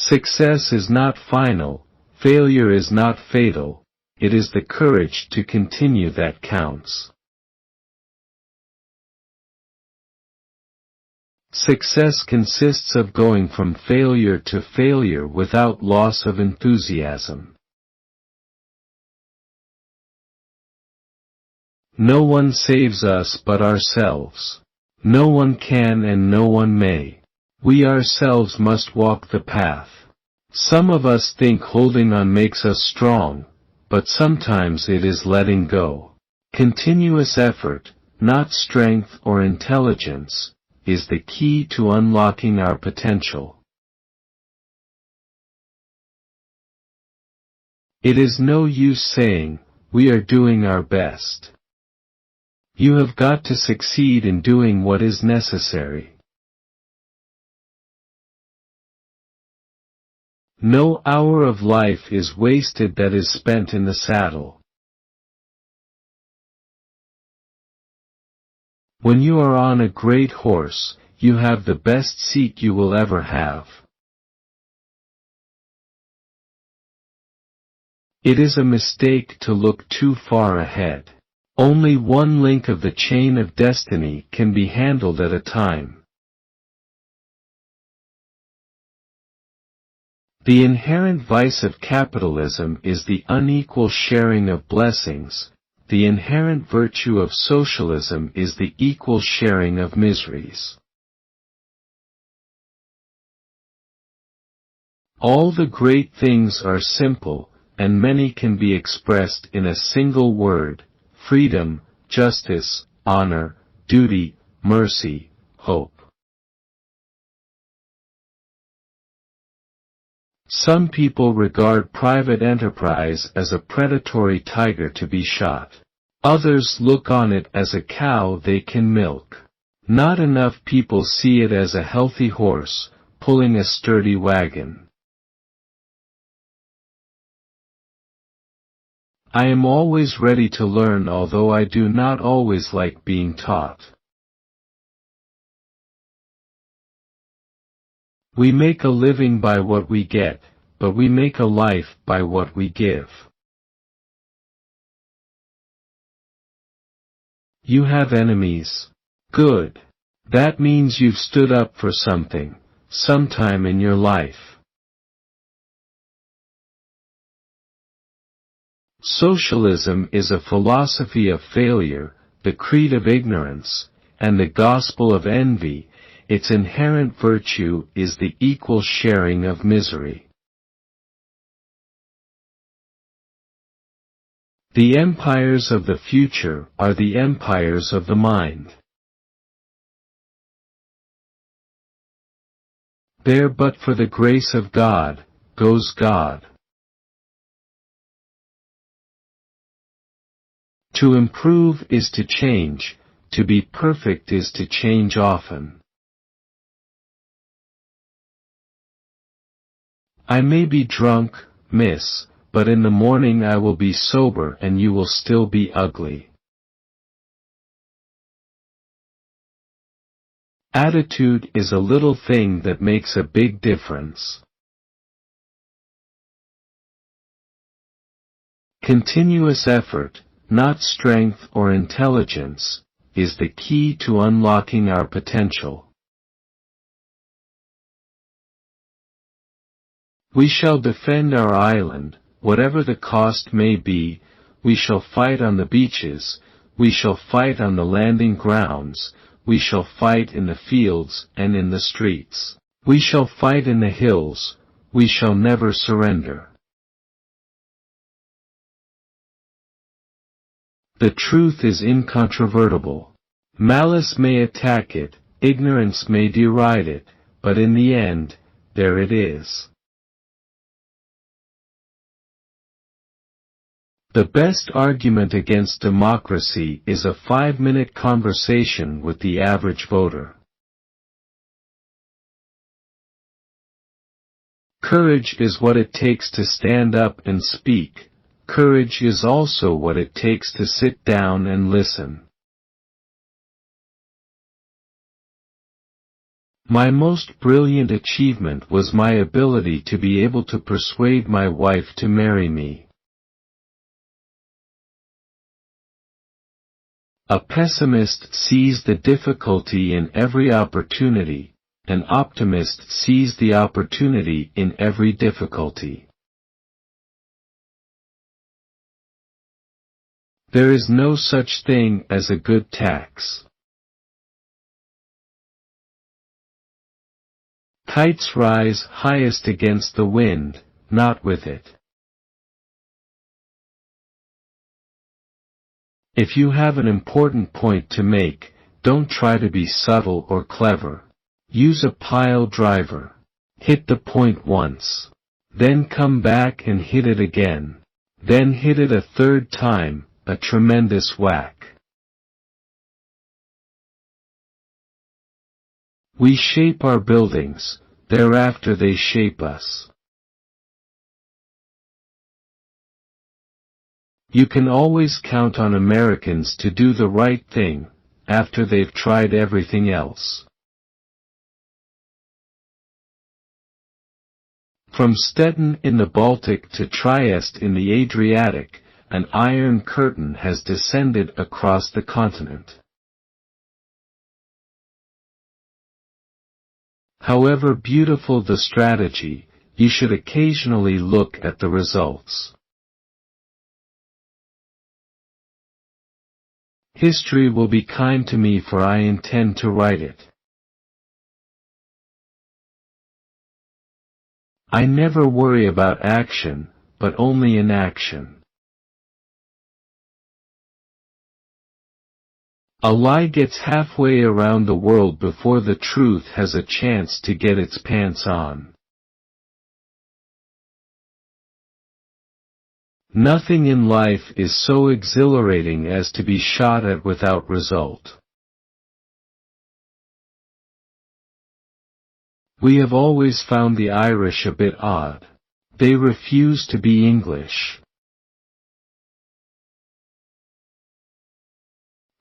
Success is not final, failure is not fatal, it is the courage to continue that counts. Success consists of going from failure to failure without loss of enthusiasm. No one saves us but ourselves. No one can and no one may. We ourselves must walk the path. Some of us think holding on makes us strong, but sometimes it is letting go. Continuous effort, not strength or intelligence, is the key to unlocking our potential. It is no use saying, "We are doing our best." You have got to succeed in doing what is necessary. No hour of life is wasted that is spent in the saddle. When you are on a great horse, you have the best seat you will ever have. It is a mistake to look too far ahead. Only one link of the chain of destiny can be handled at a time. The inherent vice of capitalism is the unequal sharing of blessings. The inherent virtue of socialism is the equal sharing of miseries. All the great things are simple, and many can be expressed in a single word: freedom, justice, honor, duty, mercy, hope. Some people regard private enterprise as a predatory tiger to be shot. Others look on it as a cow they can milk. Not enough people see it as a healthy horse, pulling a sturdy wagon. I am always ready to learn, although I do not always like being taught. We make a living by what we get, but we make a life by what we give. You have enemies. Good. That means you've stood up for something, sometime in your life. Socialism is a philosophy of failure, the creed of ignorance, and the gospel of envy. Its inherent virtue is the equal sharing of misery. The empires of the future are the empires of the mind. There but for the grace of God, goes God. To improve is to change, to be perfect is to change often. I may be drunk, miss, but in the morning I will be sober and you will still be ugly. Attitude is a little thing that makes a big difference. Continuous effort, not strength or intelligence, is the key to unlocking our potential. We shall defend our island, whatever the cost may be. We shall fight on the beaches, we shall fight on the landing grounds, we shall fight in the fields and in the streets. We shall fight in the hills, we shall never surrender. The truth is incontrovertible. Malice may attack it, ignorance may deride it, but in the end, there it is. The best argument against democracy is a 5-minute conversation with the average voter. Courage is what it takes to stand up and speak. Courage is also what it takes to sit down and listen. My most brilliant achievement was my ability to be able to persuade my wife to marry me. A pessimist sees the difficulty in every opportunity, an optimist sees the opportunity in every difficulty. There is no such thing as a good tax. Kites rise highest against the wind, not with it. If you have an important point to make, don't try to be subtle or clever. Use a pile driver. Hit the point once. Then come back and hit it again. Then hit it a third time, a tremendous whack. We shape our buildings, thereafter they shape us. You can always count on Americans to do the right thing, after they've tried everything else. From Stettin in the Baltic to Trieste in the Adriatic, an iron curtain has descended across the continent. However beautiful the strategy, you should occasionally look at the results. History will be kind to me, for I intend to write it. I never worry about action, but only inaction. A lie gets halfway around the world before the truth has a chance to get its pants on. Nothing in life is so exhilarating as to be shot at without result. We have always found the Irish a bit odd. They refuse to be English.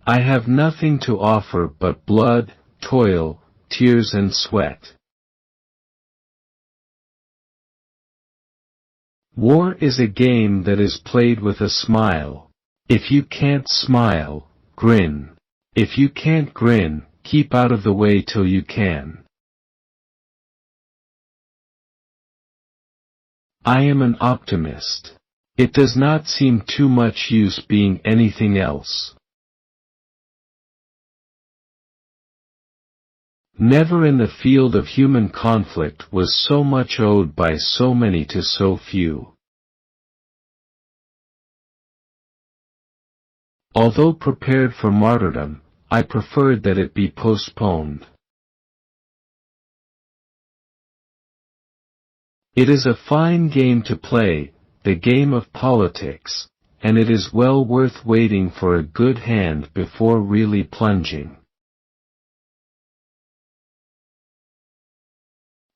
I have nothing to offer but blood, toil, tears and sweat. War is a game that is played with a smile. If you can't smile, grin. If you can't grin, keep out of the way till you can. I am an optimist. It does not seem too much use being anything else. Never in the field of human conflict was so much owed by so many to so few. Although prepared for martyrdom, I preferred that it be postponed. It is a fine game to play, the game of politics, and it is well worth waiting for a good hand before really plunging.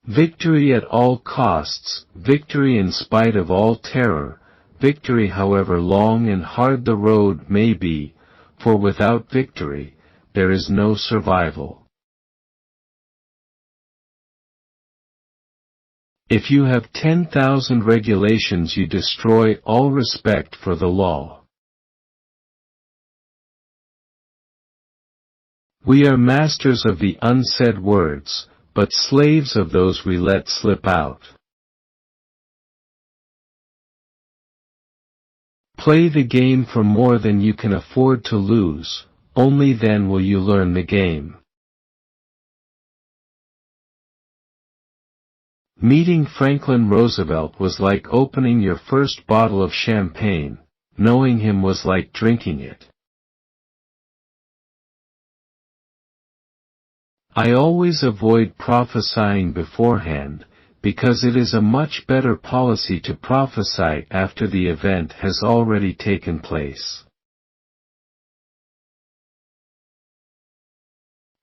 Victory at all costs, victory in spite of all terror, victory however long and hard the road may be, for without victory, there is no survival. If you have 10,000 regulations, you destroy all respect for the law. We are masters of the unsaid words, but slaves of those we let slip out. Play the game for more than you can afford to lose, only then will you learn the game. Meeting Franklin Roosevelt was like opening your first bottle of champagne, knowing him was like drinking it. I always avoid prophesying beforehand, because it is a much better policy to prophesy after the event has already taken place.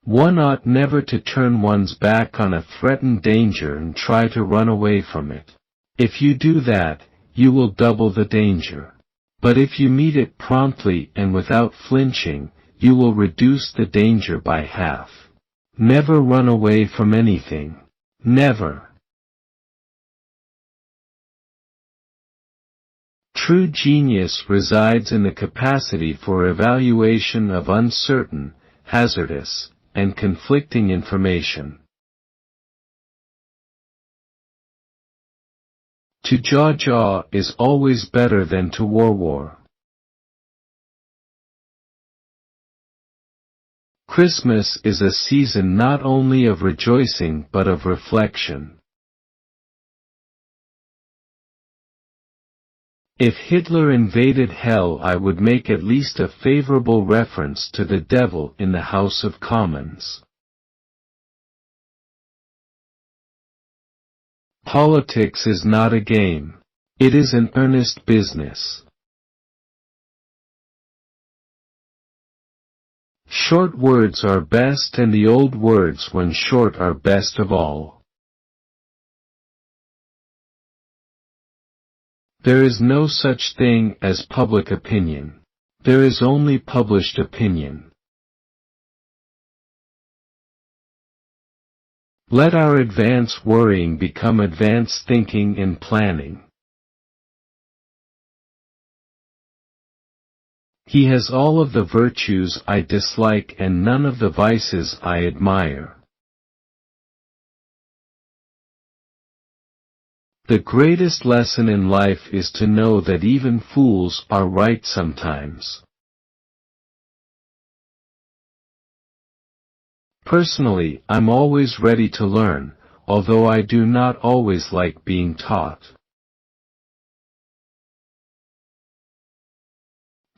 One ought never to turn one's back on a threatened danger and try to run away from it. If you do that, you will double the danger. But if you meet it promptly and without flinching, you will reduce the danger by half. Never run away from anything. Never. True genius resides in the capacity for evaluation of uncertain, hazardous, and conflicting information. To jaw is always better than to war. Christmas is a season not only of rejoicing but of reflection. If Hitler invaded hell, I would make at least a favorable reference to the devil in the House of Commons. Politics is not a game. It is an earnest business. Short words are best, and the old words when short are best of all. There is no such thing as public opinion. There is only published opinion. Let our advance worrying become advanced thinking and planning. He has all of the virtues I dislike and none of the vices I admire. The greatest lesson in life is to know that even fools are right sometimes. Personally, I'm always ready to learn, although I do not always like being taught.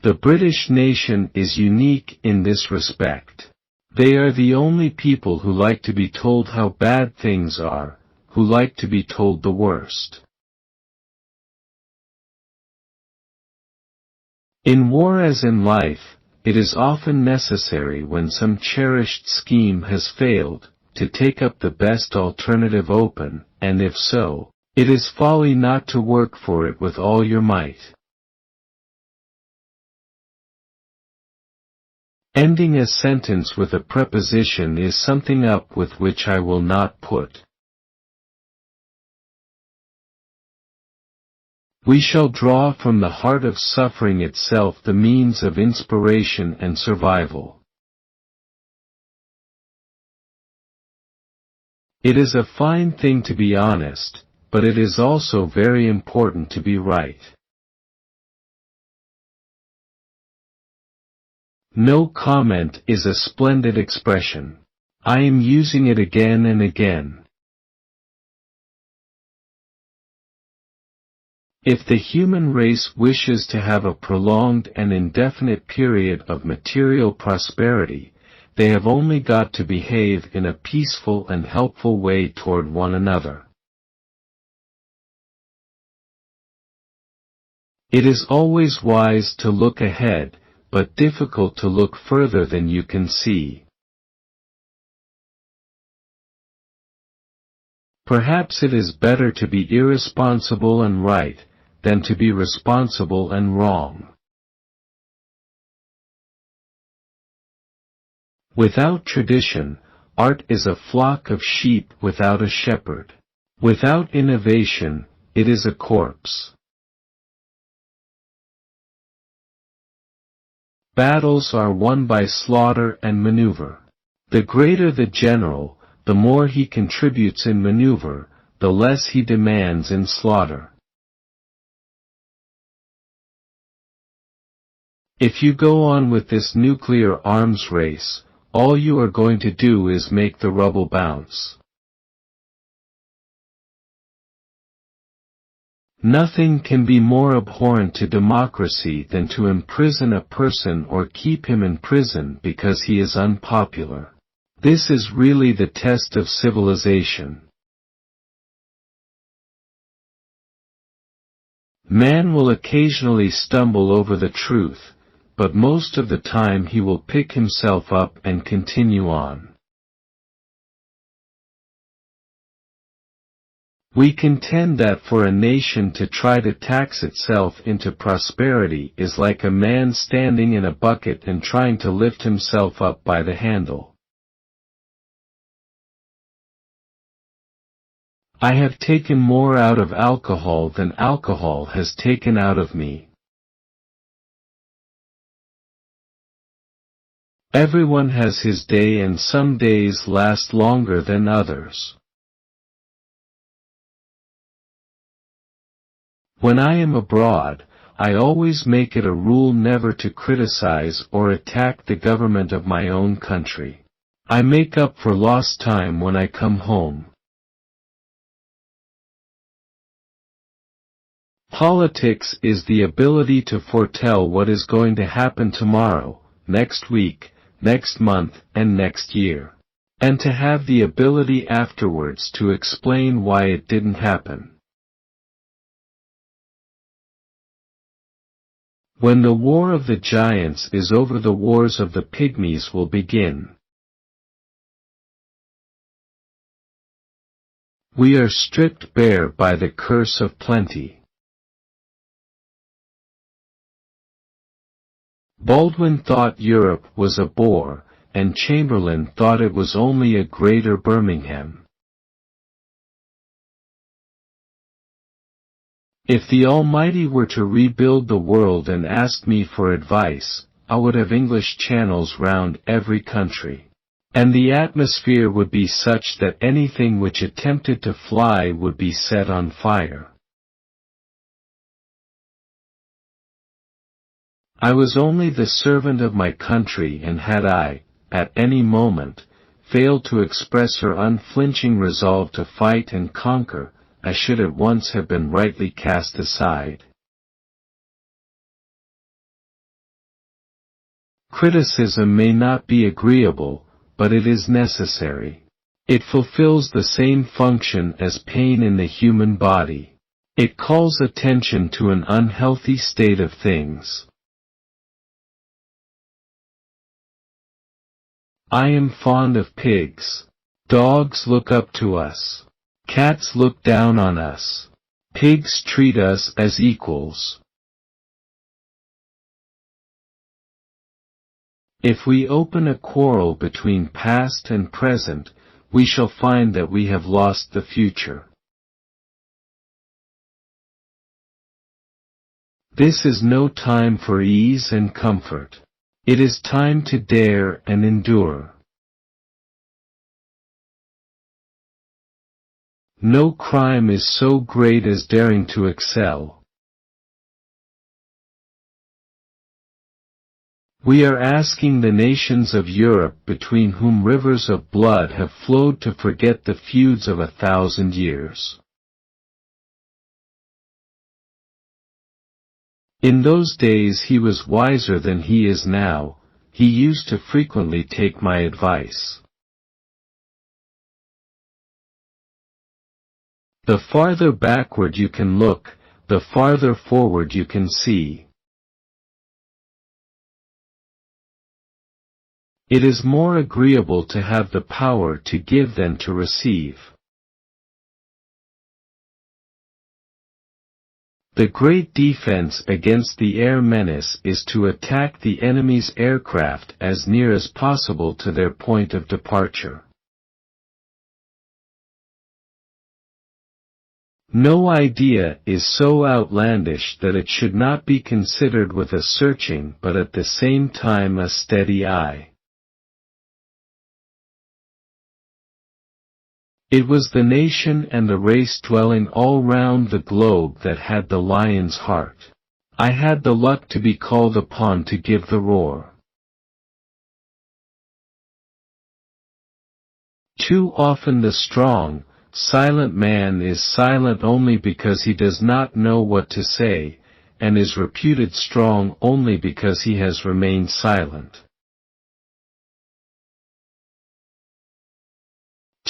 The British nation is unique in this respect. They are the only people who like to be told how bad things are, who like to be told the worst. In war as in life, it is often necessary when some cherished scheme has failed, to take up the best alternative open, and if so, it is folly not to work for it with all your might. Ending a sentence with a preposition is something up with which I will not put. We shall draw from the heart of suffering itself the means of inspiration and survival. It is a fine thing to be honest, but it is also very important to be right. No comment is a splendid expression. I am using it again and again. If the human race wishes to have a prolonged and indefinite period of material prosperity, they have only got to behave in a peaceful and helpful way toward one another. It is always wise to look ahead, but difficult to look further than you can see. Perhaps it is better to be irresponsible and right, than to be responsible and wrong. Without tradition, art is a flock of sheep without a shepherd. Without innovation, it is a corpse. Battles are won by slaughter and maneuver. The greater the general, the more he contributes in maneuver, the less he demands in slaughter. If you go on with this nuclear arms race, all you are going to do is make the rubble bounce. Nothing can be more abhorrent to democracy than to imprison a person or keep him in prison because he is unpopular. This is really the test of civilization. Man will occasionally stumble over the truth, but most of the time he will pick himself up and continue on. We contend that for a nation to try to tax itself into prosperity is like a man standing in a bucket and trying to lift himself up by the handle. I have taken more out of alcohol than alcohol has taken out of me. Everyone has his day, and some days last longer than others. When I am abroad, I always make it a rule never to criticize or attack the government of my own country. I make up for lost time when I come home. Politics is the ability to foretell what is going to happen tomorrow, next week, next month, and next year, and to have the ability afterwards to explain why it didn't happen. When the war of the giants is over, the wars of the pygmies will begin. We are stripped bare by the curse of plenty. Baldwin thought Europe was a bore, and Chamberlain thought it was only a greater Birmingham. If the Almighty were to rebuild the world and asked me for advice, I would have English channels round every country. And the atmosphere would be such that anything which attempted to fly would be set on fire. I was only the servant of my country, and had I, at any moment, failed to express her unflinching resolve to fight and conquer, I should at once have been rightly cast aside. Criticism may not be agreeable, but it is necessary. It fulfills the same function as pain in the human body. It calls attention to an unhealthy state of things. I am fond of pigs. Dogs look up to us. Cats look down on us. Pigs treat us as equals. If we open a quarrel between past and present, we shall find that we have lost the future. This is no time for ease and comfort. It is time to dare and endure. No crime is so great as daring to excel. We are asking the nations of Europe, between whom rivers of blood have flowed, to forget the feuds of 1,000 years. In those days he was wiser than he is now. He used to frequently take my advice. The farther backward you can look, the farther forward you can see. It is more agreeable to have the power to give than to receive. The great defense against the air menace is to attack the enemy's aircraft as near as possible to their point of departure. No idea is so outlandish that it should not be considered with a searching but at the same time a steady eye. It was the nation and the race dwelling all round the globe that had the lion's heart. I had the luck to be called upon to give the roar. Too often the strong, silent man is silent only because he does not know what to say, and is reputed strong only because he has remained silent.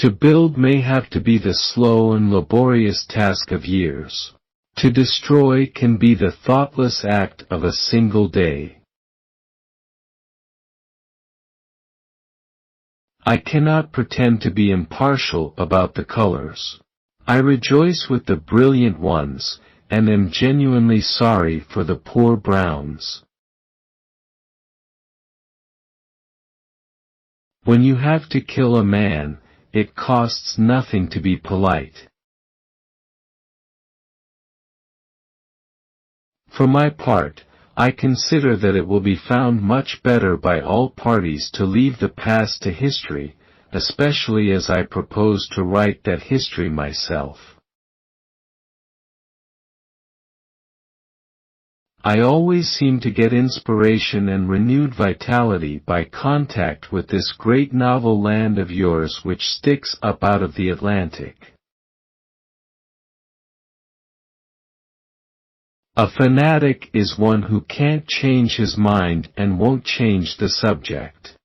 To build may have to be the slow and laborious task of years. To destroy can be the thoughtless act of a single day. I cannot pretend to be impartial about the colors. I rejoice with the brilliant ones, and am genuinely sorry for the poor browns. When you have to kill a man, it costs nothing to be polite. For my part, I consider that it will be found much better by all parties to leave the past to history, especially as I propose to write that history myself. I always seem to get inspiration and renewed vitality by contact with this great novel land of yours which sticks up out of the Atlantic. A fanatic is one who can't change his mind and won't change the subject.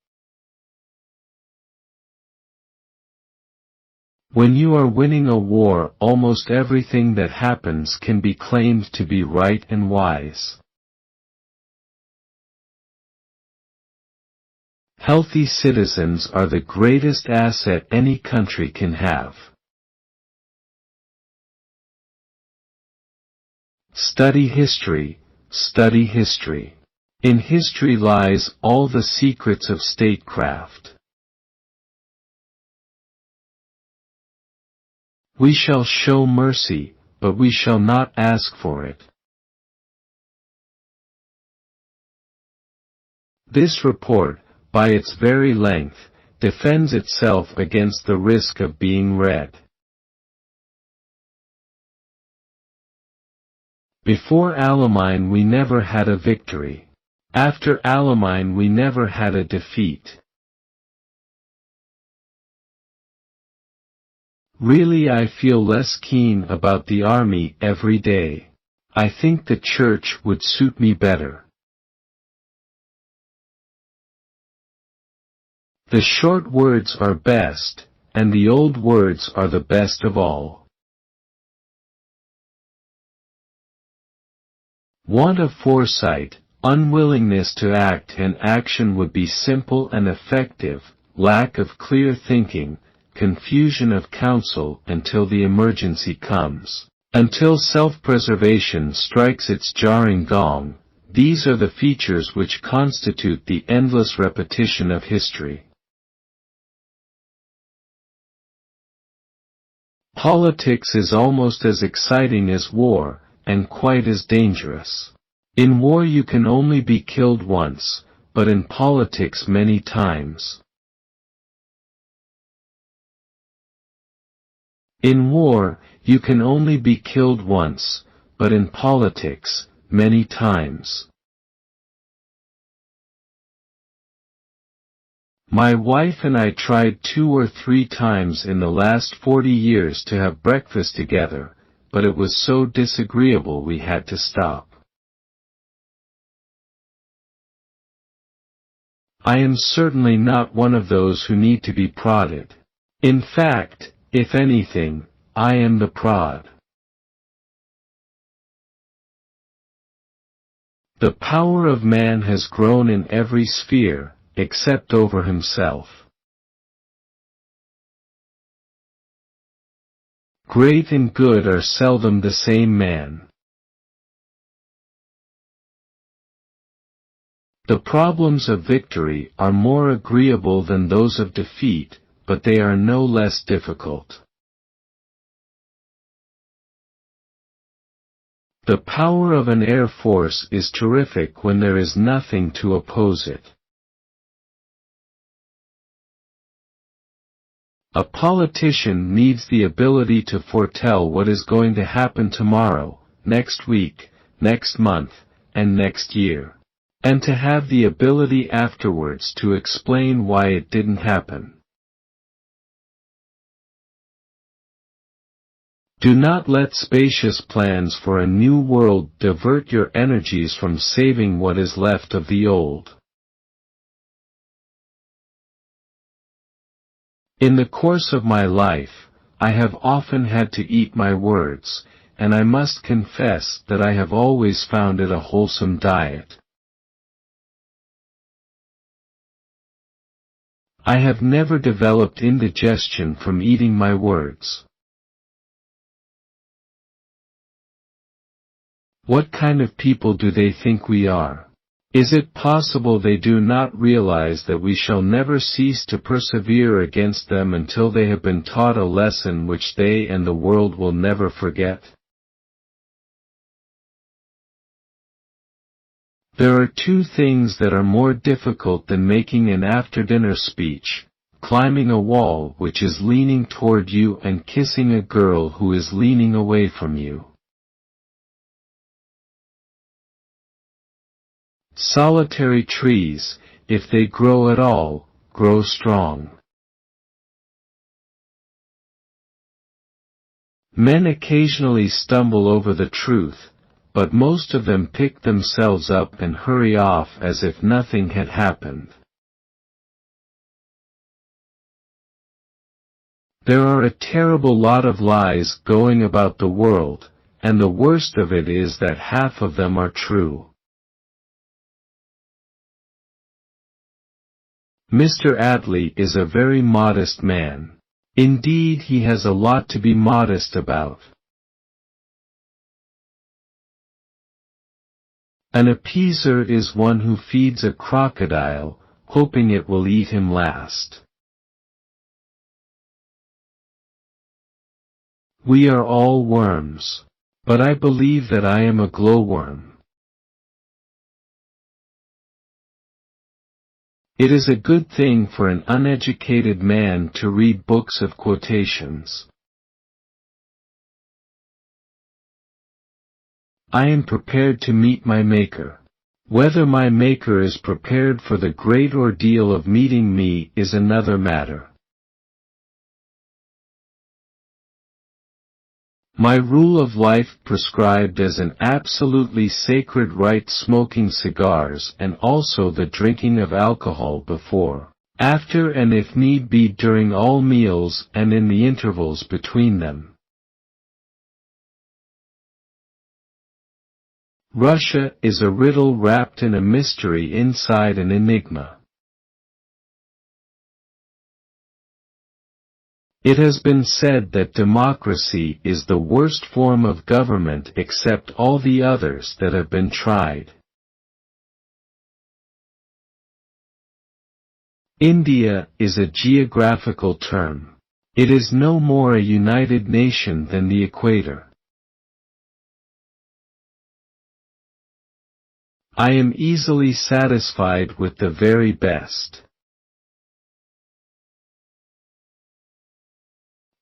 When you are winning a war, almost everything that happens can be claimed to be right and wise. Healthy citizens are the greatest asset any country can have. Study history, study history. In history lies all the secrets of statecraft. We shall show mercy, but we shall not ask for it. This report, by its very length, defends itself against the risk of being read. Before Alamein we never had a victory. After Alamein we never had a defeat. Really, I feel less keen about the army every day. I think the church would suit me better. The short words are best, and the old words are the best of all. Want of foresight, unwillingness to act and action would be simple and effective, lack of clear thinking, confusion of counsel until the emergency comes. Until self-preservation strikes its jarring gong, these are the features which constitute the endless repetition of history. Politics is almost as exciting as war, and quite as dangerous. In war you can only be killed once, but in politics many times. In war, you can only be killed once, but in politics, many times. My wife and I tried 2 or 3 times in the last 40 years to have breakfast together, but it was so disagreeable we had to stop. I am certainly not one of those who need to be prodded. In fact, if anything, I am the prod. The power of man has grown in every sphere, except over himself. Great and good are seldom the same man. The problems of victory are more agreeable than those of defeat, but they are no less difficult. The power of an air force is terrific when there is nothing to oppose it. A politician needs the ability to foretell what is going to happen tomorrow, next week, next month, and next year, and to have the ability afterwards to explain why it didn't happen. Do not let spacious plans for a new world divert your energies from saving what is left of the old. In the course of my life, I have often had to eat my words, and I must confess that I have always found it a wholesome diet. I have never developed indigestion from eating my words. What kind of people do they think we are? Is it possible they do not realize that we shall never cease to persevere against them until they have been taught a lesson which they and the world will never forget? There are two things that are more difficult than making an after-dinner speech: climbing a wall which is leaning toward you and kissing a girl who is leaning away from you. Solitary trees, if they grow at all, grow strong. Men occasionally stumble over the truth, but most of them pick themselves up and hurry off as if nothing had happened. There are a terrible lot of lies going about the world, and the worst of it is that half of them are true. Mr. Atlee is a very modest man. Indeed, he has a lot to be modest about. An appeaser is one who feeds a crocodile, hoping it will eat him last. We are all worms. But I believe that I am a glowworm. It is a good thing for an uneducated man to read books of quotations. I am prepared to meet my Maker. Whether my Maker is prepared for the great ordeal of meeting me is another matter. My rule of life prescribed as an absolutely sacred right smoking cigars and also the drinking of alcohol before, after and if need be during all meals and in the intervals between them. Russia is a riddle wrapped in a mystery inside an enigma. It has been said that democracy is the worst form of government except all the others that have been tried. India is a geographical term. It is no more a united nation than the equator. I am easily satisfied with the very best.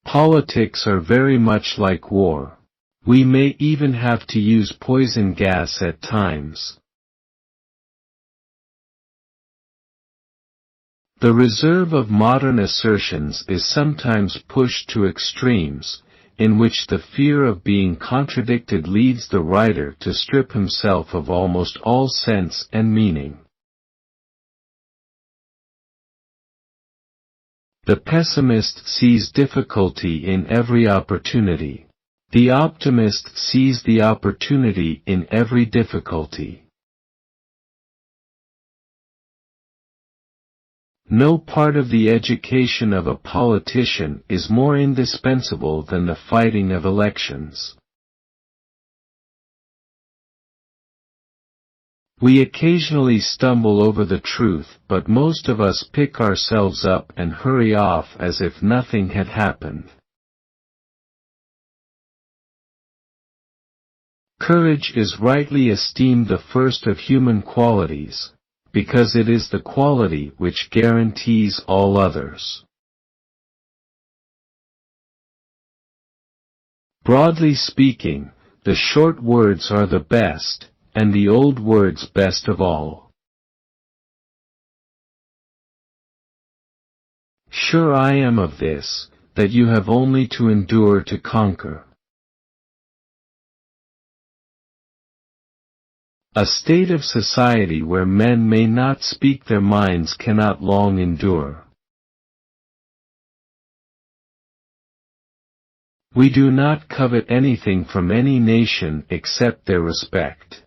Politics are very much like war. We may even have to use poison gas at times. The reserve of modern assertions is sometimes pushed to extremes, in which the fear of being contradicted leads the writer to strip himself of almost all sense and meaning. The pessimist sees difficulty in every opportunity. The optimist sees the opportunity in every difficulty. No part of the education of a politician is more indispensable than the fighting of elections. We occasionally stumble over the truth, but most of us pick ourselves up and hurry off as if nothing had happened. Courage is rightly esteemed the first of human qualities, because it is the quality which guarantees all others. Broadly speaking, the short words are the best, and the old words best of all. Sure I am of this, that you have only to endure to conquer. A state of society where men may not speak their minds cannot long endure. We do not covet anything from any nation except their respect.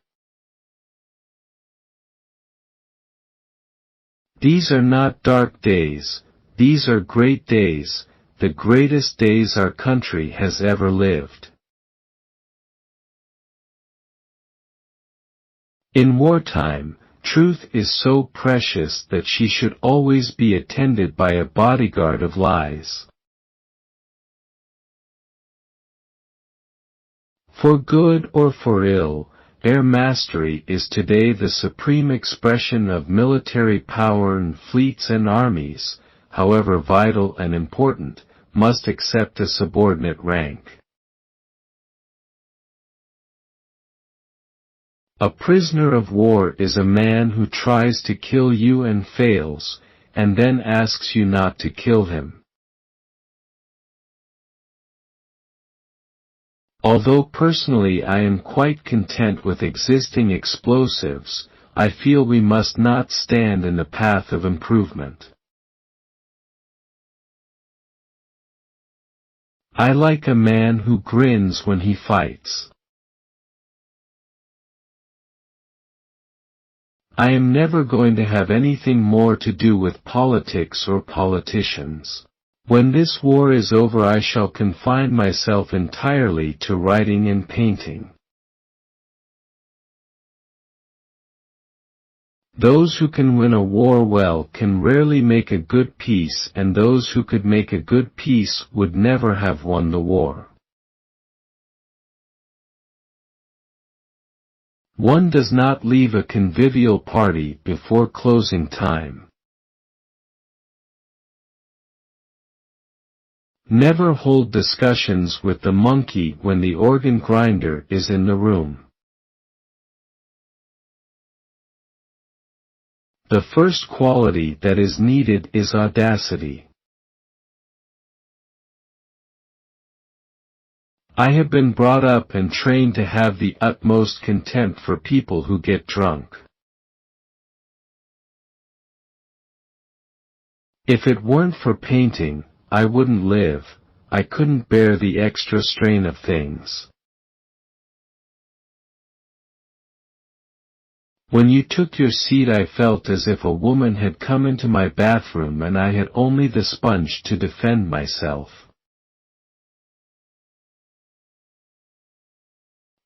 These are not dark days, these are great days, the greatest days our country has ever lived. In wartime, truth is so precious that she should always be attended by a bodyguard of lies. For good or for ill, air mastery is today the supreme expression of military power, and fleets and armies, however vital and important, must accept a subordinate rank. A prisoner of war is a man who tries to kill you and fails, and then asks you not to kill him. Although personally I am quite content with existing explosives, I feel we must not stand in the path of improvement. I like a man who grins when he fights. I am never going to have anything more to do with politics or politicians. When this war is over, I shall confine myself entirely to writing and painting. Those who can win a war well can rarely make a good peace, and those who could make a good peace would never have won the war. One does not leave a convivial party before closing time. Never hold discussions with the monkey when the organ grinder is in the room. The first quality that is needed is audacity. I have been brought up and trained to have the utmost contempt for people who get drunk. If it weren't for painting, I wouldn't live. I couldn't bear the extra strain of things. When you took your seat, I felt as if a woman had come into my bathroom and I had only the sponge to defend myself.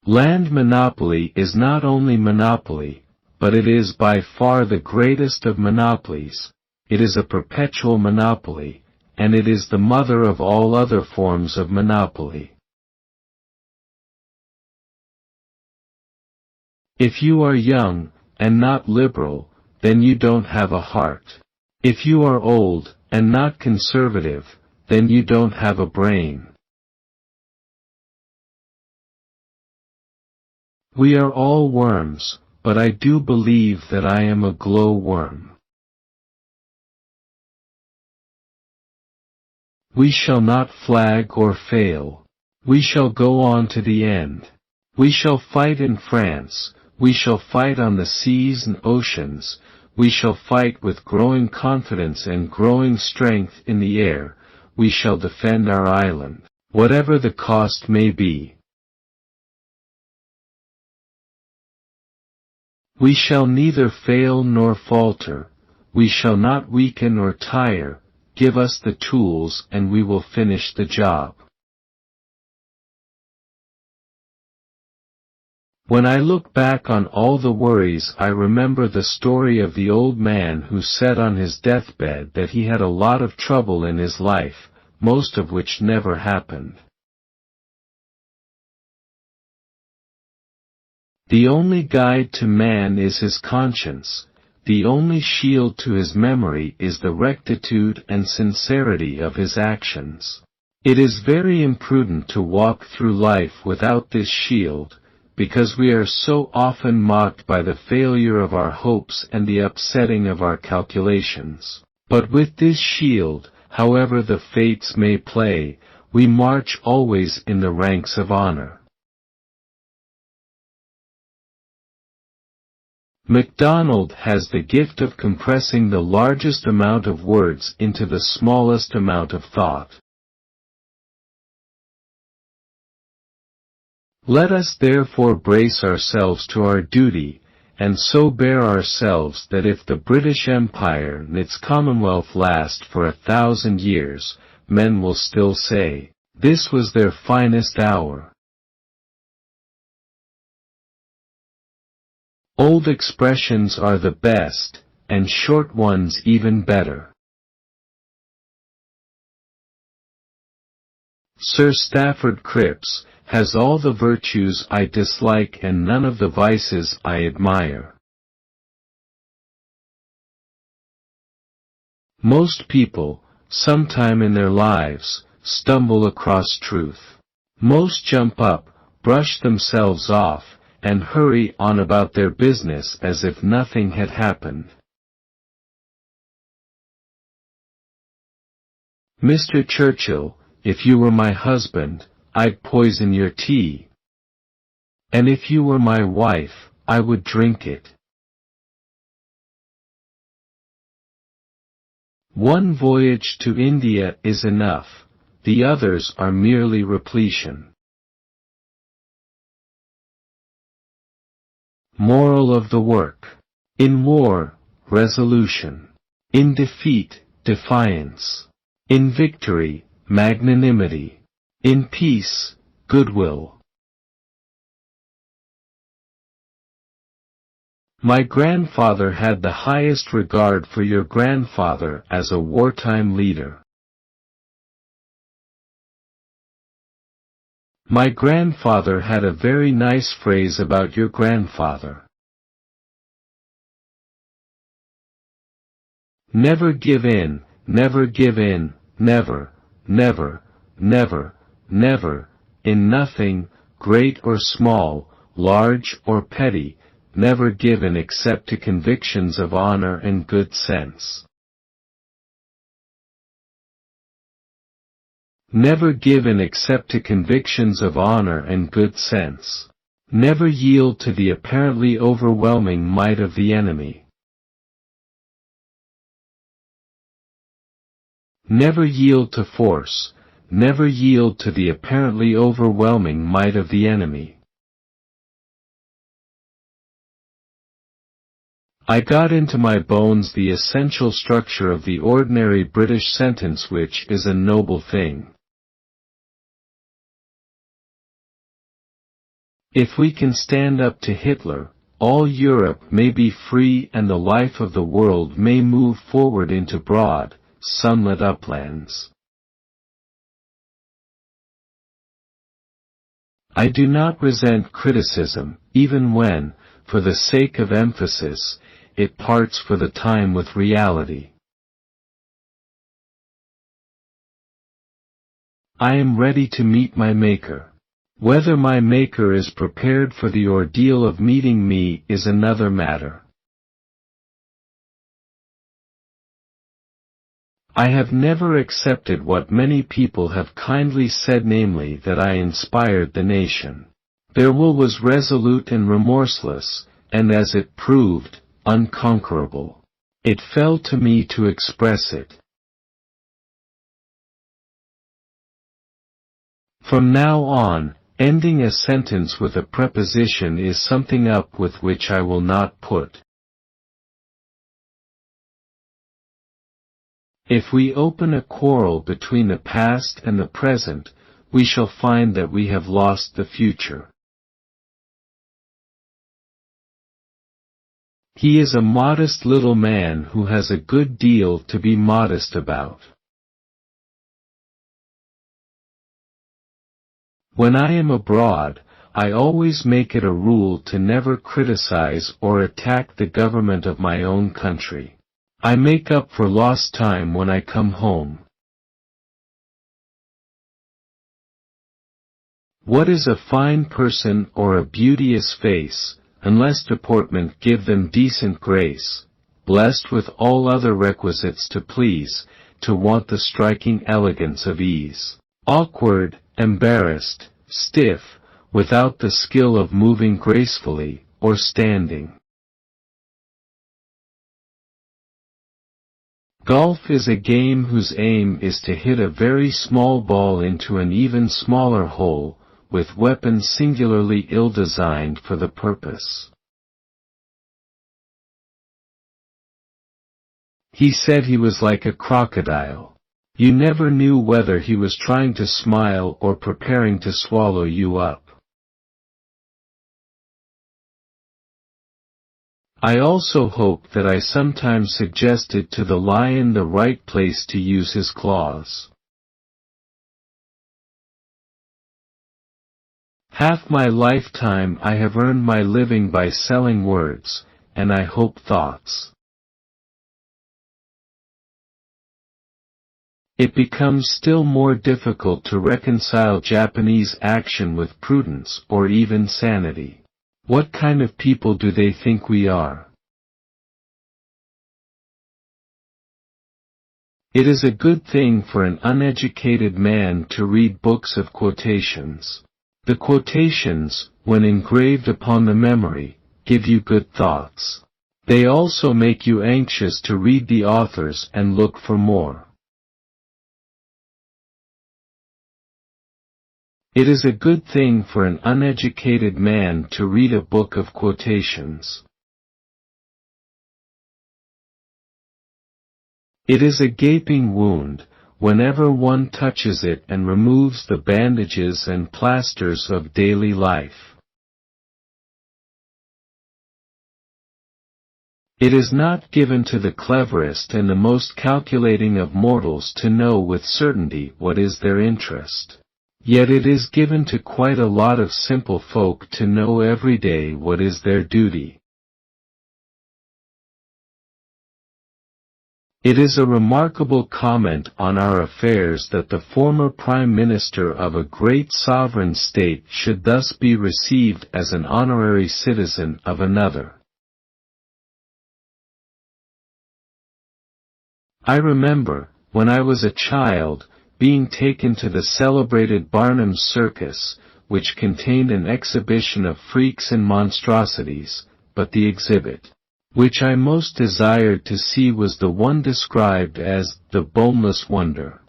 Land monopoly is not only monopoly, but it is by far the greatest of monopolies. It is a perpetual monopoly, and it is the mother of all other forms of monopoly. If you are young, and not liberal, then you don't have a heart. If you are old, and not conservative, then you don't have a brain. We are all worms, but I do believe that I am a glowworm. We shall not flag or fail. We shall go on to the end. We shall fight in France. We shall fight on the seas and oceans. We shall fight with growing confidence and growing strength in the air. We shall defend our island, whatever the cost may be. We shall neither fail nor falter. We shall not weaken or tire. Give us the tools and we will finish the job. When I look back on all the worries, I remember the story of the old man who said on his deathbed that he had a lot of trouble in his life, most of which never happened. The only guide to man is his conscience. The only shield to his memory is the rectitude and sincerity of his actions. It is very imprudent to walk through life without this shield, because we are so often mocked by the failure of our hopes and the upsetting of our calculations. But with this shield, however the fates may play, we march always in the ranks of honor. MacDonald has the gift of compressing the largest amount of words into the smallest amount of thought. Let us therefore brace ourselves to our duty, and so bear ourselves that if the British Empire and its Commonwealth last for 1,000 years, men will still say, "This was their finest hour." Old expressions are the best, and short ones even better. Sir Stafford Cripps, has all the virtues I dislike and none of the vices I admire. Most people, sometime in their lives, stumble across truth. Most jump up, brush themselves off, and hurry on about their business as if nothing had happened. Mr. Churchill, if you were my husband, I'd poison your tea. And if you were my wife, I would drink it. One voyage to India is enough, the others are merely repletion. Moral of the work. In war, resolution. In defeat, defiance. In victory, magnanimity. In peace, goodwill. My grandfather had the highest regard for your grandfather as a wartime leader. My grandfather had a very nice phrase about your grandfather. Never give in, never give in, never, never, never, never, in nothing, great or small, large or petty, never give in except to convictions of honor and good sense. Never give in except to convictions of honor and good sense. Never yield to the apparently overwhelming might of the enemy. Never yield to force, never yield to the apparently overwhelming might of the enemy. I got into my bones the essential structure of the ordinary British sentence, which is a noble thing. If we can stand up to Hitler, all Europe may be free and the life of the world may move forward into broad, sunlit uplands. I do not resent criticism, even when, for the sake of emphasis, it parts for the time with reality. I am ready to meet my Maker. Whether my Maker is prepared for the ordeal of meeting me is another matter. I have never accepted what many people have kindly said, namely that I inspired the nation. Their will was resolute and remorseless, and as it proved, unconquerable. It fell to me to express it. From now on, ending a sentence with a preposition is something up with which I will not put. If we open a quarrel between the past and the present, we shall find that we have lost the future. He is a modest little man who has a good deal to be modest about. When I am abroad, I always make it a rule to never criticize or attack the government of my own country. I make up for lost time when I come home. What is a fine person or a beauteous face, unless deportment give them decent grace, blessed with all other requisites to please, to want the striking elegance of ease, awkward, embarrassed, stiff, without the skill of moving gracefully, or standing. Golf is a game whose aim is to hit a very small ball into an even smaller hole, with weapons singularly ill-designed for the purpose. He said he was like a crocodile. You never knew whether he was trying to smile or preparing to swallow you up. I also hope that I sometimes suggested to the lion the right place to use his claws. Half my lifetime I have earned my living by selling words, and I hope thoughts. It becomes still more difficult to reconcile Japanese action with prudence or even sanity. What kind of people do they think we are? It is a good thing for an uneducated man to read books of quotations. The quotations, when engraved upon the memory, give you good thoughts. They also make you anxious to read the authors and look for more. It is a good thing for an uneducated man to read a book of quotations. It is a gaping wound, whenever one touches it and removes the bandages and plasters of daily life. It is not given to the cleverest and the most calculating of mortals to know with certainty what is their interest. Yet it is given to quite a lot of simple folk to know every day what is their duty. It is a remarkable comment on our affairs that the former Prime Minister of a great sovereign state should thus be received as an honorary citizen of another. I remember, when I was a child, being taken to the celebrated Barnum's Circus, which contained an exhibition of freaks and monstrosities, but the exhibit which I most desired to see was the one described as the boneless wonder.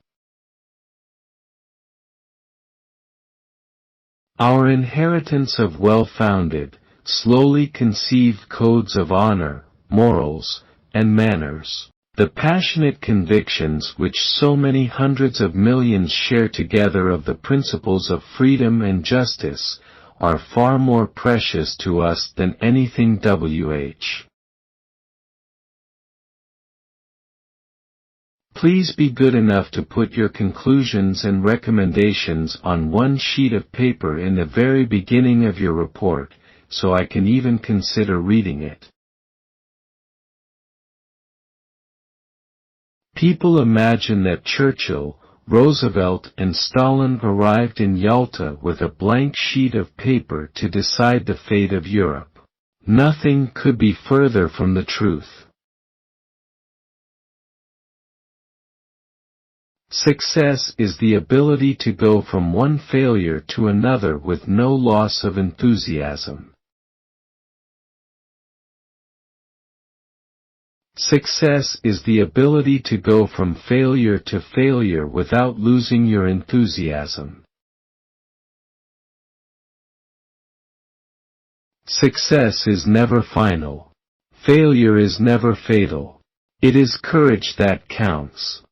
Our inheritance of well-founded, slowly conceived codes of honor, morals, and manners, the passionate convictions which so many hundreds of millions share together of the principles of freedom and justice, are far more precious to us than anything wh. Please be good enough to put your conclusions and recommendations on one sheet of paper in the very beginning of your report, so I can even consider reading it. People imagine that Churchill, Roosevelt and Stalin arrived in Yalta with a blank sheet of paper to decide the fate of Europe. Nothing could be further from the truth. Success is the ability to go from one failure to another with no loss of enthusiasm. Success is the ability to go from failure to failure without losing your enthusiasm. Success is never final. Failure is never fatal. It is courage that counts.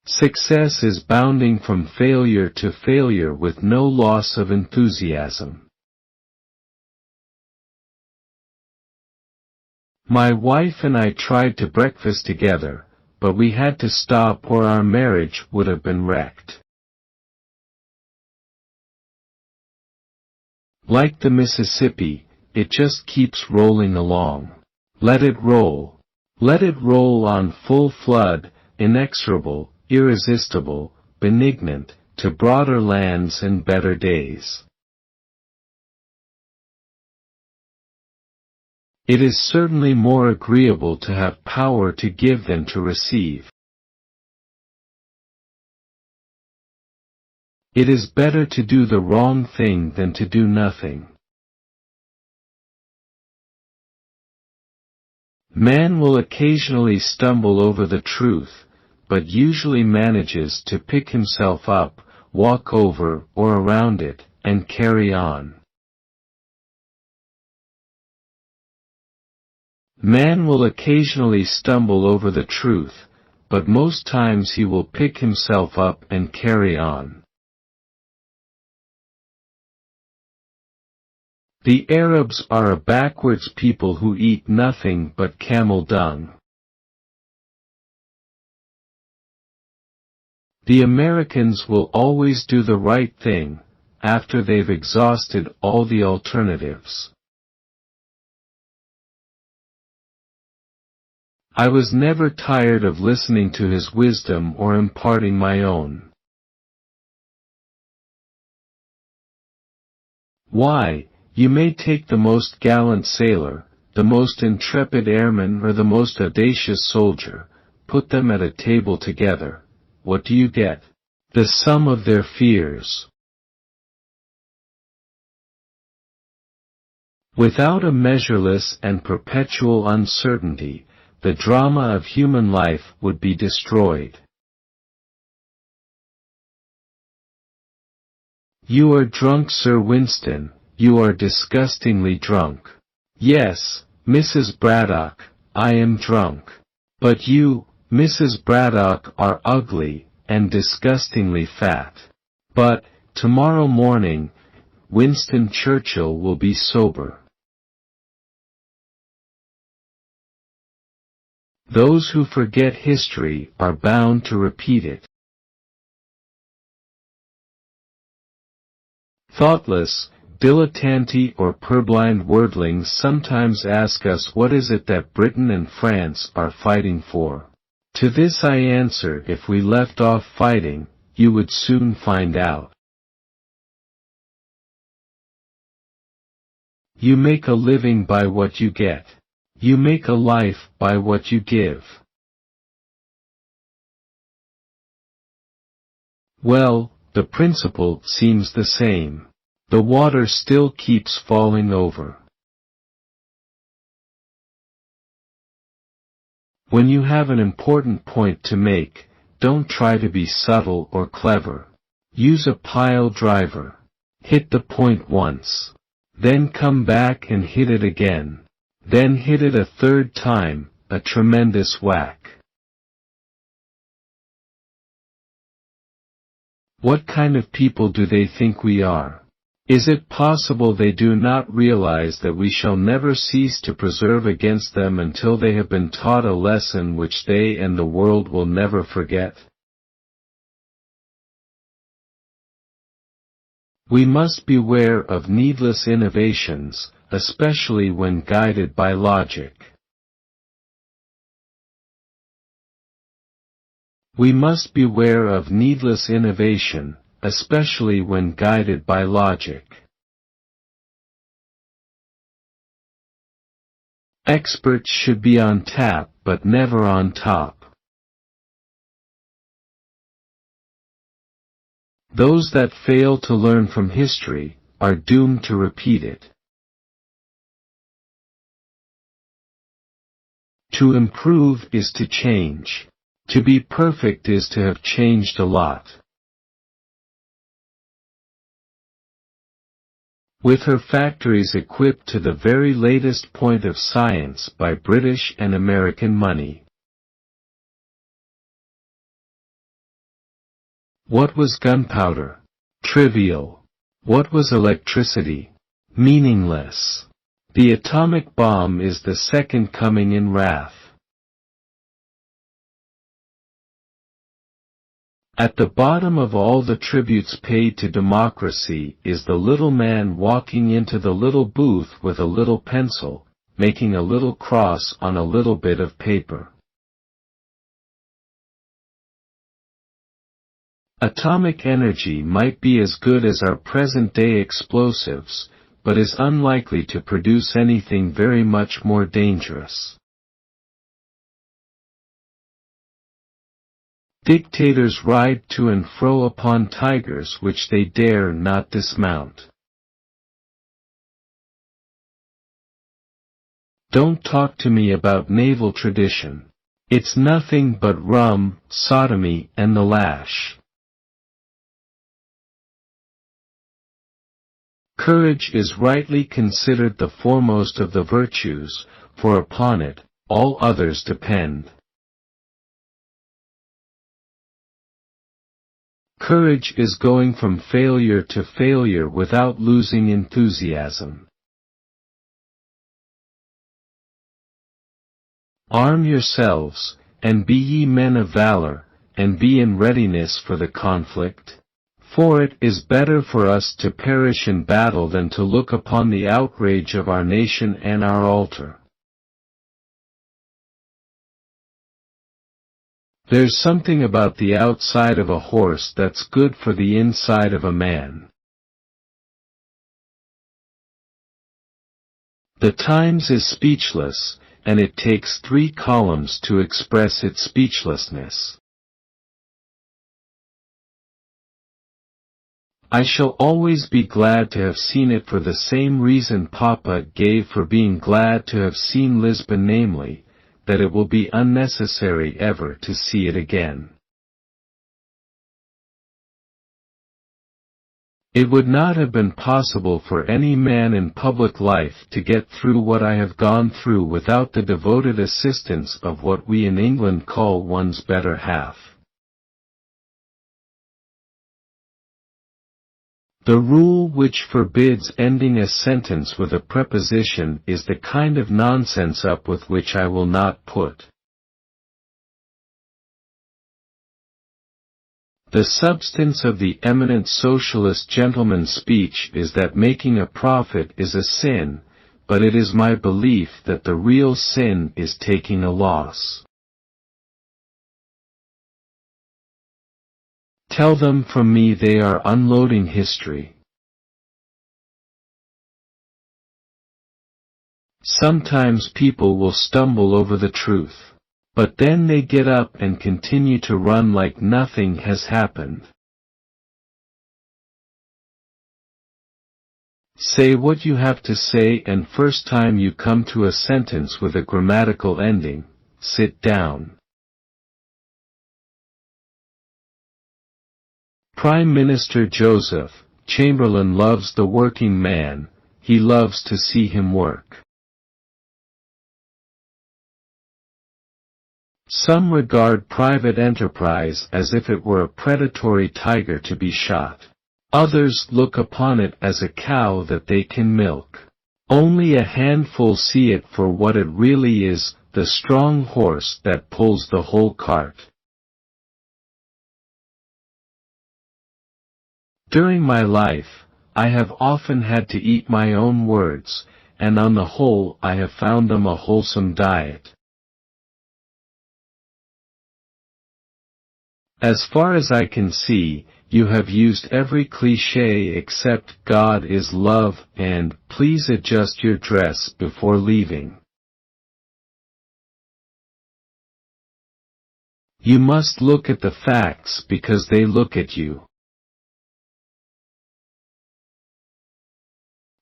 Success is bounding from failure to failure with no loss of enthusiasm. My wife and I tried to breakfast together, but we had to stop or our marriage would have been wrecked. Like the Mississippi, it just keeps rolling along. Let it roll. Let it roll on full flood, inexorable, irresistible, benignant, to broader lands and better days. It is certainly more agreeable to have power to give than to receive. It is better to do the wrong thing than to do nothing. Man will occasionally stumble over the truth, but usually manages to pick himself up, walk over or around it, and carry on. Man will occasionally stumble over the truth, but most times he will pick himself up and carry on. The Arabs are a backwards people who eat nothing but camel dung. The Americans will always do the right thing, after they've exhausted all the alternatives. I was never tired of listening to his wisdom or imparting my own. Why, you may take the most gallant sailor, the most intrepid airman or the most audacious soldier, put them at a table together. What do you get? The sum of their fears. Without a measureless and perpetual uncertainty, the drama of human life would be destroyed. You are drunk, Sir Winston, you are disgustingly drunk. Yes, Mrs. Braddock, I am drunk. But you, Mrs. Braddock, are ugly, and disgustingly fat. But, tomorrow morning, Winston Churchill will be sober. Those who forget history are bound to repeat it. Thoughtless, dilettante or purblind worldlings sometimes ask us what is it that Britain and France are fighting for. To this I answer, if we left off fighting, you would soon find out. You make a living by what you get. You make a life by what you give. Well, the principle seems the same. The water still keeps falling over. When you have an important point to make, don't try to be subtle or clever. Use a pile driver. Hit the point once. Then come back and hit it again. Then hit it a third time, a tremendous whack. What kind of people do they think we are? Is it possible they do not realize that we shall never cease to preserve against them until they have been taught a lesson which they and the world will never forget? We must beware of needless innovations, especially when guided by logic. We must beware of needless innovation, especially when guided by logic. Experts should be on tap but never on top. Those that fail to learn from history are doomed to repeat it. To improve is to change. To be perfect is to have changed a lot. With her factories equipped to the very latest point of science by British and American money. What was gunpowder? Trivial. What was electricity? Meaningless. The atomic bomb is the second coming in wrath. At the bottom of all the tributes paid to democracy is the little man walking into the little booth with a little pencil, making a little cross on a little bit of paper. Atomic energy might be as good as our present-day explosives, but is unlikely to produce anything very much more dangerous. Dictators ride to and fro upon tigers which they dare not dismount. Don't talk to me about naval tradition. It's nothing but rum, sodomy, and the lash. Courage is rightly considered the foremost of the virtues, for upon it all others depend. Courage is going from failure to failure without losing enthusiasm. Arm yourselves, and be ye men of valor, and be in readiness for the conflict? For it is better for us to perish in battle than to look upon the outrage of our nation and our altar. There's something about the outside of a horse that's good for the inside of a man. The Times is speechless, and it takes 3 columns to express its speechlessness. I shall always be glad to have seen it for the same reason Papa gave for being glad to have seen Lisbon, namely, that it will be unnecessary ever to see it again. It would not have been possible for any man in public life to get through what I have gone through without the devoted assistance of what we in England call one's better half. The rule which forbids ending a sentence with a preposition is the kind of nonsense up with which I will not put. The substance of the eminent socialist gentleman's speech is that making a profit is a sin, but it is my belief that the real sin is taking a loss. Tell them from me they are unloading history. Sometimes people will stumble over the truth, but then they get up and continue to run like nothing has happened. Say what you have to say, and first time you come to a sentence with a grammatical ending, sit down. Prime Minister Joseph, Chamberlain loves the working man, he loves to see him work. Some regard private enterprise as if it were a predatory tiger to be shot. Others look upon it as a cow that they can milk. Only a handful see it for what it really is, the strong horse that pulls the whole cart. During my life, I have often had to eat my own words, and on the whole I have found them a wholesome diet. As far as I can see, you have used every cliché except God is love and please adjust your dress before leaving. You must look at the facts because they look at you.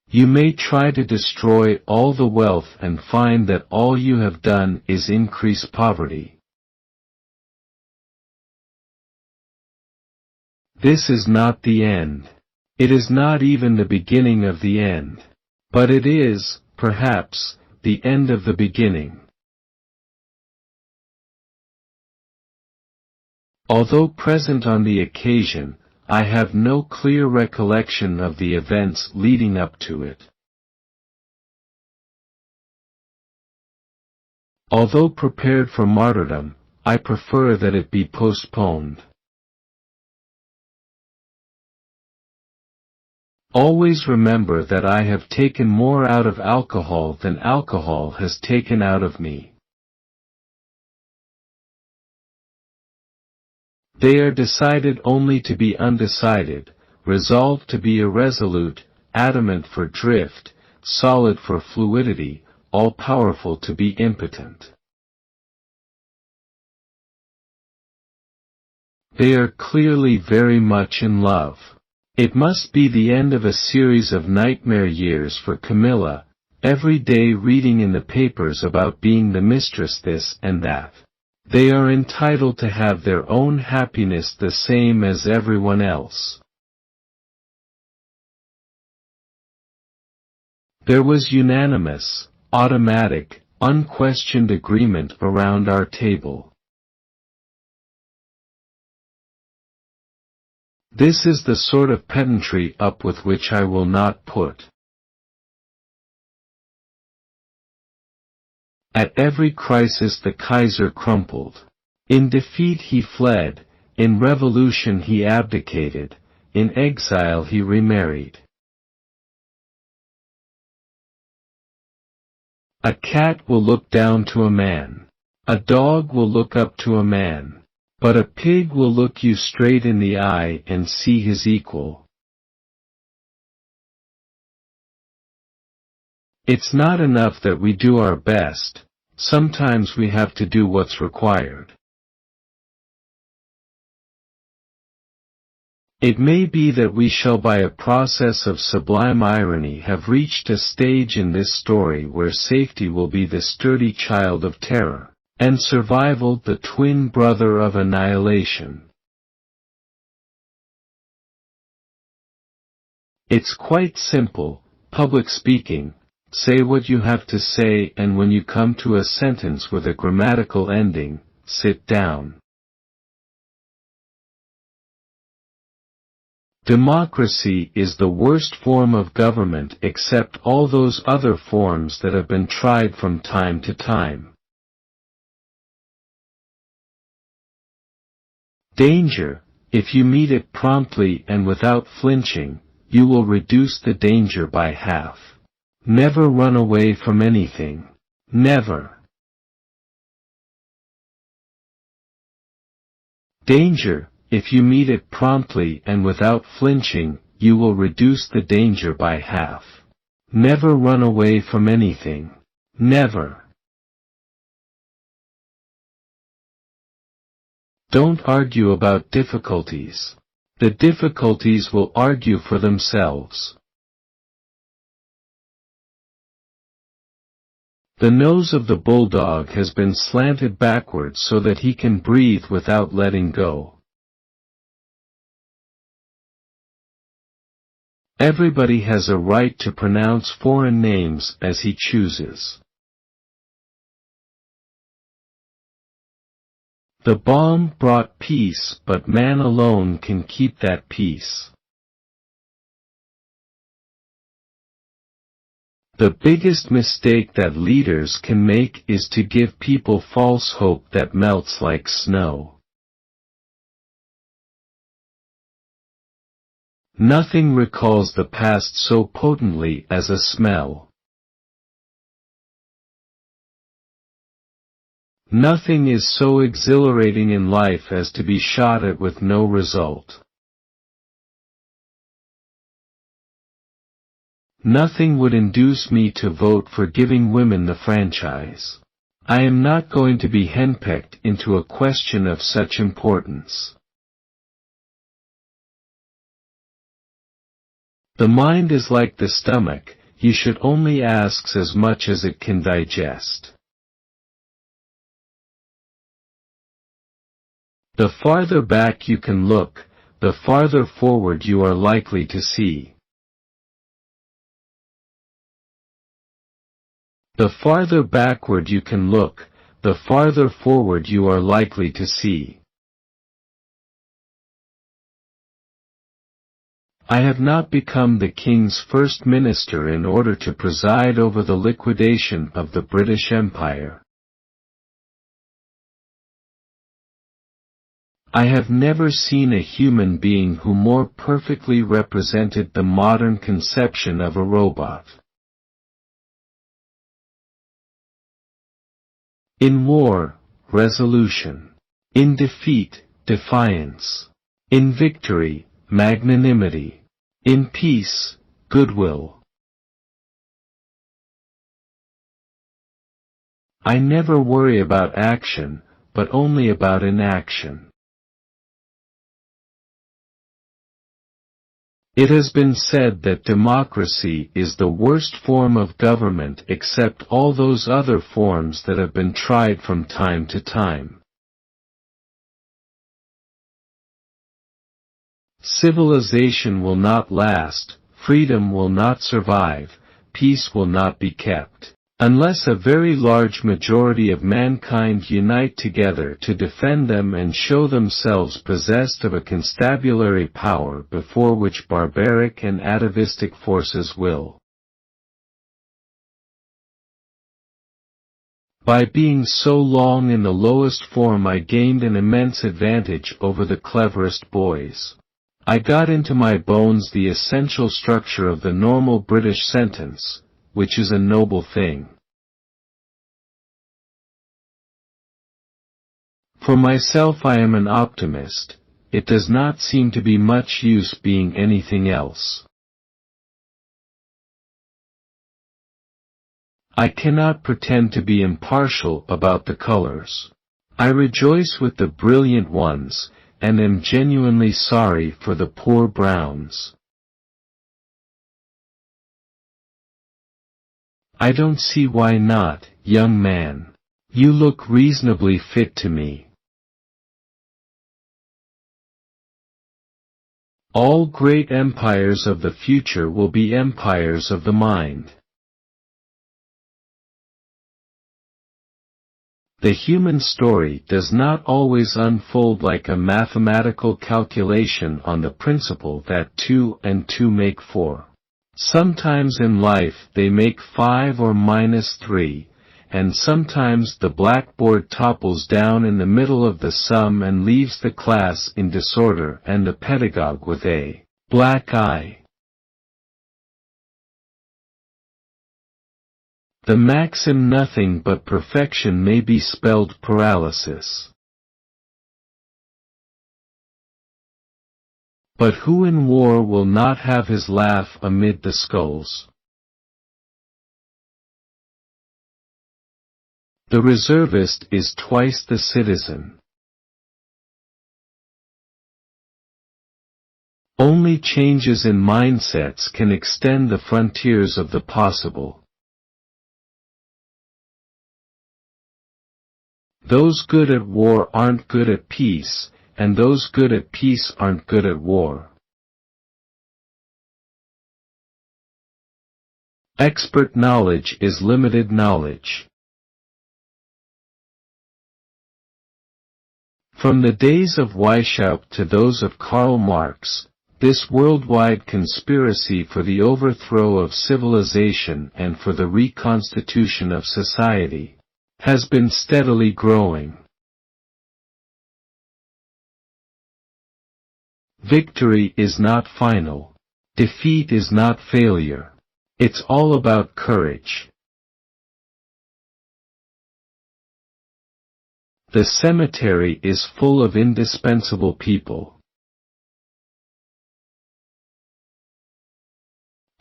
You may try to destroy all the wealth and find that all you have done is increase poverty. This is not the end. It is not even the beginning of the end. But it is, perhaps, the end of the beginning. Although present on the occasion, I have no clear recollection of the events leading up to it. Although prepared for martyrdom, I prefer that it be postponed. Always remember that I have taken more out of alcohol than alcohol has taken out of me. They are decided only to be undecided, resolved to be irresolute, adamant for drift, solid for fluidity, all-powerful to be impotent. They are clearly very much in love. It must be the end of a series of nightmare years for Camilla, every day reading in the papers about being the mistress this and that. They are entitled to have their own happiness the same as everyone else. There was unanimous, automatic, unquestioned agreement around our table. This is the sort of pedantry up with which I will not put. At every crisis the Kaiser crumpled. In defeat he fled, in revolution he abdicated, in exile he remarried. A cat will look down to a man. A dog will look up to a man. But a pig will look you straight in the eye and see his equal. It's not enough that we do our best, sometimes we have to do what's required. It may be that we shall by a process of sublime irony have reached a stage in this story where safety will be the sturdy child of terror, and survival the twin brother of annihilation. It's quite simple, public speaking. Say what you have to say, and when you come to a sentence with a grammatical ending, sit down. Democracy is the worst form of government except all those other forms that have been tried from time to time. Danger, if you meet it promptly and without flinching, you will reduce the danger by half. Never run away from anything. Never. Danger, if you meet it promptly and without flinching, you will reduce the danger by half. Never run away from anything. Never. Don't argue about difficulties. The difficulties will argue for themselves. The nose of the bulldog has been slanted backwards so that he can breathe without letting go. Everybody has a right to pronounce foreign names as he chooses. The bomb brought peace, but man alone can keep that peace. The biggest mistake that leaders can make is to give people false hope that melts like snow. Nothing recalls the past so potently as a smell. Nothing is so exhilarating in life as to be shot at with no result. Nothing would induce me to vote for giving women the franchise. I am not going to be henpecked into a question of such importance. The mind is like the stomach, you should only ask as much as it can digest. The farther back you can look, the farther forward you are likely to see. The farther backward you can look, the farther forward you are likely to see. I have not become the King's First Minister in order to preside over the liquidation of the British Empire. I have never seen a human being who more perfectly represented the modern conception of a robot. In war, resolution. In defeat, defiance. In victory, magnanimity. In peace, goodwill. I never worry about action, but only about inaction. It has been said that democracy is the worst form of government except all those other forms that have been tried from time to time. Civilization will not last, freedom will not survive, peace will not be kept, unless a very large majority of mankind unite together to defend them and show themselves possessed of a constabulary power before which barbaric and atavistic forces will By being so long in the lowest form I gained an immense advantage over the cleverest boys. I got into my bones the essential structure of the normal British sentence, which is a noble thing. For myself I am an optimist. It does not seem to be much use being anything else. I cannot pretend to be impartial about the colors. I rejoice with the brilliant ones, and am genuinely sorry for the poor browns. I don't see why not, young man. You look reasonably fit to me. All great empires of the future will be empires of the mind. The human story does not always unfold like a mathematical calculation on the principle that 2 and 2 make 4. Sometimes in life they make 5 or -3, and sometimes the blackboard topples down in the middle of the sum and leaves the class in disorder and the pedagogue with a black eye. The maxim nothing but perfection may be spelled paralysis. But who in war will not have his laugh amid the skulls? The reservist is twice the citizen. Only changes in mindsets can extend the frontiers of the possible. Those good at war aren't good at peace, and those good at peace aren't good at war. Expert knowledge is limited knowledge. From the days of Weishaupt to those of Karl Marx, this worldwide conspiracy for the overthrow of civilization and for the reconstitution of society has been steadily growing. Victory is not final. Defeat is not failure. It's all about courage. The cemetery is full of indispensable people.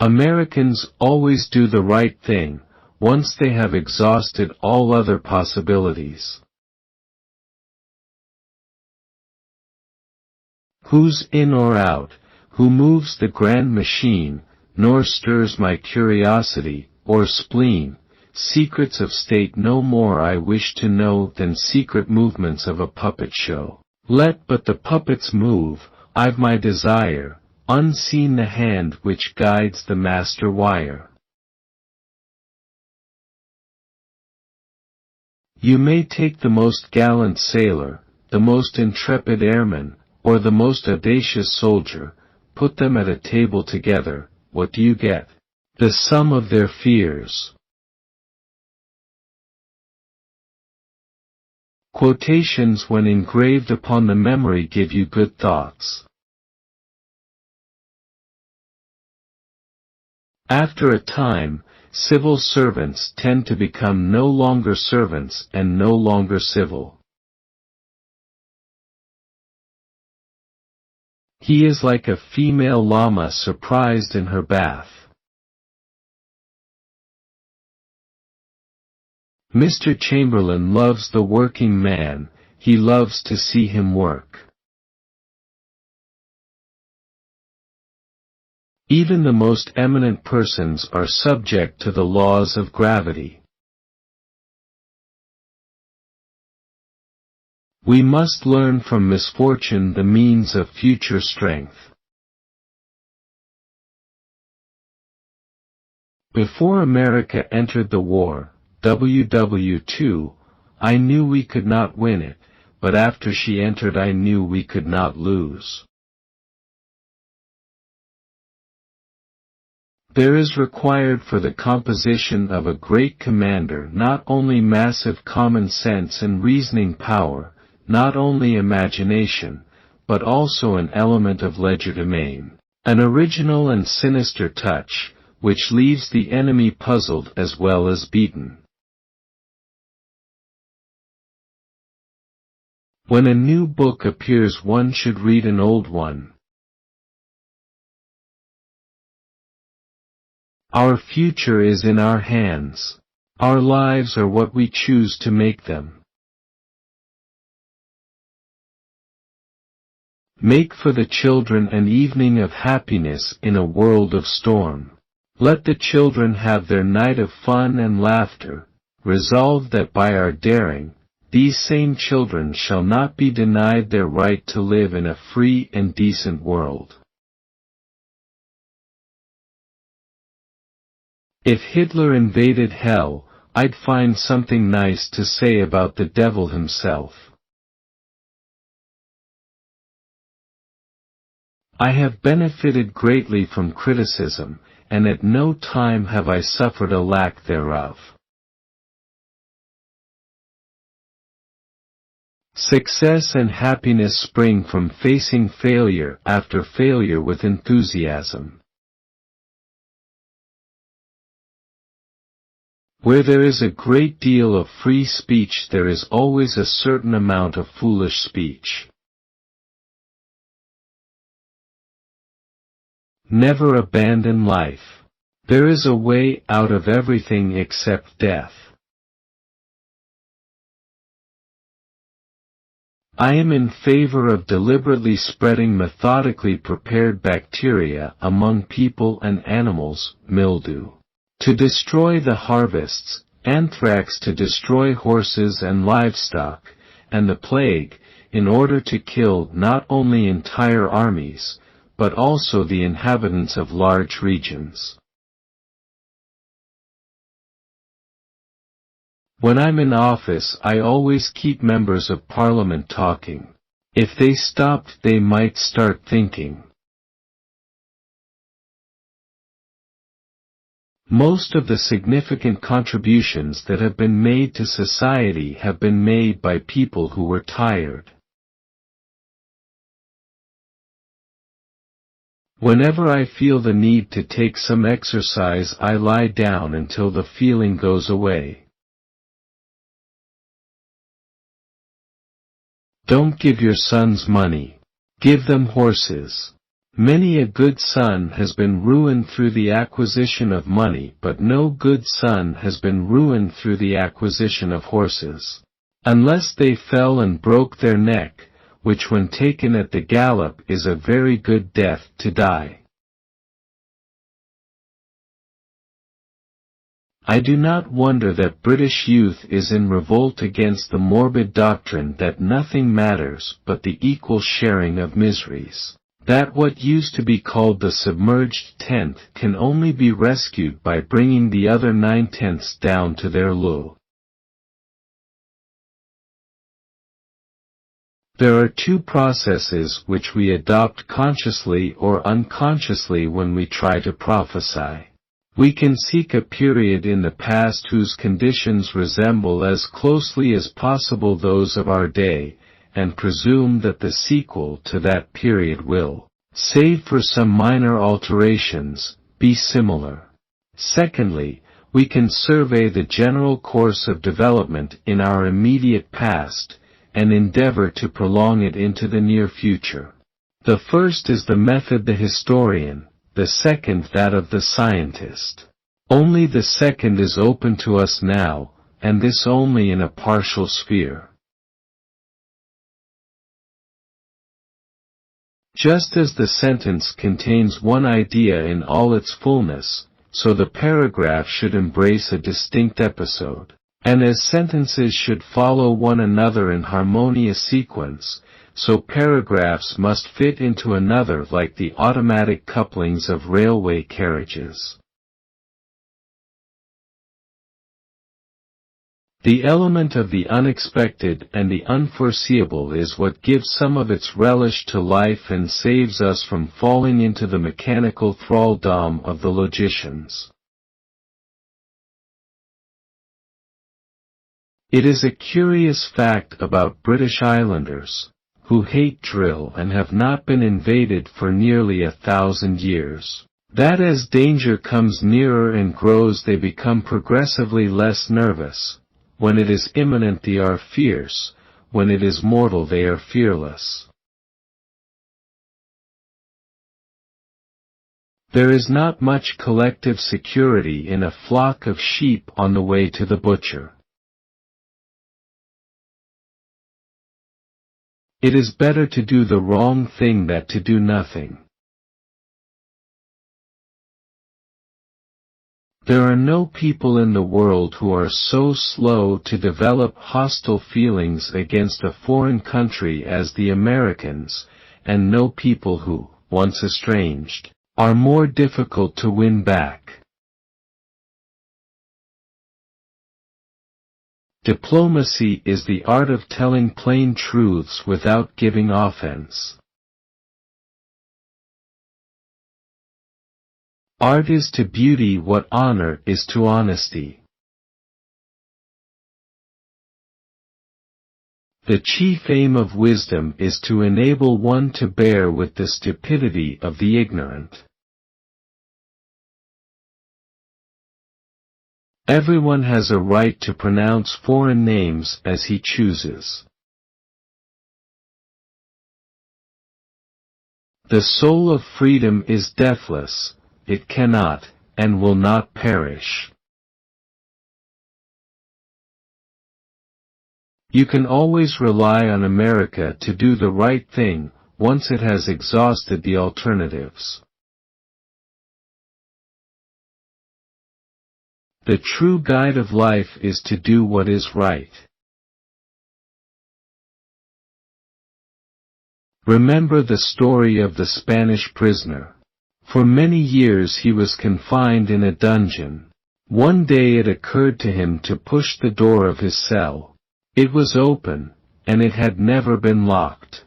Americans always do the right thing, once they have exhausted all other possibilities. Who's in or out, who moves the grand machine, nor stirs my curiosity, or spleen, secrets of state no more I wish to know than secret movements of a puppet show. Let but the puppets move, I've my desire, unseen the hand which guides the master wire. You may take the most gallant sailor, the most intrepid airman, or the most audacious soldier, put them at a table together, what do you get? The sum of their fears. Quotations when engraved upon the memory give you good thoughts. After a time, civil servants tend to become no longer servants and no longer civil. He is like a female llama surprised in her bath. Mr. Chamberlain loves the working man, he loves to see him work. Even the most eminent persons are subject to the laws of gravity. We must learn from misfortune the means of future strength. Before America entered the war, WW2, I knew we could not win it, but after she entered I knew we could not lose. There is required for the composition of a great commander not only massive common sense and reasoning power, not only imagination, but also an element of legerdemain, an original and sinister touch, which leaves the enemy puzzled as well as beaten. When a new book appears, one should read an old one. Our future is in our hands. Our lives are what we choose to make them. Make for the children an evening of happiness in a world of storm. Let the children have their night of fun and laughter, resolve that by our daring, these same children shall not be denied their right to live in a free and decent world. If Hitler invaded hell, I'd find something nice to say about the devil himself. I have benefited greatly from criticism, and at no time have I suffered a lack thereof. Success and happiness spring from facing failure after failure with enthusiasm. Where there is a great deal of free speech, there is always a certain amount of foolish speech. Never abandon life. There is a way out of everything except death. I am in favor of deliberately spreading methodically prepared bacteria among people and animals, mildew to destroy the harvests, anthrax to destroy horses and livestock, and the plague, in order to kill not only entire armies, but also the inhabitants of large regions. When I'm in office, I always keep members of Parliament talking. If they stopped, they might start thinking. Most of the significant contributions that have been made to society have been made by people who were tired. Whenever I feel the need to take some exercise, I lie down until the feeling goes away. Don't give your sons money. Give them horses. Many a good son has been ruined through the acquisition of money, but no good son has been ruined through the acquisition of horses. Unless they fell and broke their neck, which when taken at the gallop is a very good death to die. I do not wonder that British youth is in revolt against the morbid doctrine that nothing matters but the equal sharing of miseries. That what used to be called the submerged tenth can only be rescued by bringing the other 9/10ths down to their low. There are two processes which we adopt consciously or unconsciously when we try to prophesy. We can seek a period in the past whose conditions resemble as closely as possible those of our day, and presume that the sequel to that period will, save for some minor alterations, be similar. Secondly, we can survey the general course of development in our immediate past, and endeavor to prolong it into the near future. The first is the method of the historian, the second that of the scientist. Only the second is open to us now, and this only in a partial sphere. Just as the sentence contains one idea in all its fullness, so the paragraph should embrace a distinct episode. And as sentences should follow one another in harmonious sequence, so paragraphs must fit into another like the automatic couplings of railway carriages. The element of the unexpected and the unforeseeable is what gives some of its relish to life and saves us from falling into the mechanical thraldom of the logicians. It is a curious fact about British Islanders, who hate drill and have not been invaded for nearly 1,000 years, that as danger comes nearer and grows they become progressively less nervous. When it is imminent they are fierce, when it is mortal they are fearless. There is not much collective security in a flock of sheep on the way to the butcher. It is better to do the wrong thing than to do nothing. There are no people in the world who are so slow to develop hostile feelings against a foreign country as the Americans, and no people who, once estranged, are more difficult to win back. Diplomacy is the art of telling plain truths without giving offense. Art is to beauty what honor is to honesty. The chief aim of wisdom is to enable one to bear with the stupidity of the ignorant. Everyone has a right to pronounce foreign names as he chooses. The soul of freedom is deathless. It cannot, and will not perish. You can always rely on America to do the right thing, once it has exhausted the alternatives. The true guide of life is to do what is right. Remember the story of the Spanish prisoner. For many years he was confined in a dungeon. One day it occurred to him to push the door of his cell. It was open, and it had never been locked.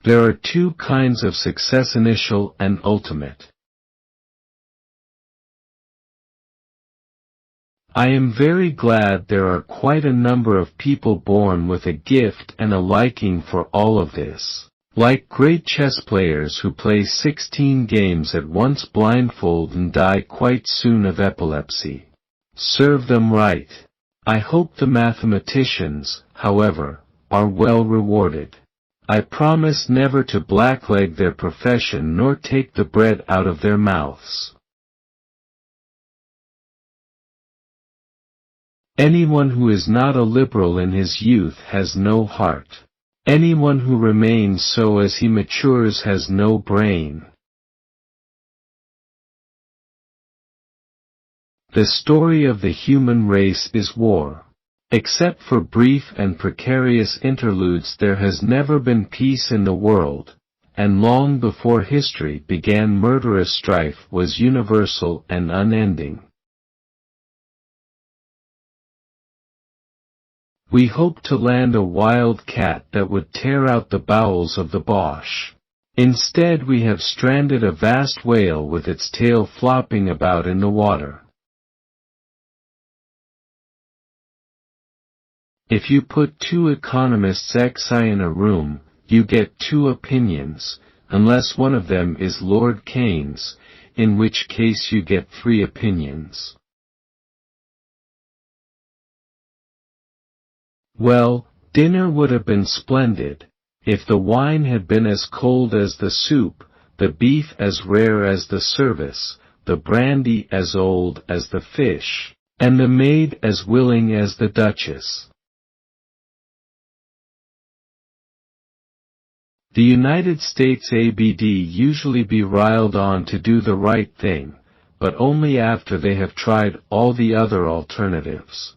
There are two kinds of success: initial and ultimate. I am very glad there are quite a number of people born with a gift and a liking for all of this. Like great chess players who play 16 games at once blindfold and die quite soon of epilepsy. Serve them right. I hope the mathematicians, however, are well rewarded. I promise never to blackleg their profession nor take the bread out of their mouths. Anyone who is not a liberal in his youth has no heart. Anyone who remains so as he matures has no brain. The story of the human race is war. Except for brief and precarious interludes there has never been peace in the world, and long before history began murderous strife was universal and unending. We hoped to land a wild cat that would tear out the bowels of the Boche. Instead we have stranded a vast whale with its tail flopping about in the water. If you put two economists XI in a room, you get two opinions, unless one of them is Lord Keynes, in which case you get three opinions. Well, dinner would have been splendid, if the wine had been as cold as the soup, the beef as rare as the service, the brandy as old as the fish, and the maid as willing as the Duchess. The United States ABD usually be riled on to do the right thing, but only after they have tried all the other alternatives.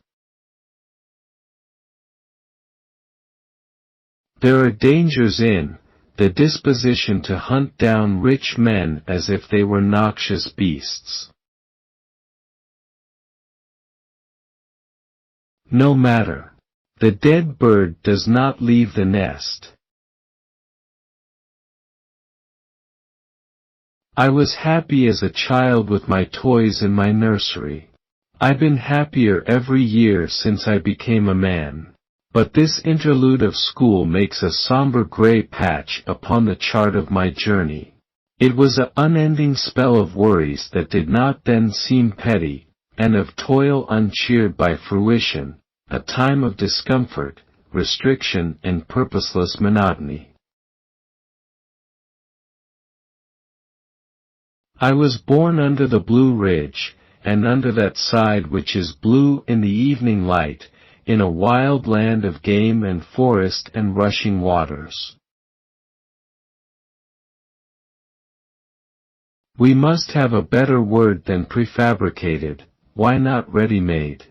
There are dangers in the disposition to hunt down rich men as if they were noxious beasts. No matter. The dead bird does not leave the nest. I was happy as a child with my toys in my nursery. I've been happier every year since I became a man. But this interlude of school makes a somber gray patch upon the chart of my journey. It was an unending spell of worries that did not then seem petty, and of toil uncheered by fruition, a time of discomfort, restriction and purposeless monotony. I was born under the Blue Ridge, and under that side which is blue in the evening light, in a wild land of game and forest and rushing waters. We must have a better word than prefabricated, why not ready-made?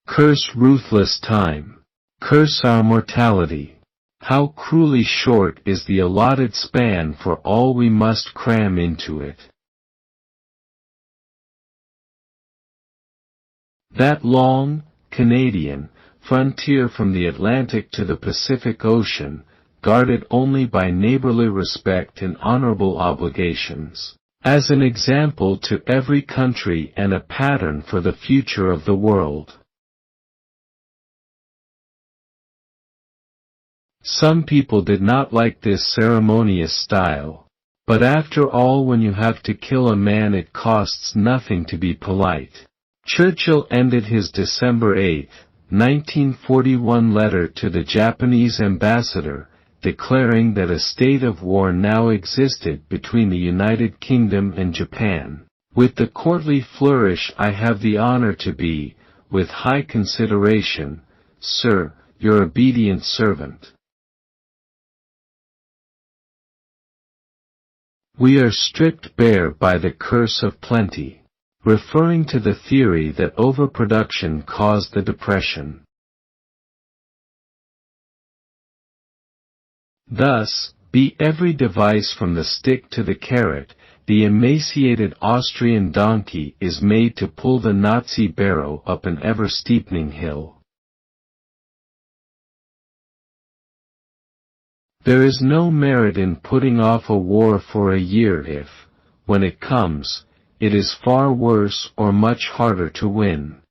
Curse ruthless time. Curse our mortality. How cruelly short is the allotted span for all we must cram into it. That long, Canadian, frontier from the Atlantic to the Pacific Ocean, guarded only by neighborly respect and honorable obligations, as an example to every country and a pattern for the future of the world. Some people did not like this ceremonious style, but after all, when you have to kill a man, it costs nothing to be polite. Churchill ended his December 8, 1941 letter to the Japanese ambassador, declaring that a state of war now existed between the United Kingdom and Japan. With the courtly flourish, I have the honor to be, with high consideration, Sir, your obedient servant. We are stripped bare by the curse of plenty, referring to the theory that overproduction caused the Depression. Thus, be every device from the stick to the carrot, the emaciated Austrian donkey is made to pull the Nazi barrow up an ever-steepening hill. There is no merit in putting off a war for a year if, when it comes, it is far worse or much harder to win.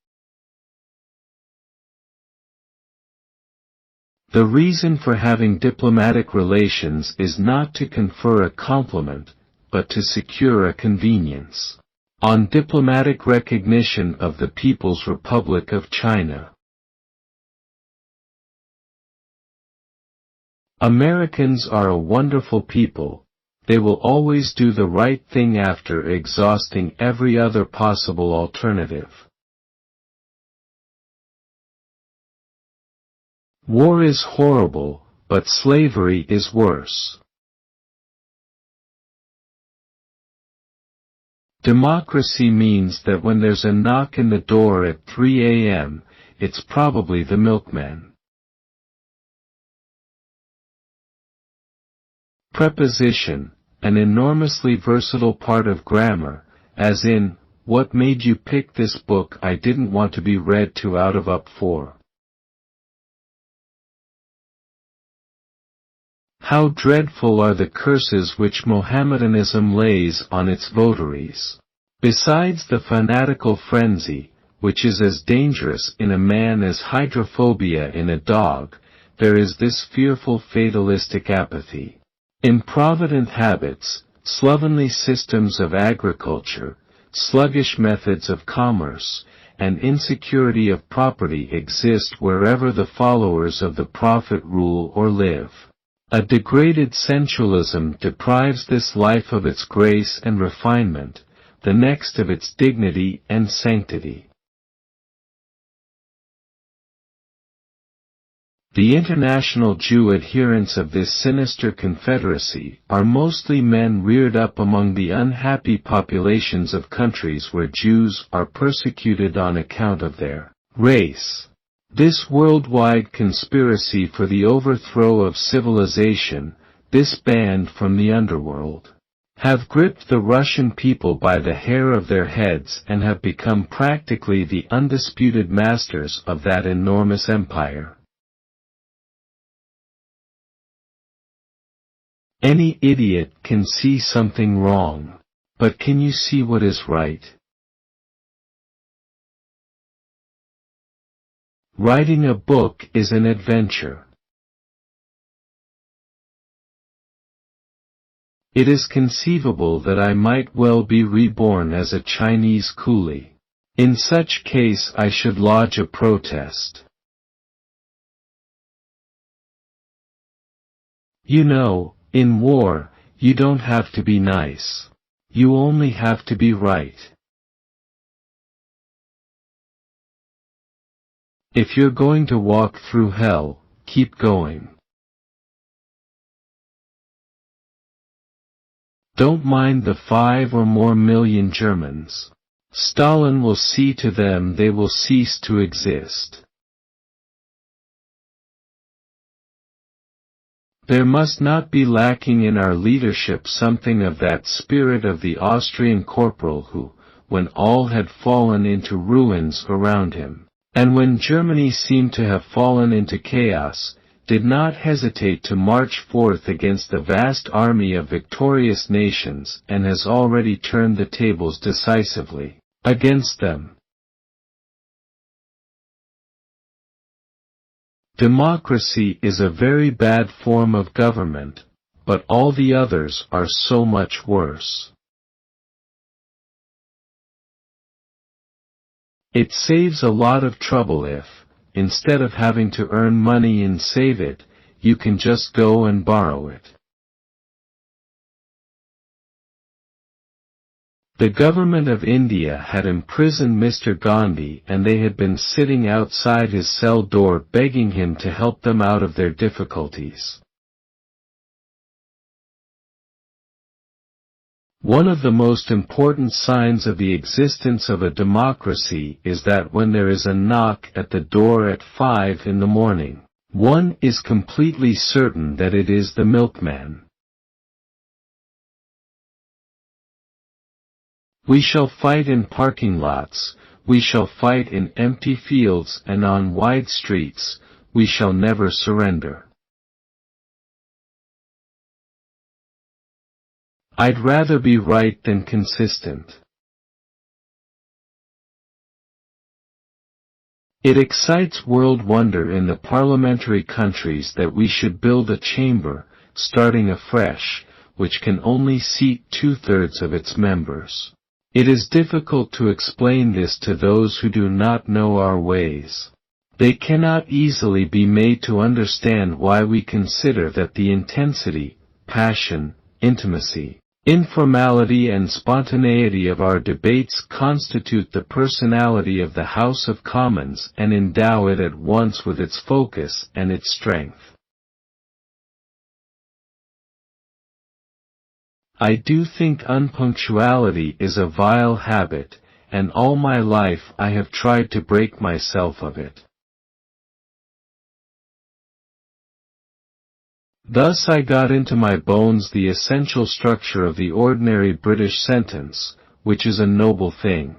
The reason for having diplomatic relations is not to confer a compliment, but to secure a convenience. On diplomatic recognition of the People's Republic of China. Americans are a wonderful people. They will always do the right thing after exhausting every other possible alternative. War is horrible, but slavery is worse. Democracy means that when there's a knock in the door at 3 a.m., it's probably the milkman. Preposition, an enormously versatile part of grammar, as in, what made you pick this book? I didn't want to be read to out of up for. How dreadful are the curses which Mohammedanism lays on its votaries. Besides the fanatical frenzy, which is as dangerous in a man as hydrophobia in a dog, there is this fearful fatalistic apathy. Improvident habits, slovenly systems of agriculture, sluggish methods of commerce, and insecurity of property exist wherever the followers of the Prophet rule or live. A degraded sensualism deprives this life of its grace and refinement, the next of its dignity and sanctity. The international Jew adherents of this sinister confederacy are mostly men reared up among the unhappy populations of countries where Jews are persecuted on account of their race. This worldwide conspiracy for the overthrow of civilization, this band from the underworld, have gripped the Russian people by the hair of their heads and have become practically the undisputed masters of that enormous empire. Any idiot can see something wrong, but can you see what is right? Writing a book is an adventure. It is conceivable that I might well be reborn as a Chinese coolie. In such case I should lodge a protest. You know, in war, you don't have to be nice. You only have to be right. If you're going to walk through hell, keep going. Don't mind the 5 or more million Germans. Stalin will see to them they will cease to exist. There must not be lacking in our leadership something of that spirit of the Austrian corporal who, when all had fallen into ruins around him, and when Germany seemed to have fallen into chaos, did not hesitate to march forth against the vast army of victorious nations and has already turned the tables decisively against them. Democracy is a very bad form of government, but all the others are so much worse. It saves a lot of trouble if, instead of having to earn money and save it, you can just go and borrow it. The government of India had imprisoned Mr. Gandhi and they had been sitting outside his cell door begging him to help them out of their difficulties. One of the most important signs of the existence of a democracy is that when there is a knock at the door at 5 in the morning, one is completely certain that it is the milkman. We shall fight in parking lots, we shall fight in empty fields and on wide streets, we shall never surrender. I'd rather be right than consistent. It excites world wonder in the parliamentary countries that we should build a chamber, starting afresh, which can only seat 2/3 of its members. It is difficult to explain this to those who do not know our ways. They cannot easily be made to understand why we consider that the intensity, passion, intimacy, informality and spontaneity of our debates constitute the personality of the House of Commons and endow it at once with its focus and its strength. I do think unpunctuality is a vile habit, and all my life I have tried to break myself of it. Thus I got into my bones the essential structure of the ordinary British sentence, which is a noble thing.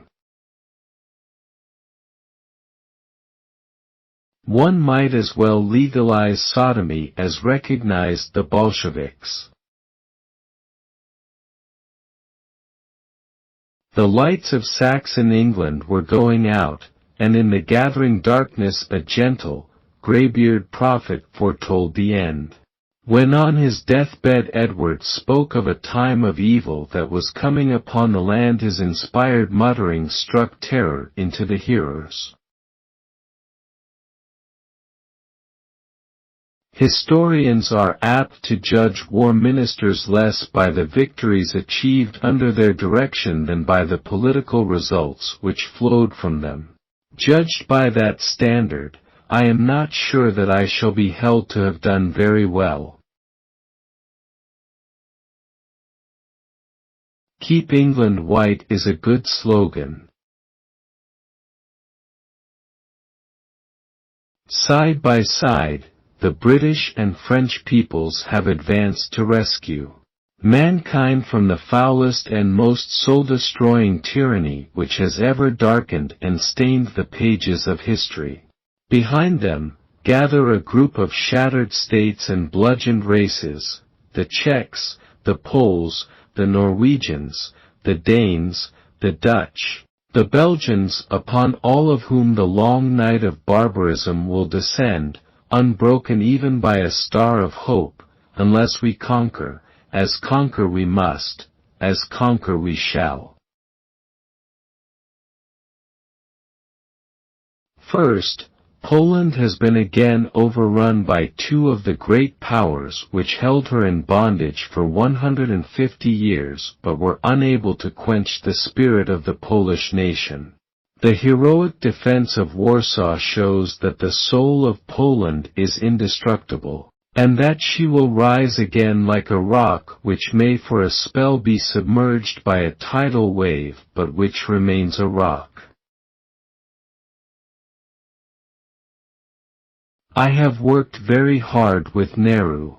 One might as well legalize sodomy as recognize the Bolsheviks. The lights of Saxon England were going out, and in the gathering darkness a gentle, grey-bearded prophet foretold the end. When on his deathbed Edward spoke of a time of evil that was coming upon the land, his inspired muttering struck terror into the hearers. Historians are apt to judge war ministers less by the victories achieved under their direction than by the political results which flowed from them. Judged by that standard, I am not sure that I shall be held to have done very well. Keep England white is a good slogan. Side by side, the British and French peoples have advanced to rescue mankind from the foulest and most soul-destroying tyranny which has ever darkened and stained the pages of history. Behind them, gather a group of shattered states and bludgeoned races, the Czechs, the Poles, the Norwegians, the Danes, the Dutch, the Belgians, upon all of whom the long night of barbarism will descend, unbroken even by a star of hope, unless we conquer, as conquer we must, as conquer we shall. First, Poland has been again overrun by two of the great powers which held her in bondage for 150 years but were unable to quench the spirit of the Polish nation. The heroic defense of Warsaw shows that the soul of Poland is indestructible, and that she will rise again like a rock which may for a spell be submerged by a tidal wave but which remains a rock. I have worked very hard with Nehru.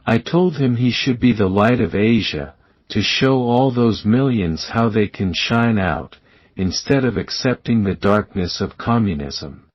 I told him he should be the light of Asia, to show all those millions how they can shine out, instead of accepting the darkness of communism.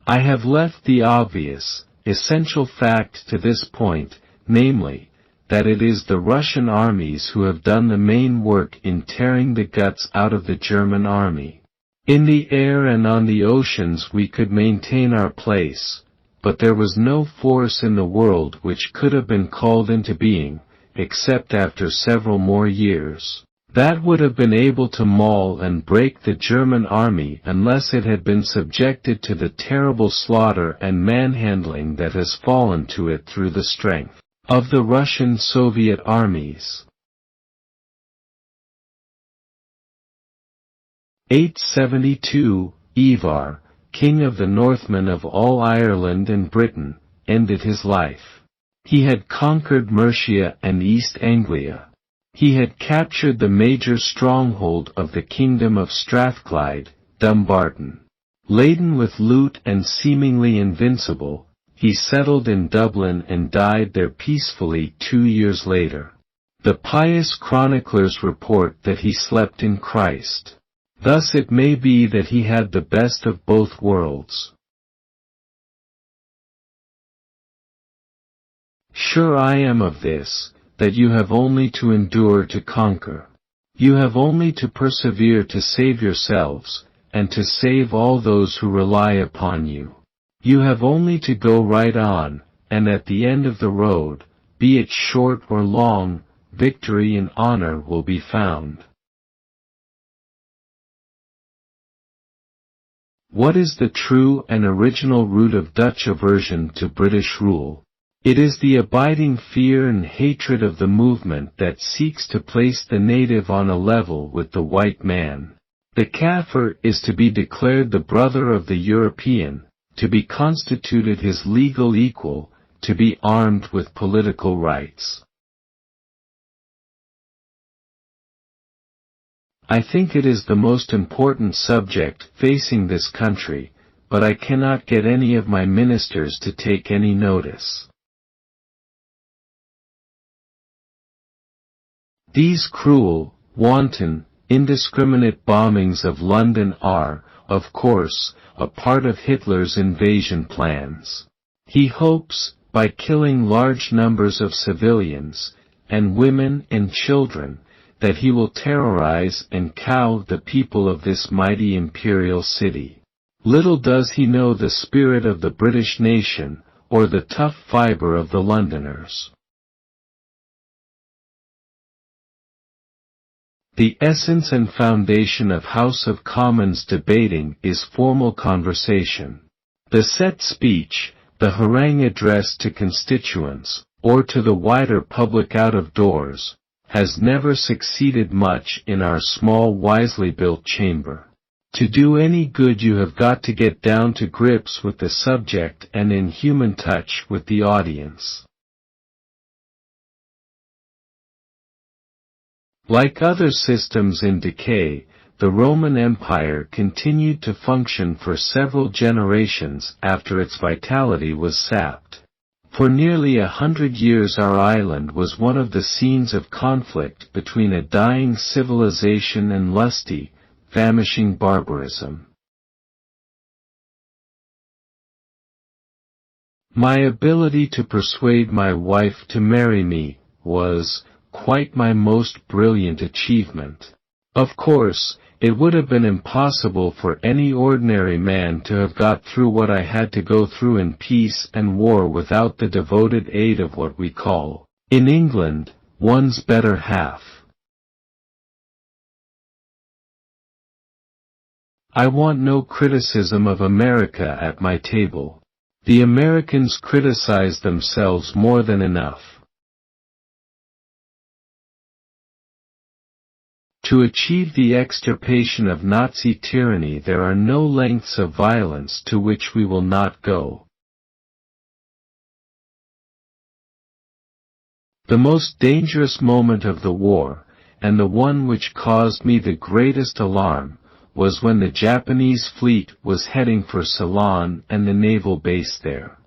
I have left the obvious, essential fact to this point, namely, that it is the Russian armies who have done the main work in tearing the guts out of the German army. In the air and on the oceans we could maintain our place, but there was no force in the world which could have been called into being, except after several more years, that would have been able to maul and break the German army unless it had been subjected to the terrible slaughter and manhandling that has fallen to it through the strength of the Russian Soviet armies. 872, Ivar, king of the Northmen of all Ireland and Britain, ended his life. He had conquered Mercia and East Anglia. He had captured the major stronghold of the kingdom of Strathclyde, Dumbarton. Laden with loot and seemingly invincible, he settled in Dublin and died there peacefully 2 years later. The pious chroniclers report that he slept in Christ. Thus it may be that he had the best of both worlds. Sure I am of this, that you have only to endure to conquer. You have only to persevere to save yourselves, and to save all those who rely upon you. You have only to go right on, and at the end of the road, be it short or long, victory and honor will be found. What is the true and original root of Dutch aversion to British rule? It is the abiding fear and hatred of the movement that seeks to place the native on a level with the white man. The Kaffir is to be declared the brother of the European, to be constituted his legal equal, to be armed with political rights. I think it is the most important subject facing this country, but I cannot get any of my ministers to take any notice. These cruel, wanton, indiscriminate bombings of London are, of course, a part of Hitler's invasion plans. He hopes, by killing large numbers of civilians, and women and children, that he will terrorize and cow the people of this mighty imperial city. Little does he know the spirit of the British nation, or the tough fiber of the Londoners. The essence and foundation of House of Commons debating is formal conversation. The set speech, the harangue addressed to constituents, or to the wider public out of doors, has never succeeded much in our small wisely built chamber. To do any good you have got to get down to grips with the subject and in human touch with the audience. Like other systems in decay, the Roman Empire continued to function for several generations after its vitality was sapped. For nearly 100 years our island was one of the scenes of conflict between a dying civilization and lusty, famishing barbarism. My ability to persuade my wife to marry me was quite my most brilliant achievement. Of course, it would have been impossible for any ordinary man to have got through what I had to go through in peace and war without the devoted aid of what we call, in England, one's better half. I want no criticism of America at my table. The Americans criticize themselves more than enough. To achieve the extirpation of Nazi tyranny there are no lengths of violence to which we will not go. The most dangerous moment of the war, and the one which caused me the greatest alarm, was when the Japanese fleet was heading for Ceylon and the naval base there.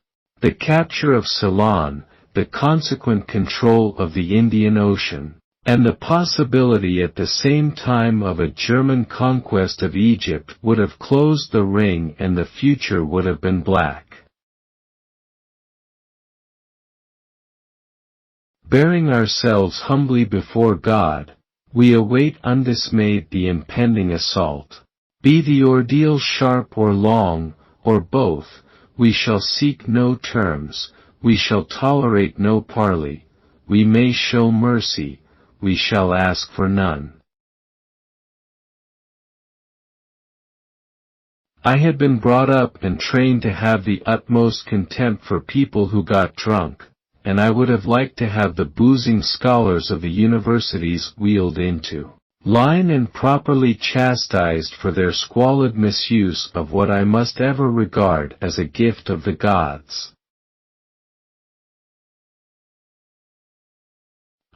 The capture of Ceylon, the consequent control of the Indian Ocean, and the possibility at the same time of a German conquest of Egypt would have closed the ring and the future would have been black. Bearing ourselves humbly before God, we await undismayed the impending assault. Be the ordeal sharp or long, or both, we shall seek no terms, we shall tolerate no parley, we may show mercy, we shall ask for none. I had been brought up and trained to have the utmost contempt for people who got drunk, and I would have liked to have the boozing scholars of the universities wheeled into line and properly chastised for their squalid misuse of what I must ever regard as a gift of the gods.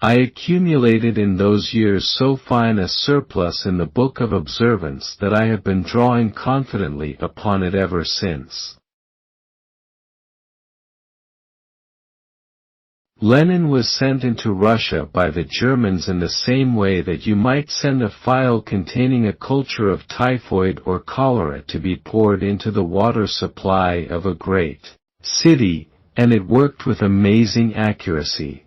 I accumulated in those years so fine a surplus in the book of observance that I have been drawing confidently upon it ever since. Lenin was sent into Russia by the Germans in the same way that you might send a phial containing a culture of typhoid or cholera to be poured into the water supply of a great city, and it worked with amazing accuracy.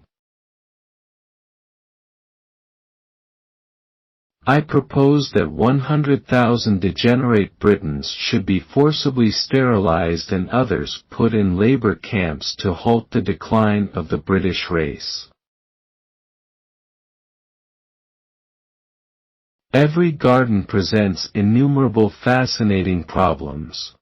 I propose that 100,000 degenerate Britons should be forcibly sterilized and others put in labor camps to halt the decline of the British race. Every garden presents innumerable fascinating problems.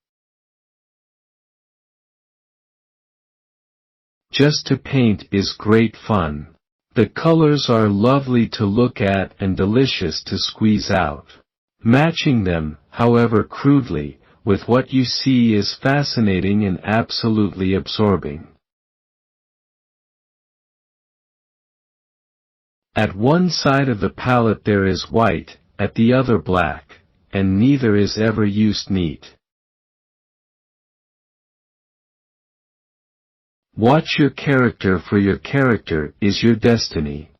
Just to paint is great fun. The colors are lovely to look at and delicious to squeeze out. Matching them, however crudely, with what you see is fascinating and absolutely absorbing. At one side of the palette there is white, at the other black, and neither is ever used neat. Watch your character, for your character is your destiny.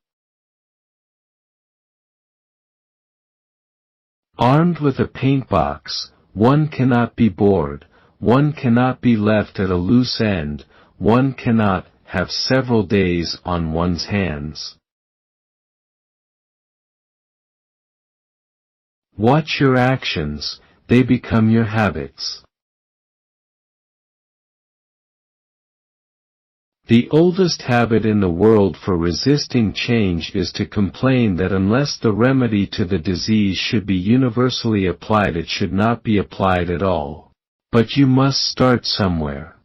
Armed with a paintbox, one cannot be bored, one cannot be left at a loose end, one cannot have several days on one's hands. Watch your actions, they become your habits. The oldest habit in the world for resisting change is to complain that unless the remedy to the disease should be universally applied it should not be applied at all. But you must start somewhere.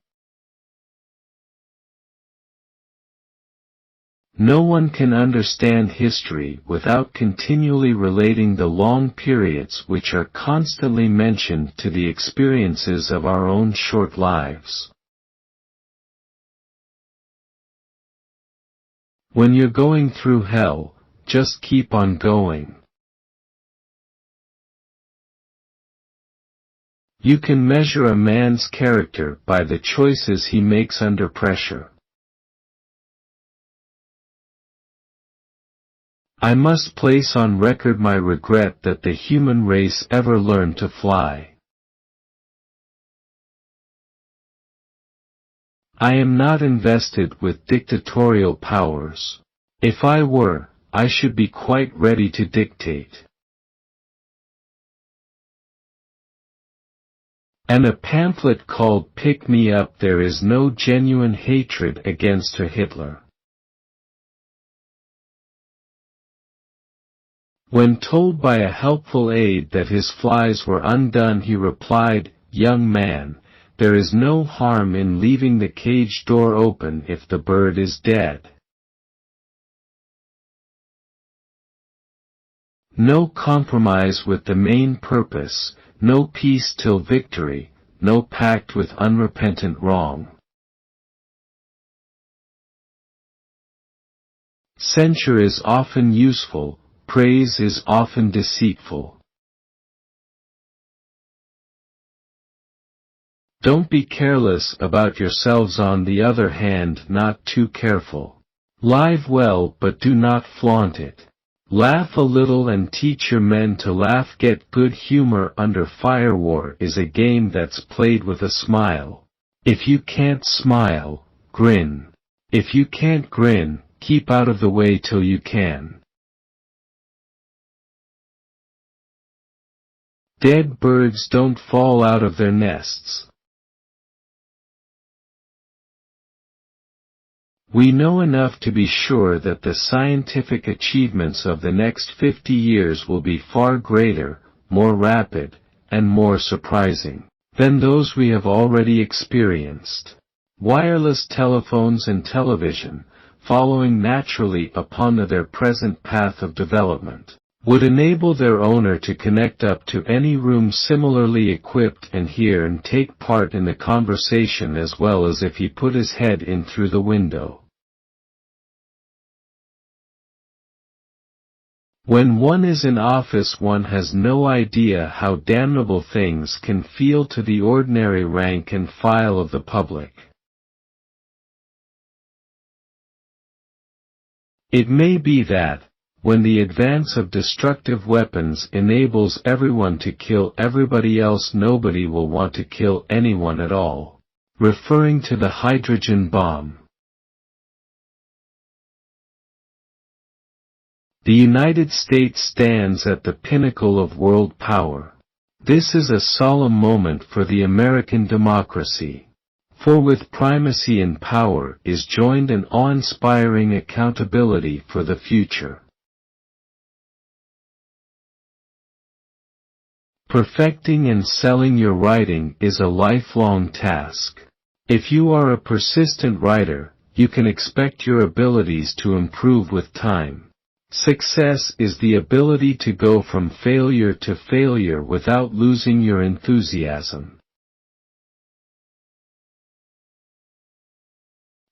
No one can understand history without continually relating the long periods which are constantly mentioned to the experiences of our own short lives. When you're going through hell, just keep on going. You can measure a man's character by the choices he makes under pressure. I must place on record my regret that the human race ever learned to fly. I am not invested with dictatorial powers. If I were, I should be quite ready to dictate. And a pamphlet called Pick Me Up. There is no genuine hatred against a Hitler. When told by a helpful aide that his flies were undone, he replied, "Young man, there is no harm in leaving the cage door open if the bird is dead." No compromise with the main purpose, no peace till victory, no pact with unrepentant wrong. Censure is often useful, praise is often deceitful. Don't be careless about yourselves, on the other hand, not too careful. Live well, but do not flaunt it. Laugh a little and teach your men to laugh. Get good humor under fire. War is a game that's played with a smile. If you can't smile, grin. If you can't grin, keep out of the way till you can. Dead birds don't fall out of their nests. We know enough to be sure that the scientific achievements of the next 50 years will be far greater, more rapid, and more surprising than those we have already experienced. Wireless telephones and television, following naturally upon their present path of development, would enable their owner to connect up to any room similarly equipped and hear and take part in the conversation as well as if he put his head in through the window. When one is in office, one has no idea how damnable things can feel to the ordinary rank and file of the public. It may be that, when the advance of destructive weapons enables everyone to kill everybody else, nobody will want to kill anyone at all. Referring to the hydrogen bomb. The United States stands at the pinnacle of world power. This is a solemn moment for the American democracy. For with primacy in power is joined an awe-inspiring accountability for the future. Perfecting and selling your writing is a lifelong task. If you are a persistent writer, you can expect your abilities to improve with time. Success is the ability to go from failure to failure without losing your enthusiasm.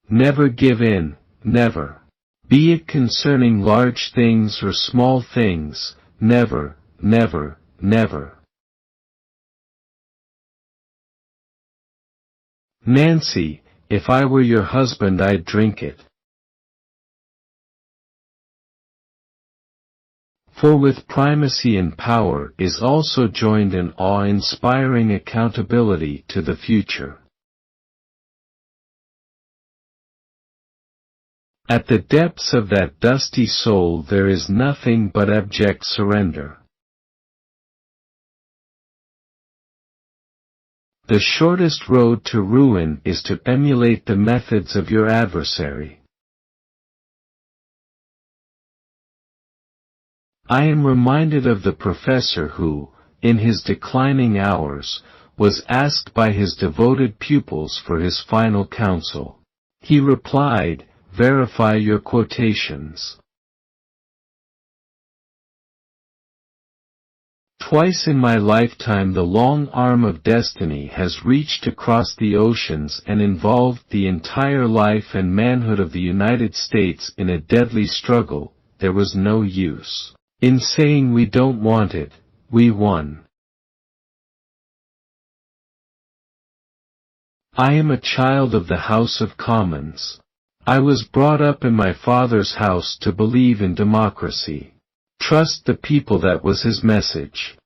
Never give in, never. Be it concerning large things or small things, never, never, never. Nancy, if I were your husband, I'd drink it. For with primacy in power is also joined an awe-inspiring accountability to the future. At the depths of that dusty soul there is nothing but abject surrender. The shortest road to ruin is to emulate the methods of your adversary. I am reminded of the professor who, in his declining hours, was asked by his devoted pupils for his final counsel. He replied, "Verify your quotations." Twice in my lifetime the long arm of destiny has reached across the oceans and involved the entire life and manhood of the United States in a deadly struggle. There was no use in saying we don't want it, we won. I am a child of the House of Commons. I was brought up in my father's house to believe in democracy. Trust the people, that was his message.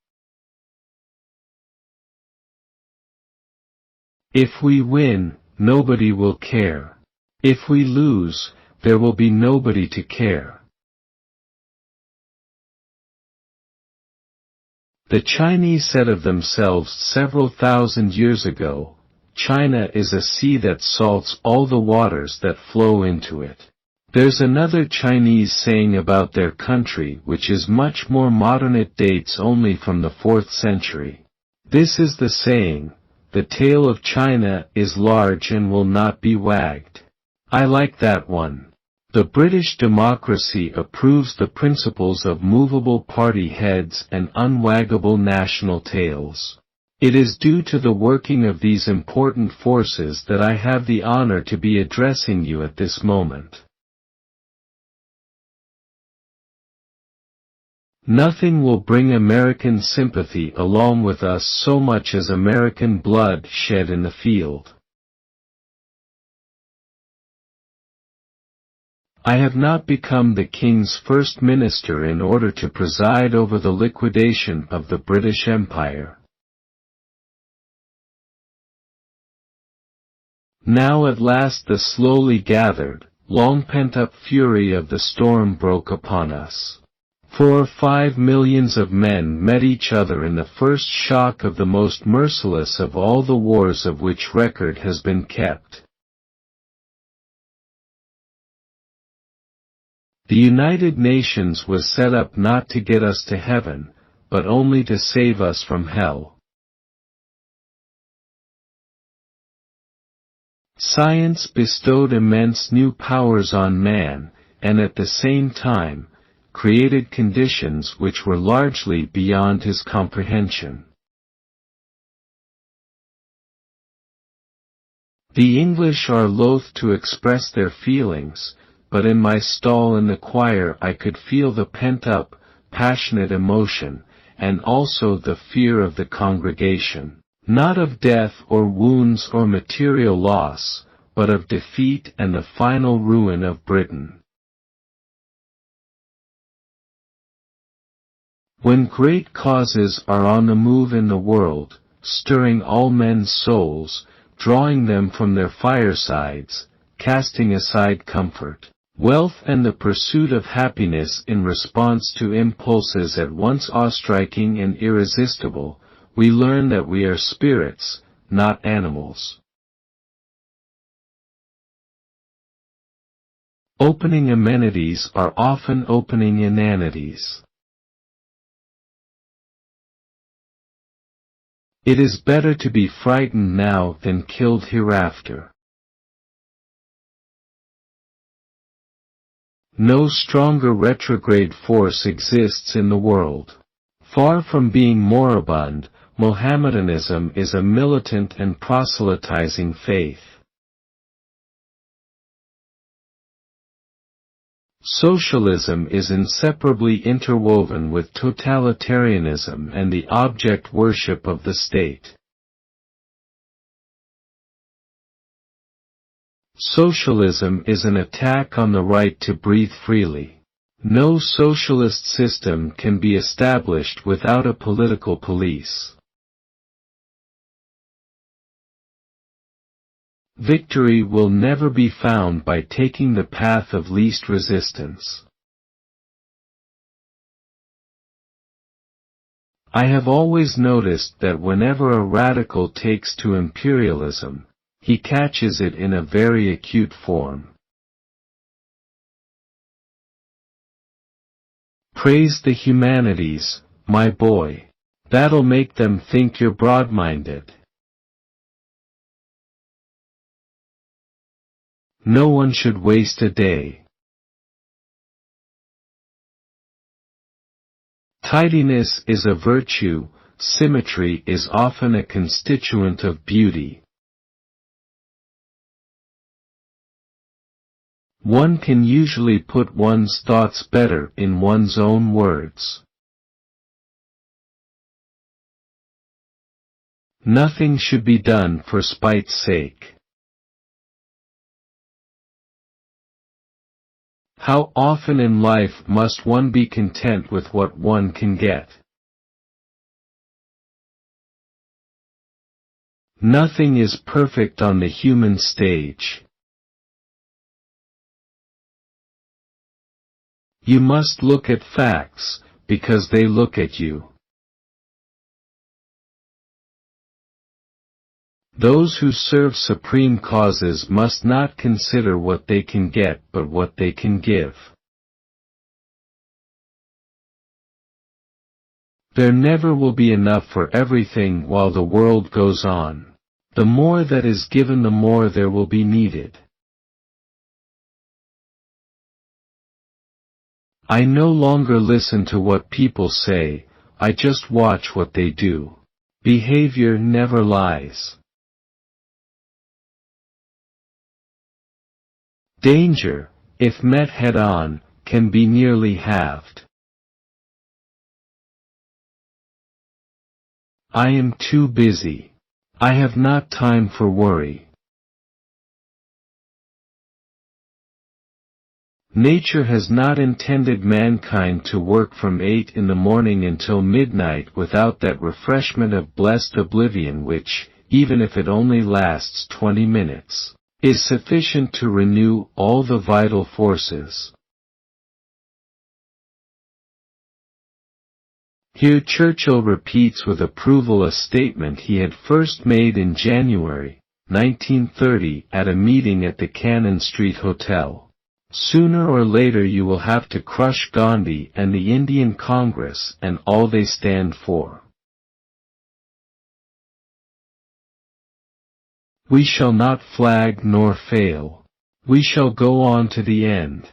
If we win, nobody will care. If we lose, there will be nobody to care. The Chinese said of themselves several thousand years ago, China is a sea that salts all the waters that flow into it. There's another Chinese saying about their country which is much more modern. It dates only from the 4th century. This is the saying, "The tail of China is large and will not be wagged." I like that one. The British democracy approves the principles of movable party heads and unwaggable national tails. It is due to the working of these important forces that I have the honor to be addressing you at this moment. Nothing will bring American sympathy along with us so much as American blood shed in the field. I have not become the King's first minister in order to preside over the liquidation of the British Empire. Now at last the slowly gathered, long pent-up fury of the storm broke upon us. 4 or 5 millions of men met each other in the first shock of the most merciless of all the wars of which record has been kept. The United Nations was set up not to get us to heaven, but only to save us from hell. Science bestowed immense new powers on man, and at the same time, created conditions which were largely beyond his comprehension. The English are loath to express their feelings, but in my stall in the choir I could feel the pent-up, passionate emotion, and also the fear of the congregation, not of death or wounds or material loss, but of defeat and the final ruin of Britain. When great causes are on the move in the world, stirring all men's souls, drawing them from their firesides, casting aside comfort, wealth and the pursuit of happiness in response to impulses at once awe-striking and irresistible, we learn that we are spirits, not animals. Opening amenities are often opening inanities. It is better to be frightened now than killed hereafter. No stronger retrograde force exists in the world. Far from being moribund, Mohammedanism is a militant and proselytizing faith. Socialism is inseparably interwoven with totalitarianism and the object worship of the state. Socialism is an attack on the right to breathe freely. No socialist system can be established without a political police. Victory will never be found by taking the path of least resistance. I have always noticed that whenever a radical takes to imperialism, he catches it in a very acute form. Praise the humanities, my boy. That'll make them think you're broad-minded. No one should waste a day. Tidiness is a virtue, symmetry is often a constituent of beauty. One can usually put one's thoughts better in one's own words. Nothing should be done for spite's sake. How often in life must one be content with what one can get? Nothing is perfect on the human stage. You must look at facts, because they look at you. Those who serve supreme causes must not consider what they can get but what they can give. There never will be enough for everything while the world goes on. The more that is given, the more there will be needed. I no longer listen to what people say, I just watch what they do. Behavior never lies. Danger, if met head-on, can be nearly halved. I am too busy. I have not time for worry. Nature has not intended mankind to work from 8 in the morning until midnight without that refreshment of blessed oblivion which, even if it only lasts 20 minutes, is sufficient to renew all the vital forces. Here Churchill repeats with approval a statement he had first made in January, 1930 at a meeting at the Cannon Street Hotel. Sooner or later you will have to crush Gandhi and the Indian Congress and all they stand for. We shall not flag nor fail. We shall go on to the end.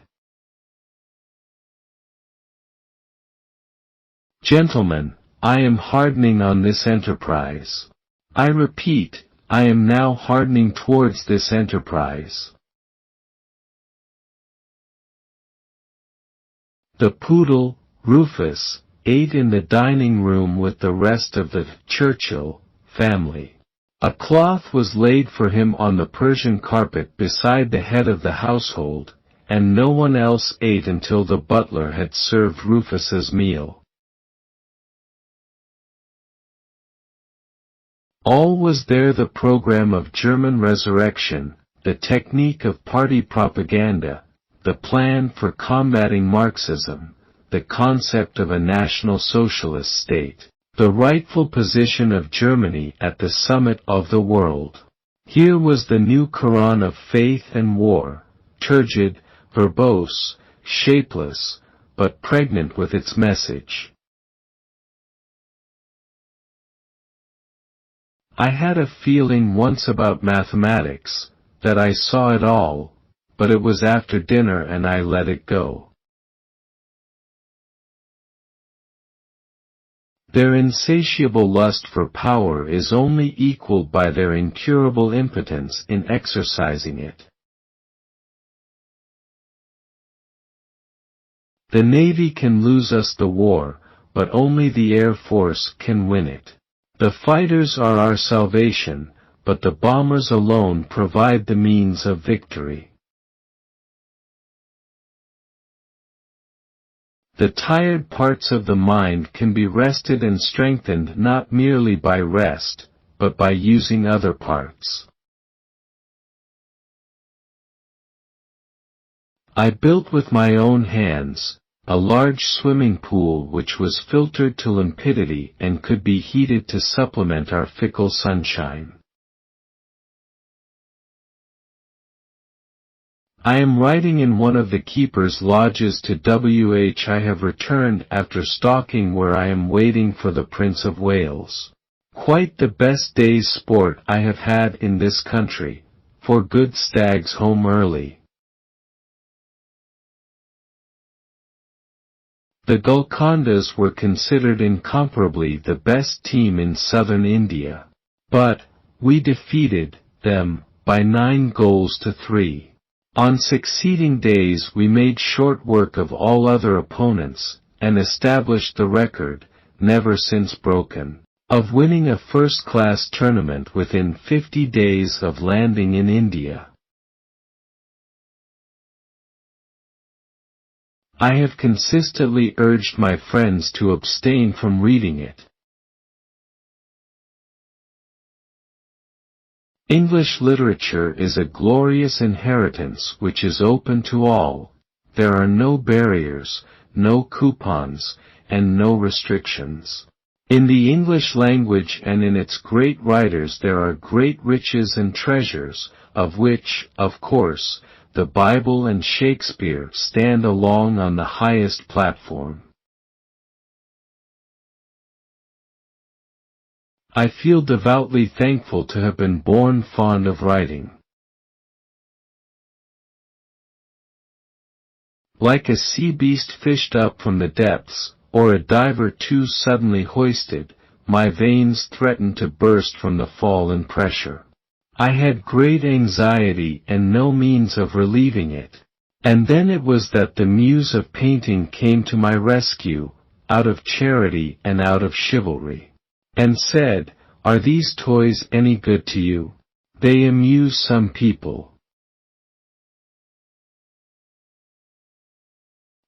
Gentlemen, I am hardening on this enterprise. I repeat, I am now hardening towards this enterprise. The poodle, Rufus, ate in the dining room with the rest of the Churchill family. A cloth was laid for him on the Persian carpet beside the head of the household, and no one else ate until the butler had served Rufus's meal. All was there: the program of German resurrection, the technique of party propaganda, the plan for combating Marxism, the concept of a National Socialist state, the rightful position of Germany at the summit of the world. Here was the new Quran of faith and war, turgid, verbose, shapeless, but pregnant with its message. I had a feeling once about mathematics, that I saw it all, but it was after dinner and I let it go. Their insatiable lust for power is only equaled by their incurable impotence in exercising it. The Navy can lose us the war, but only the Air Force can win it. The fighters are our salvation, but the bombers alone provide the means of victory. The tired parts of the mind can be rested and strengthened not merely by rest, but by using other parts. I built with my own hands a large swimming pool which was filtered to limpidity and could be heated to supplement our fickle sunshine. I am writing in one of the keepers' lodges to WH. I have returned after stalking where I am waiting for the Prince of Wales. Quite the best day's sport I have had in this country, for good stags home early. The Golcondas were considered incomparably the best team in southern India. But, we defeated them by 9-3. On succeeding days we made short work of all other opponents, and established the record, never since broken, of winning a first-class tournament within 50 days of landing in India. I have consistently urged my friends to abstain from reading it. English literature is a glorious inheritance which is open to all. There are no barriers, no coupons, and no restrictions. In the English language and in its great writers there are great riches and treasures, of which, of course, the Bible and Shakespeare stand along on the highest platform. I feel devoutly thankful to have been born fond of writing. Like a sea beast fished up from the depths, or a diver too suddenly hoisted, my veins threatened to burst from the fall and pressure. I had great anxiety and no means of relieving it. And then it was that the muse of painting came to my rescue, out of charity and out of chivalry, and said, "Are these toys any good to you? They amuse some people.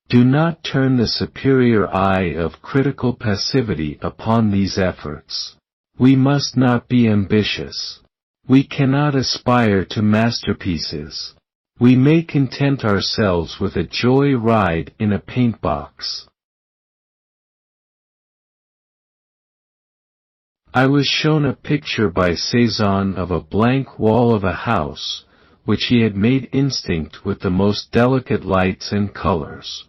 Do not turn the superior eye of critical passivity upon these efforts. We must not be ambitious. We cannot aspire to masterpieces. We may content ourselves with a joy ride in a paint box." I was shown a picture by Cezanne of a blank wall of a house, which he had made instinct with the most delicate lights and colors.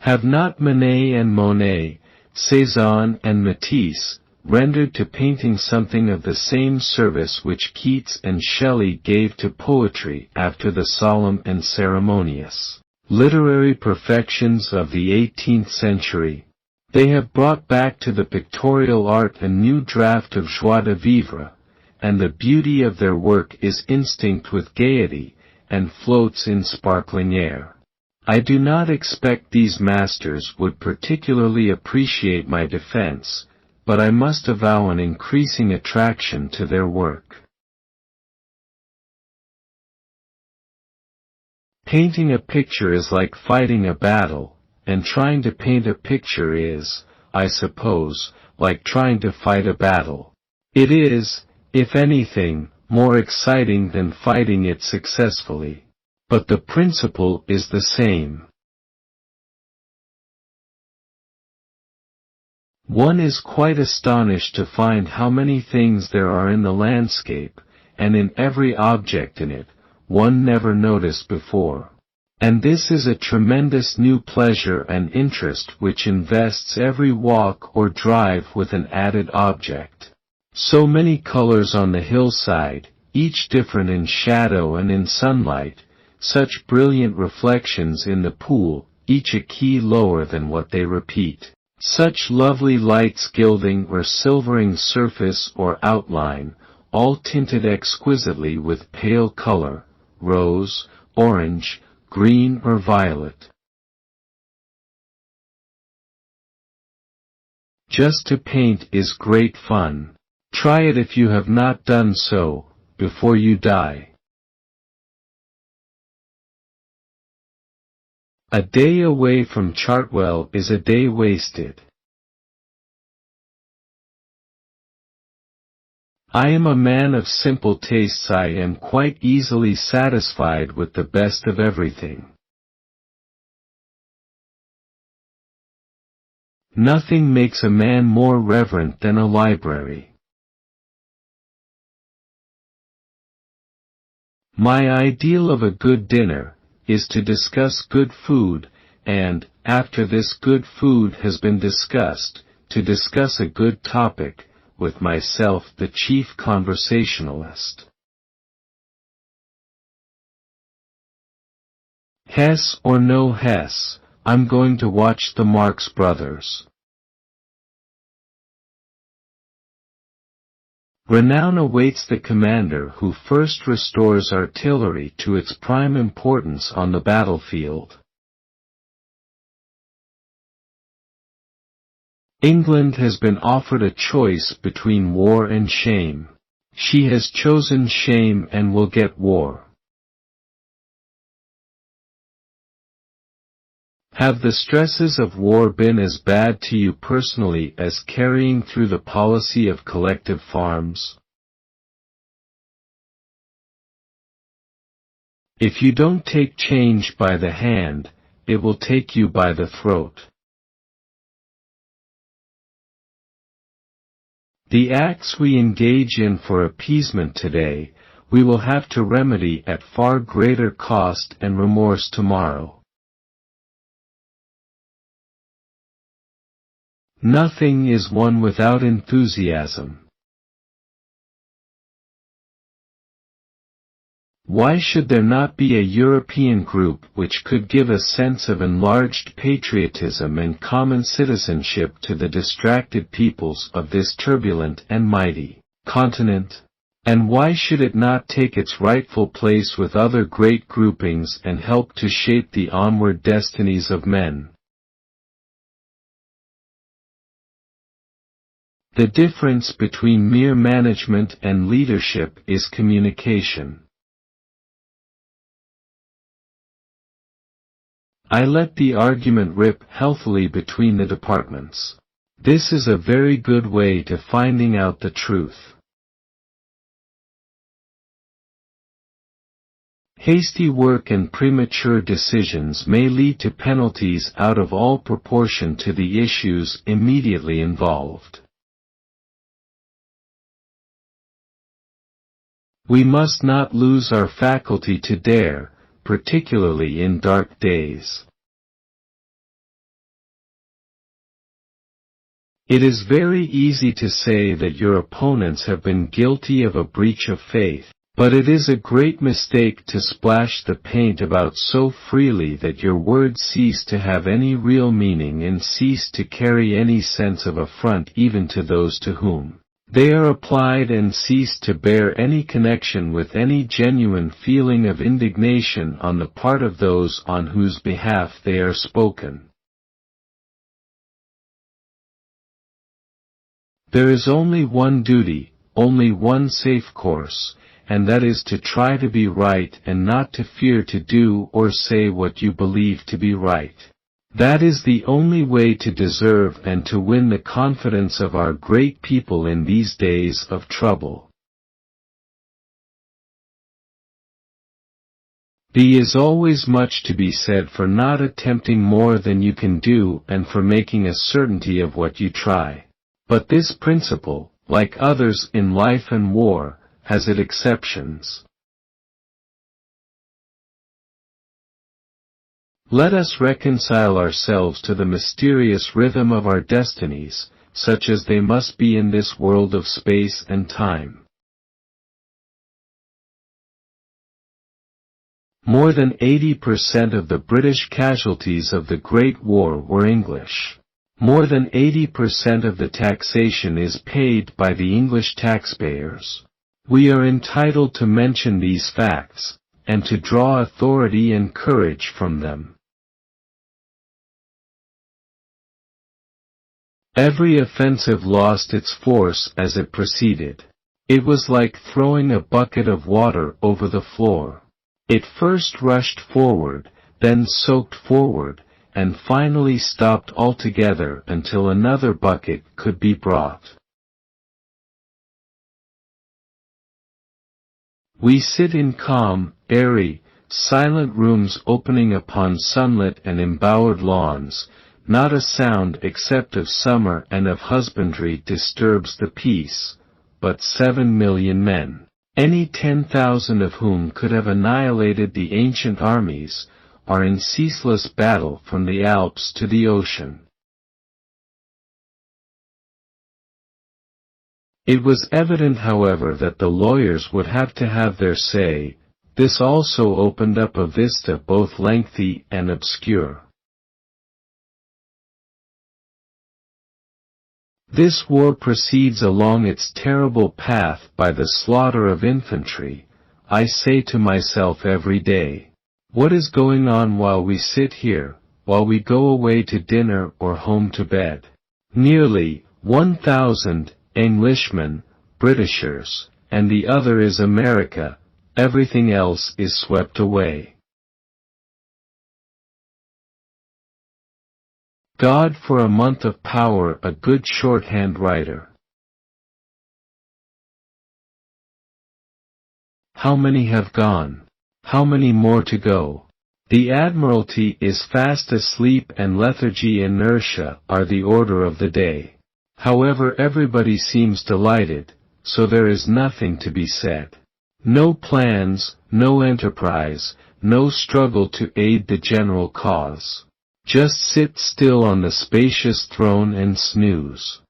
Have not Manet and Monet, Cezanne and Matisse, rendered to painting something of the same service which Keats and Shelley gave to poetry after the solemn and ceremonious literary perfections of the 18th century? They have brought back to the pictorial art a new draught of joie de vivre, and the beauty of their work is instinct with gaiety, and floats in sparkling air. I do not expect these masters would particularly appreciate my defense, but I must avow an increasing attraction to their work. Painting a picture is like fighting a battle, and trying to paint a picture is, I suppose, like trying to fight a battle. It is, if anything, more exciting than fighting it successfully. But the principle is the same. One is quite astonished to find how many things there are in the landscape, and in every object in it, one never noticed before. And this is a tremendous new pleasure and interest which invests every walk or drive with an added object. So many colors on the hillside, each different in shadow and in sunlight, such brilliant reflections in the pool, each a key lower than what they repeat. Such lovely lights gilding or silvering surface or outline, all tinted exquisitely with pale color, rose, orange, green or violet. Just to paint is great fun. Try it if you have not done so, before you die. A day away from Chartwell is a day wasted. I am a man of simple tastes. I am quite easily satisfied with the best of everything. Nothing makes a man more reverent than a library. My ideal of a good dinner is to discuss good food, and, after this good food has been discussed, to discuss a good topic, with myself the chief conversationalist. Hess or no Hess, I'm going to watch the Marx Brothers. Renown awaits the commander who first restores artillery to its prime importance on the battlefield. England has been offered a choice between war and shame. She has chosen shame and will get war. Have the stresses of war been as bad to you personally as carrying through the policy of collective farms? If you don't take change by the hand, it will take you by the throat. The acts we engage in for appeasement today, we will have to remedy at far greater cost and remorse tomorrow. Nothing is won without enthusiasm. Why should there not be a European group which could give a sense of enlarged patriotism and common citizenship to the distracted peoples of this turbulent and mighty continent? And why should it not take its rightful place with other great groupings and help to shape the onward destinies of men? The difference between mere management and leadership is communication. I let the argument rip healthily between the departments. This is a very good way to finding out the truth. Hasty work and premature decisions may lead to penalties out of all proportion to the issues immediately involved. We must not lose our faculty to dare, particularly in dark days. It is very easy to say that your opponents have been guilty of a breach of faith, but it is a great mistake to splash the paint about so freely that your words cease to have any real meaning and cease to carry any sense of affront even to those to whom they are applied and cease to bear any connection with any genuine feeling of indignation on the part of those on whose behalf they are spoken. There is only one duty, only one safe course, and that is to try to be right and not to fear to do or say what you believe to be right. That is the only way to deserve and to win the confidence of our great people in these days of trouble. There is always much to be said for not attempting more than you can do and for making a certainty of what you try. But this principle, like others in life and war, has its exceptions. Let us reconcile ourselves to the mysterious rhythm of our destinies, such as they must be in this world of space and time. More than 80% of the British casualties of the Great War were English. More than 80% of the taxation is paid by the English taxpayers. We are entitled to mention these facts, and to draw authority and courage from them. Every offensive lost its force as it proceeded. It was like throwing a bucket of water over the floor. It first rushed forward, then soaked forward, and finally stopped altogether until another bucket could be brought. We sit in calm, airy, silent rooms opening upon sunlit and embowered lawns. Not a sound except of summer and of husbandry disturbs the peace, but 7 million men, any 10,000 of whom could have annihilated the ancient armies, are in ceaseless battle from the Alps to the ocean. It was evident, however, that the lawyers would have to have their say. This also opened up a vista both lengthy and obscure. This war proceeds along its terrible path by the slaughter of infantry. I say to myself every day, what is going on while we sit here, while we go away to dinner or home to bed? Nearly 1,000 Englishmen, Britishers, and the other is America. Everything else is swept away. God for a month of power, a good shorthand writer. How many have gone? How many more to go? The Admiralty is fast asleep and lethargy inertia are the order of the day. However, everybody seems delighted, so there is nothing to be said. No plans, no enterprise, no struggle to aid the general cause. Just sit still on the spacious throne and snooze.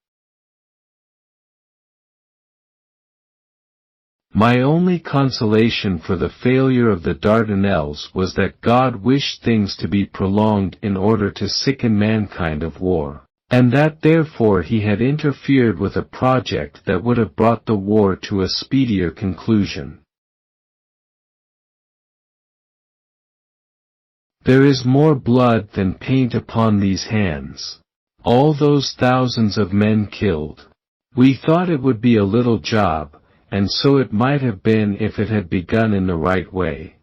My only consolation for the failure of the Dardanelles was that God wished things to be prolonged in order to sicken mankind of war, and that therefore he had interfered with a project that would have brought the war to a speedier conclusion. There is more blood than paint upon these hands. All those thousands of men killed. We thought it would be a little job, and so it might have been if it had begun in the right way.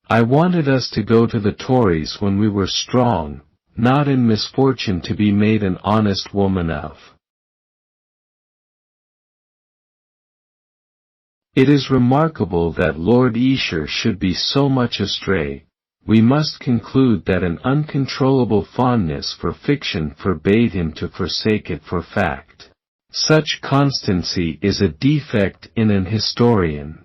I wanted us to go to the Tories when we were strong, not in misfortune to be made an honest woman of. It is remarkable that Lord Esher should be so much astray. We must conclude that an uncontrollable fondness for fiction forbade him to forsake it for fact. Such constancy is a defect in an historian.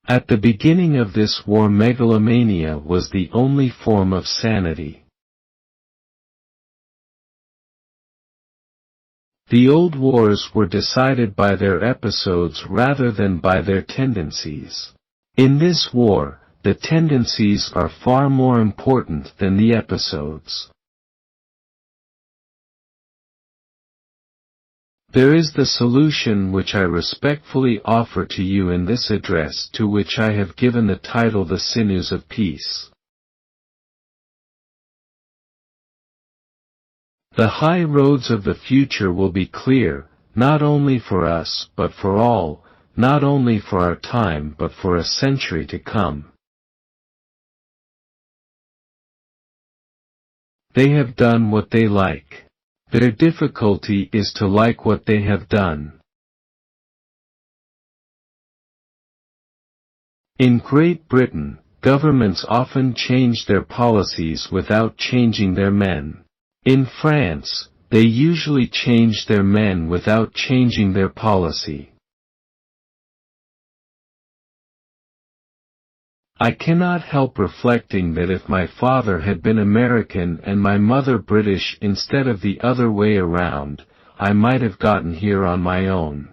At the beginning of this war, megalomania was the only form of sanity. The old wars were decided by their episodes rather than by their tendencies. In this war, the tendencies are far more important than the episodes. There is the solution which I respectfully offer to you in this address, to which I have given the title The Sinews of Peace. The high roads of the future will be clear, not only for us but for all, not only for our time but for a century to come. They have done what they like. Their difficulty is to like what they have done. In Great Britain, governments often change their policies without changing their men. In France, they usually change their men without changing their policy. I cannot help reflecting that if my father had been American and my mother British instead of the other way around, I might have gotten here on my own.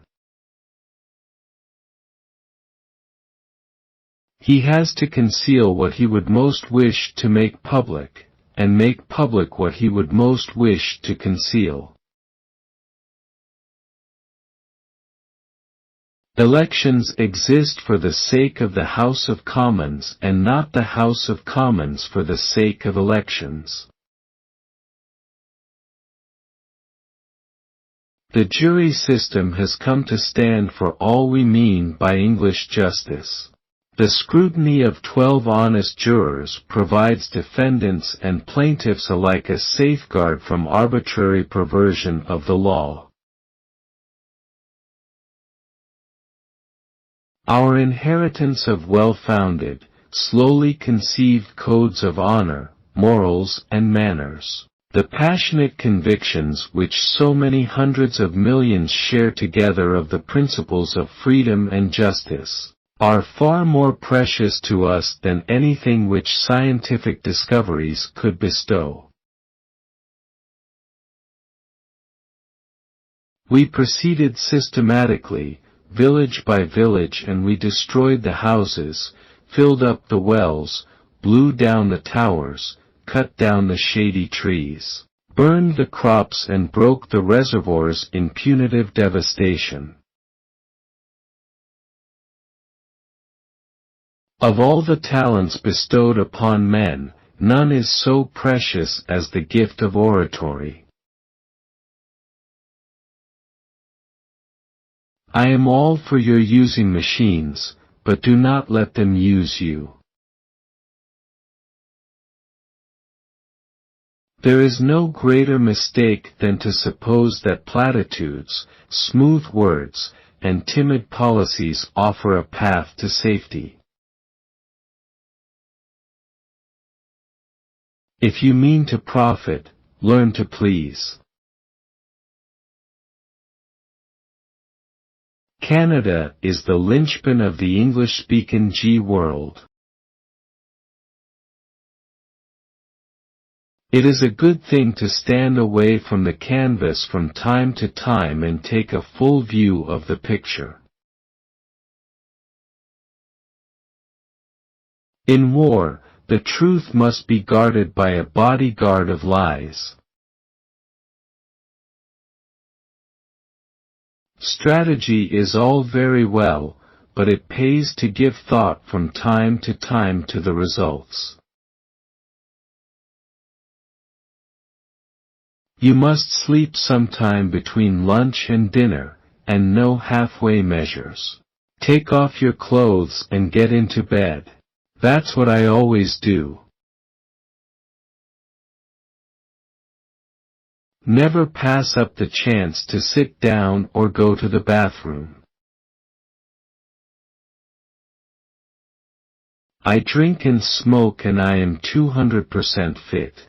He has to conceal what he would most wish to make public, and make public what he would most wish to conceal. Elections exist for the sake of the House of Commons and not the House of Commons for the sake of elections. The jury system has come to stand for all we mean by English justice. The scrutiny of 12 honest jurors provides defendants and plaintiffs alike a safeguard from arbitrary perversion of the law. Our inheritance of well-founded, slowly conceived codes of honor, morals and manners, the passionate convictions which so many hundreds of millions share together of the principles of freedom and justice, are far more precious to us than anything which scientific discoveries could bestow. We proceeded systematically, village by village, and we destroyed the houses, filled up the wells, blew down the towers, cut down the shady trees, burned the crops and broke the reservoirs in punitive devastation. Of all the talents bestowed upon men, none is so precious as the gift of oratory. I am all for your using machines, but do not let them use you. There is no greater mistake than to suppose that platitudes, smooth words, and timid policies offer a path to safety. If you mean to profit, learn to please. Canada is the linchpin of the English-speaking world. It is a good thing to stand away from the canvas from time to time and take a full view of the picture. In war, the truth must be guarded by a bodyguard of lies. Strategy is all very well, but it pays to give thought from time to the results. You must sleep sometime between lunch and dinner, and no halfway measures. Take off your clothes and get into bed. That's what I always do. Never pass up the chance to sit down or go to the bathroom. I drink and smoke and I am 200% fit.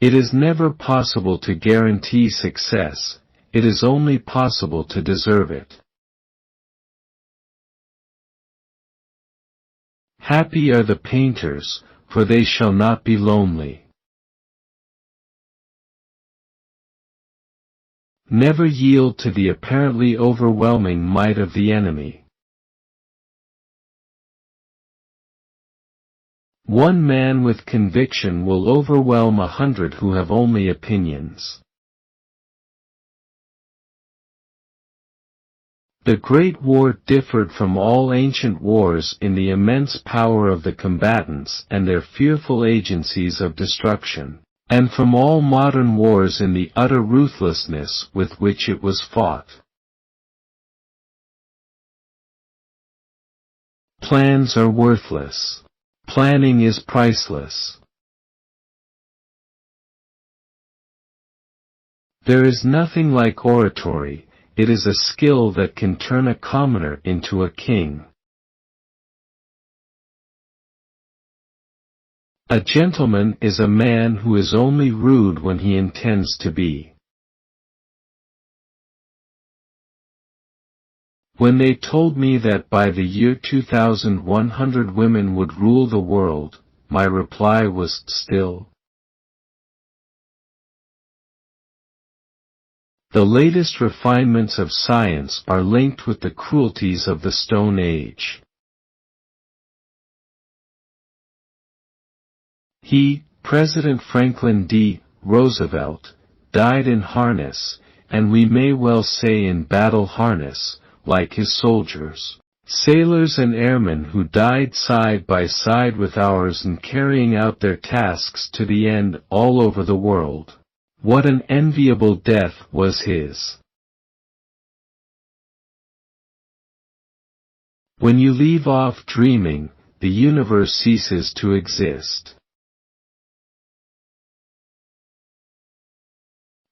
It is never possible to guarantee success, it is only possible to deserve it. Happy are the painters, for they shall not be lonely. Never yield to the apparently overwhelming might of the enemy. One man with conviction will overwhelm 100 who have only opinions. The Great War differed from all ancient wars in the immense power of the combatants and their fearful agencies of destruction, and from all modern wars in the utter ruthlessness with which it was fought. Plans are worthless. Planning is priceless. There is nothing like oratory, it is a skill that can turn a commoner into a king. A gentleman is a man who is only rude when he intends to be. When they told me that by the year 2100 women would rule the world, my reply was still. The latest refinements of science are linked with the cruelties of the Stone Age. He, President Franklin D. Roosevelt, died in harness, and we may well say in battle harness, like his soldiers, sailors and airmen who died side by side with ours in carrying out their tasks to the end all over the world. What an enviable death was his! When you leave off dreaming, the universe ceases to exist.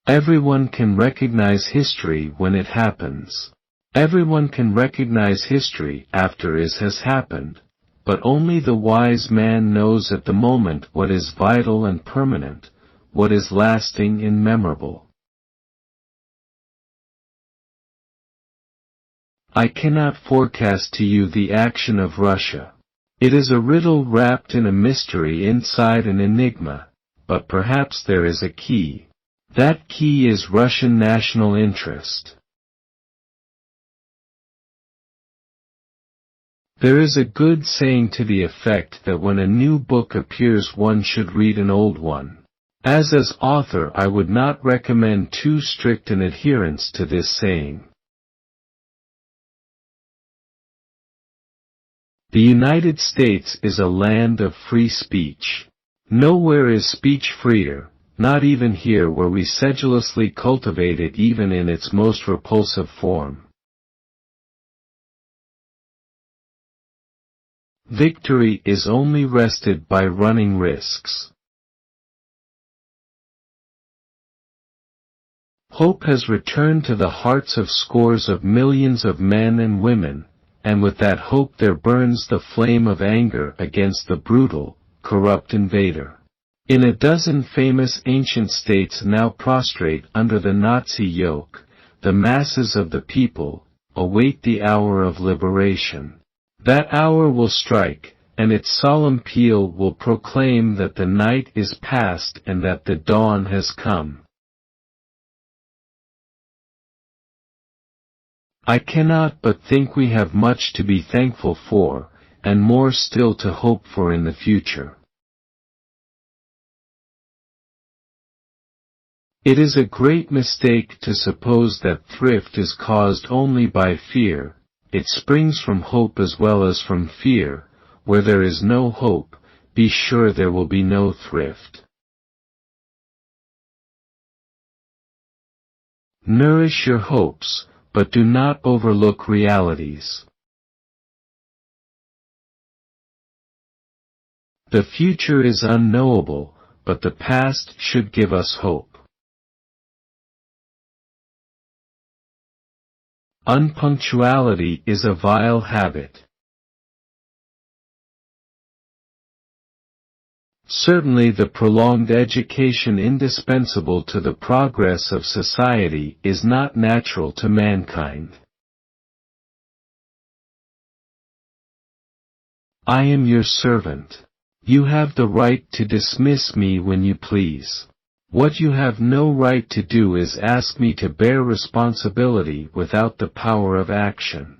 Everyone can recognize history when it happens. Everyone can recognize history after it has happened, but only the wise man knows at the moment what is vital and permanent, what is lasting and memorable. I cannot forecast to you the action of Russia. It is a riddle wrapped in a mystery inside an enigma, but perhaps there is a key. That key is Russian national interest. There is a good saying to the effect that when a new book appears one should read an old one. As author I would not recommend too strict an adherence to this saying. The United States is a land of free speech. Nowhere is speech freer, not even here where we sedulously cultivate it even in its most repulsive form. Victory is only wrested by running risks. Hope has returned to the hearts of scores of millions of men and women, and with that hope there burns the flame of anger against the brutal, corrupt invader. In a dozen famous ancient states now prostrate under the Nazi yoke, the masses of the people await the hour of liberation. That hour will strike, and its solemn peal will proclaim that the night is past and that the dawn has come. I cannot but think we have much to be thankful for, and more still to hope for in the future. It is a great mistake to suppose that thrift is caused only by fear. It springs from hope as well as from fear. Where there is no hope, be sure there will be no thrift. Nourish your hopes, but do not overlook realities. The future is unknowable, but the past should give us hope. Unpunctuality is a vile habit. Certainly the prolonged education indispensable to the progress of society is not natural to mankind. I am your servant. You have the right to dismiss me when you please. What you have no right to do is ask me to bear responsibility without the power of action.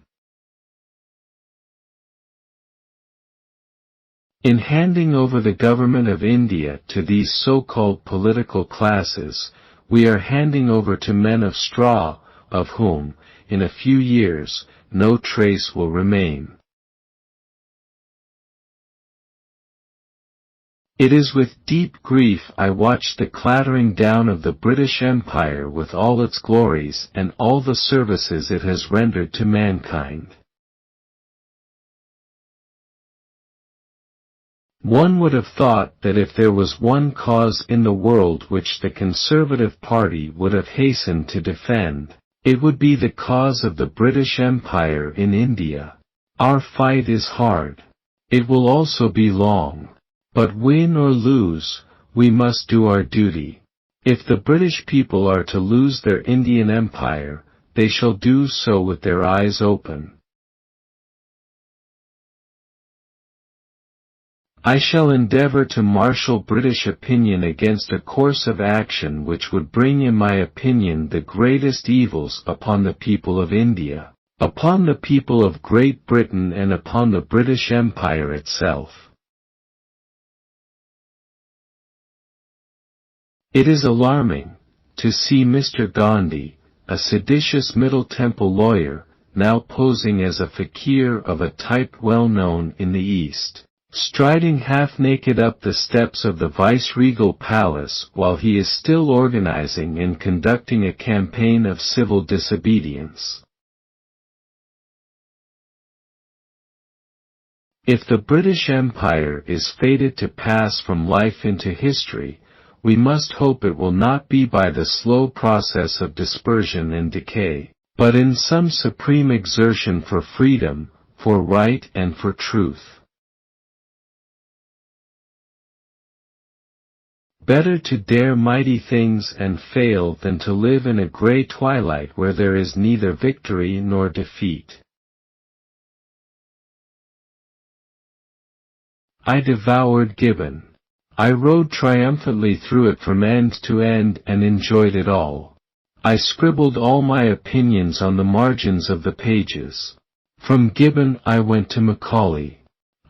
In handing over the government of India to these so-called political classes, we are handing over to men of straw, of whom, in a few years, no trace will remain. It is with deep grief I watch the clattering down of the British Empire with all its glories and all the services it has rendered to mankind. One would have thought that if there was one cause in the world which the Conservative Party would have hastened to defend, it would be the cause of the British Empire in India. Our fight is hard. It will also be long. But win or lose, we must do our duty. If the British people are to lose their Indian Empire, they shall do so with their eyes open. I shall endeavor to marshal British opinion against a course of action which would bring in my opinion the greatest evils upon the people of India, upon the people of Great Britain and upon the British Empire itself. It is alarming to see Mr. Gandhi, a seditious Middle Temple lawyer, now posing as a fakir of a type well known in the East, striding half-naked up the steps of the viceregal palace while he is still organizing and conducting a campaign of civil disobedience. If the British Empire is fated to pass from life into history, we must hope it will not be by the slow process of dispersion and decay, but in some supreme exertion for freedom, for right and for truth. Better to dare mighty things and fail than to live in a gray twilight where there is neither victory nor defeat. I devoured Gibbon. I rode triumphantly through it from end to end and enjoyed it all. I scribbled all my opinions on the margins of the pages. From Gibbon I went to Macaulay.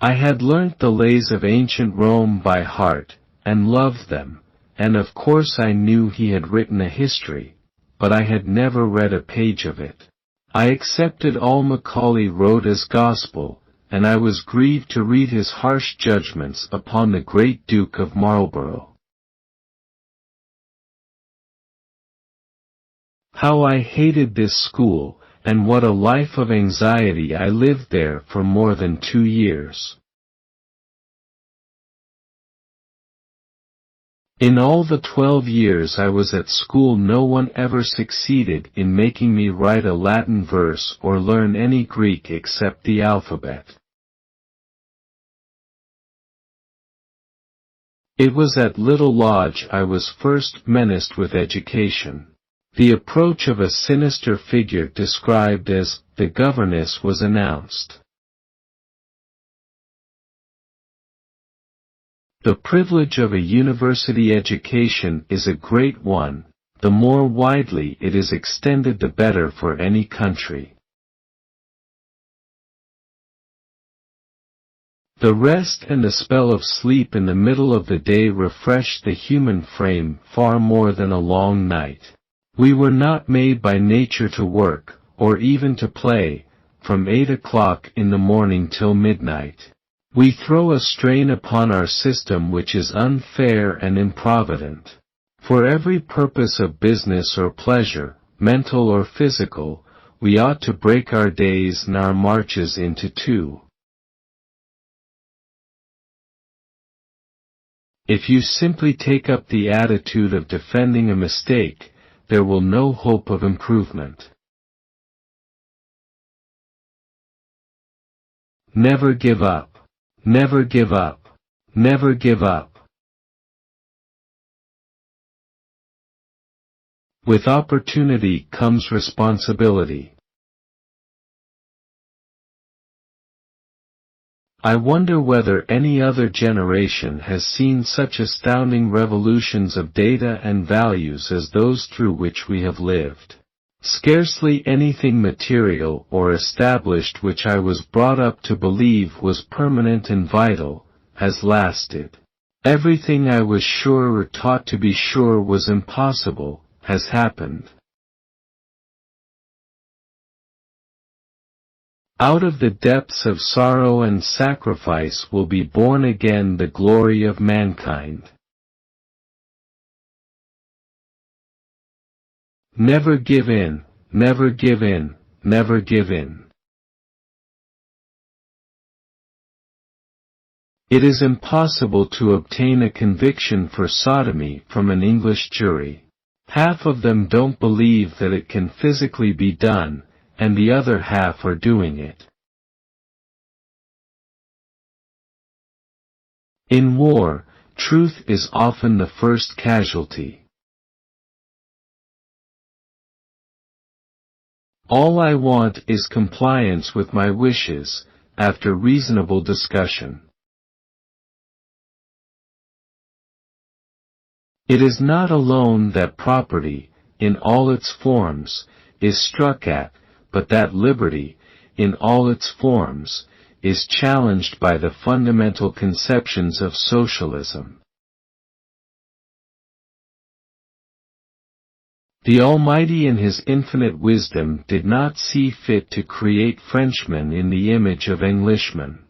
I had learnt the lays of ancient Rome by heart, and loved them, and of course I knew he had written a history, but I had never read a page of it. I accepted all Macaulay wrote as gospel, and I was grieved to read his harsh judgments upon the great Duke of Marlborough. How I hated this school, and what a life of anxiety I lived there for more than 2 years. In all the 12 years I was at school, no one ever succeeded in making me write a Latin verse or learn any Greek except the alphabet. It was at Little Lodge I was first menaced with education. The approach of a sinister figure described as the governess was announced. The privilege of a university education is a great one. The more widely it is extended, the better for any country. The rest and the spell of sleep in the middle of the day refresh the human frame far more than a long night. We were not made by nature to work, or even to play, from 8 o'clock in the morning till midnight. We throw a strain upon our system which is unfair and improvident. For every purpose of business or pleasure, mental or physical, we ought to break our days and our marches into two. If you simply take up the attitude of defending a mistake, there will no hope of improvement. Never give up. Never give up. Never give up. With opportunity comes responsibility. I wonder whether any other generation has seen such astounding revolutions of data and values as those through which we have lived. Scarcely anything material or established which I was brought up to believe was permanent and vital, has lasted. Everything I was sure or taught to be sure was impossible, has happened. Out of the depths of sorrow and sacrifice will be born again the glory of mankind. Never give in, never give in, never give in. It is impossible to obtain a conviction for sodomy from an English jury. Half of them don't believe that it can physically be done, and the other half are doing it. In war, truth is often the first casualty. All I want is compliance with my wishes, after reasonable discussion. It is not alone that property, in all its forms, is struck at, but that liberty, in all its forms, is challenged by the fundamental conceptions of socialism. The Almighty in His infinite wisdom did not see fit to create Frenchmen in the image of Englishmen.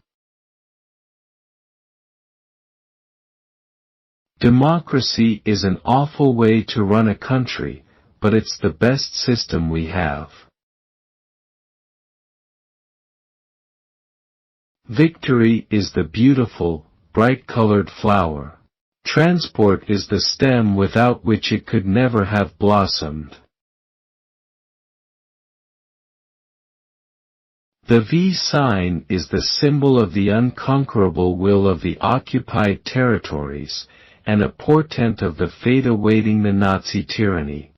Democracy is an awful way to run a country, but it's the best system we have. Victory is the beautiful, bright-colored flower. Transport is the stem without which it could never have blossomed. The V sign is the symbol of the unconquerable will of the occupied territories, and a portent of the fate awaiting the Nazi tyranny.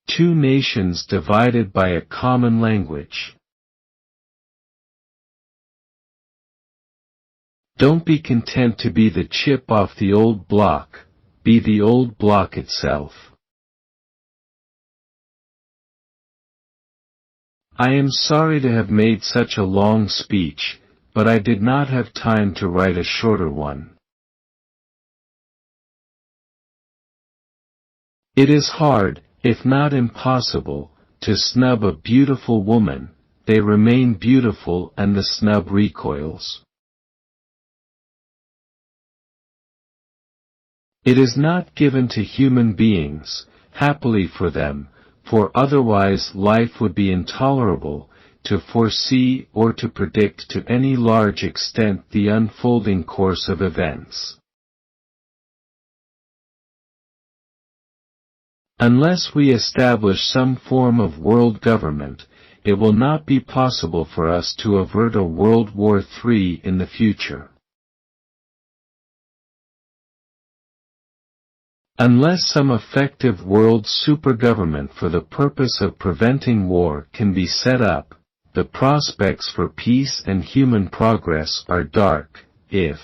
Two nations divided by a common language. Don't be content to be the chip off the old block, be the old block itself. I am sorry to have made such a long speech, but I did not have time to write a shorter one. It is hard, if not impossible, to snub a beautiful woman. They remain beautiful and the snub recoils. It is not given to human beings, happily for them, for otherwise life would be intolerable, to foresee or to predict to any large extent the unfolding course of events. Unless we establish some form of world government, it will not be possible for us to avert a World War III in the future. Unless some effective world supergovernment for the purpose of preventing war can be set up, the prospects for peace and human progress are dark. If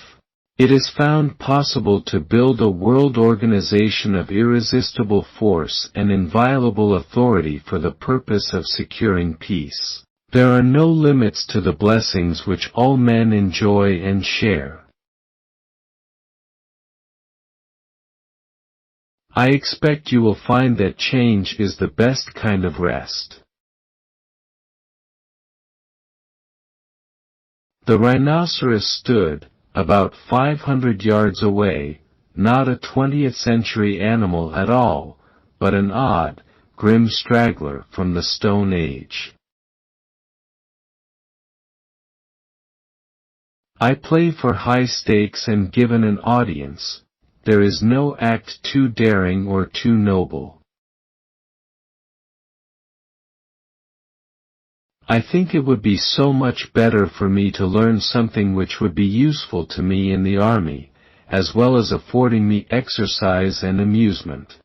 it is found possible to build a world organization of irresistible force and inviolable authority for the purpose of securing peace, there are no limits to the blessings which all men enjoy and share. I expect you will find that change is the best kind of rest. The rhinoceros stood, about 500 yards away, not a 20th century animal at all, but an odd, grim straggler from the Stone Age. I play for high stakes and given an audience. There is no act too daring or too noble. I think it would be so much better for me to learn something which would be useful to me in the army, as well as affording me exercise and amusement.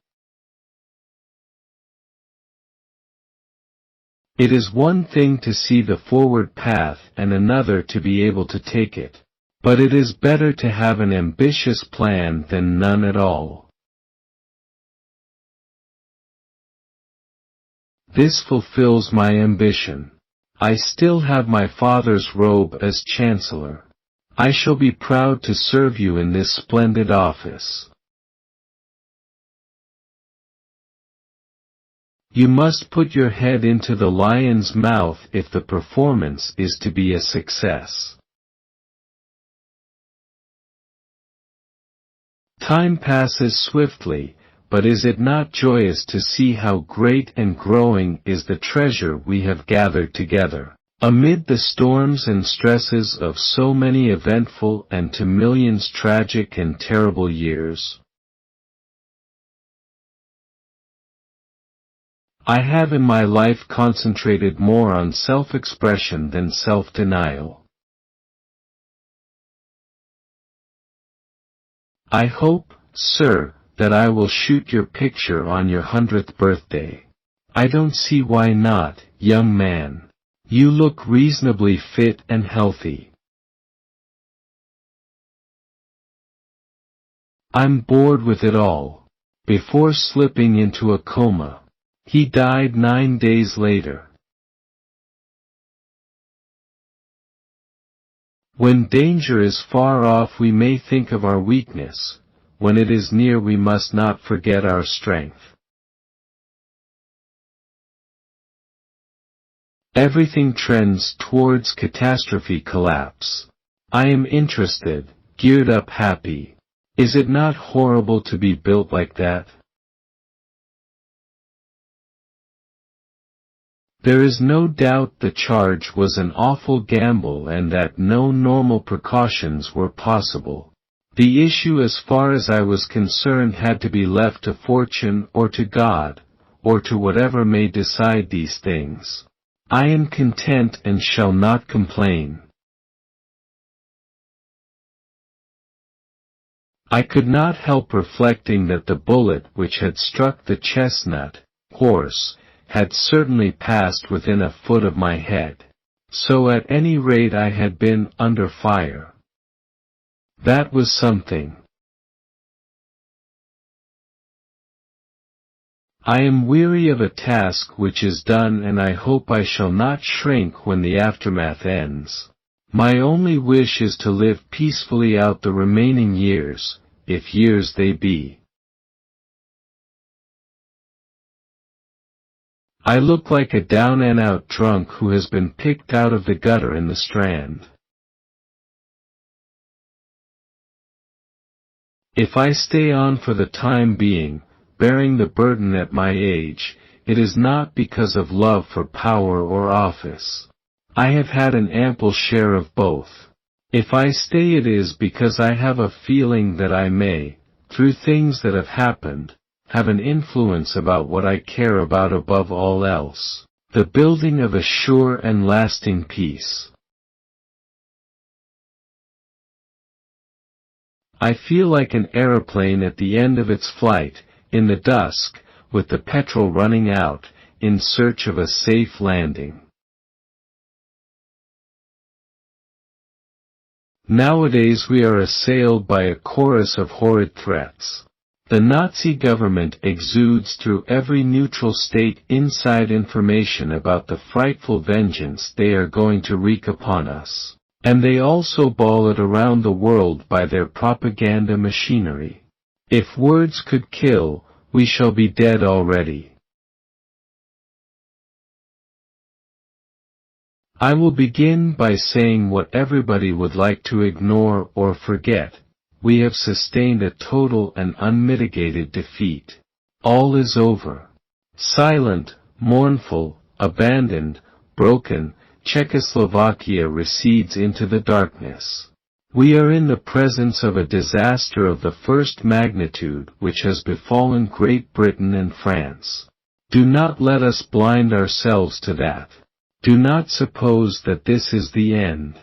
It is one thing to see the forward path and another to be able to take it, but it is better to have an ambitious plan than none at all. This fulfills my ambition. I still have my father's robe as Chancellor. I shall be proud to serve you in this splendid office. You must put your head into the lion's mouth if the performance is to be a success. Time passes swiftly, but is it not joyous to see how great and growing is the treasure we have gathered together, amid the storms and stresses of so many eventful and to millions tragic and terrible years? I have in my life concentrated more on self-expression than self-denial. I hope, sir, that I will shoot your picture on your 100th birthday. I don't see why not, young man. You look reasonably fit and healthy. I'm bored with it all. Before slipping into a coma. He died 9 days later. When danger is far off we may think of our weakness. When it is near we must not forget our strength. Everything trends towards catastrophe collapse. I am interested, geared up happy. Is it not horrible to be built like that? There is no doubt the charge was an awful gamble and that no normal precautions were possible. The issue as far as I was concerned had to be left to fortune or to God, or to whatever may decide these things. I am content and shall not complain. I could not help reflecting that the bullet which had struck the chestnut horse had certainly passed within a foot of my head. So at any rate I had been under fire. That was something. I am weary of a task which is done and I hope I shall not shrink when the aftermath ends. My only wish is to live peacefully out the remaining years, if years they be. I look like a down-and-out drunk who has been picked out of the gutter in the Strand. If I stay on for the time being, bearing the burden at my age, it is not because of love for power or office. I have had an ample share of both. If I stay, it is because I have a feeling that I may, through things that have happened, have an influence about what I care about above all else, the building of a sure and lasting peace. I feel like an aeroplane at the end of its flight, in the dusk, with the petrol running out, in search of a safe landing. Nowadays we are assailed by a chorus of horrid threats. The Nazi government exudes through every neutral state inside information about the frightful vengeance they are going to wreak upon us, and they also bawl it around the world by their propaganda machinery. If words could kill, we shall be dead already. I will begin by saying what everybody would like to ignore or forget. We have sustained a total and unmitigated defeat. All is over. Silent, mournful, abandoned, broken, Czechoslovakia recedes into the darkness. We are in the presence of a disaster of the first magnitude which has befallen Great Britain and France. Do not let us blind ourselves to that. Do not suppose that this is the end.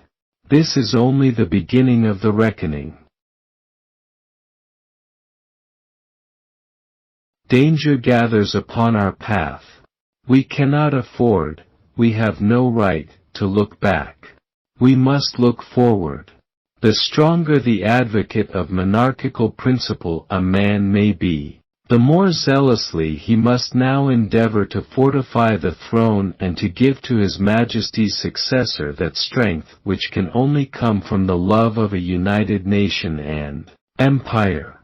This is only the beginning of the reckoning. Danger gathers upon our path. We cannot afford, we have no right, to look back. We must look forward. The stronger the advocate of monarchical principle a man may be, the more zealously he must now endeavor to fortify the throne and to give to His Majesty's successor that strength which can only come from the love of a united nation and empire.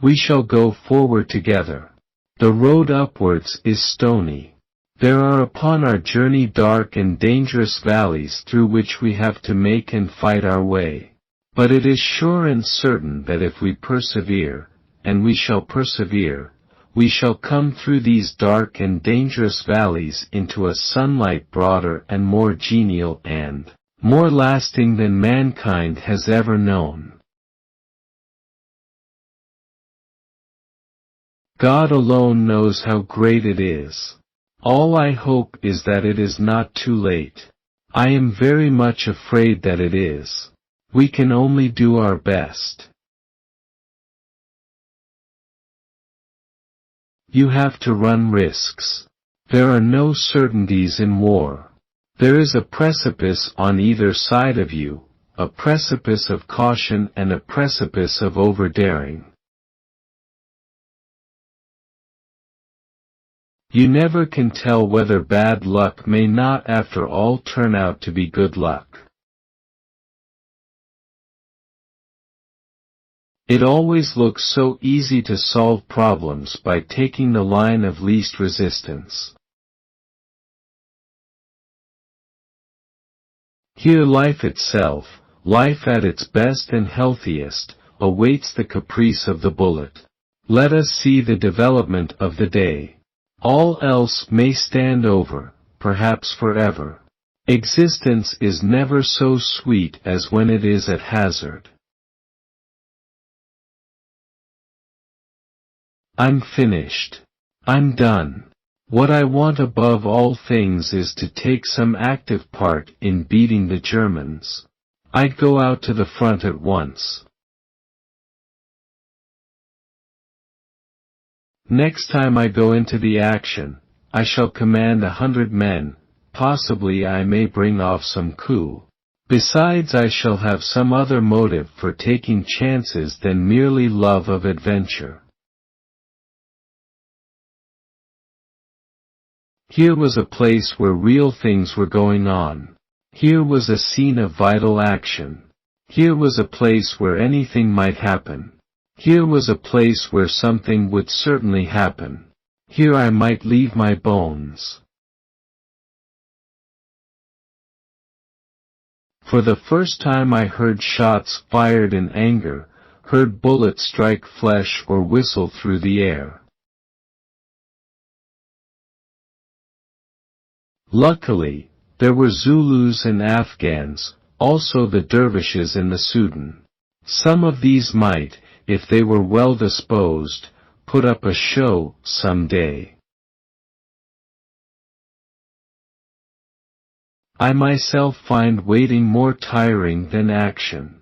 We shall go forward together. The road upwards is stony. There are upon our journey dark and dangerous valleys through which we have to make and fight our way. But it is sure and certain that if we persevere, and we shall persevere, we shall come through these dark and dangerous valleys into a sunlight broader and more genial and more lasting than mankind has ever known. God alone knows how great it is. All I hope is that it is not too late. I am very much afraid that it is. We can only do our best. You have to run risks. There are no certainties in war. There is a precipice on either side of you, a precipice of caution and a precipice of overdaring. You never can tell whether bad luck may not after all turn out to be good luck. It always looks so easy to solve problems by taking the line of least resistance. Here life itself, life at its best and healthiest, awaits the caprice of the bullet. Let us see the development of the day. All else may stand over, perhaps forever. Existence is never so sweet as when it is at hazard. I'm finished. I'm done. What I want above all things is to take some active part in beating the Germans. I'd go out to the front at once. Next time I go into the action, I shall command 100 men, possibly I may bring off some coup. Besides, I shall have some other motive for taking chances than merely love of adventure. Here was a place where real things were going on. Here was a scene of vital action. Here was a place where anything might happen. Here was a place where something would certainly happen. Here I might leave my bones. For the first time I heard shots fired in anger, heard bullets strike flesh or whistle through the air. Luckily, there were Zulus and Afghans, also the dervishes in the Sudan. Some of these might, if they were well disposed, put up a show some day. I myself find waiting more tiring than action.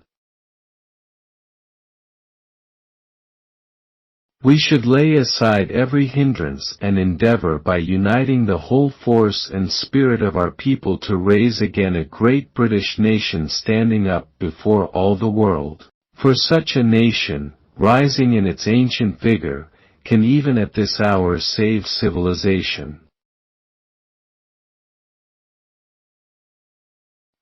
We should lay aside every hindrance and endeavor by uniting the whole force and spirit of our people to raise again a great British nation standing up before all the world. For such a nation, rising in its ancient vigor, can even at this hour save civilization.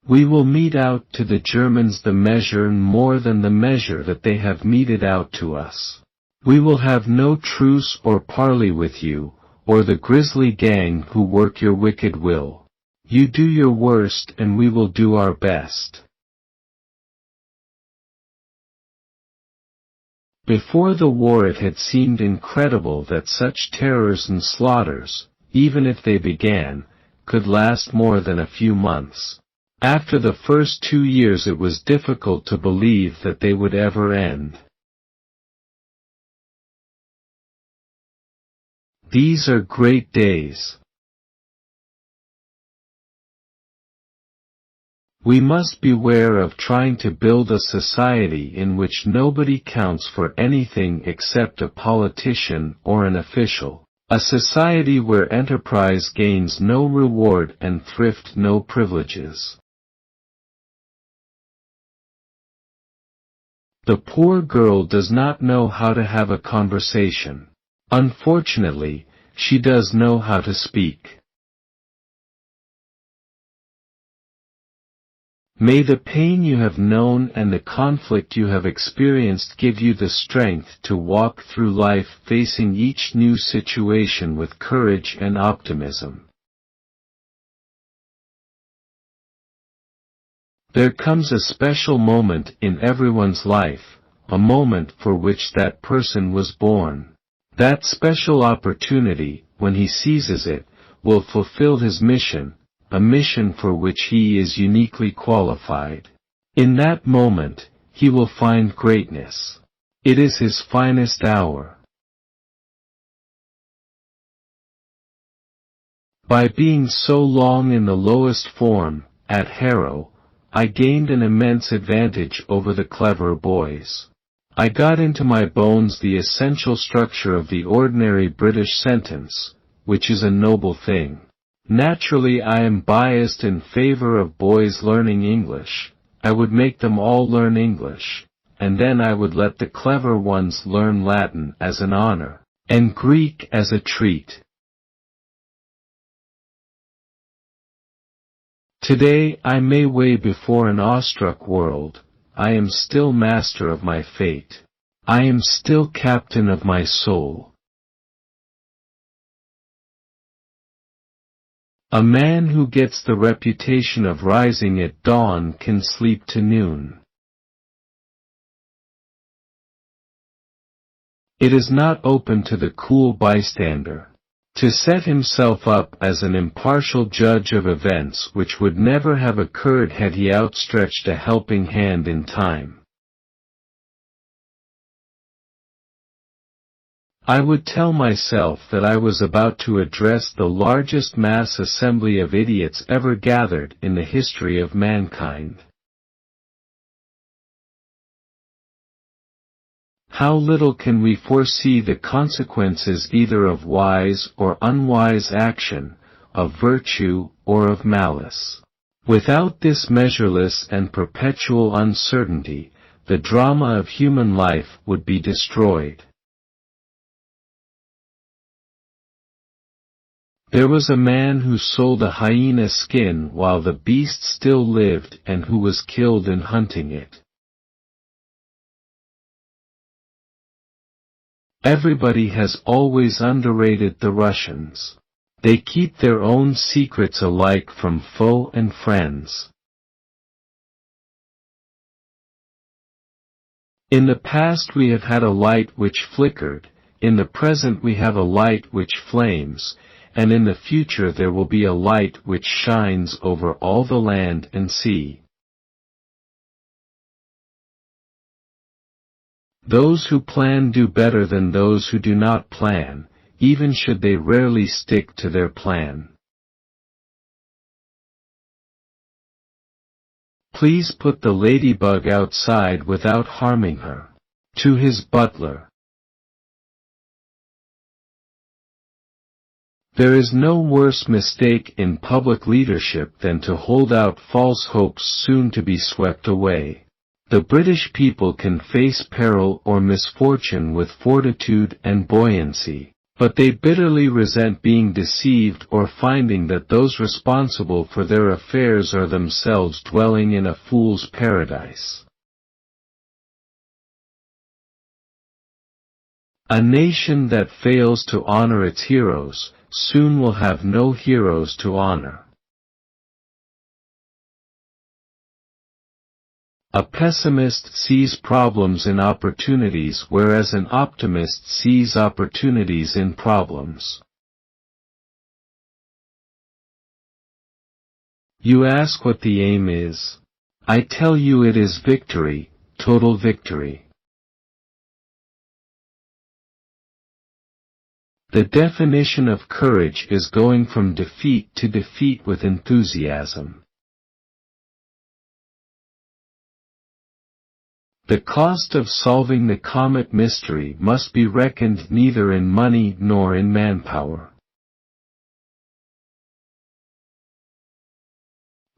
We will mete out to the Germans the measure and more than the measure that they have meted out to us. We will have no truce or parley with you, or the grisly gang who work your wicked will. You do your worst and we will do our best. Before the war it had seemed incredible that such terrors and slaughters, even if they began, could last more than a few months. After the first 2 years it was difficult to believe that they would ever end. These are great days. We must beware of trying to build a society in which nobody counts for anything except a politician or an official, a society where enterprise gains no reward and thrift no privileges. The poor girl does not know how to have a conversation. Unfortunately, she does know how to speak. May the pain you have known and the conflict you have experienced give you the strength to walk through life facing each new situation with courage and optimism. There comes a special moment in everyone's life, a moment for which that person was born. That special opportunity, when he seizes it, will fulfill his mission, a mission for which he is uniquely qualified. In that moment, he will find greatness. It is his finest hour. By being so long in the lowest form, at Harrow, I gained an immense advantage over the clever boys. I got into my bones the essential structure of the ordinary British sentence, which is a noble thing. Naturally I am biased in favor of boys learning English. I would make them all learn English, and then I would let the clever ones learn Latin as an honor, and Greek as a treat. Today I may weigh before an awestruck world. I am still master of my fate. I am still captain of my soul. A man who gets the reputation of rising at dawn can sleep to noon. It is not open to the cool bystander to set himself up as an impartial judge of events which would never have occurred had he outstretched a helping hand in time. I would tell myself that I was about to address the largest mass assembly of idiots ever gathered in the history of mankind. How little can we foresee the consequences either of wise or unwise action, of virtue or of malice. Without this measureless and perpetual uncertainty, the drama of human life would be destroyed. There was a man who sold a hyena skin while the beast still lived and who was killed in hunting it. Everybody has always underrated the Russians. They keep their own secrets alike from foe and friends. In the past we have had a light which flickered, in the present we have a light which flames, and in the future there will be a light which shines over all the land and sea. Those who plan do better than those who do not plan, even should they rarely stick to their plan. Please put the ladybug outside without harming her. To his butler. There is no worse mistake in public leadership than to hold out false hopes soon to be swept away. The British people can face peril or misfortune with fortitude and buoyancy, but they bitterly resent being deceived or finding that those responsible for their affairs are themselves dwelling in a fool's paradise. A nation that fails to honor its heroes, soon will have no heroes to honor. A pessimist sees problems in opportunities, whereas an optimist sees opportunities in problems. You ask what the aim is. I tell you it is victory, total victory. The definition of courage is going from defeat to defeat with enthusiasm. The cost of solving the comet mystery must be reckoned neither in money nor in manpower.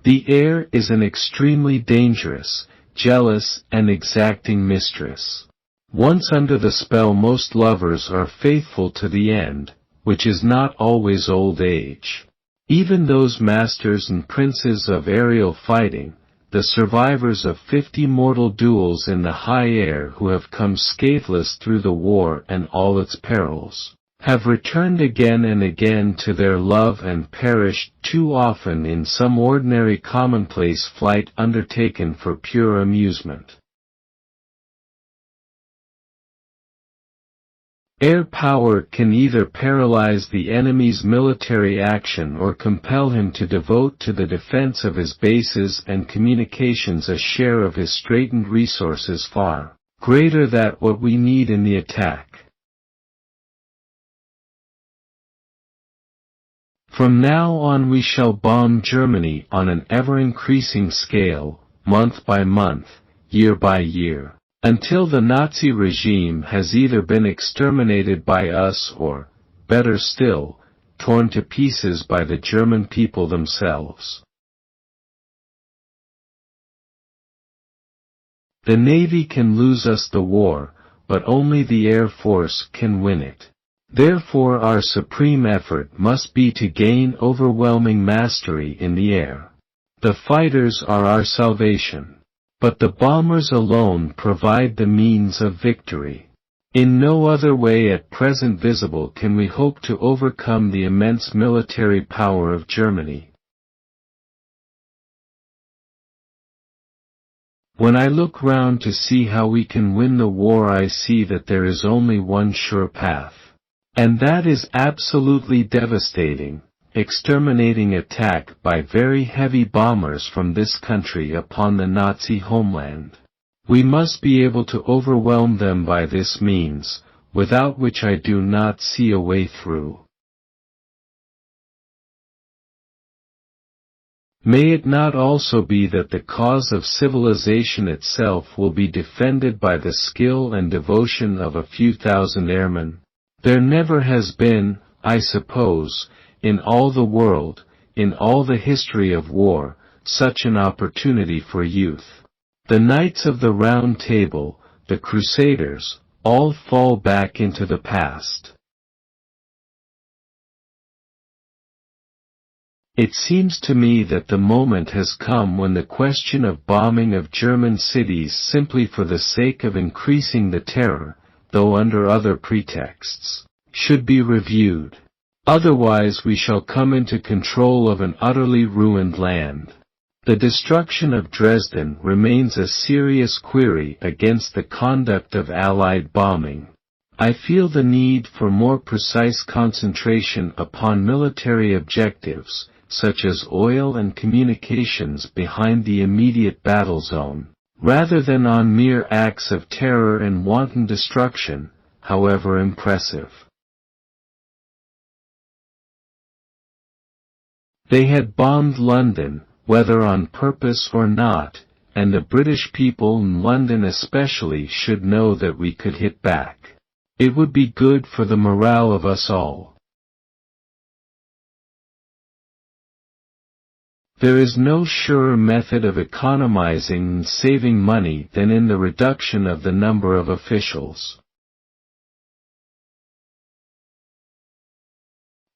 The air is an extremely dangerous, jealous, and exacting mistress. Once under the spell, most lovers are faithful to the end, which is not always old age. Even those masters and princes of aerial fighting, the survivors of 50 mortal duels in the high air who have come scatheless through the war and all its perils, have returned again and again to their love and perished too often in some ordinary commonplace flight undertaken for pure amusement. Air power can either paralyze the enemy's military action or compel him to devote to the defense of his bases and communications a share of his straitened resources far greater than what we need in the attack. From now on we shall bomb Germany on an ever-increasing scale, month by month, year by year, until the Nazi regime has either been exterminated by us or, better still, torn to pieces by the German people themselves. The Navy can lose us the war, but only the Air Force can win it. Therefore our supreme effort must be to gain overwhelming mastery in the air. The fighters are our salvation. But the bombers alone provide the means of victory. In no other way at present visible can we hope to overcome the immense military power of Germany. When I look round to see how we can win the war, I see that there is only one sure path. And that is absolutely devastating. Exterminating attack by very heavy bombers from this country upon the Nazi homeland. We must be able to overwhelm them by this means, without which I do not see a way through. May it not also be that the cause of civilization itself will be defended by the skill and devotion of a few thousand airmen? There never has been, I suppose, in all the world, in all the history of war, such an opportunity for youth. The Knights of the Round Table, the Crusaders, all fall back into the past. It seems to me that the moment has come when the question of bombing of German cities simply for the sake of increasing the terror, though under other pretexts, should be reviewed. Otherwise we shall come into control of an utterly ruined land. The destruction of Dresden remains a serious query against the conduct of Allied bombing. I feel the need for more precise concentration upon military objectives, such as oil and communications behind the immediate battle zone, rather than on mere acts of terror and wanton destruction, however impressive. They had bombed London, whether on purpose or not, and the British people in London especially should know that we could hit back. It would be good for the morale of us all. There is no surer method of economizing and saving money than in the reduction of the number of officials.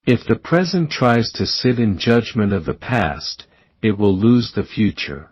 If the present tries to sit in judgment of the past, it will lose the future.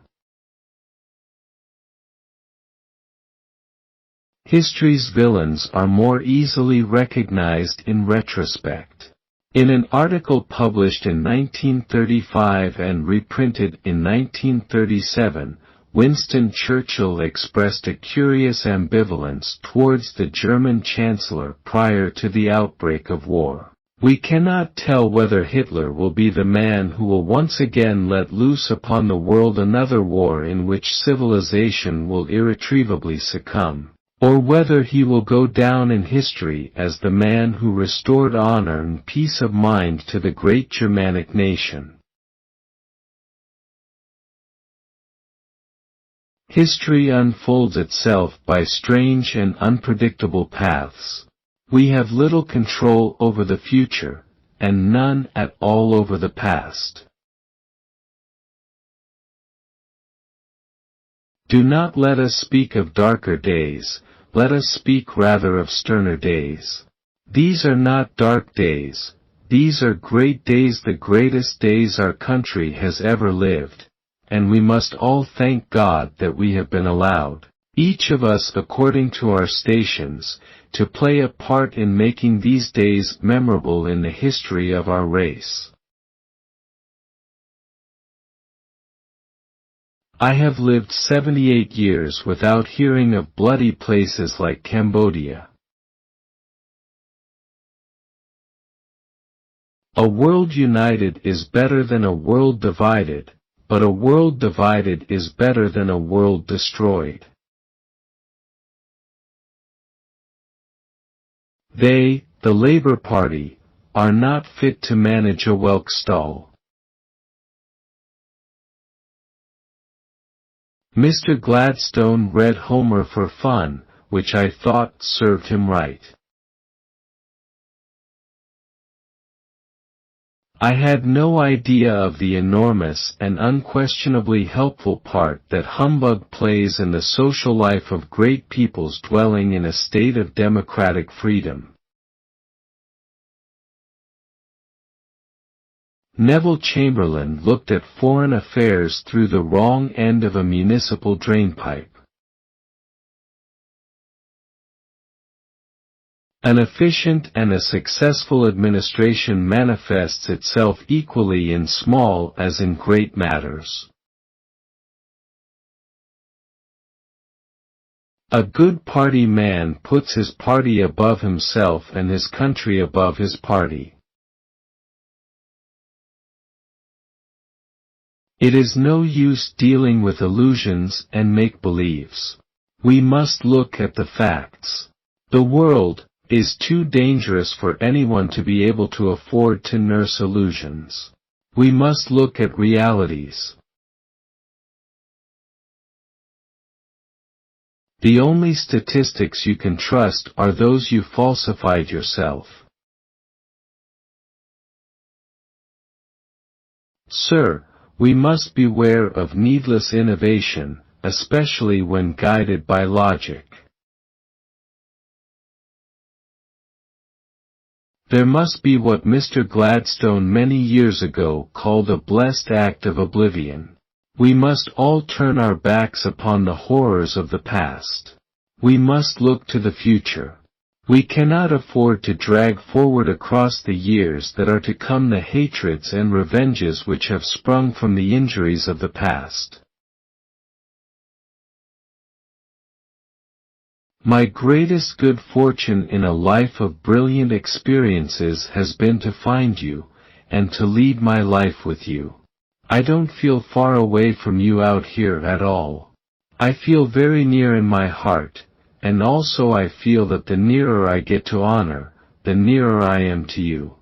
History's villains are more easily recognized in retrospect. In an article published in 1935 and reprinted in 1937, Winston Churchill expressed a curious ambivalence towards the German Chancellor prior to the outbreak of war. We cannot tell whether Hitler will be the man who will once again let loose upon the world another war in which civilization will irretrievably succumb, or whether he will go down in history as the man who restored honor and peace of mind to the great Germanic nation. History unfolds itself by strange and unpredictable paths. We have little control over the future, and none at all over the past. Do not let us speak of darker days, let us speak rather of sterner days. These are not dark days, these are great days, the greatest days our country has ever lived, and we must all thank God that we have been allowed, each of us according to our stations, to play a part in making these days memorable in the history of our race. I have lived 78 years without hearing of bloody places like Cambodia. A world united is better than a world divided, but a world divided is better than a world destroyed. They, the Labour Party, are not fit to manage a whelk stall. Mr. Gladstone read Homer for fun, which I thought served him right. I had no idea of the enormous and unquestionably helpful part that humbug plays in the social life of great peoples dwelling in a state of democratic freedom. Neville Chamberlain looked at foreign affairs through the wrong end of a municipal drainpipe. An efficient and a successful administration manifests itself equally in small as in great matters. A good party man puts his party above himself and his country above his party. It is no use dealing with illusions and make-believes. We must look at the facts. The world is too dangerous for anyone to be able to afford to nurse illusions. We must look at realities. The only statistics you can trust are those you falsified yourself. Sir, we must beware of needless innovation, especially when guided by logic. There must be what Mr. Gladstone many years ago called a blessed act of oblivion. We must all turn our backs upon the horrors of the past. We must look to the future. We cannot afford to drag forward across the years that are to come the hatreds and revenges which have sprung from the injuries of the past. My greatest good fortune in a life of brilliant experiences has been to find you, and to lead my life with you. I don't feel far away from you out here at all. I feel very near in my heart, and also I feel that the nearer I get to honor, the nearer I am to you.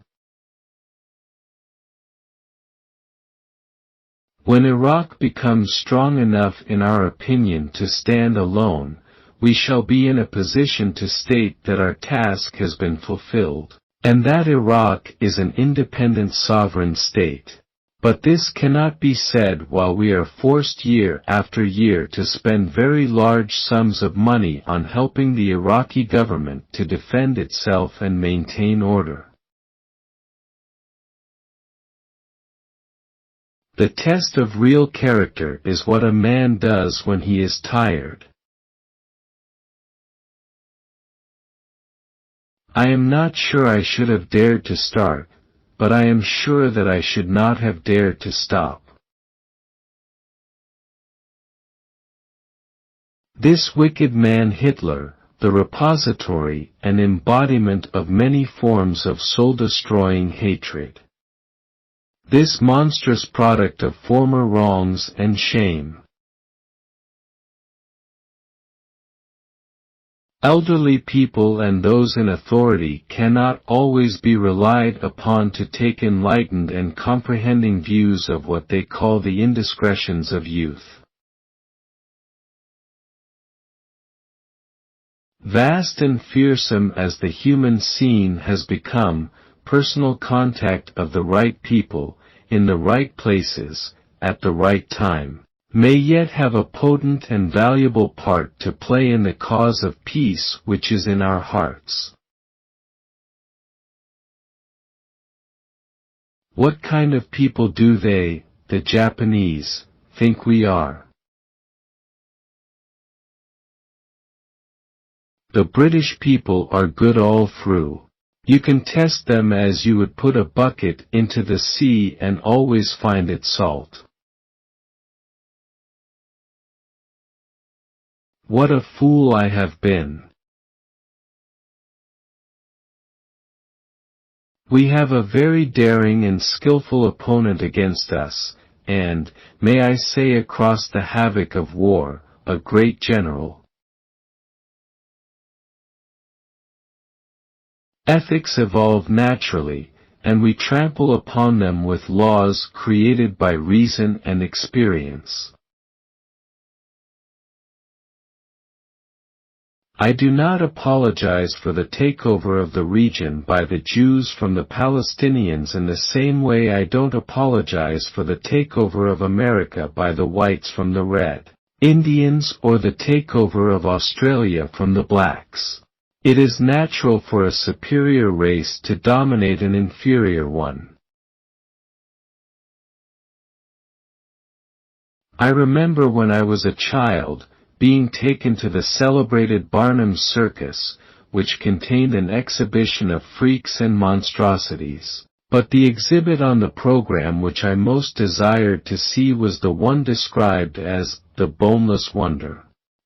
When Iraq becomes strong enough in our opinion to stand alone, we shall be in a position to state that our task has been fulfilled, and that Iraq is an independent sovereign state. But this cannot be said while we are forced year after year to spend very large sums of money on helping the Iraqi government to defend itself and maintain order. The test of real character is what a man does when he is tired. I am not sure I should have dared to start, but I am sure that I should not have dared to stop. This wicked man Hitler, the repository and embodiment of many forms of soul-destroying hatred. This monstrous product of former wrongs and shame. Elderly people and those in authority cannot always be relied upon to take enlightened and comprehending views of what they call the indiscretions of youth. Vast and fearsome as the human scene has become, personal contact of the right people, in the right places, at the right time, may yet have a potent and valuable part to play in the cause of peace which is in our hearts. What kind of people do they, the Japanese, think we are? The British people are good all through. You can test them as you would put a bucket into the sea and always find it salt. What a fool I have been. We have a very daring and skillful opponent against us, and, may I say across the havoc of war, a great general. Ethics evolve naturally, and we trample upon them with laws created by reason and experience. I do not apologize for the takeover of the region by the Jews from the Palestinians in the same way I don't apologize for the takeover of America by the whites from the red Indians or the takeover of Australia from the blacks. It is natural for a superior race to dominate an inferior one. I remember when I was a child, being taken to the celebrated Barnum's Circus, which contained an exhibition of freaks and monstrosities. But the exhibit on the program which I most desired to see was the one described as the boneless wonder.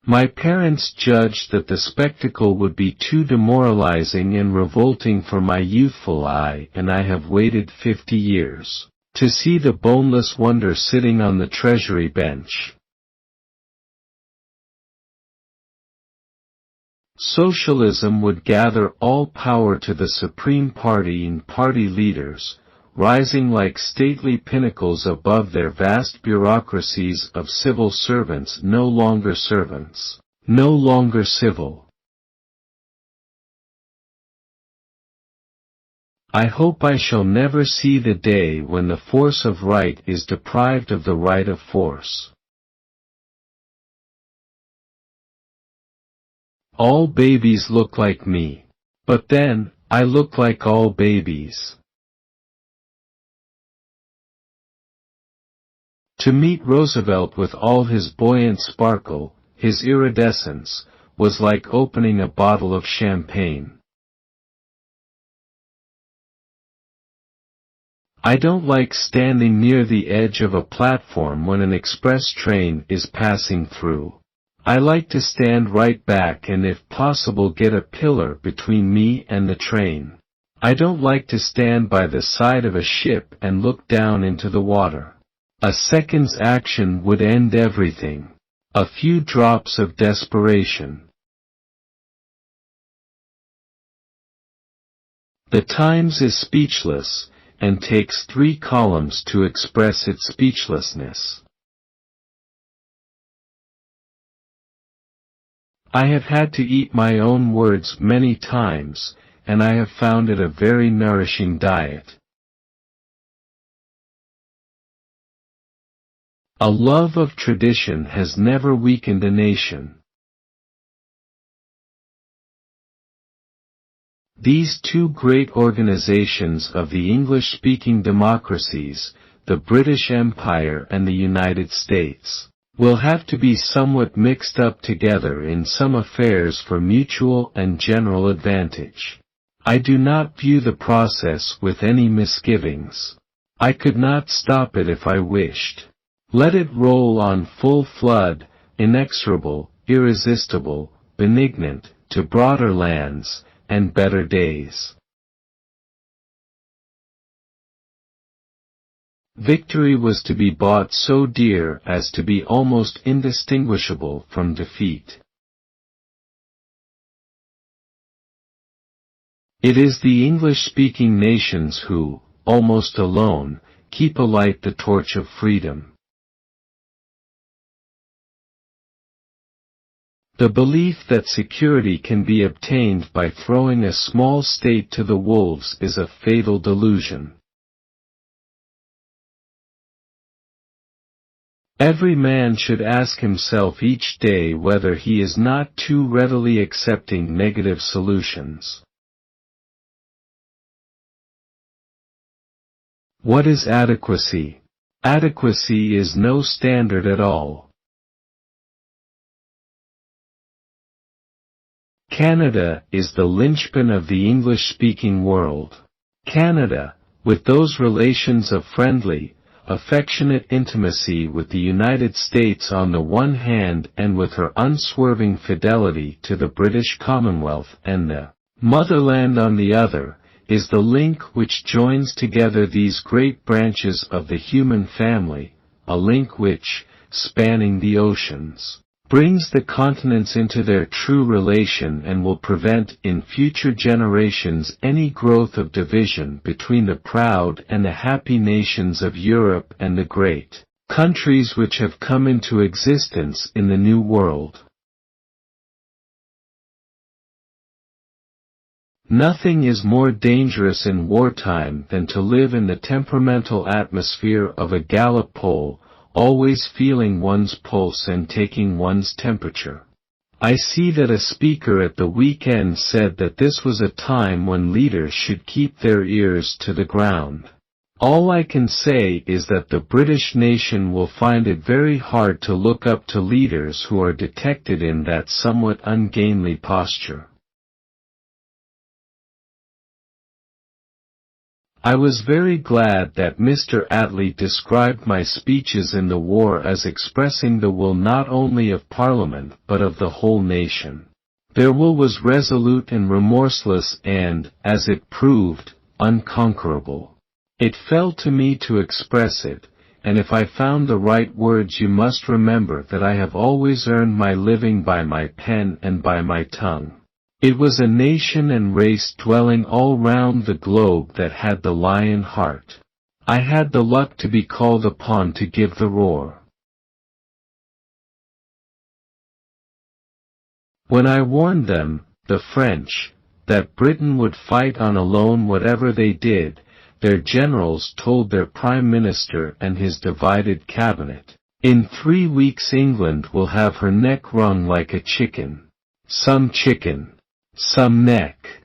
My parents judged that the spectacle would be too demoralizing and revolting for my youthful eye, and I have waited 50 years to see the boneless wonder sitting on the Treasury bench. Socialism would gather all power to the Supreme Party and party leaders, rising like stately pinnacles above their vast bureaucracies of civil servants no longer servants, no longer civil. I hope I shall never see the day when the force of right is deprived of the right of force. All babies look like me. But then, I look like all babies. To meet Roosevelt with all his buoyant sparkle, his iridescence, was like opening a bottle of champagne. I don't like standing near the edge of a platform when an express train is passing through. I like to stand right back and if possible get a pillar between me and the train. I don't like to stand by the side of a ship and look down into the water. A second's action would end everything. A few drops of desperation. The Times is speechless, and takes 3 columns to express its speechlessness. I have had to eat my own words many times, and I have found it a very nourishing diet. A love of tradition has never weakened a nation. These 2 great organizations of the English-speaking democracies, the British Empire and the United States, will have to be somewhat mixed up together in some affairs for mutual and general advantage. I do not view the process with any misgivings. I could not stop it if I wished. Let it roll on full flood, inexorable, irresistible, benignant, to broader lands, and better days. Victory was to be bought so dear as to be almost indistinguishable from defeat. It is the English-speaking nations who, almost alone, keep alight the torch of freedom. The belief that security can be obtained by throwing a small state to the wolves is a fatal delusion. Every man should ask himself each day whether he is not too readily accepting negative solutions. What is adequacy? Adequacy is no standard at all. Canada is the linchpin of the English-speaking world. Canada, with those relations of friendly, affectionate intimacy with the United States on the one hand and with her unswerving fidelity to the British Commonwealth and the motherland on the other, is the link which joins together these great branches of the human family, a link which, spanning the oceans, brings the continents into their true relation and will prevent in future generations any growth of division between the proud and the happy nations of Europe and the great countries which have come into existence in the New World. Nothing is more dangerous in wartime than to live in the temperamental atmosphere of a Gallup poll, always feeling one's pulse and taking one's temperature. I see that a speaker at the weekend said that this was a time when leaders should keep their ears to the ground. All I can say is that the British nation will find it very hard to look up to leaders who are detected in that somewhat ungainly posture. I was very glad that Mr. Attlee described my speeches in the war as expressing the will not only of Parliament but of the whole nation. Their will was resolute and remorseless and, as it proved, unconquerable. It fell to me to express it, and if I found the right words you must remember that I have always earned my living by my pen and by my tongue. It was a nation and race dwelling all round the globe that had the lion heart. I had the luck to be called upon to give the roar. When I warned them, the French, that Britain would fight on alone whatever they did, their generals told their Prime Minister and his divided cabinet, "In 3 weeks England will have her neck wrung like a chicken. Some chicken. Some neck."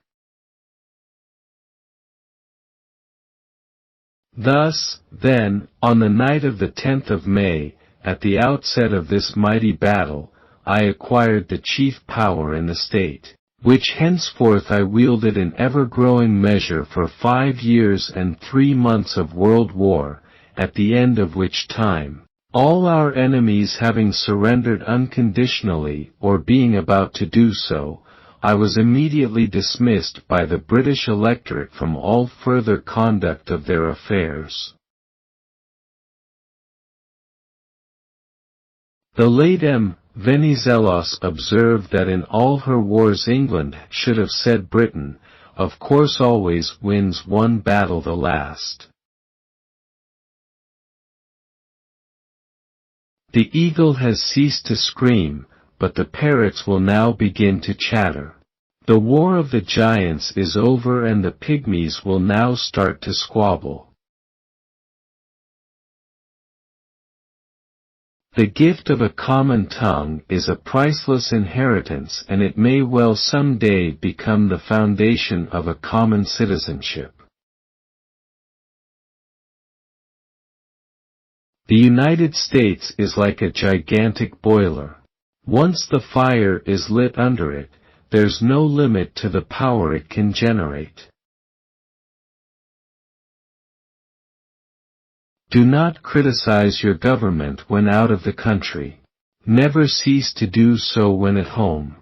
Thus, then, on the night of the 10th of May, at the outset of this mighty battle, I acquired the chief power in the state. which henceforth I wielded in ever-growing measure for 5 years and 3 months of world war, at the end of which time, all our enemies having surrendered unconditionally or being about to do so, I was immediately dismissed by the British electorate from all further conduct of their affairs. The late M. Venizelos observed that in all her wars England should have said Britain, of course always wins one battle the last. The eagle has ceased to scream, but the parrots will now begin to chatter. The war of the giants is over and the pygmies will now start to squabble. The gift of a common tongue is a priceless inheritance, and it may well some day become the foundation of a common citizenship. The United States is like a gigantic boiler. Once the fire is lit under it, there's no limit to the power it can generate. Do not criticize your government when out of the country. Never cease to do so when at home.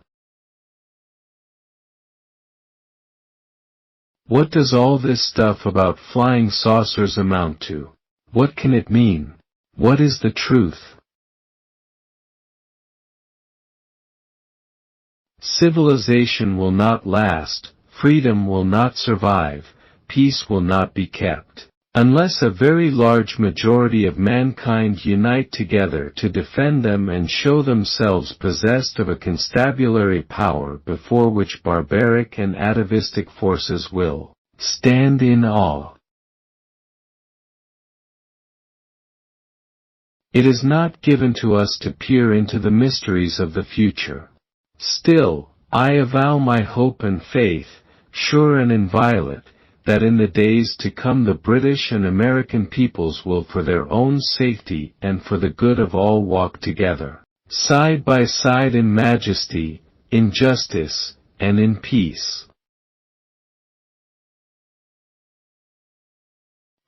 What does all this stuff about flying saucers amount to? What can it mean? What is the truth? Civilization will not last, freedom will not survive, peace will not be kept, unless a very large majority of mankind unite together to defend them and show themselves possessed of a constabulary power before which barbaric and atavistic forces will stand in awe. It is not given to us to peer into the mysteries of the future. Still, I avow my hope and faith, sure and inviolate, that in the days to come the British and American peoples will for their own safety and for the good of all walk together, side by side in majesty, in justice, and in peace.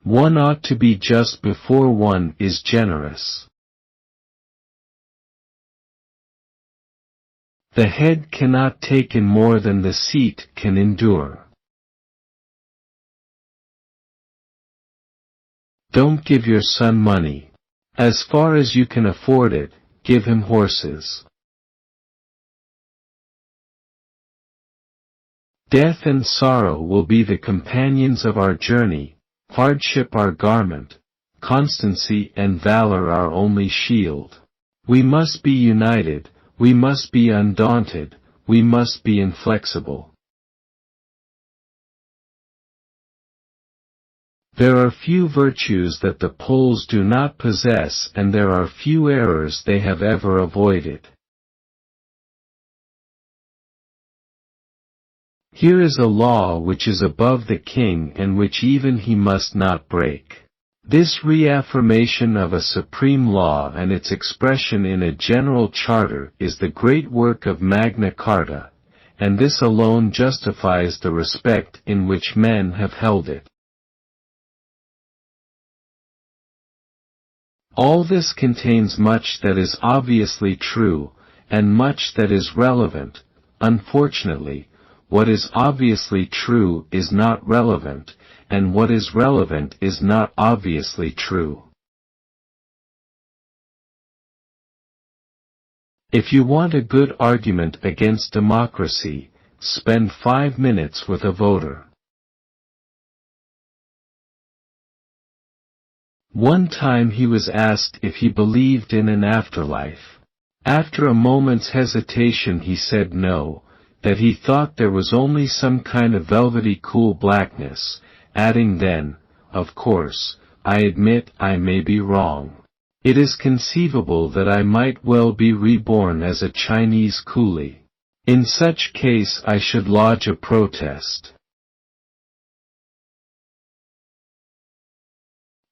One ought to be just before one is generous. The head cannot take in more than the seat can endure. Don't give your son money. As far as you can afford it, give him horses. Death and sorrow will be the companions of our journey, hardship our garment, constancy and valor our only shield. We must be united, we must be undaunted, we must be inflexible. There are few virtues that the Poles do not possess, and there are few errors they have ever avoided. Here is a law which is above the king and which even he must not break. This reaffirmation of a supreme law and its expression in a general charter is the great work of Magna Carta, and this alone justifies the respect in which men have held it. All this contains much that is obviously true, and much that is relevant. Unfortunately, what is obviously true is not relevant, and what is relevant is not obviously true. If you want a good argument against democracy, spend 5 minutes with a voter. One time he was asked if he believed in an afterlife. After a moment's hesitation he said no, that he thought there was only some kind of velvety cool blackness, adding then, of course, I admit I may be wrong. It is conceivable that I might well be reborn as a Chinese coolie. In such case I should lodge a protest.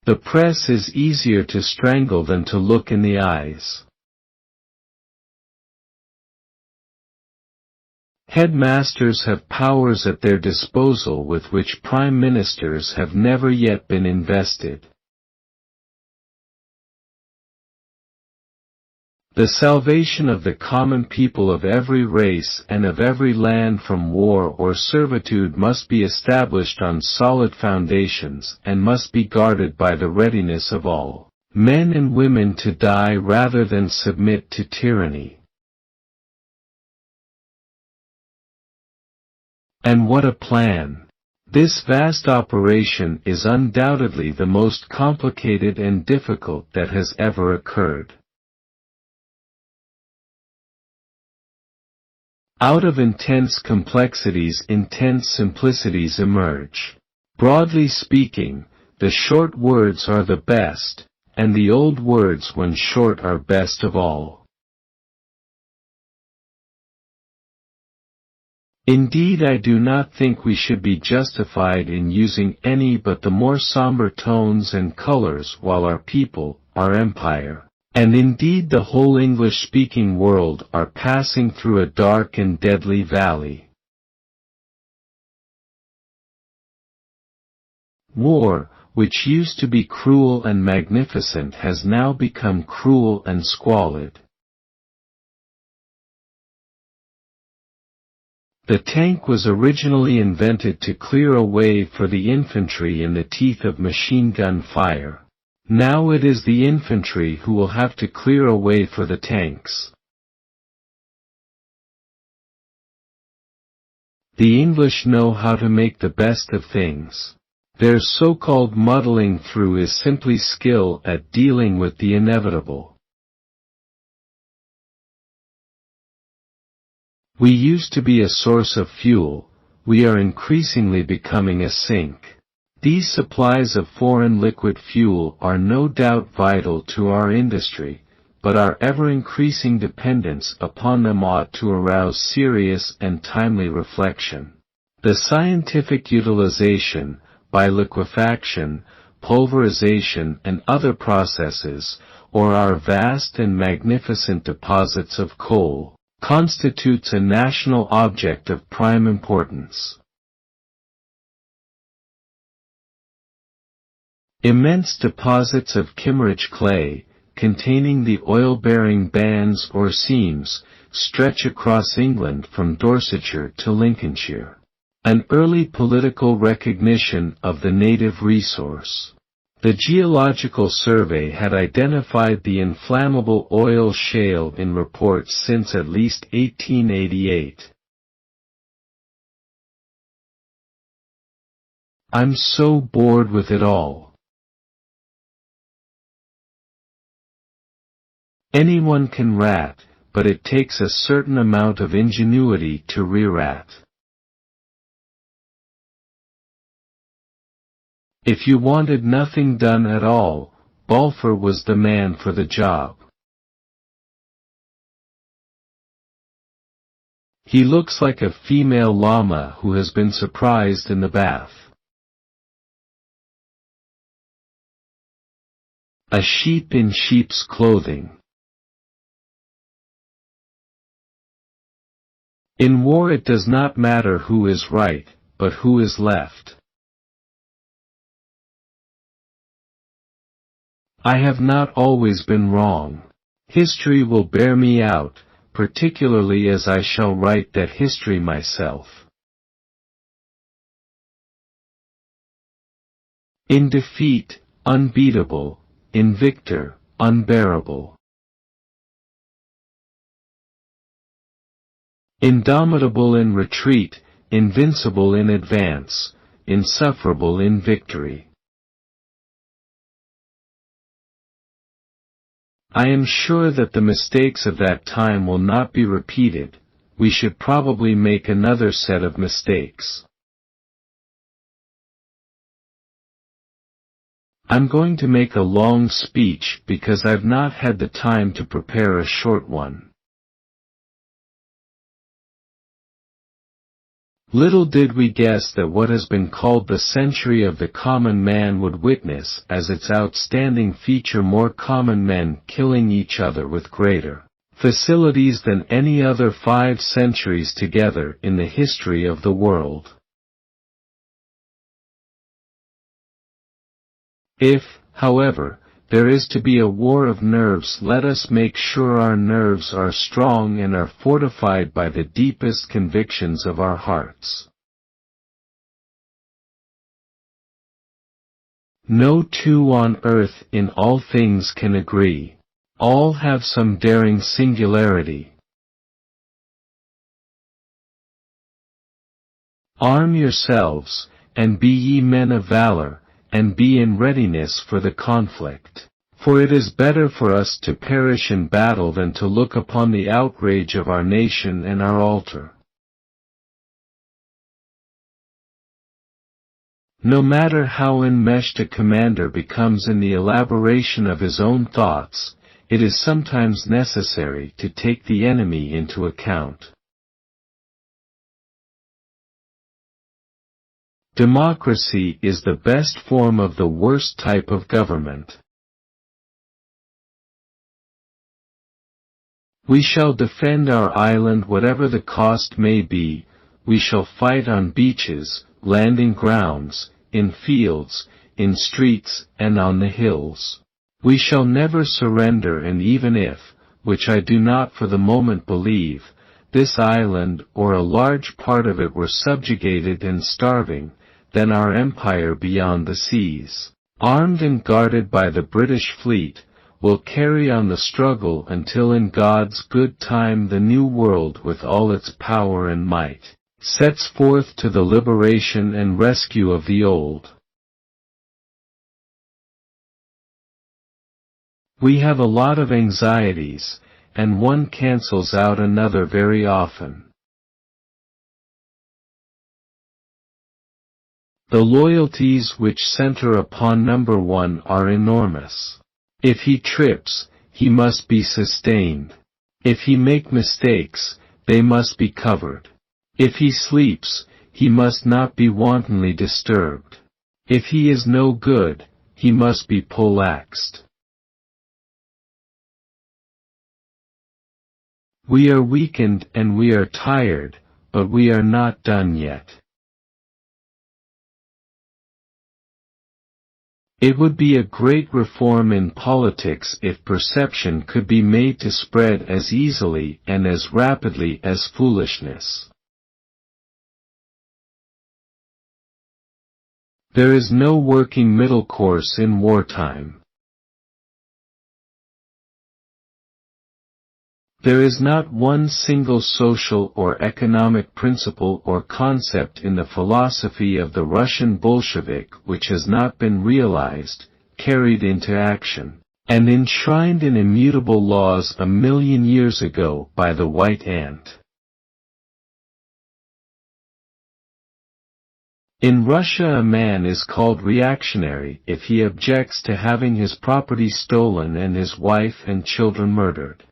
The press is easier to strangle than to look in the eyes. Headmasters have powers at their disposal with which prime ministers have never yet been invested. The salvation of the common people of every race and of every land from war or servitude must be established on solid foundations and must be guarded by the readiness of all men and women to die rather than submit to tyranny. And what a plan! This vast operation is undoubtedly the most complicated and difficult that has ever occurred. Out of intense complexities intense simplicities emerge. Broadly speaking, the short words are the best, and the old words when short are best of all. Indeed, I do not think we should be justified in using any but the more somber tones and colors while our people, our empire, and indeed the whole English-speaking world are passing through a dark and deadly valley. War, which used to be cruel and magnificent, has now become cruel and squalid. The tank was originally invented to clear a way for the infantry in the teeth of machine gun fire. Now it is the infantry who will have to clear a way for the tanks. The English know how to make the best of things. Their so-called muddling through is simply skill at dealing with the inevitable. We used to be a source of fuel, we are increasingly becoming a sink. These supplies of foreign liquid fuel are no doubt vital to our industry, but our ever-increasing dependence upon them ought to arouse serious and timely reflection. The scientific utilization, by liquefaction, pulverization and other processes, or our vast and magnificent deposits of coal, constitutes a national object of prime importance. Immense deposits of Kimmeridge clay, containing the oil-bearing bands or seams, stretch across England from Dorsetshire to Lincolnshire. An early political recognition of the native resource. The Geological Survey had identified the inflammable oil shale in reports since at least 1888. I'm so bored with it all. Anyone can rat, but it takes a certain amount of ingenuity to re-rat. If you wanted nothing done at all, Balfour was the man for the job. He looks like a female llama who has been surprised in the bath. A sheep in sheep's clothing. In war it does not matter who is right, but who is left. I have not always been wrong. History will bear me out, particularly as I shall write that history myself. In defeat, unbeatable; in victor, unbearable. Indomitable in retreat, invincible in advance, insufferable in victory. I am sure that the mistakes of that time will not be repeated. We should probably make another set of mistakes. I'm going to make a long speech because I've not had the time to prepare a short one. Little did we guess that what has been called the century of the common man would witness as its outstanding feature more common men killing each other with greater facilities than any other 5 centuries together in the history of the world. If, however, there is to be a war of nerves, let us make sure our nerves are strong and are fortified by the deepest convictions of our hearts. No two on earth in all things can agree. All have some daring singularity. Arm yourselves, and be ye men of valor, and be in readiness for the conflict. For it is better for us to perish in battle than to look upon the outrage of our nation and our altar. No matter how enmeshed a commander becomes in the elaboration of his own thoughts, it is sometimes necessary to take the enemy into account. Democracy is the best form of the worst type of government. We shall defend our island whatever the cost may be. We shall fight on beaches, landing grounds, in fields, in streets, and on the hills. We shall never surrender, and even if, which I do not for the moment believe, this island or a large part of it were subjugated and starving, then our empire beyond the seas, armed and guarded by the British fleet, will carry on the struggle until in God's good time the new world with all its power and might sets forth to the liberation and rescue of the old. We have a lot of anxieties, and one cancels out another very often. The loyalties which center upon number 1 are enormous. If he trips, he must be sustained. If he make mistakes, they must be covered. If he sleeps, he must not be wantonly disturbed. If he is no good, he must be poleaxed. We are weakened and we are tired, but we are not done yet. It would be a great reform in politics if perception could be made to spread as easily and as rapidly as foolishness. There is no working middle course in wartime. There is not one single social or economic principle or concept in the philosophy of the Russian Bolshevik which has not been realized, carried into action, and enshrined in immutable laws 1,000,000 years ago by the white ant. In Russia a man is called reactionary if he objects to having his property stolen and his wife and children murdered.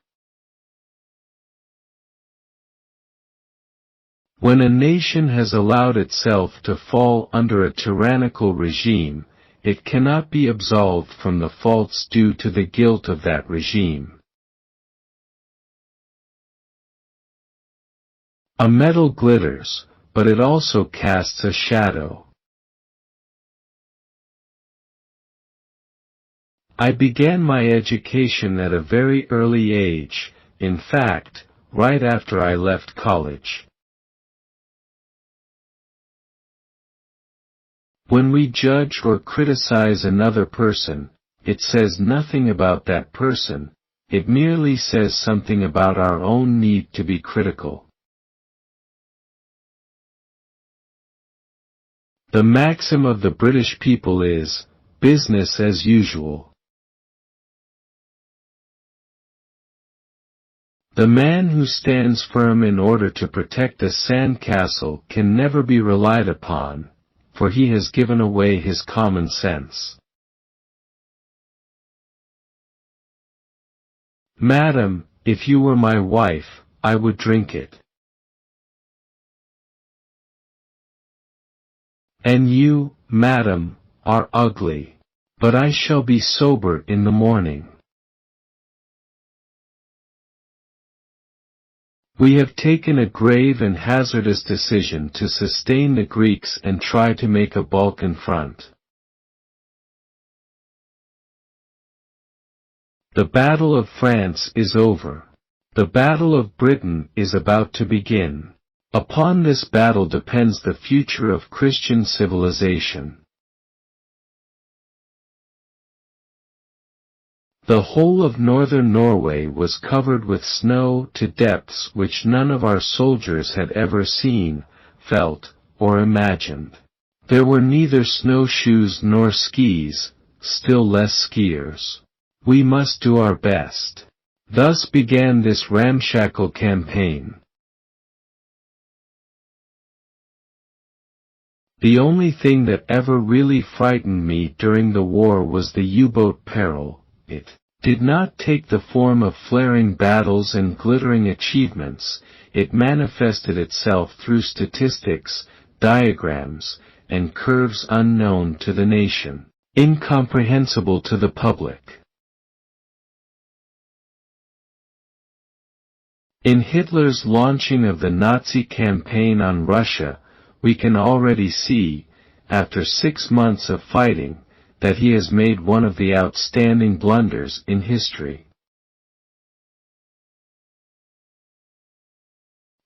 When a nation has allowed itself to fall under a tyrannical regime, it cannot be absolved from the faults due to the guilt of that regime. A metal glitters, but it also casts a shadow. I began my education at a very early age, in fact, right after I left college. When we judge or criticize another person, it says nothing about that person, it merely says something about our own need to be critical. The maxim of the British people is, business as usual. The man who stands firm in order to protect a sandcastle can never be relied upon, for he has given away his common sense. Madam, if you were my wife, I would drink it. And you, madam, are ugly. But I shall be sober in the morning. We have taken a grave and hazardous decision to sustain the Greeks and try to make a Balkan front. The Battle of France is over. The Battle of Britain is about to begin. Upon this battle depends the future of Christian civilization. The whole of northern Norway was covered with snow to depths which none of our soldiers had ever seen, felt, or imagined. There were neither snowshoes nor skis, still less skiers. We must do our best. Thus began this ramshackle campaign. The only thing that ever really frightened me during the war was the U-boat peril. It did not take the form of flaring battles and glittering achievements, it manifested itself through statistics, diagrams, and curves unknown to the nation, incomprehensible to the public. In Hitler's launching of the Nazi campaign on Russia, we can already see, after 6 months of fighting, that he has made one of the outstanding blunders in history.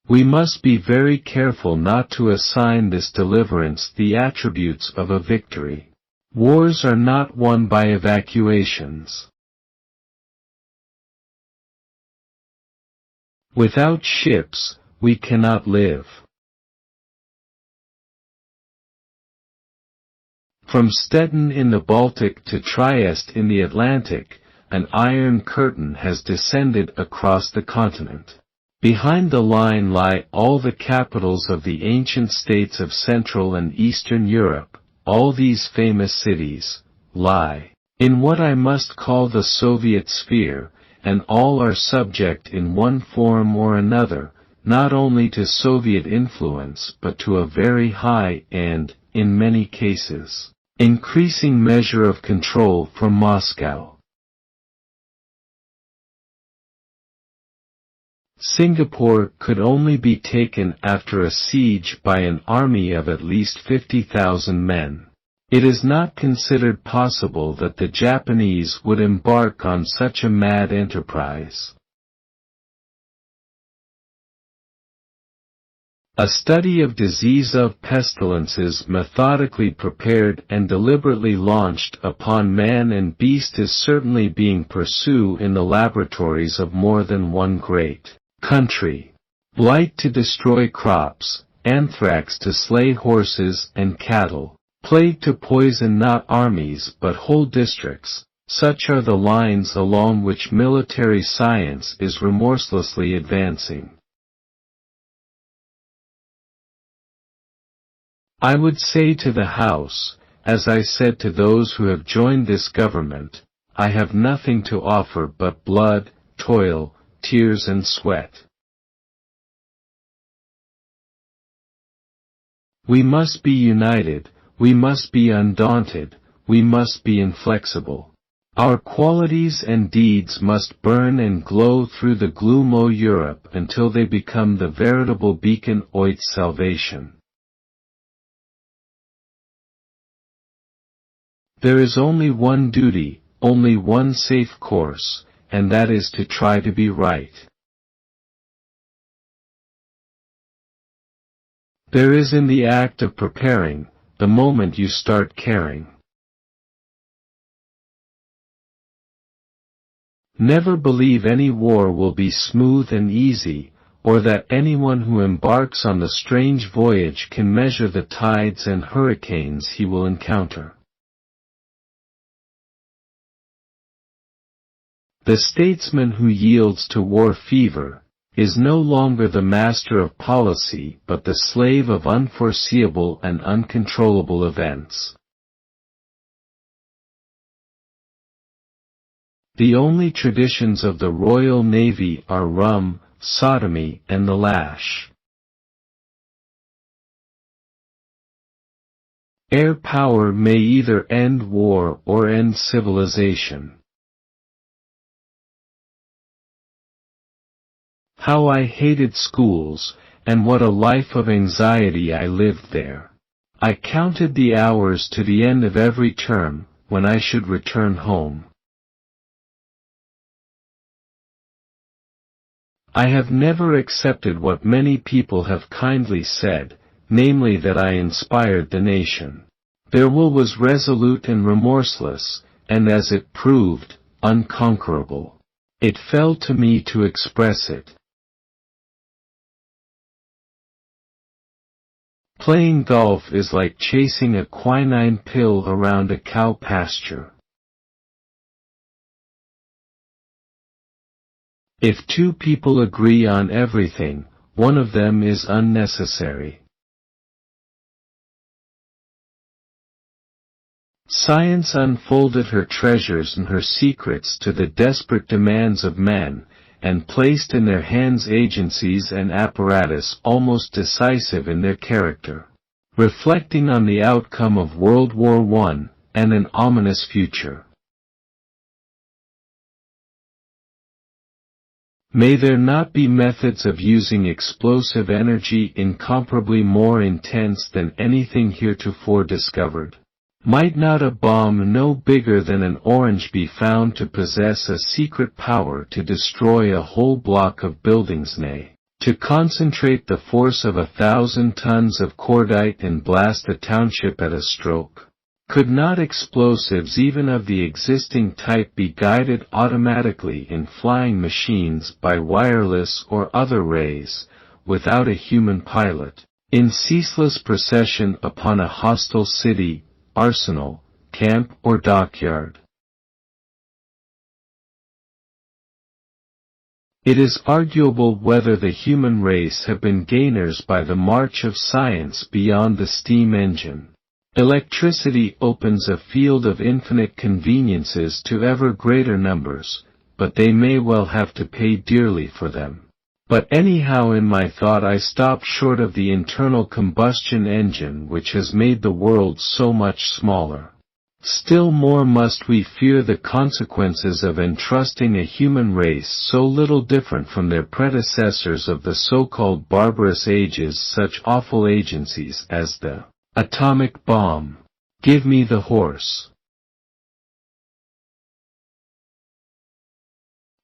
We must be very careful not to assign this deliverance the attributes of a victory. Wars are not won by evacuations. Without ships, we cannot live. From Stettin in the Baltic to Trieste in the Atlantic, an iron curtain has descended across the continent. Behind the line lie all the capitals of the ancient states of Central and Eastern Europe. All these famous cities lie in what I must call the Soviet sphere, and all are subject in one form or another, not only to Soviet influence but to a very high and, in many cases, increasing measure of control from Moscow. Singapore could only be taken after a siege by an army of at least 50,000 men. It is not considered possible that the Japanese would embark on such a mad enterprise. A study of disease of pestilences methodically prepared and deliberately launched upon man and beast is certainly being pursued in the laboratories of more than one great country. Blight to destroy crops, anthrax to slay horses and cattle, plague to poison not armies but whole districts, such are the lines along which military science is remorselessly advancing. I would say to the House, as I said to those who have joined this government, I have nothing to offer but blood, toil, tears and sweat. We must be united, we must be undaunted, we must be inflexible. Our qualities and deeds must burn and glow through the gloom of Europe until they become the veritable beacon of its salvation. There is only one duty, only one safe course, and that is to try to be right. There is in the act of preparing, the moment you start caring. Never believe any war will be smooth and easy, or that anyone who embarks on the strange voyage can measure the tides and hurricanes he will encounter. The statesman who yields to war fever is no longer the master of policy but the slave of unforeseeable and uncontrollable events. The only traditions of the Royal Navy are rum, sodomy, and the lash. Air power may either end war or end civilization. How I hated schools, and what a life of anxiety I lived there. I counted the hours to the end of every term, when I should return home. I have never accepted what many people have kindly said, namely that I inspired the nation. Their will was resolute and remorseless, and as it proved, unconquerable. It fell to me to express it. Playing golf is like chasing a quinine pill around a cow pasture. If two people agree on everything, one of them is unnecessary. Science unfolded her treasures and her secrets to the desperate demands of men, and placed in their hands agencies and apparatus almost decisive in their character, reflecting on the outcome of World War I, and an ominous future. May there not be methods of using explosive energy incomparably more intense than anything heretofore discovered? Might not a bomb no bigger than an orange be found to possess a secret power to destroy a whole block of buildings, nay, to concentrate the force of 1,000 tons of cordite and blast a township at a stroke? Could not explosives even of the existing type be guided automatically in flying machines by wireless or other rays, without a human pilot, in ceaseless procession upon a hostile city, arsenal, camp or dockyard? It is arguable whether the human race have been gainers by the march of science beyond the steam engine. Electricity opens a field of infinite conveniences to ever greater numbers, but they may well have to pay dearly for them. But anyhow in my thought I stopped short of the internal combustion engine which has made the world so much smaller. Still more must we fear the consequences of entrusting a human race so little different from their predecessors of the so-called barbarous ages such awful agencies as the atomic bomb. Give me the horse.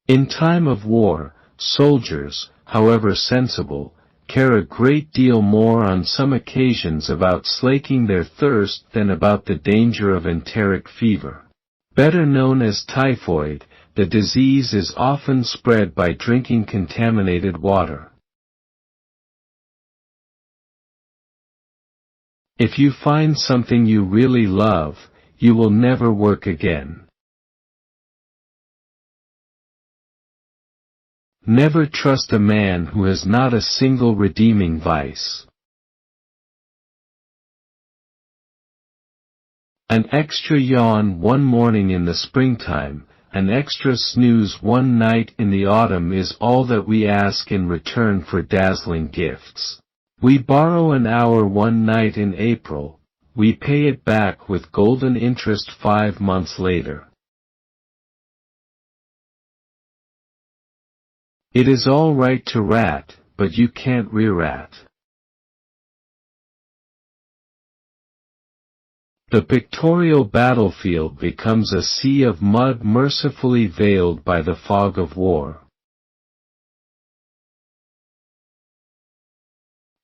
In time of war, soldiers, however sensible, care a great deal more on some occasions about slaking their thirst than about the danger of enteric fever. Better known as typhoid, the disease is often spread by drinking contaminated water. If you find something you really love, you will never work again. Never trust a man who has not a single redeeming vice. An extra yawn one morning in the springtime, an extra snooze one night in the autumn is all that we ask in return for dazzling gifts. We borrow an hour one night in April, we pay it back with golden interest 5 months later. It is all right to rat, but you can't re-rat. The pictorial battlefield becomes a sea of mud mercifully veiled by the fog of war.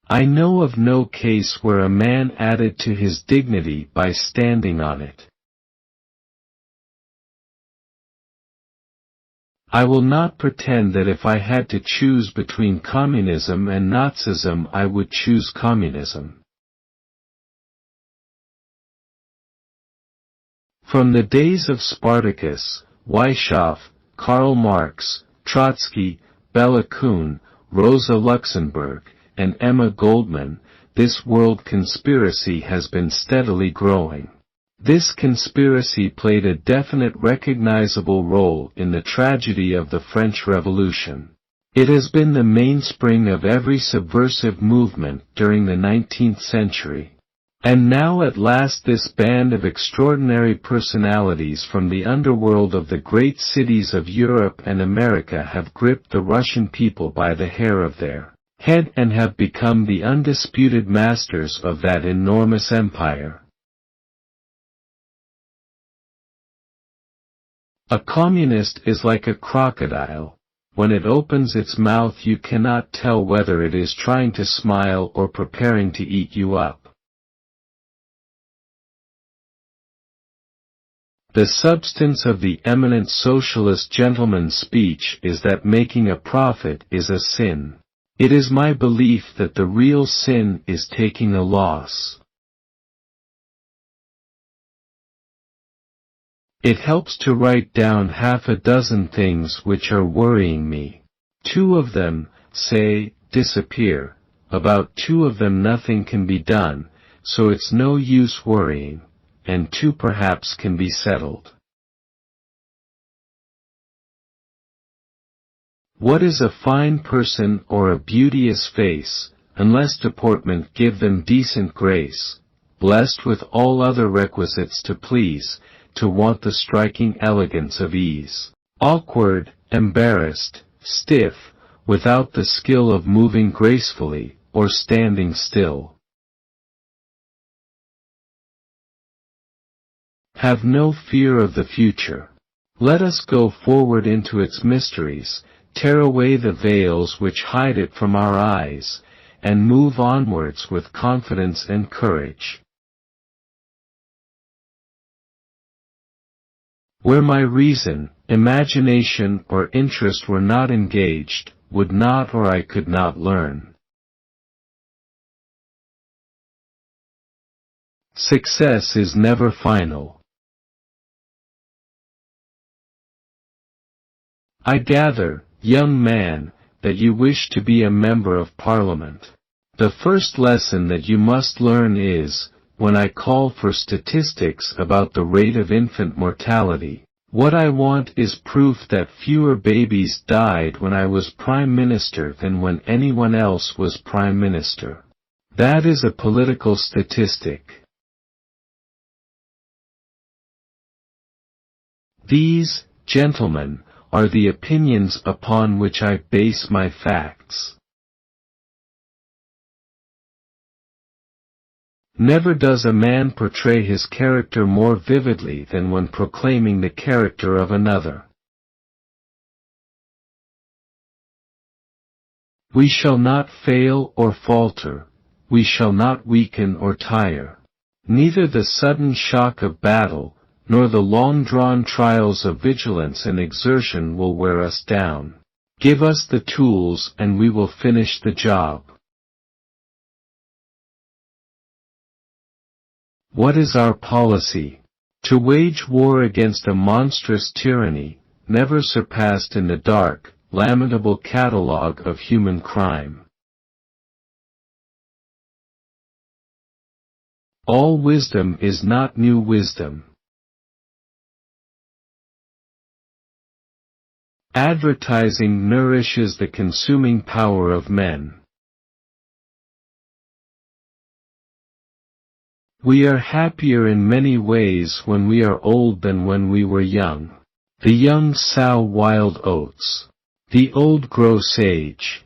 I know of no case where a man added to his dignity by standing on it. I will not pretend that if I had to choose between communism and Nazism I would choose communism. From the days of Spartacus, Weishaupt, Karl Marx, Trotsky, Bela Kun, Rosa Luxemburg, and Emma Goldman, this world conspiracy has been steadily growing. This conspiracy played a definite recognizable role in the tragedy of the French Revolution. It has been the mainspring of every subversive movement during the 19th century. And now at last this band of extraordinary personalities from the underworld of the great cities of Europe and America have gripped the Russian people by the hair of their head and have become the undisputed masters of that enormous empire. A communist is like a crocodile. When it opens its mouth you cannot tell whether it is trying to smile or preparing to eat you up. The substance of the eminent socialist gentleman's speech is that making a profit is a sin. It is my belief that the real sin is taking a loss. It helps to write down half a dozen things which are worrying me. 2 of them, say, disappear. About 2 of them nothing can be done, so it's no use worrying, and 2 perhaps can be settled. What is a fine person or a beauteous face, unless deportment give them decent grace, blessed with all other requisites to please, to want the striking elegance of ease, awkward, embarrassed, stiff, without the skill of moving gracefully, or standing still. Have no fear of the future. Let us go forward into its mysteries, tear away the veils which hide it from our eyes, and move onwards with confidence and courage. Where my reason, imagination, or interest were not engaged, would not or I could not learn. Success is never final. I gather, young man, that you wish to be a member of Parliament. The first lesson that you must learn is, when I call for statistics about the rate of infant mortality, what I want is proof that fewer babies died when I was Prime Minister than when anyone else was Prime Minister. That is a political statistic. These, gentlemen, are the opinions upon which I base my facts. Never does a man portray his character more vividly than when proclaiming the character of another. We shall not fail or falter, we shall not weaken or tire. Neither the sudden shock of battle, nor the long-drawn trials of vigilance and exertion will wear us down. Give us the tools and we will finish the job. What is our policy? To wage war against a monstrous tyranny, never surpassed in the dark, lamentable catalogue of human crime. All wisdom is not new wisdom. Advertising nourishes the consuming power of men. We are happier in many ways when we are old than when we were young. The young sow wild oats. The old grow sage.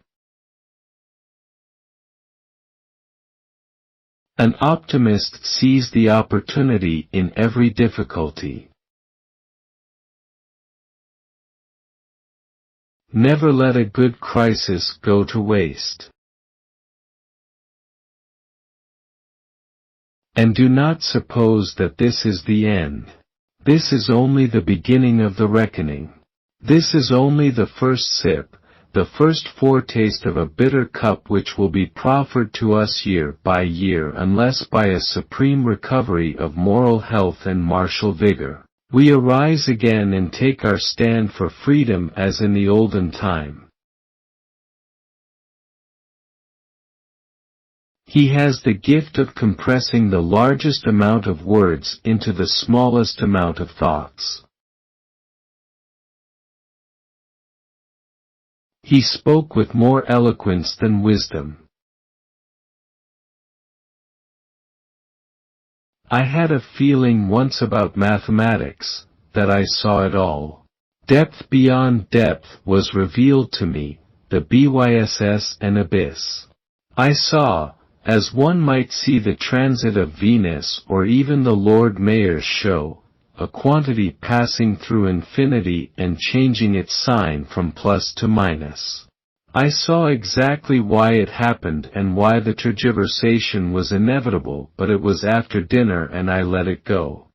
An optimist sees the opportunity in every difficulty. Never let a good crisis go to waste. And do not suppose that this is the end. This is only the beginning of the reckoning. This is only the first sip, the first foretaste of a bitter cup which will be proffered to us year by year unless by a supreme recovery of moral health and martial vigor, we arise again and take our stand for freedom as in the olden time. He has the gift of compressing the largest amount of words into the smallest amount of thoughts. He spoke with more eloquence than wisdom. I had a feeling once about mathematics, that I saw it all. Depth beyond depth was revealed to me, the BYSS and abyss. I saw, as one might see the transit of Venus or even the Lord Mayor's show, a quantity passing through infinity and changing its sign from plus to minus. I saw exactly why it happened and why the tergiversation was inevitable, but it was after dinner and I let it go.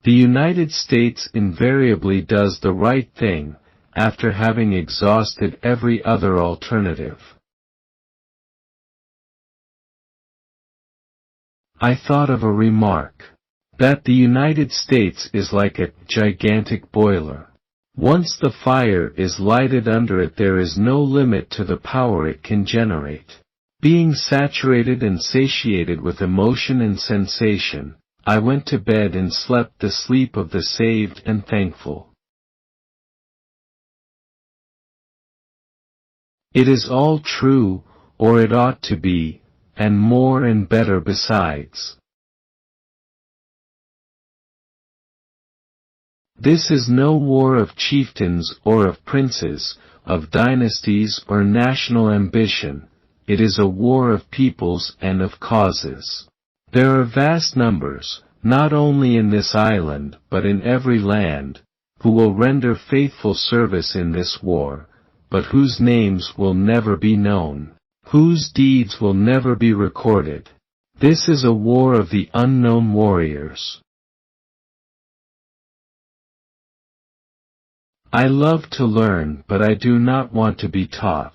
The United States invariably does the right thing, after having exhausted every other alternative. I thought of a remark. That the United States is like a gigantic boiler. Once the fire is lighted under it, there is no limit to the power it can generate. Being saturated and satiated with emotion and sensation, I went to bed and slept the sleep of the saved and thankful. It is all true, or it ought to be, and more and better besides. This is no war of chieftains or of princes, of dynasties or national ambition, it is a war of peoples and of causes. There are vast numbers, not only in this island but in every land, who will render faithful service in this war, but whose names will never be known, whose deeds will never be recorded. This is a war of the unknown warriors. I love to learn, but I do not want to be taught.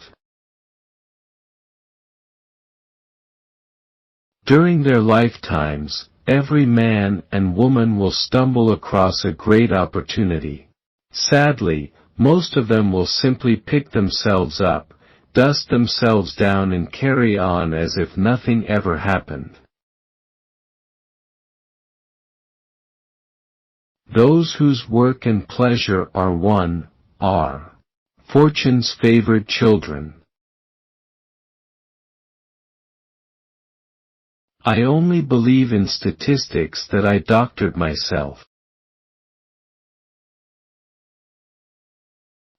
During their lifetimes, every man and woman will stumble across a great opportunity. Sadly, most of them will simply pick themselves up, dust themselves down and carry on as if nothing ever happened. Those whose work and pleasure are one, are fortune's favored children. I only believe in statistics that I doctored myself.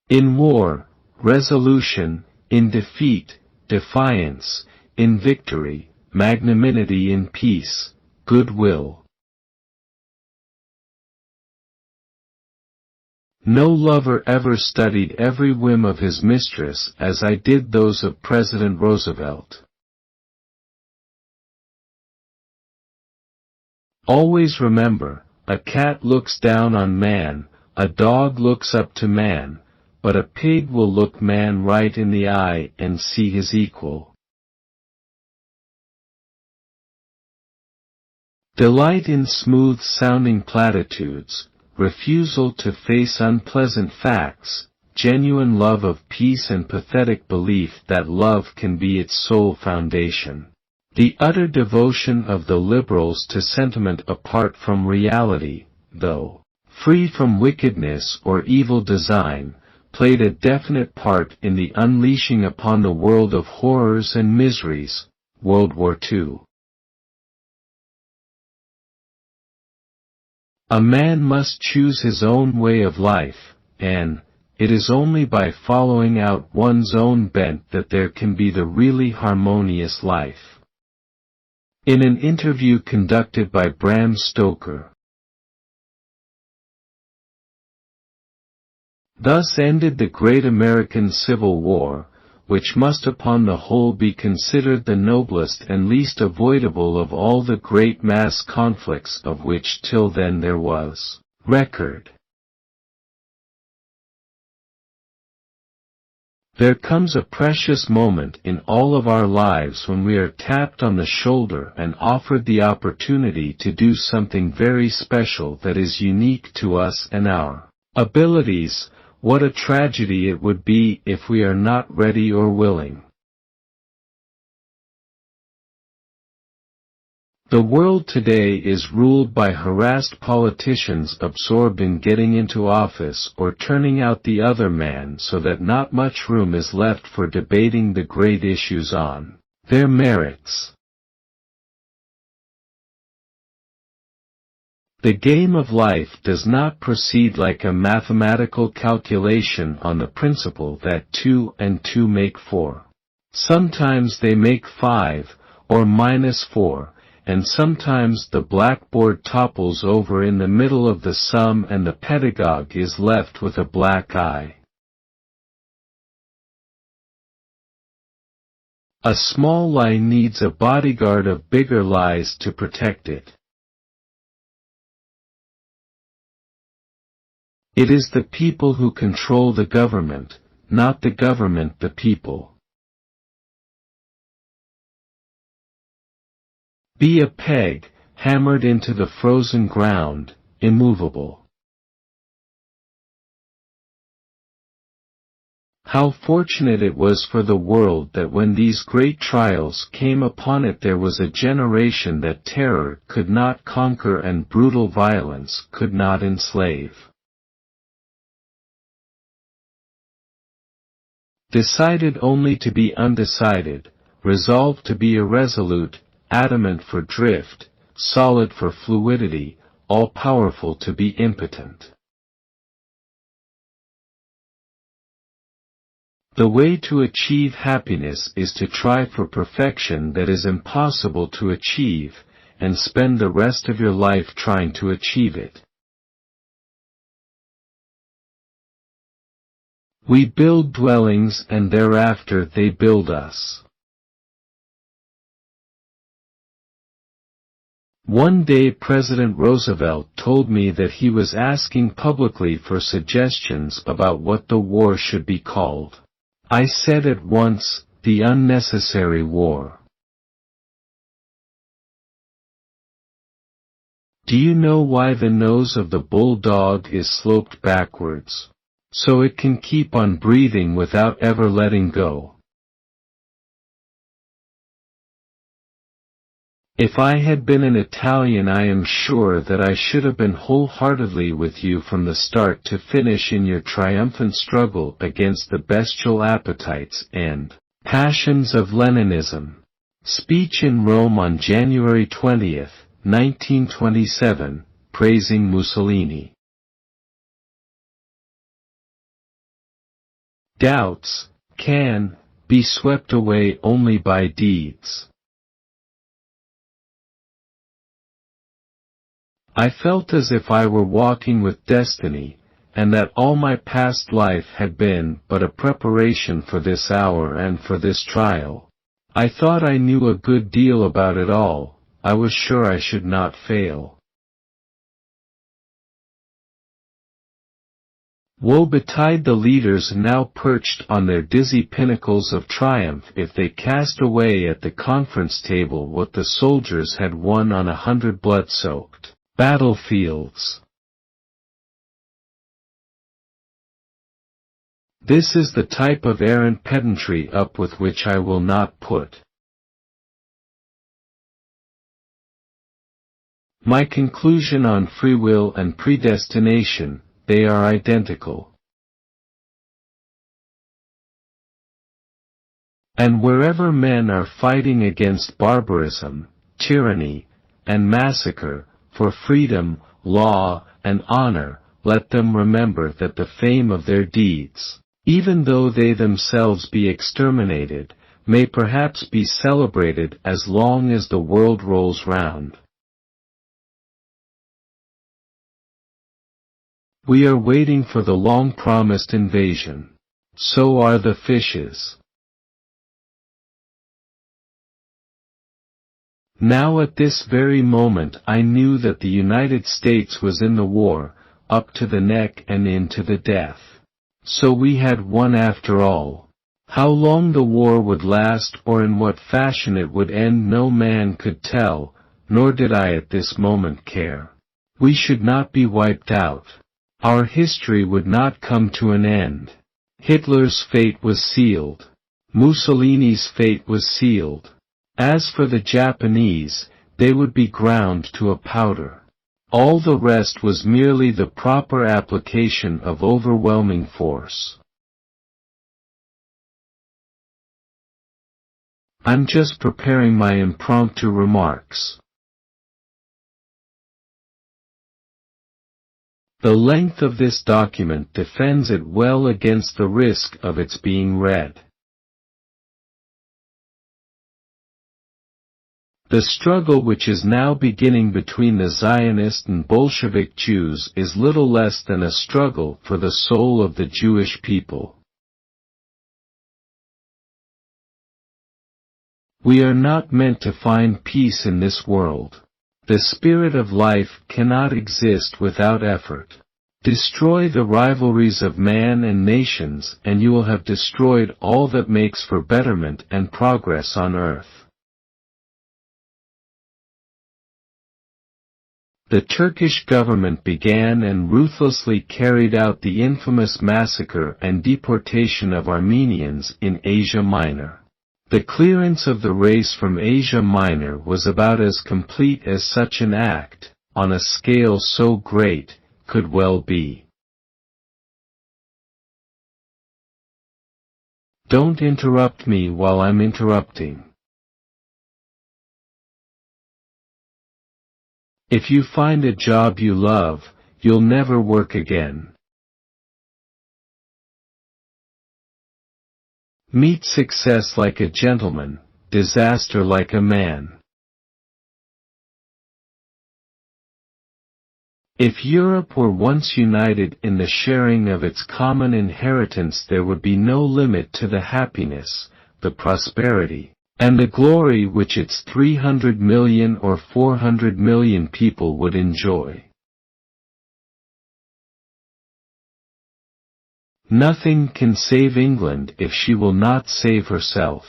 In war, resolution; in defeat, defiance; in victory, magnanimity; in peace, goodwill. No lover ever studied every whim of his mistress as I did those of President Roosevelt. Always remember, a cat looks down on man, a dog looks up to man, but a pig will look man right in the eye and see his equal. Delight in smooth-sounding platitudes, refusal to face unpleasant facts, genuine love of peace and pathetic belief that love can be its sole foundation. The utter devotion of the liberals to sentiment apart from reality, though free from wickedness or evil design, played a definite part in the unleashing upon the world of horrors and miseries, World War II. A man must choose his own way of life, and it is only by following out one's own bent that there can be the really harmonious life. In an interview conducted by Bram Stoker. Thus ended the great American Civil War, which must upon the whole be considered the noblest and least avoidable of all the great mass conflicts of which till then there was record. There comes a precious moment in all of our lives when we are tapped on the shoulder and offered the opportunity to do something very special that is unique to us and our abilities. What a tragedy it would be if we are not ready or willing. The world today is ruled by harassed politicians absorbed in getting into office or turning out the other man, so that not much room is left for debating the great issues on their merits. The game of life does not proceed like a mathematical calculation on the principle that 2 and 2 make 4. Sometimes they make 5, or -4, and sometimes the blackboard topples over in the middle of the sum and the pedagogue is left with a black eye. A small lie needs a bodyguard of bigger lies to protect it. It is the people who control the government, not the government the people. Be a peg, hammered into the frozen ground, immovable. How fortunate it was for the world that when these great trials came upon it there was a generation that terror could not conquer and brutal violence could not enslave. Decided only to be undecided, resolved to be irresolute, adamant for drift, solid for fluidity, all-powerful to be impotent. The way to achieve happiness is to try for perfection that is impossible to achieve, and spend the rest of your life trying to achieve it. We build dwellings and thereafter they build us. One day President Roosevelt told me that he was asking publicly for suggestions about what the war should be called. I said at once, the unnecessary war. Do you know why the nose of the bulldog is sloped backwards? So it can keep on breathing without ever letting go. If I had been an Italian, I am sure that I should have been wholeheartedly with you from the start to finish in your triumphant struggle against the bestial appetites and passions of Leninism. Speech in Rome on January 20, 1927, praising Mussolini. Doubts can be swept away only by deeds. I felt as if I were walking with destiny, and that all my past life had been but a preparation for this hour and for this trial. I thought I knew a good deal about it all. I was sure I should not fail. Woe betide the leaders now perched on their dizzy pinnacles of triumph if they cast away at the conference table what the soldiers had won on 100 blood-soaked battlefields. This is the type of errant pedantry up with which I will not put. My conclusion on free will and predestination, they are identical. And wherever men are fighting against barbarism, tyranny, and massacre, for freedom, law, and honor, let them remember that the fame of their deeds, even though they themselves be exterminated, may perhaps be celebrated as long as the world rolls round. We are waiting for the long-promised invasion. So are the fishes. Now at this very moment I knew that the United States was in the war, up to the neck and into the death. So we had won after all. How long the war would last or in what fashion it would end no man could tell, nor did I at this moment care. We should not be wiped out. Our history would not come to an end. Hitler's fate was sealed. Mussolini's fate was sealed. As for the Japanese, they would be ground to a powder. All the rest was merely the proper application of overwhelming force. I'm just preparing my impromptu remarks. The length of this document defends it well against the risk of its being read. The struggle which is now beginning between the Zionist and Bolshevik Jews is little less than a struggle for the soul of the Jewish people. We are not meant to find peace in this world. The spirit of life cannot exist without effort. Destroy the rivalries of man and nations, and you will have destroyed all that makes for betterment and progress on earth. The Turkish government began and ruthlessly carried out the infamous massacre and deportation of Armenians in Asia Minor. The clearance of the race from Asia Minor was about as complete as such an act, on a scale so great, could well be. Don't interrupt me while I'm interrupting. If you find a job you love, you'll never work again. Meet success like a gentleman, disaster like a man. If Europe were once united in the sharing of its common inheritance, there would be no limit to the happiness, the prosperity, and the glory which its 300 million or 400 million people would enjoy. Nothing can save England if she will not save herself.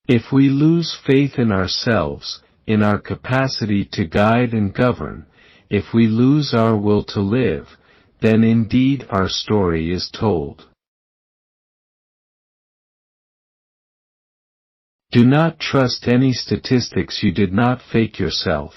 If we lose faith in ourselves, in our capacity to guide and govern, if we lose our will to live, then indeed our story is told. Do not trust any statistics you did not fake yourself.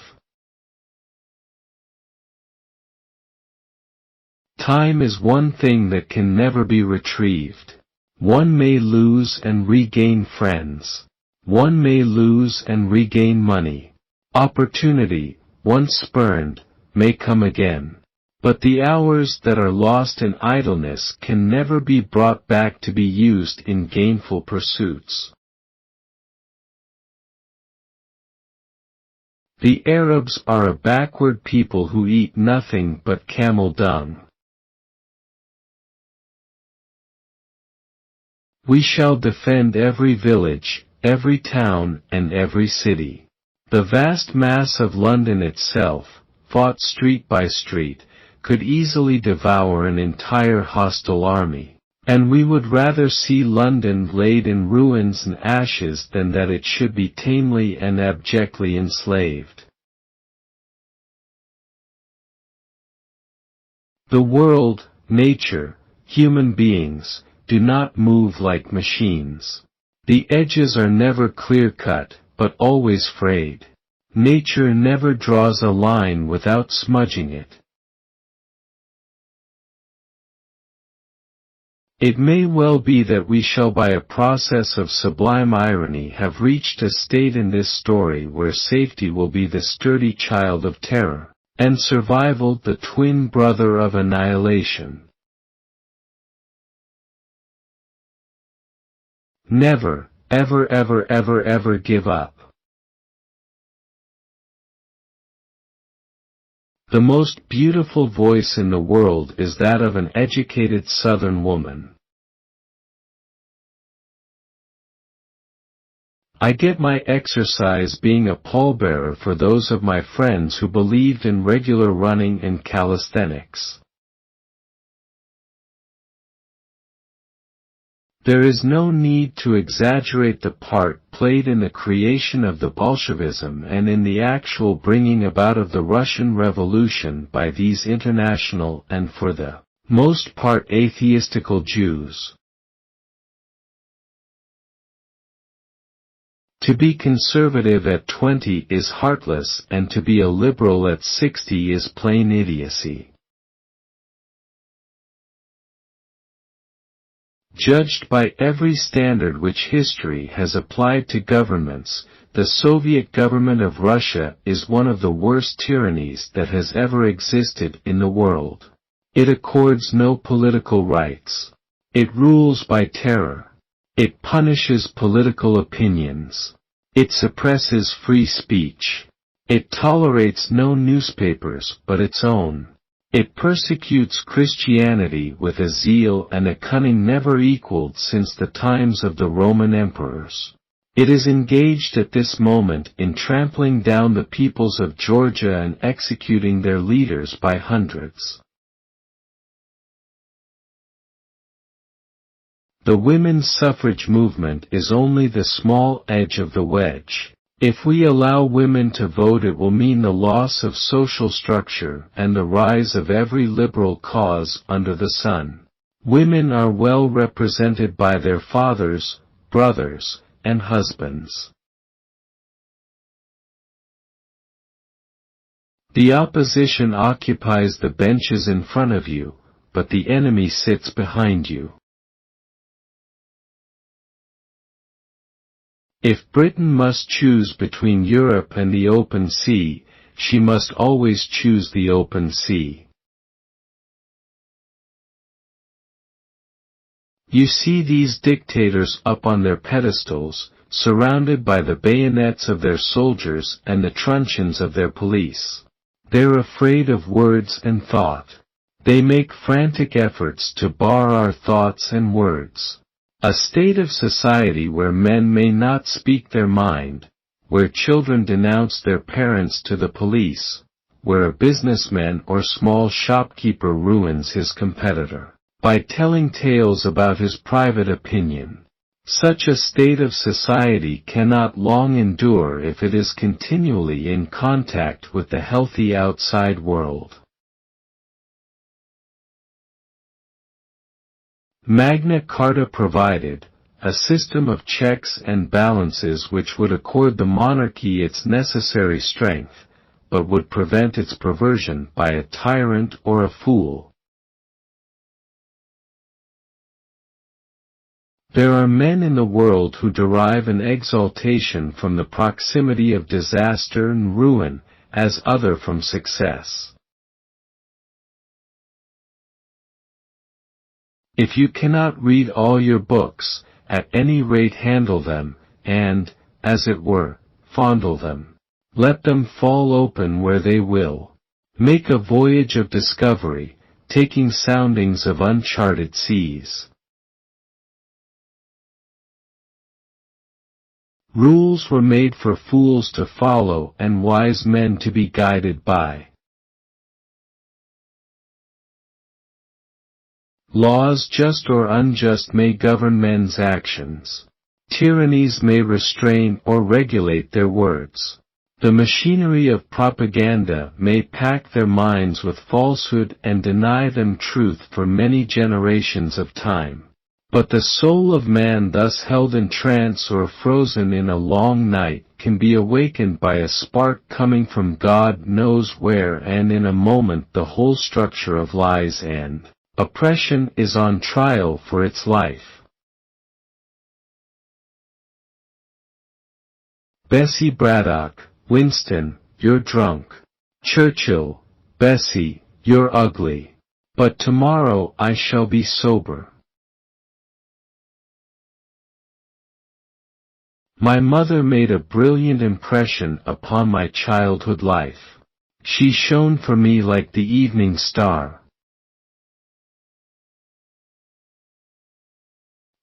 Time is one thing that can never be retrieved. One may lose and regain friends. One may lose and regain money. Opportunity, once spurned, may come again. But the hours that are lost in idleness can never be brought back to be used in gainful pursuits. The Arabs are a backward people who eat nothing but camel dung. We shall defend every village, every town, and every city. The vast mass of London itself, fought street by street, could easily devour an entire hostile army, and we would rather see London laid in ruins and ashes than that it should be tamely and abjectly enslaved. The world, nature, human beings, do not move like machines. The edges are never clear-cut, but always frayed. Nature never draws a line without smudging it. It may well be that we shall by a process of sublime irony have reached a state in this story where safety will be the sturdy child of terror, and survival the twin brother of annihilation. Never, ever, ever, ever, ever give up. The most beautiful voice in the world is that of an educated Southern woman. I get my exercise being a pallbearer for those of my friends who believed in regular running and calisthenics. There is no need to exaggerate the part played in the creation of the Bolshevism and in the actual bringing about of the Russian Revolution by these international and for the most part atheistical Jews. To be conservative at 20 is heartless, and to be a liberal at 60 is plain idiocy. Judged by every standard which history has applied to governments, the Soviet government of Russia is one of the worst tyrannies that has ever existed in the world. It accords no political rights. It rules by terror. It punishes political opinions. It suppresses free speech. It tolerates no newspapers but its own. It persecutes Christianity with a zeal and a cunning never equaled since the times of the Roman emperors. It is engaged at this moment in trampling down the peoples of Georgia and executing their leaders by hundreds. The women's suffrage movement is only the small edge of the wedge. If we allow women to vote, it will mean the loss of social structure and the rise of every liberal cause under the sun. Women are well represented by their fathers, brothers, and husbands. The opposition occupies the benches in front of you, but the enemy sits behind you. If Britain must choose between Europe and the open sea, she must always choose the open sea. You see these dictators up on their pedestals, surrounded by the bayonets of their soldiers and the truncheons of their police. They're afraid of words and thought. They make frantic efforts to bar our thoughts and words. A state of society where men may not speak their mind, where children denounce their parents to the police, where a businessman or small shopkeeper ruins his competitor by telling tales about his private opinion. Such a state of society cannot long endure if it is continually in contact with the healthy outside world. Magna Carta provided a system of checks and balances which would accord the monarchy its necessary strength, but would prevent its perversion by a tyrant or a fool. There are men in the world who derive an exaltation from the proximity of disaster and ruin, as others from success. If you cannot read all your books, at any rate handle them, and, as it were, fondle them. Let them fall open where they will. Make a voyage of discovery, taking soundings of uncharted seas. Rules were made for fools to follow and wise men to be guided by. Laws just or unjust may govern men's actions. Tyrannies may restrain or regulate their words. The machinery of propaganda may pack their minds with falsehood and deny them truth for many generations of time. But the soul of man thus held in trance or frozen in a long night can be awakened by a spark coming from God knows where, and in a moment the whole structure of lies and oppression is on trial for its life. Bessie Braddock, Winston, you're drunk. Churchill, Bessie, you're ugly. But tomorrow I shall be sober. My mother made a brilliant impression upon my childhood life. She shone for me like the evening star.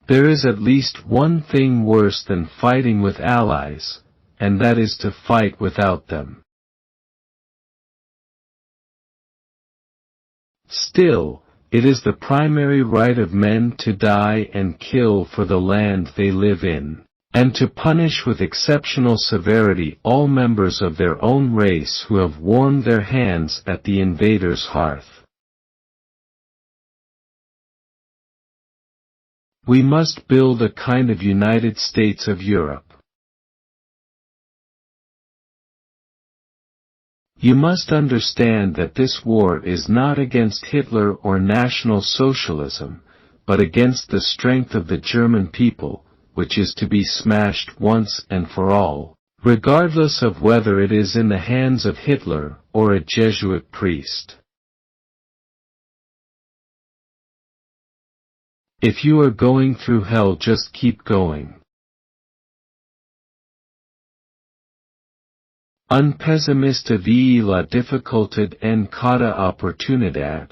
There is at least one thing worse than fighting with allies, and that is to fight without them. Still, it is the primary right of men to die and kill for the land they live in, and to punish with exceptional severity all members of their own race who have warmed their hands at the invader's hearth. We must build a kind of United States of Europe. You must understand that this war is not against Hitler or National Socialism, but against the strength of the German people, which is to be smashed once and for all, regardless of whether it is in the hands of Hitler or a Jesuit priest. If you are going through hell, just keep going. Un pessimista ve la dificultad en cada oportunidad,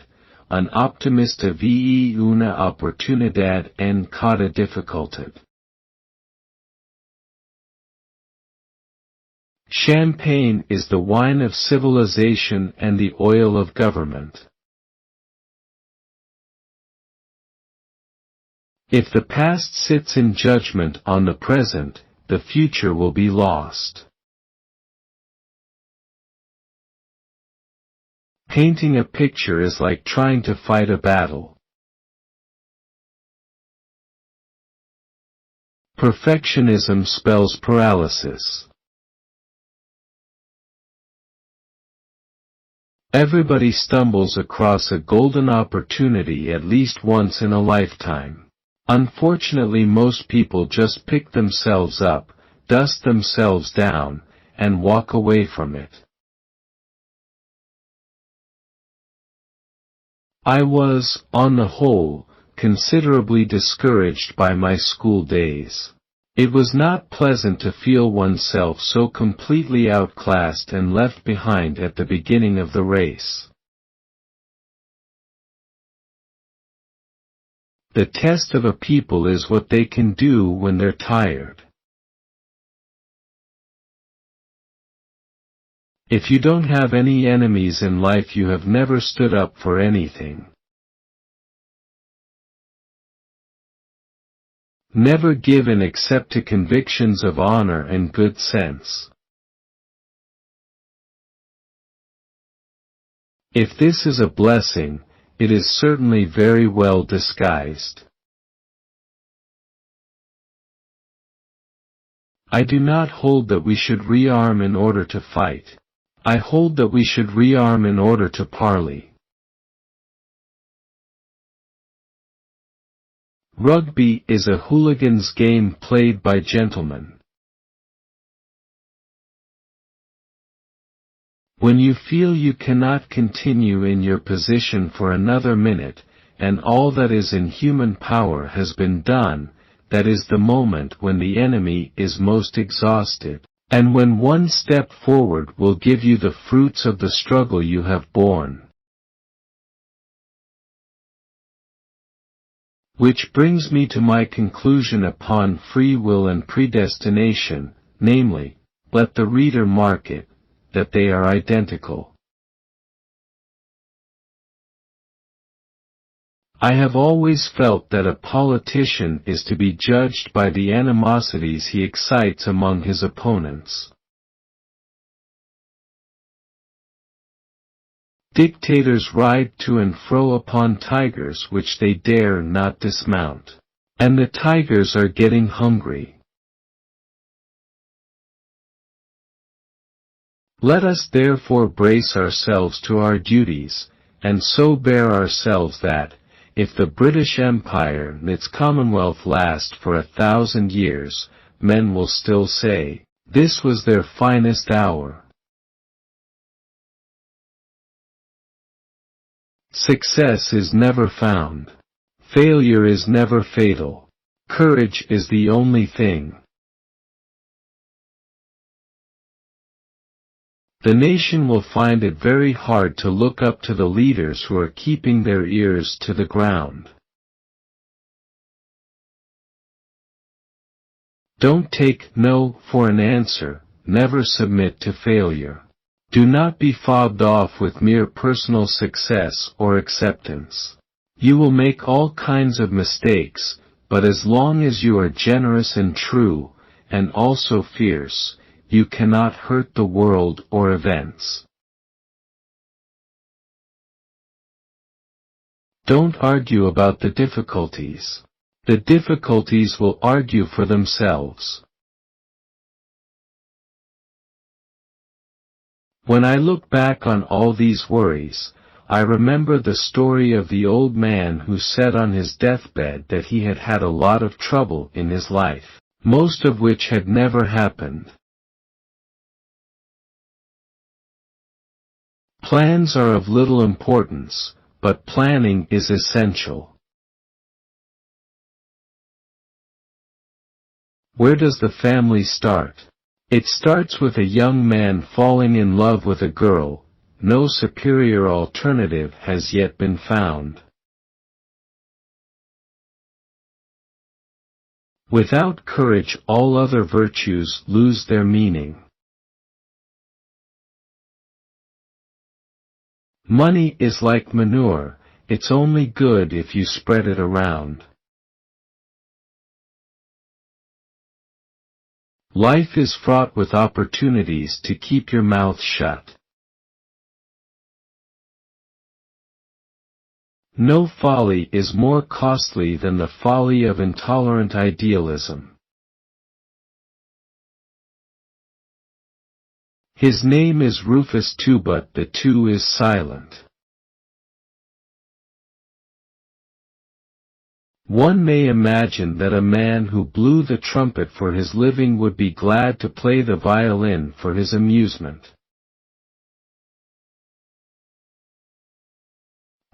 un optimista ve una oportunidad en cada dificultad. Champagne is the wine of civilization and the oil of government. If the past sits in judgment on the present, the future will be lost. Painting a picture is like trying to fight a battle. Perfectionism spells paralysis. Everybody stumbles across a golden opportunity at least once in a lifetime. Unfortunately, most people just pick themselves up, dust themselves down, and walk away from it. I was, on the whole, considerably discouraged by my school days. It was not pleasant to feel oneself so completely outclassed and left behind at the beginning of the race. The test of a people is what they can do when they're tired. If you don't have any enemies in life, you have never stood up for anything. Never give in except to convictions of honor and good sense. If this is a blessing, it is certainly very well disguised. I do not hold that we should rearm in order to fight. I hold that we should rearm in order to parley. Rugby is a hooligan's game played by gentlemen. When you feel you cannot continue in your position for another minute, and all that is in human power has been done, that is the moment when the enemy is most exhausted, and when one step forward will give you the fruits of the struggle you have borne. Which brings me to my conclusion upon free will and predestination, namely, let the reader mark it, that they are identical. I have always felt that a politician is to be judged by the animosities he excites among his opponents. Dictators ride to and fro upon tigers which they dare not dismount. And the tigers are getting hungry. Let us therefore brace ourselves to our duties, and so bear ourselves that, if the British Empire and its Commonwealth last for 1,000 years, men will still say, this was their finest hour. Success is never found. Failure is never fatal. Courage is the only thing. The nation will find it very hard to look up to the leaders who are keeping their ears to the ground. Don't take no for an answer, never submit to failure. Do not be fobbed off with mere personal success or acceptance. You will make all kinds of mistakes, but as long as you are generous and true, and also fierce, you cannot hurt the world or events. Don't argue about the difficulties. The difficulties will argue for themselves. When I look back on all these worries, I remember the story of the old man who said on his deathbed that he had had a lot of trouble in his life, most of which had never happened. Plans are of little importance, but planning is essential. Where does the family start? It starts with a young man falling in love with a girl. No superior alternative has yet been found. Without courage, all other virtues lose their meaning. Money is like manure, it's only good if you spread it around. Life is fraught with opportunities to keep your mouth shut. No folly is more costly than the folly of intolerant idealism. His name is Rufus too, but the two is silent. One may imagine that a man who blew the trumpet for his living would be glad to play the violin for his amusement.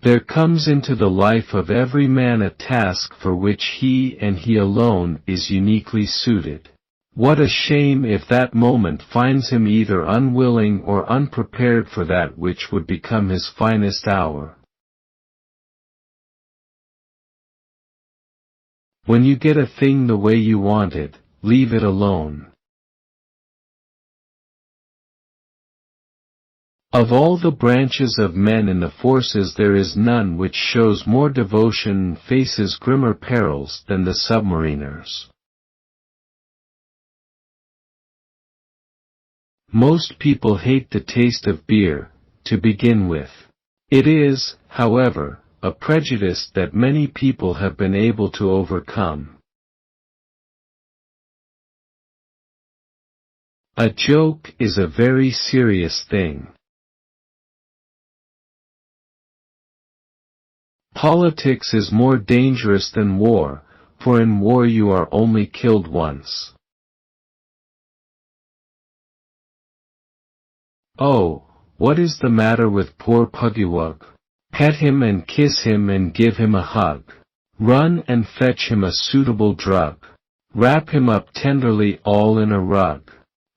There comes into the life of every man a task for which he and he alone is uniquely suited. What a shame if that moment finds him either unwilling or unprepared for that which would become his finest hour. When you get a thing the way you want it, leave it alone. Of all the branches of men in the forces, there is none which shows more devotion and faces grimmer perils than the submariners. Most people hate the taste of beer, to begin with. It is, however, a prejudice that many people have been able to overcome. A joke is a very serious thing. Politics is more dangerous than war, for in war you are only killed once. Oh, what is the matter with poor Puggywug? Pet him and kiss him and give him a hug. Run and fetch him a suitable drug. Wrap him up tenderly all in a rug.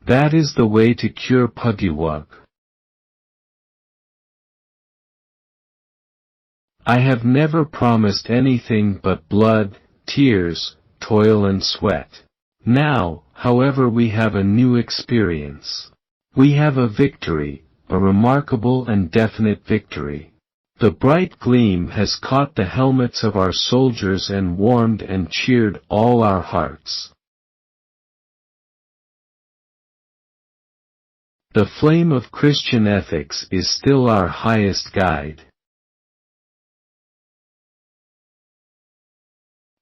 That is the way to cure Puggywug. I have never promised anything but blood, tears, toil and sweat. Now, however, we have a new experience. We have a victory, a remarkable and definite victory. The bright gleam has caught the helmets of our soldiers and warmed and cheered all our hearts. The flame of Christian ethics is still our highest guide.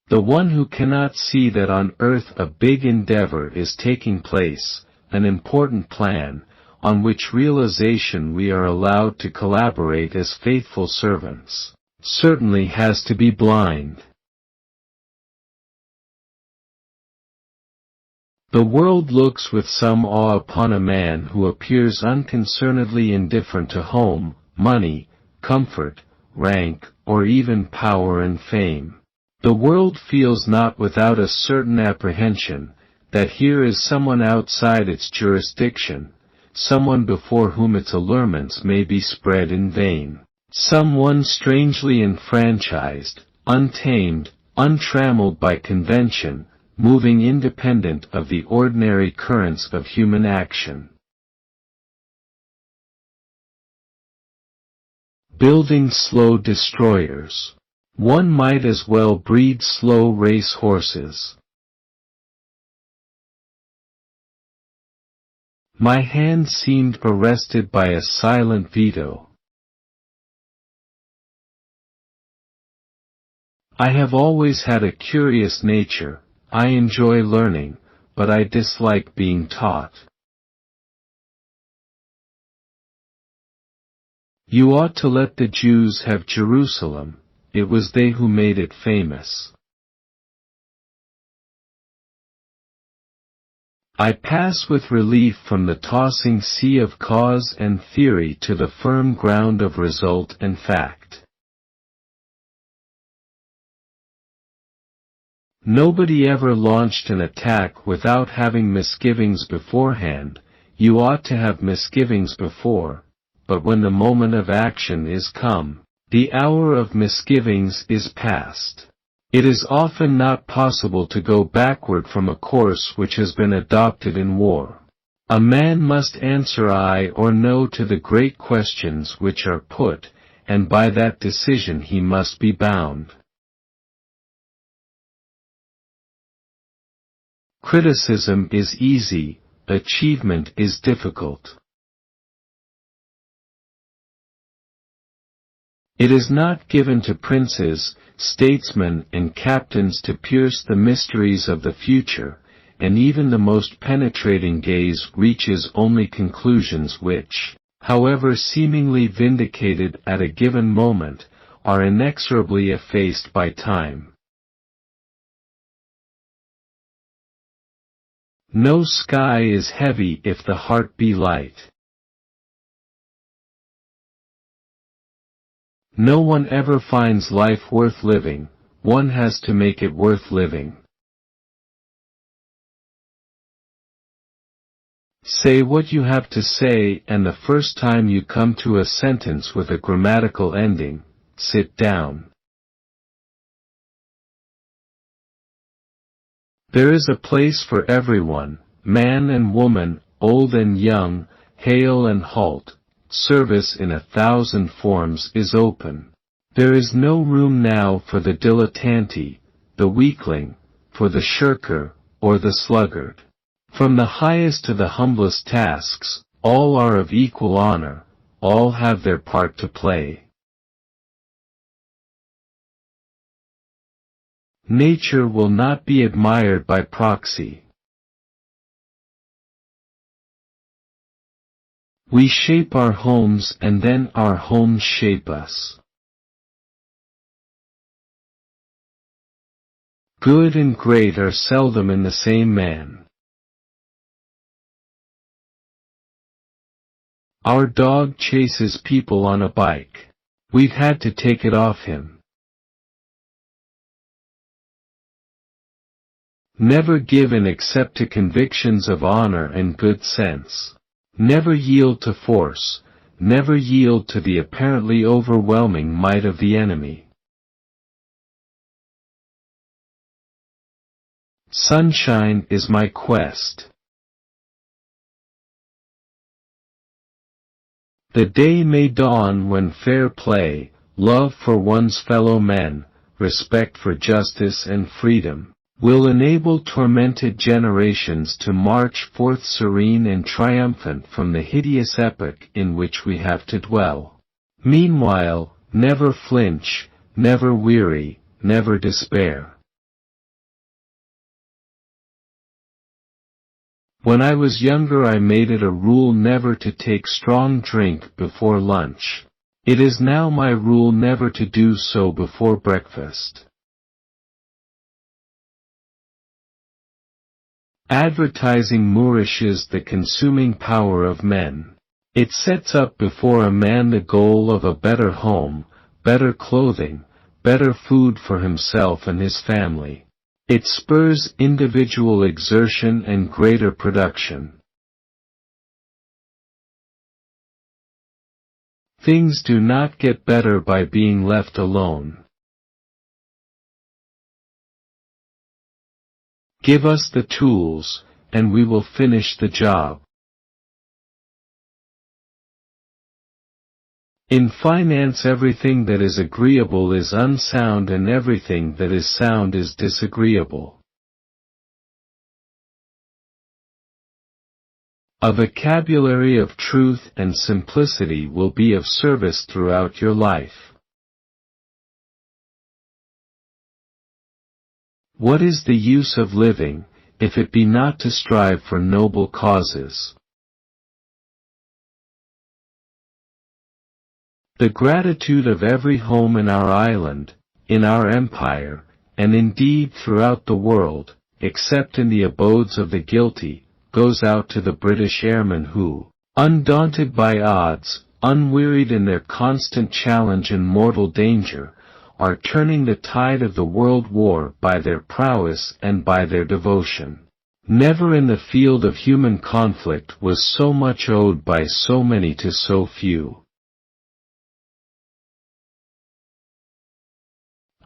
The one who cannot see that on earth a big endeavor is taking place, an important plan, on which realization we are allowed to collaborate as faithful servants, certainly has to be blind. The world looks with some awe upon a man who appears unconcernedly indifferent to home, money, comfort, rank, or even power and fame. The world feels not without a certain apprehension, that here is someone outside its jurisdiction, someone before whom its allurements may be spread in vain, someone strangely enfranchised, untamed, untrammeled by convention, moving independent of the ordinary currents of human action. Building slow destroyers. One might as well breed slow race horses. My hand seemed arrested by a silent veto. I have always had a curious nature. I enjoy learning, but I dislike being taught. You ought to let the Jews have Jerusalem, it was they who made it famous. I pass with relief from the tossing sea of cause and theory to the firm ground of result and fact. Nobody ever launched an attack without having misgivings beforehand. You ought to have misgivings before, but when the moment of action is come, the hour of misgivings is past. It is often not possible to go backward from a course which has been adopted in war. A man must answer aye or no to the great questions which are put, and by that decision he must be bound. Criticism is easy, achievement is difficult. It is not given to princes, statesmen, and captains to pierce the mysteries of the future, and even the most penetrating gaze reaches only conclusions which, however seemingly vindicated at a given moment, are inexorably effaced by time. No sky is heavy if the heart be light. No one ever finds life worth living, one has to make it worth living. Say what you have to say, and the first time you come to a sentence with a grammatical ending, sit down. There is a place for everyone, man and woman, old and young, hail and halt. Service in 1,000 forms is open. There is no room now for the dilettante, the weakling, for the shirker, or the sluggard. From the highest to the humblest tasks, all are of equal honor, all have their part to play. Nature will not be admired by proxy. We shape our homes and then our homes shape us. Good and great are seldom in the same man. Our dog chases people on a bike. We've had to take it off him. Never give in except to convictions of honor and good sense. Never yield to force, never yield to the apparently overwhelming might of the enemy. Sunshine is my quest. The day may dawn when fair play, love for one's fellow men, respect for justice and freedom, will enable tormented generations to march forth serene and triumphant from the hideous epoch in which we have to dwell. Meanwhile, never flinch, never weary, never despair. When I was younger I made it a rule never to take strong drink before lunch. It is now my rule never to do so before breakfast. Advertising nourishes the consuming power of men. It sets up before a man the goal of a better home, better clothing, better food for himself and his family. It spurs individual exertion and greater production. Things do not get better by being left alone. Give us the tools, and we will finish the job. In finance everything that is agreeable is unsound and everything that is sound is disagreeable. A vocabulary of truth and simplicity will be of service throughout your life. What is the use of living, if it be not to strive for noble causes? The gratitude of every home in our island, in our empire, and indeed throughout the world, except in the abodes of the guilty, goes out to the British airmen who, undaunted by odds, unwearied in their constant challenge and mortal danger, are turning the tide of the world war by their prowess and by their devotion. Never in the field of human conflict was so much owed by so many to so few.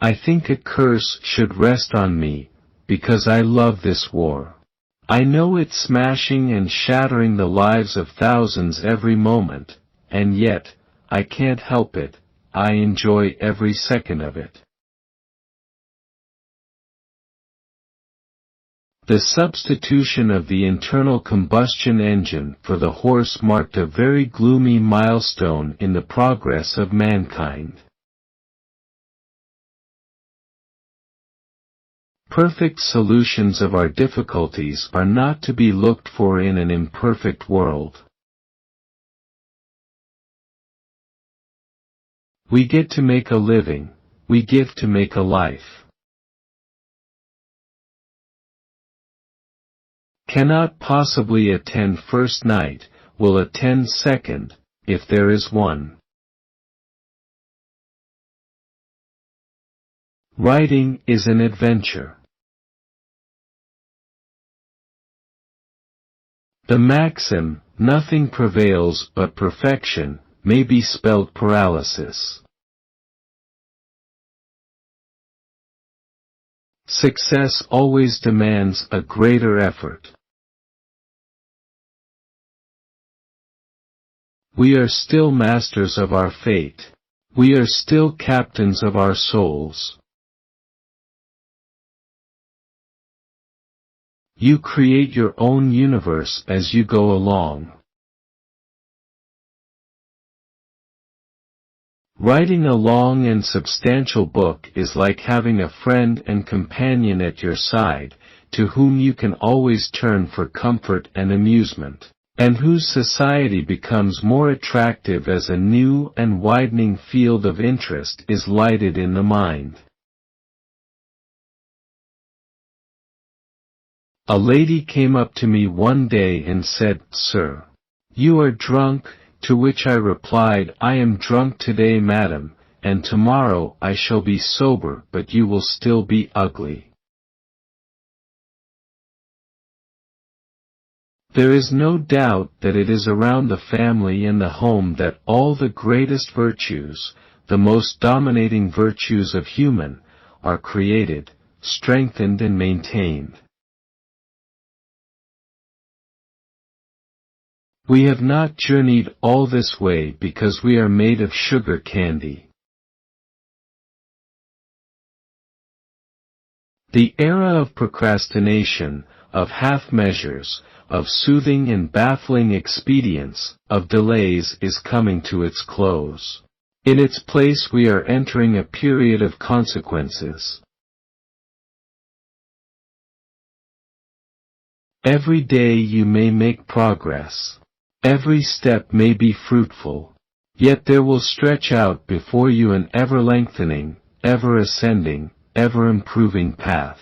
I think a curse should rest on me, because I love this war. I know it's smashing and shattering the lives of thousands every moment, and yet, I can't help it, I enjoy every second of it. The substitution of the internal combustion engine for the horse marked a very gloomy milestone in the progress of mankind. Perfect solutions of our difficulties are not to be looked for in an imperfect world. We get to make a living, we give to make a life. Cannot possibly attend first night, will attend second, if there is one. Writing is an adventure. The maxim, nothing prevails but perfection, may be spelled paralysis. Success always demands a greater effort. We are still masters of our fate. We are still captains of our souls. You create your own universe as you go along. Writing a long and substantial book is like having a friend and companion at your side, to whom you can always turn for comfort and amusement, and whose society becomes more attractive as a new and widening field of interest is lighted in the mind. A lady came up to me one day and said, "Sir, you are drunk," to which I replied, "I am drunk today, madam, and tomorrow I shall be sober, but you will still be ugly." There is no doubt that it is around the family and the home that all the greatest virtues, the most dominating virtues of human, are created, strengthened and maintained. We have not journeyed all this way because we are made of sugar candy. The era of procrastination, of half measures, of soothing and baffling expedients, of delays is coming to its close. In its place we are entering a period of consequences. Every day you may make progress. Every step may be fruitful, yet there will stretch out before you an ever-lengthening, ever-ascending, ever-improving path.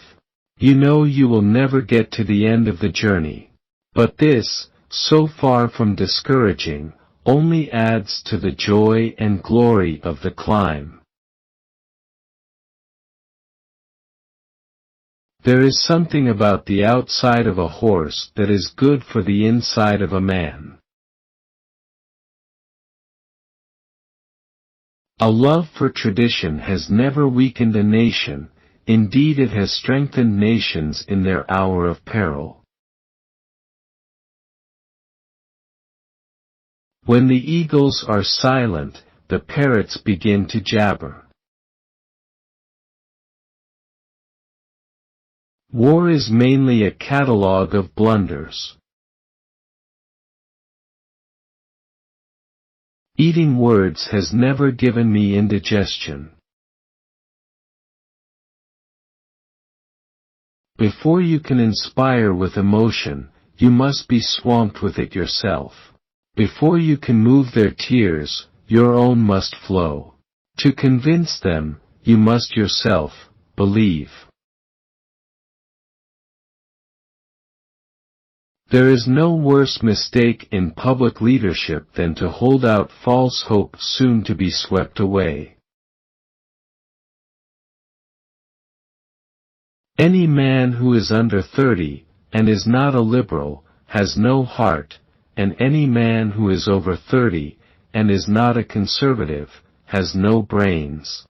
You know you will never get to the end of the journey, but this, so far from discouraging, only adds to the joy and glory of the climb. There is something about the outside of a horse that is good for the inside of a man. A love for tradition has never weakened a nation, indeed it has strengthened nations in their hour of peril. When the eagles are silent, the parrots begin to jabber. War is mainly a catalogue of blunders. Eating words has never given me indigestion. Before you can inspire with emotion, you must be swamped with it yourself. Before you can move their tears, your own must flow. To convince them, you must yourself believe. There is no worse mistake in public leadership than to hold out false hope soon to be swept away. Any man who is under 30, and is not a liberal, has no heart, and any man who is over 30, and is not a conservative, has no brains.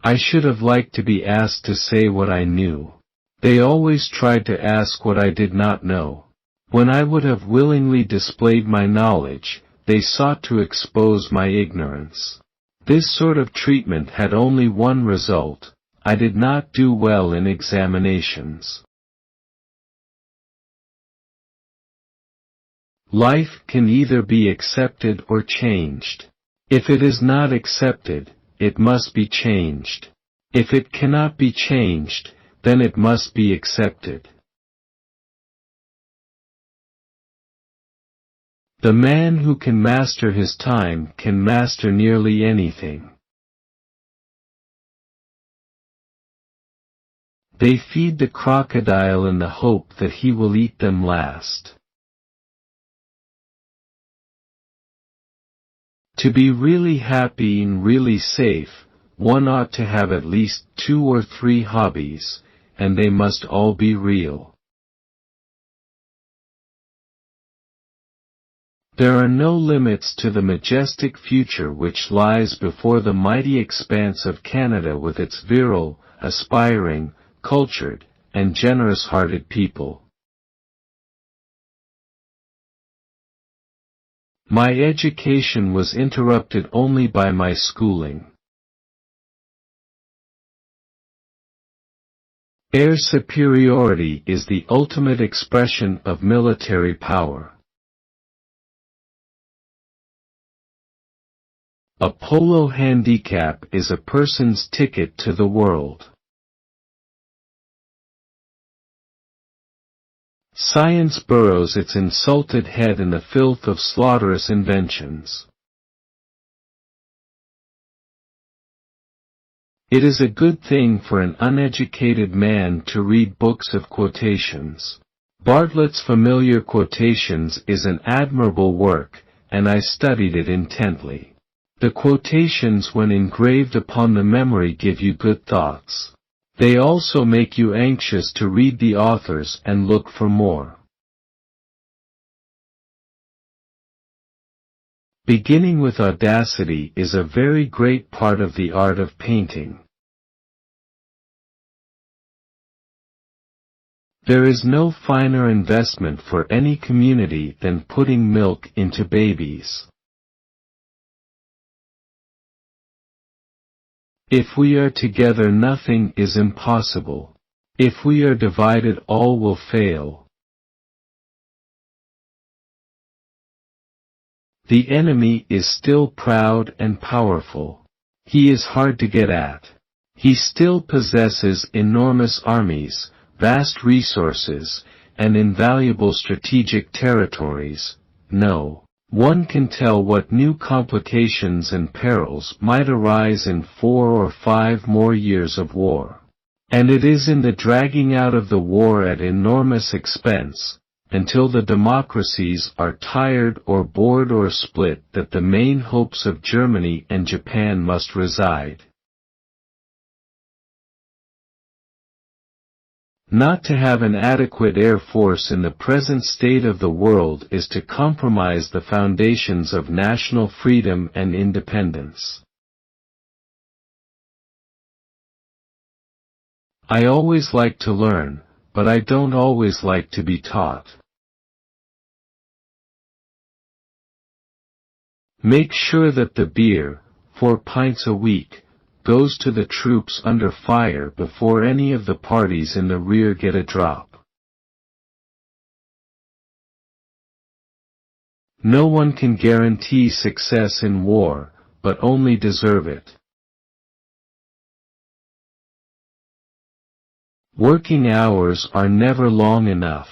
I should have liked to be asked to say what I knew. They always tried to ask what I did not know. When I would have willingly displayed my knowledge, they sought to expose my ignorance. This sort of treatment had only one result: I did not do well in examinations. Life can either be accepted or changed. If it is not accepted, it must be changed. If it cannot be changed, then it must be accepted. The man who can master his time can master nearly anything. They feed the crocodile in the hope that he will eat them last. To be really happy and really safe, one ought to have at least 2 or 3 hobbies, and they must all be real. There are no limits to the majestic future which lies before the mighty expanse of Canada with its virile, aspiring, cultured, and generous-hearted people. My education was interrupted only by my schooling. Air superiority is the ultimate expression of military power. A polo handicap is a person's ticket to the world. Science burrows its insulted head in the filth of slaughterous inventions. It is a good thing for an uneducated man to read books of quotations. Bartlett's Familiar Quotations is an admirable work, and I studied it intently. The quotations when engraved upon the memory give you good thoughts. They also make you anxious to read the authors and look for more. Beginning with audacity is a very great part of the art of painting. There is no finer investment for any community than putting milk into babies. If we are together, nothing is impossible. If we are divided, all will fail. The enemy is still proud and powerful. He is hard to get at. He still possesses enormous armies, vast resources, and invaluable strategic territories. No one can tell what new complications and perils might arise in 4 or 5 more years of war. And it is in the dragging out of the war at enormous expense, until the democracies are tired or bored or split, that the main hopes of Germany and Japan must reside. Not to have an adequate air force in the present state of the world is to compromise the foundations of national freedom and independence. I always like to learn, but I don't always like to be taught. Make sure that the beer, 4 pints a week, goes to the troops under fire before any of the parties in the rear get a drop. No one can guarantee success in war, but only deserve it. Working hours are never long enough.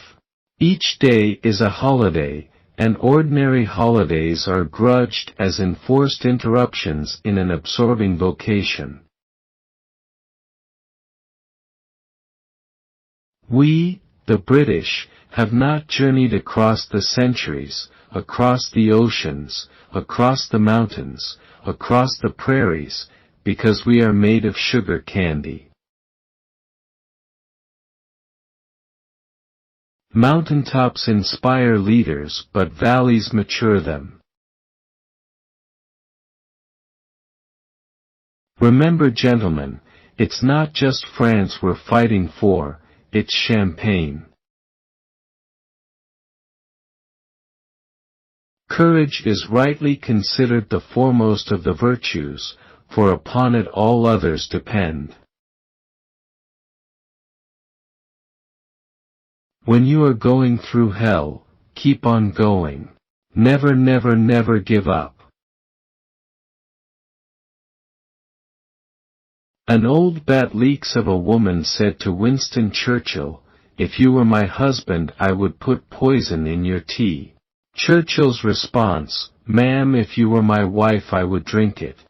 Each day is a holiday, and ordinary holidays are grudged as enforced interruptions in an absorbing vocation. We, the British, have not journeyed across the centuries, across the oceans, across the mountains, across the prairies, because we are made of sugar candy. Mountaintops inspire leaders, but valleys mature them. Remember, gentlemen, it's not just France we're fighting for, it's Champagne. Courage is rightly considered the foremost of the virtues, for upon it all others depend. When you are going through hell, keep on going. Never, never, never give up. An old bat-leaks of a woman said to Winston Churchill, "If you were my husband I would put poison in your tea." Churchill's response, "Ma'am, if you were my wife I would drink it."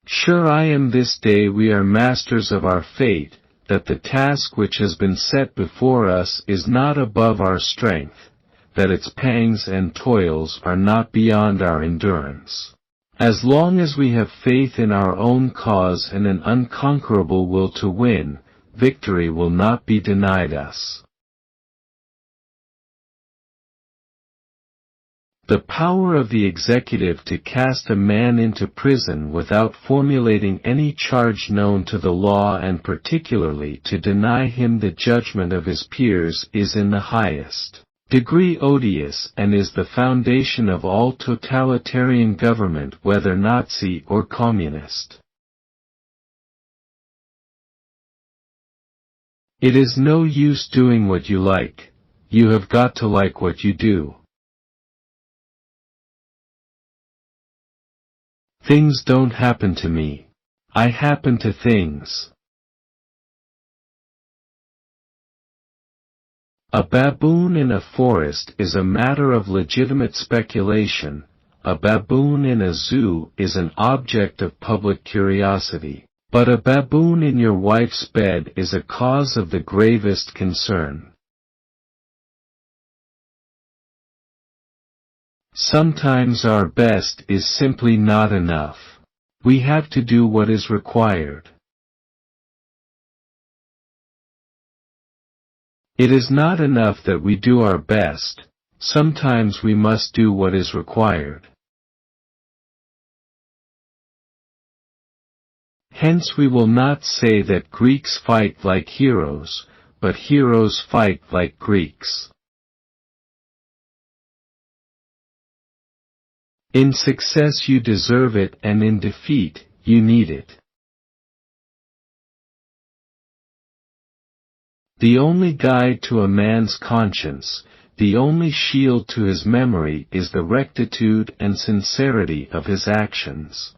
Sure I am this day we are masters of our fate, that the task which has been set before us is not above our strength, that its pangs and toils are not beyond our endurance. As long as we have faith in our own cause and an unconquerable will to win, victory will not be denied us. The power of the executive to cast a man into prison without formulating any charge known to the law and particularly to deny him the judgment of his peers is in the highest degree odious and is the foundation of all totalitarian government, whether Nazi or communist. It is no use doing what you like, you have got to like what you do. Things don't happen to me. I happen to things. A baboon in a forest is a matter of legitimate speculation. A baboon in a zoo is an object of public curiosity. But a baboon in your wife's bed is a cause of the gravest concern. Sometimes our best is simply not enough. We have to do what is required. It is not enough that we do our best, sometimes we must do what is required. Hence we will not say that Greeks fight like heroes, but heroes fight like Greeks. In success you deserve it, and in defeat, you need it. The only guide to a man's conscience, the only shield to his memory is the rectitude and sincerity of his actions.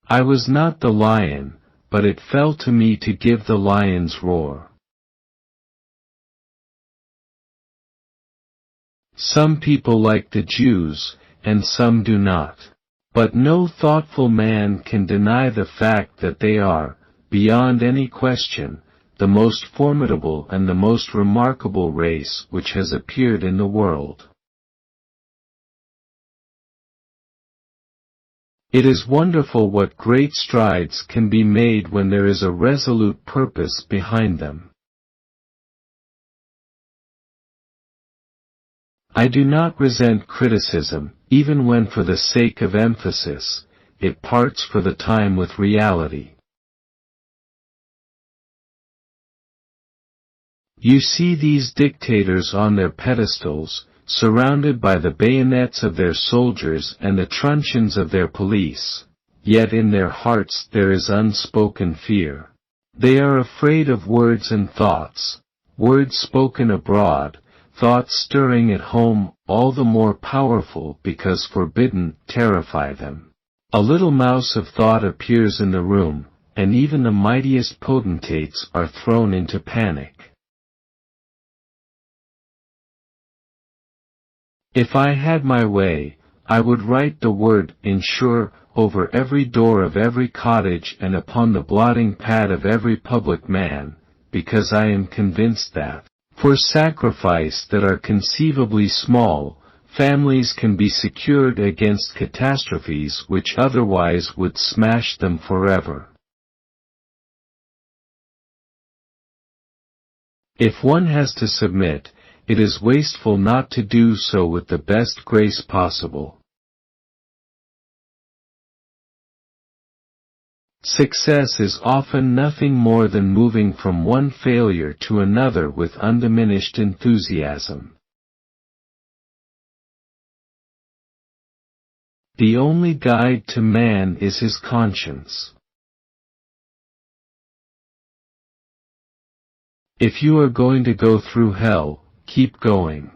I was not the lion, but it fell to me to give the lion's roar. Some people like the Jews, and some do not. But no thoughtful man can deny the fact that they are, beyond any question, the most formidable and the most remarkable race which has appeared in the world. It is wonderful what great strides can be made when there is a resolute purpose behind them. I do not resent criticism, even when for the sake of emphasis, it parts for the time with reality. You see these dictators on their pedestals, surrounded by the bayonets of their soldiers and the truncheons of their police, yet in their hearts there is unspoken fear. They are afraid of words and thoughts, words spoken abroad, thoughts stirring at home, all the more powerful because forbidden, terrify them. A little mouse of thought appears in the room, and even the mightiest potentates are thrown into panic. If I had my way, I would write the word "insure" over every door of every cottage and upon the blotting pad of every public man, because I am convinced that, for sacrifice that are conceivably small, families can be secured against catastrophes which otherwise would smash them forever. If one has to submit, it is wasteful not to do so with the best grace possible. Success is often nothing more than moving from one failure to another with undiminished enthusiasm. The only guide to man is his conscience. If you are going to go through hell, keep going.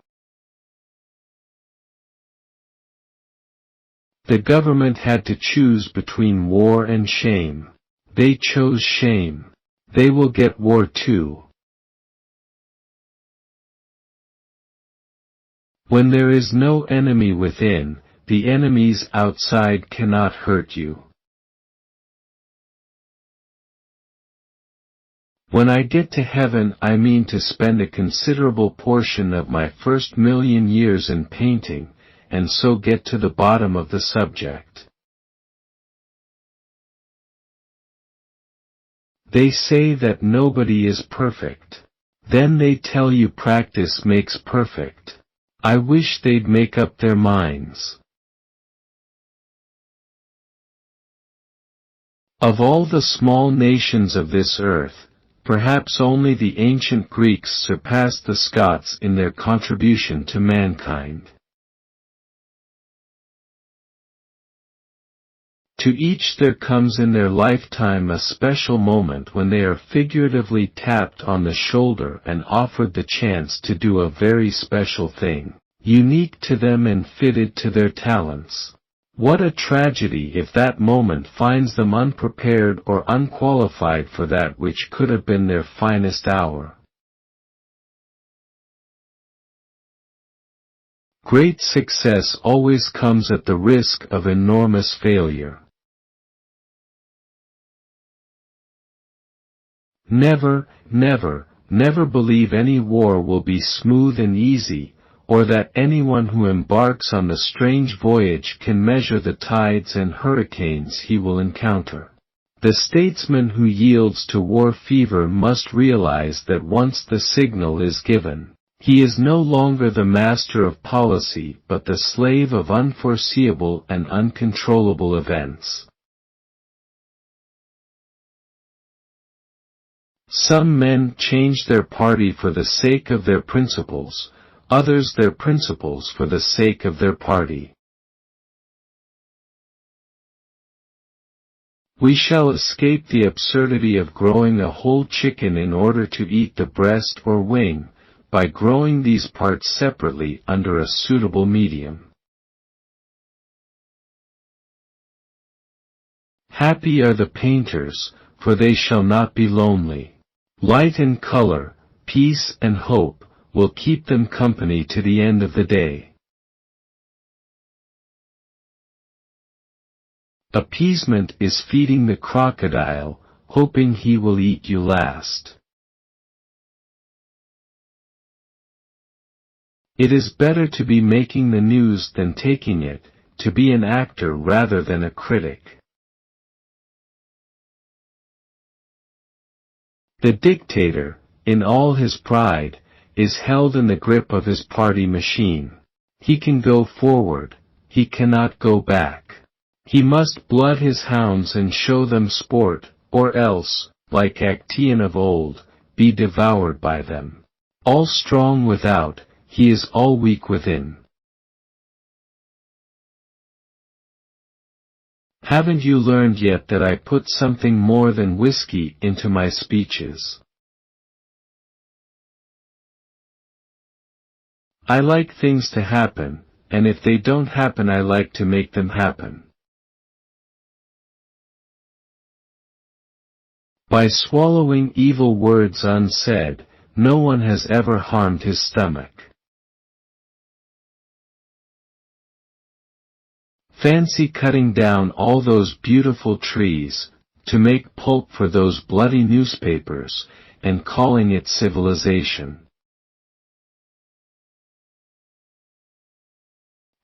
The government had to choose between war and shame. They chose shame. They will get war too. When there is no enemy within, the enemies outside cannot hurt you. When I get to heaven, I mean to spend a considerable portion of my first 1,000,000 years in painting, and so get to the bottom of the subject. They say that nobody is perfect. Then they tell you practice makes perfect. I wish they'd make up their minds. Of all the small nations of this earth, perhaps only the ancient Greeks surpassed the Scots in their contribution to mankind. To each there comes in their lifetime a special moment when they are figuratively tapped on the shoulder and offered the chance to do a very special thing, unique to them and fitted to their talents. What a tragedy if that moment finds them unprepared or unqualified for that which could have been their finest hour. Great success always comes at the risk of enormous failure. Never, never, never believe any war will be smooth and easy, or that anyone who embarks on the strange voyage can measure the tides and hurricanes he will encounter. The statesman who yields to war fever must realize that once the signal is given, he is no longer the master of policy but the slave of unforeseeable and uncontrollable events. Some men change their party for the sake of their principles, others their principles for the sake of their party. We shall escape the absurdity of growing a whole chicken in order to eat the breast or wing, by growing these parts separately under a suitable medium. Happy are the painters, for they shall not be lonely. Light and color, peace and hope, will keep them company to the end of the day. Appeasement is feeding the crocodile, hoping he will eat you last. It is better to be making the news than taking it, to be an actor rather than a critic. The dictator, in all his pride, is held in the grip of his party machine. He can go forward, he cannot go back. He must blood his hounds and show them sport, or else, like Actaeon of old, be devoured by them. All strong without, he is all weak within. Haven't you learned yet that I put something more than whiskey into my speeches? I like things to happen, and if they don't happen I like to make them happen. By swallowing evil words unsaid, no one has ever harmed his stomach. Fancy cutting down all those beautiful trees, to make pulp for those bloody newspapers, and calling it civilization.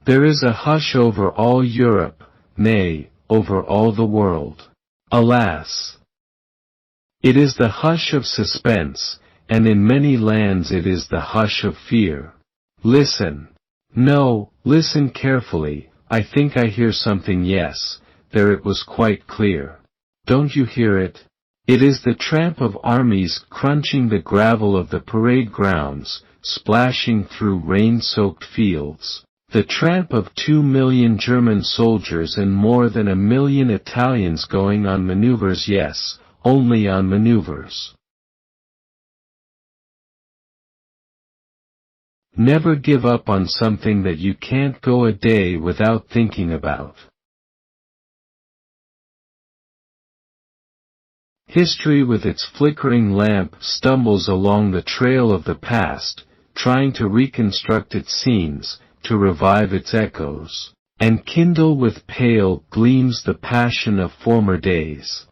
There is a hush over all Europe, nay, over all the world. Alas! It is the hush of suspense, and in many lands it is the hush of fear. Listen. No, listen carefully, I think I hear something. Yes, there it was quite clear. Don't you hear it? It is the tramp of armies crunching the gravel of the parade grounds, splashing through rain-soaked fields. The tramp of 2 million German soldiers and more than 1 million Italians going on maneuvers. Yes, only on maneuvers. Never give up on something that you can't go a day without thinking about. History with its flickering lamp stumbles along the trail of the past, trying to reconstruct its scenes, to revive its echoes, and kindle with pale gleams the passion of former days.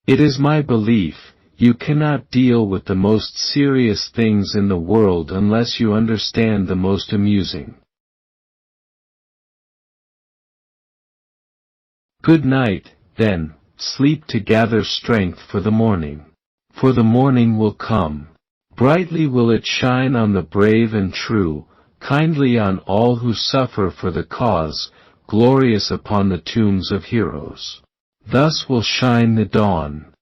It is my belief, you cannot deal with the most serious things in the world unless you understand the most amusing. Good night, then, sleep to gather strength for the morning. For the morning will come. Brightly will it shine on the brave and true, kindly on all who suffer for the cause, glorious upon the tombs of heroes. Thus will shine the dawn.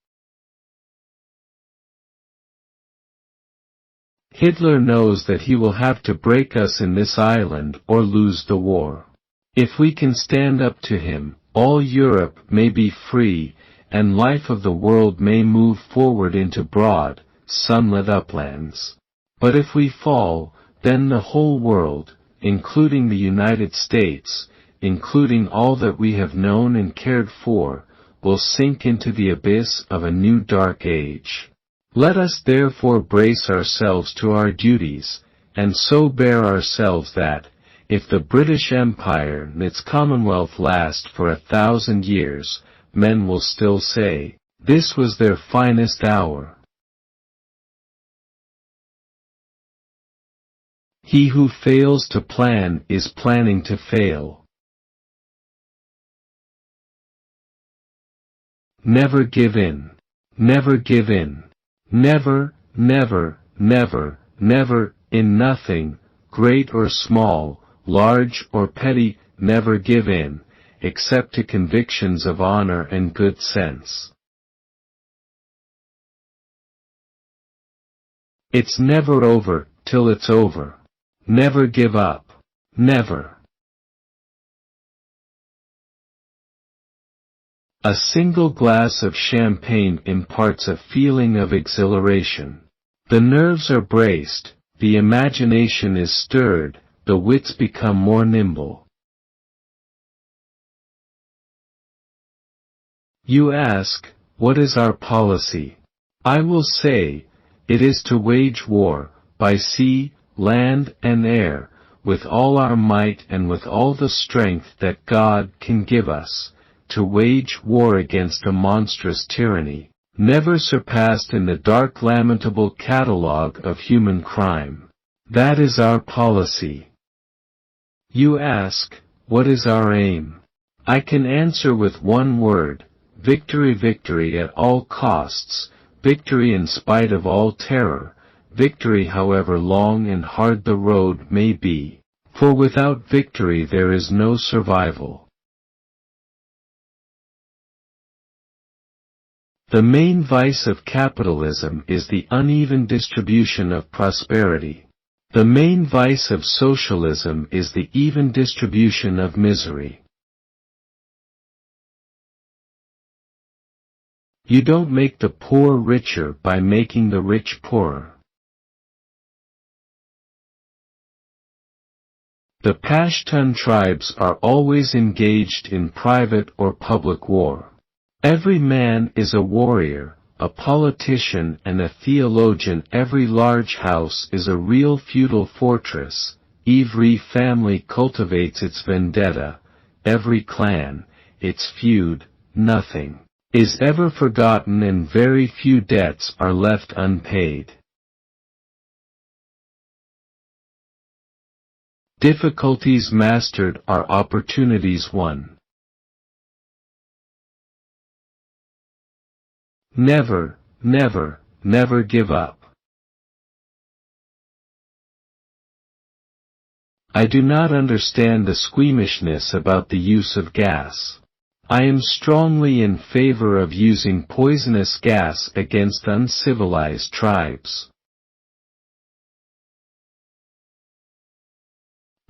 Hitler knows that he will have to break us in this island or lose the war. If we can stand up to him, all Europe may be free, and life of the world may move forward into broad, sunlit uplands. But if we fall, then the whole world, including the United States, including all that we have known and cared for, will sink into the abyss of a new dark age. Let us therefore brace ourselves to our duties, and so bear ourselves that, if the British Empire and its Commonwealth last for 1,000 years, men will still say, this was their finest hour. He who fails to plan is planning to fail. Never give in. Never give in. Never, never, never, never, in nothing, great or small, large or petty, never give in, except to convictions of honor and good sense. It's never over till it's over. Never give up. Never. A single glass of champagne imparts a feeling of exhilaration. The nerves are braced, the imagination is stirred, the wits become more nimble. You ask, what is our policy? I will say, it is to wage war, by sea, land and air, with all our might and with all the strength that God can give us, to wage war against a monstrous tyranny, never surpassed in the dark lamentable catalogue of human crime. That is our policy. You ask, what is our aim? I can answer with one word, victory. Victory at all costs, victory in spite of all terror, victory however long and hard the road may be, for without victory there is no survival. The main vice of capitalism is the uneven distribution of prosperity. The main vice of socialism is the even distribution of misery. You don't make the poor richer by making the rich poorer. The Pashtun tribes are always engaged in private or public war. Every man is a warrior, a politician and a theologian. Every large house is a real feudal fortress. Every family cultivates its vendetta. Every clan, its feud. Nothing is ever forgotten and very few debts are left unpaid. Difficulties mastered are opportunities won. Never, never, never give up. I do not understand the squeamishness about the use of gas. I am strongly in favor of using poisonous gas against uncivilized tribes.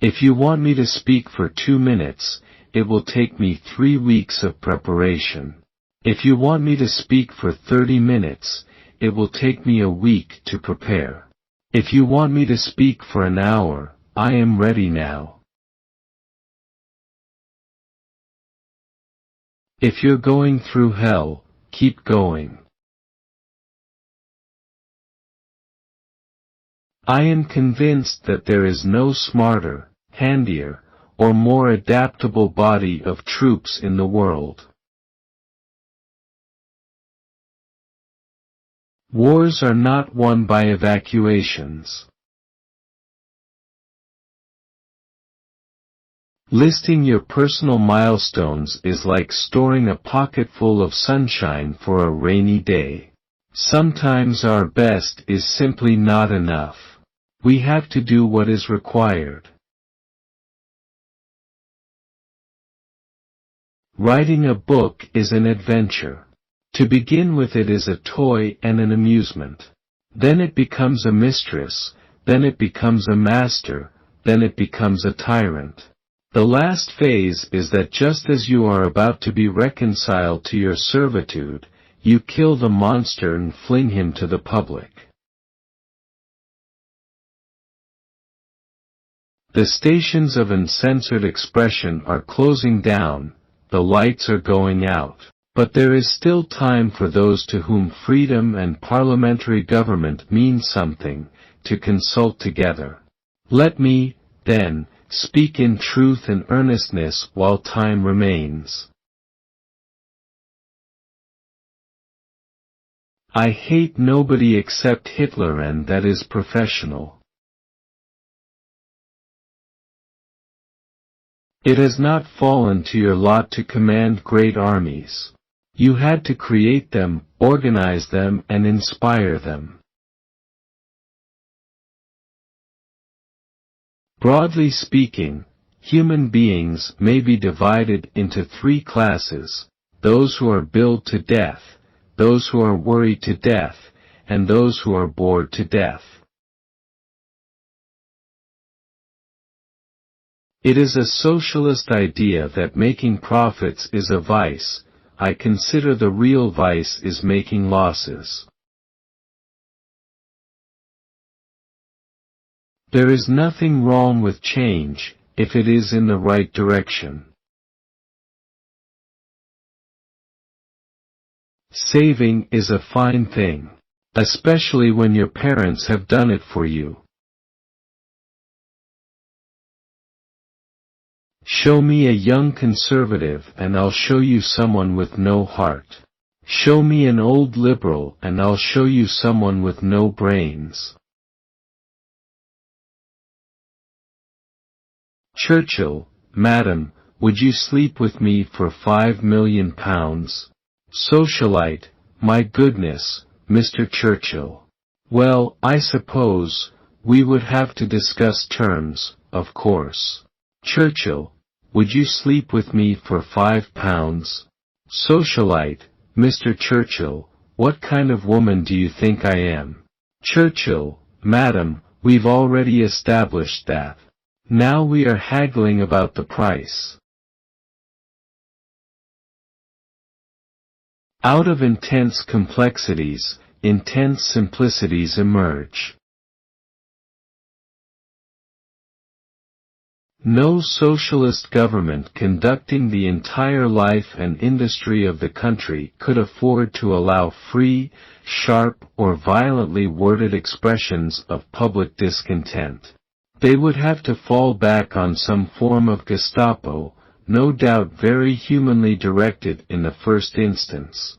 If you want me to speak for 2 minutes, it will take me 3 weeks of preparation. If you want me to speak for 30 minutes, it will take me a week to prepare. If you want me to speak for an hour, I am ready now. If you're going through hell, keep going. I am convinced that there is no smarter, handier, or more adaptable body of troops in the world. Wars are not won by evacuations. Listing your personal milestones is like storing a pocketful of sunshine for a rainy day. Sometimes our best is simply not enough. We have to do what is required. Writing a book is an adventure. To begin with, it is a toy and an amusement. Then it becomes a mistress, then it becomes a master, then it becomes a tyrant. The last phase is that just as you are about to be reconciled to your servitude, you kill the monster and fling him to the public. The stations of uncensored expression are closing down, the lights are going out, but there is still time for those to whom freedom and parliamentary government mean something, to consult together. Let me, then, speak in truth and earnestness while time remains. I hate nobody except Hitler, and that is professional. It has not fallen to your lot to command great armies. You had to create them, organize them, and inspire them. Broadly speaking, human beings may be divided into 3 classes: those who are billed to death, those who are worried to death, and those who are bored to death. It is a socialist idea that making profits is a vice. I consider the real vice is making losses. There is nothing wrong with change, if it is in the right direction. Saving is a fine thing, especially when your parents have done it for you. Show me a young conservative and I'll show you someone with no heart. Show me an old liberal and I'll show you someone with no brains. Churchill, Madam, would you sleep with me for £5 million? Socialite, my goodness, Mr. Churchill. Well, I suppose, we would have to discuss terms, of course. Churchill, would you sleep with me for £5? Socialite, Mr. Churchill, what kind of woman do you think I am? Churchill, Madam, we've already established that. Now we are haggling about the price. Out of intense complexities, intense simplicities emerge. No socialist government conducting the entire life and industry of the country could afford to allow free, sharp, or violently worded expressions of public discontent. They would have to fall back on some form of Gestapo, no doubt very humanly directed in the first instance.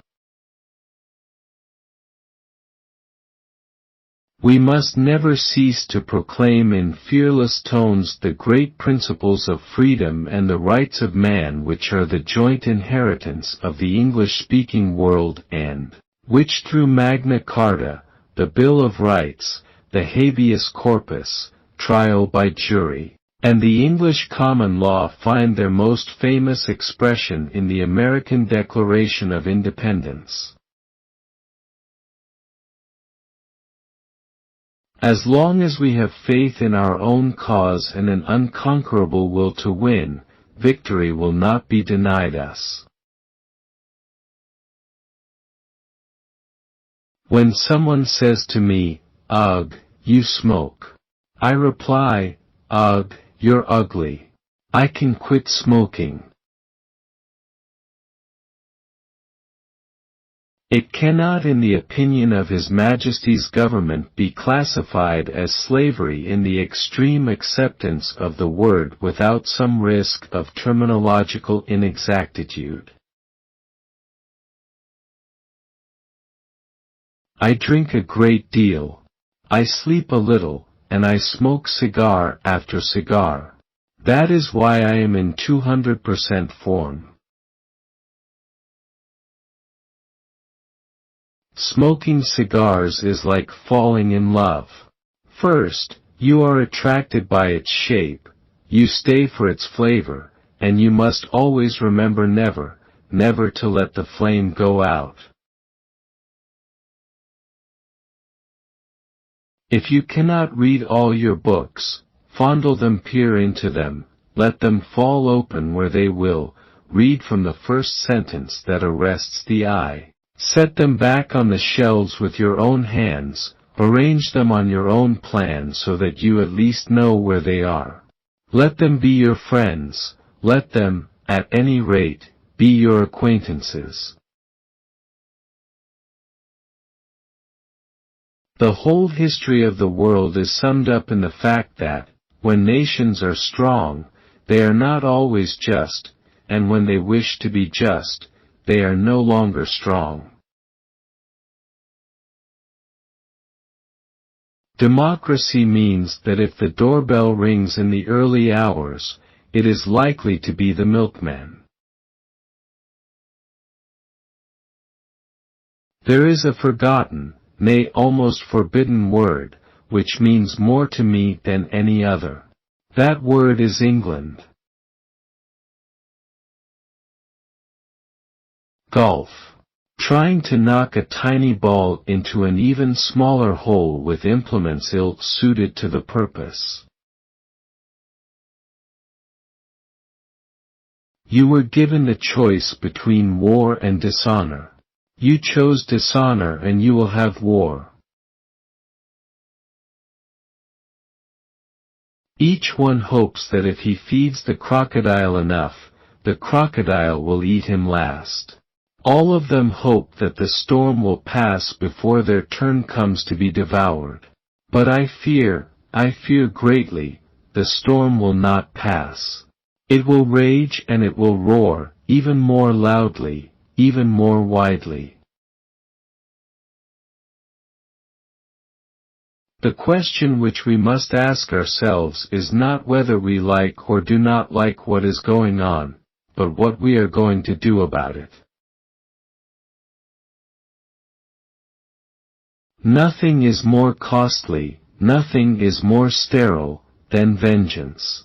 We must never cease to proclaim in fearless tones the great principles of freedom and the rights of man which are the joint inheritance of the English-speaking world and which through Magna Carta, the Bill of Rights, the habeas corpus, trial by jury, and the English common law find their most famous expression in the American Declaration of Independence. As long as we have faith in our own cause and an unconquerable will to win, victory will not be denied us. When someone says to me, "Ugh, you smoke," I reply, "Ugh, you're ugly. I can quit smoking." It cannot in the opinion of His Majesty's government be classified as slavery in the extreme acceptance of the word without some risk of terminological inexactitude. I drink a great deal, I sleep a little, and I smoke cigar after cigar. That is why I am in 200% form. Smoking cigars is like falling in love. First, you are attracted by its shape, you stay for its flavor, and you must always remember never, never to let the flame go out. If you cannot read all your books, fondle them, peer into them, let them fall open where they will, read from the first sentence that arrests the eye. Set them back on the shelves with your own hands, arrange them on your own plan so that you at least know where they are. Let them be your friends, let them, at any rate, be your acquaintances. The whole history of the world is summed up in the fact that, when nations are strong, they are not always just, and when they wish to be just, they are no longer strong. Democracy means that if the doorbell rings in the early hours, it is likely to be the milkman. There is a forgotten, nay almost forbidden word, which means more to me than any other. That word is England. Golf. Trying to knock a tiny ball into an even smaller hole with implements ill-suited to the purpose. You were given the choice between war and dishonor. You chose dishonor and you will have war. Each one hopes that if he feeds the crocodile enough, the crocodile will eat him last. All of them hope that the storm will pass before their turn comes to be devoured. But I fear greatly, the storm will not pass. It will rage and it will roar, even more loudly, even more widely. The question which we must ask ourselves is not whether we like or do not like what is going on, but what we are going to do about it. Nothing is more costly, nothing is more sterile, than vengeance.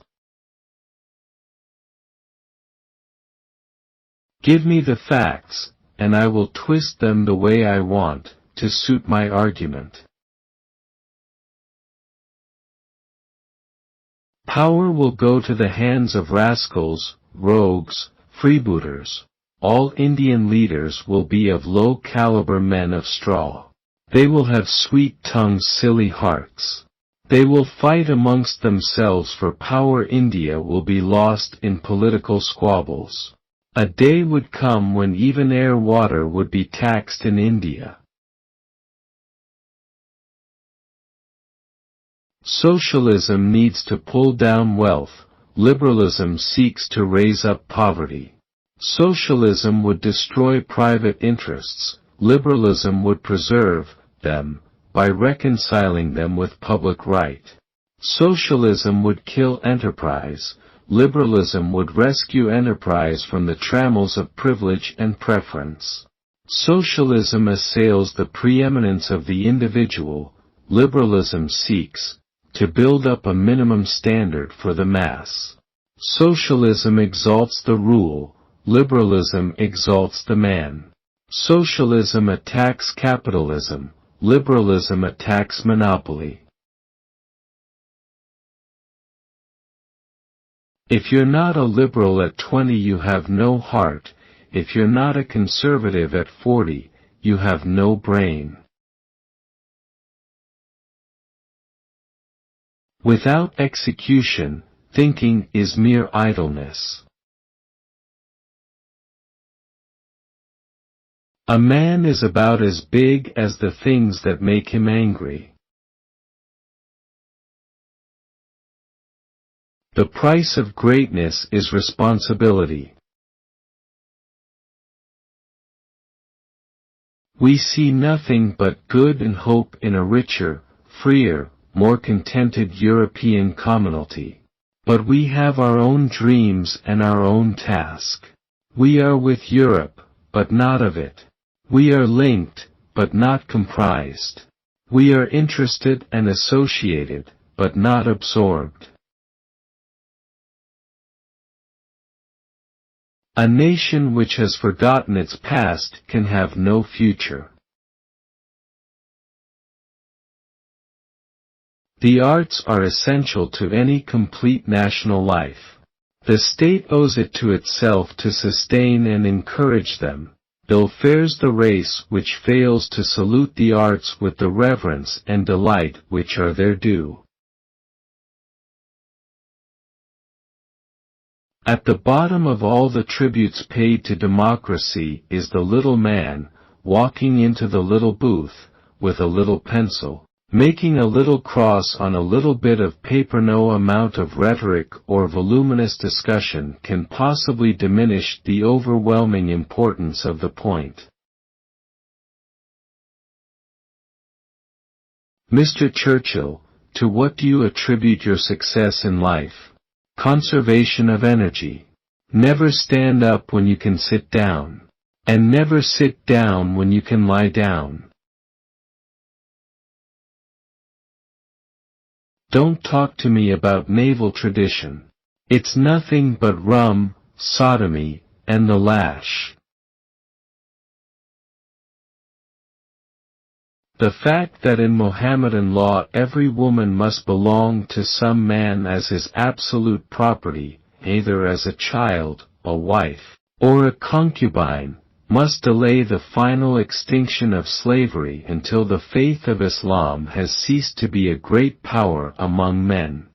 Give me the facts, and I will twist them the way I want, to suit my argument. Power will go to the hands of rascals, rogues, freebooters. All Indian leaders will be of low-caliber men of straw. They will have sweet-tongued silly hearts. They will fight amongst themselves for power. India will be lost in political squabbles. A day would come when even air water would be taxed in India. Socialism needs to pull down wealth, liberalism seeks to raise up poverty. Socialism would destroy private interests, liberalism would preserve them by reconciling them with public right. Socialism would kill enterprise, liberalism would rescue enterprise from the trammels of privilege and preference. Socialism assails the preeminence of the individual, liberalism seeks to build up a minimum standard for the mass. Socialism exalts the rule, liberalism exalts the man. Socialism attacks capitalism, liberalism attacks monopoly. If you're not a liberal at 20, you have no heart. If you're not a conservative at 40, you have no brain. Without execution, thinking is mere idleness. A man is about as big as the things that make him angry. The price of greatness is responsibility. We see nothing but good and hope in a richer, freer, more contented European commonalty. But we have our own dreams and our own task. We are with Europe, but not of it. We are linked, but not comprised. We are interested and associated, but not absorbed. A nation which has forgotten its past can have no future. The arts are essential to any complete national life. The state owes it to itself to sustain and encourage them. Ill fares the race which fails to salute the arts with the reverence and delight which are their due. At the bottom of all the tributes paid to democracy is the little man, walking into the little booth, with a little pencil, making a little cross on a little bit of paper. No amount of rhetoric or voluminous discussion can possibly diminish the overwhelming importance of the point. Mr. Churchill, to what do you attribute your success in life? Conservation of energy. Never stand up when you can sit down. And never sit down when you can lie down. Don't talk to me about naval tradition. It's nothing but rum, sodomy, and the lash. The fact that in Mohammedan law every woman must belong to some man as his absolute property, either as a child, a wife, or a concubine, must delay the final extinction of slavery until the faith of Islam has ceased to be a great power among men.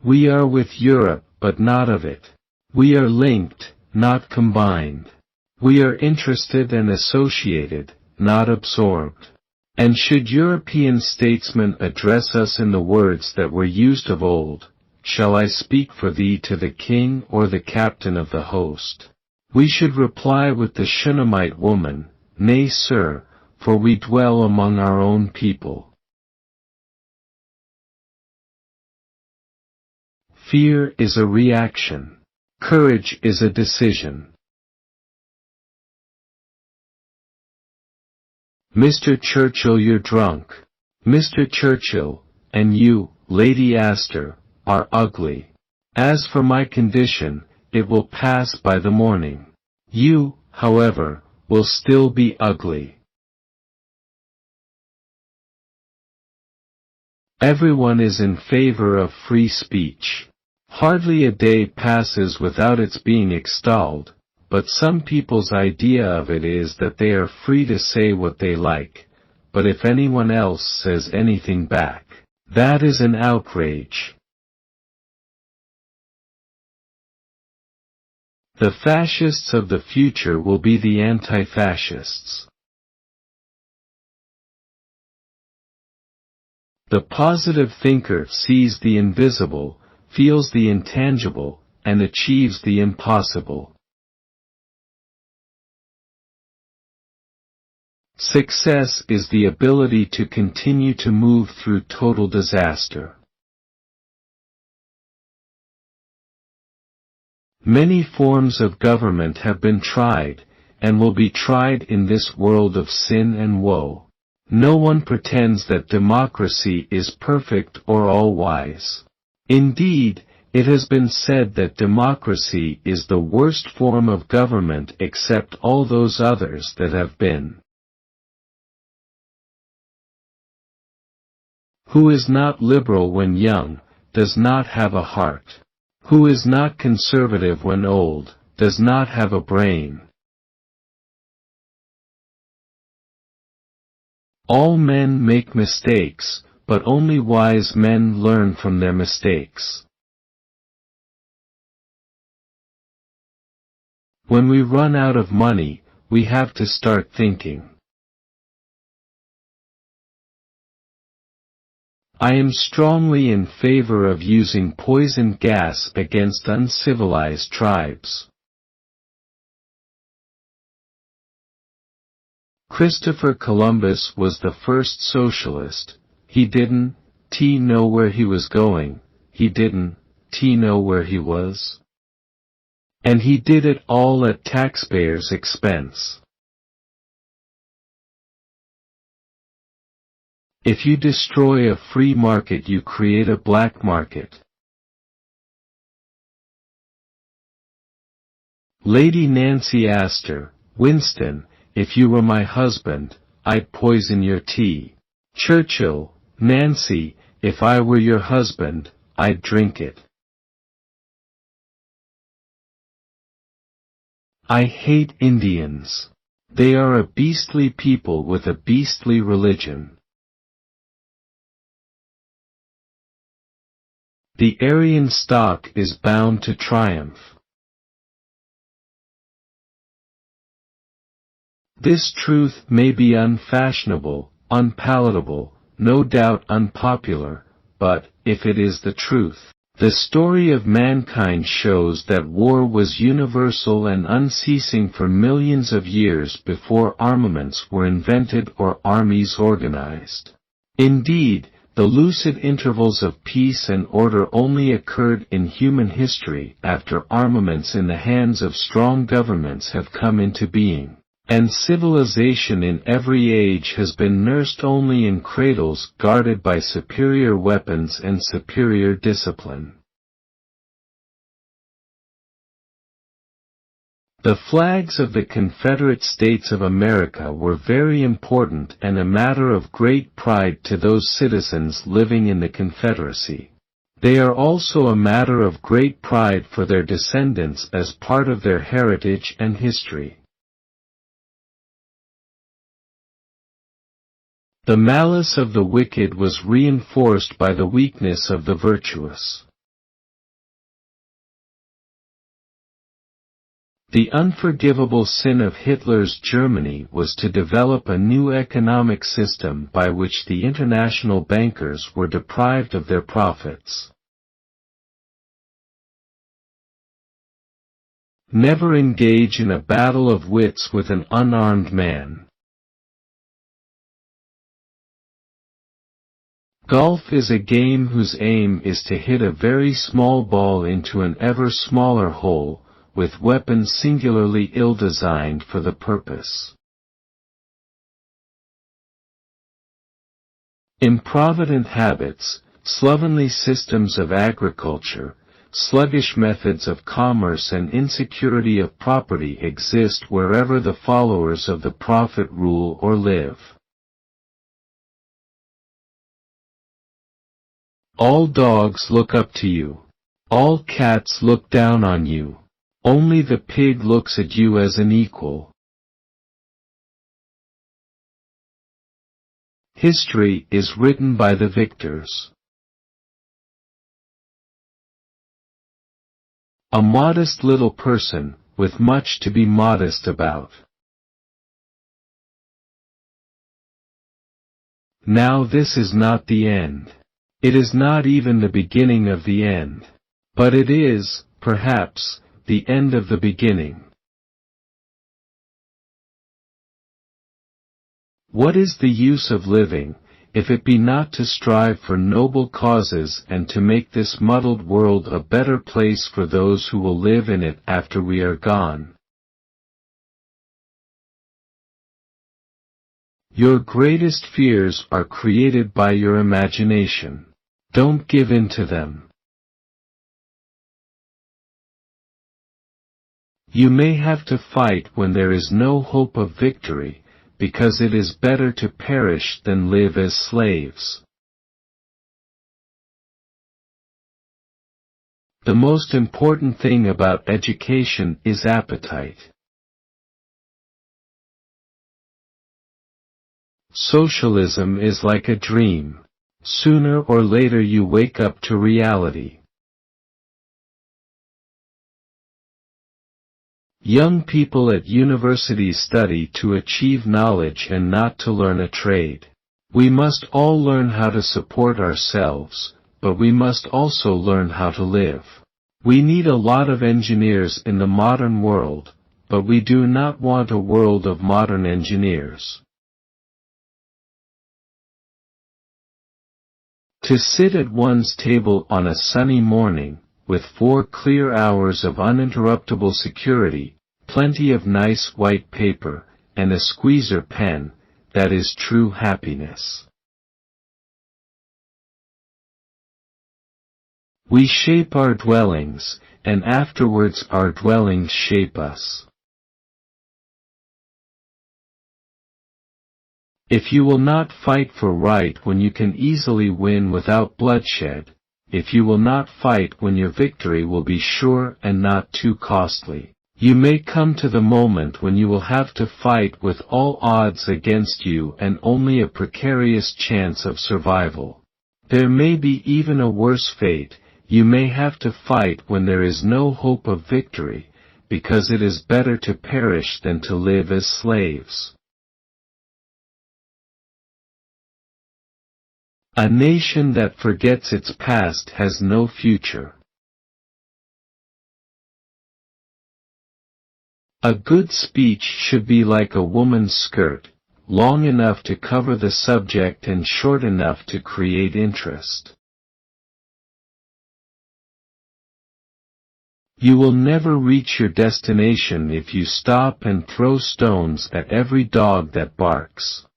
We are with Europe, but not of it. We are linked, not combined. We are interested and associated, not absorbed. And should European statesmen address us in the words that were used of old, "Shall I speak for thee to the king or the captain of the host?" we should reply with the Shunammite woman, "Nay, sir, for we dwell among our own people." Fear is a reaction. Courage is a decision. Mr. Churchill, you're drunk. Mr. Churchill, and you, Lady Astor, are ugly. As for my condition, it will pass by the morning. You, however, will still be ugly. Everyone is in favor of free speech. Hardly a day passes without its being extolled, but some people's idea of it is that they are free to say what they like, but if anyone else says anything back, that is an outrage. The fascists of the future will be the anti-fascists. The positive thinker sees the invisible, feels the intangible, and achieves the impossible. Success is the ability to continue to move through total disaster. Many forms of government have been tried, and will be tried in this world of sin and woe. No one pretends that democracy is perfect or all-wise. Indeed, it has been said that democracy is the worst form of government except all those others that have been. Who is not liberal when young, does not have a heart. Who is not conservative when old, does not have a brain. All men make mistakes, but only wise men learn from their mistakes. When we run out of money, we have to start thinking. I am strongly in favor of using poison gas against uncivilized tribes. Christopher Columbus was the first socialist. He didn't know where he was going, he didn't know where he was. And he did it all at taxpayers' expense. If you destroy a free market, you create a black market. Lady Nancy Astor, Winston, if you were my husband, I'd poison your tea. Churchill, Nancy, if I were your husband, I'd drink it. I hate Indians. They are a beastly people with a beastly religion. The Aryan stock is bound to triumph. This truth may be unfashionable, unpalatable, no doubt unpopular, but, if it is the truth, the story of mankind shows that war was universal and unceasing for millions of years before armaments were invented or armies organized. Indeed, the lucid intervals of peace and order only occurred in human history after armaments in the hands of strong governments have come into being, and civilization in every age has been nursed only in cradles guarded by superior weapons and superior discipline. The flags of the Confederate States of America were very important and a matter of great pride to those citizens living in the Confederacy. They are also a matter of great pride for their descendants as part of their heritage and history. The malice of the wicked was reinforced by the weakness of the virtuous. The unforgivable sin of Hitler's Germany was to develop a new economic system by which the international bankers were deprived of their profits. Never engage in a battle of wits with an unarmed man. Golf is a game whose aim is to hit a very small ball into an ever smaller hole, with weapons singularly ill-designed for the purpose. Improvident habits, slovenly systems of agriculture, sluggish methods of commerce and insecurity of property exist wherever the followers of the prophet rule or live. All dogs look up to you. All cats look down on you. Only the pig looks at you as an equal. History is written by the victors. A modest little person, with much to be modest about. Now this is not the end. It is not even the beginning of the end. But it is, perhaps, the end of the beginning. What is the use of living, if it be not to strive for noble causes and to make this muddled world a better place for those who will live in it after we are gone? Your greatest fears are created by your imagination. Don't give in to them. You may have to fight when there is no hope of victory, because it is better to perish than live as slaves. The most important thing about education is appetite. Socialism is like a dream. Sooner or later you wake up to reality. Young people at universities study to achieve knowledge and not to learn a trade. We must all learn how to support ourselves, but we must also learn how to live. We need a lot of engineers in the modern world, but we do not want a world of modern engineers. To sit at one's table on a sunny morning, with 4 clear hours of uninterruptible security, plenty of nice white paper, and a squeezer pen, that is true happiness. We shape our dwellings, and afterwards our dwellings shape us. If you will not fight for right when you can easily win without bloodshed, if you will not fight when your victory will be sure and not too costly, you may come to the moment when you will have to fight with all odds against you and only a precarious chance of survival. There may be even a worse fate. You may have to fight when there is no hope of victory, because it is better to perish than to live as slaves. A nation that forgets its past has no future. A good speech should be like a woman's skirt, long enough to cover the subject and short enough to create interest. You will never reach your destination if you stop and throw stones at every dog that barks.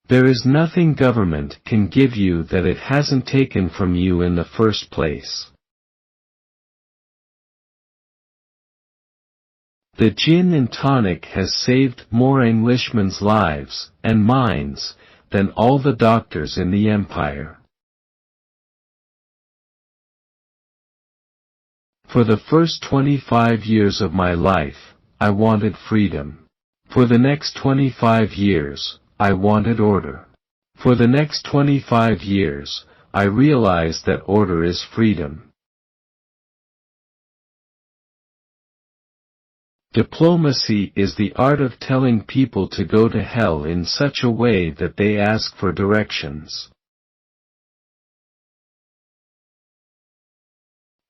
There is nothing government can give you that it hasn't taken from you in the first place. The gin and tonic has saved more Englishmen's lives, and minds, than all the doctors in the empire. For the first 25 years of my life, I wanted freedom. For the next 25 years, I wanted order. For the next 25 years, I realized that order is freedom. Diplomacy is the art of telling people to go to hell in such a way that they ask for directions.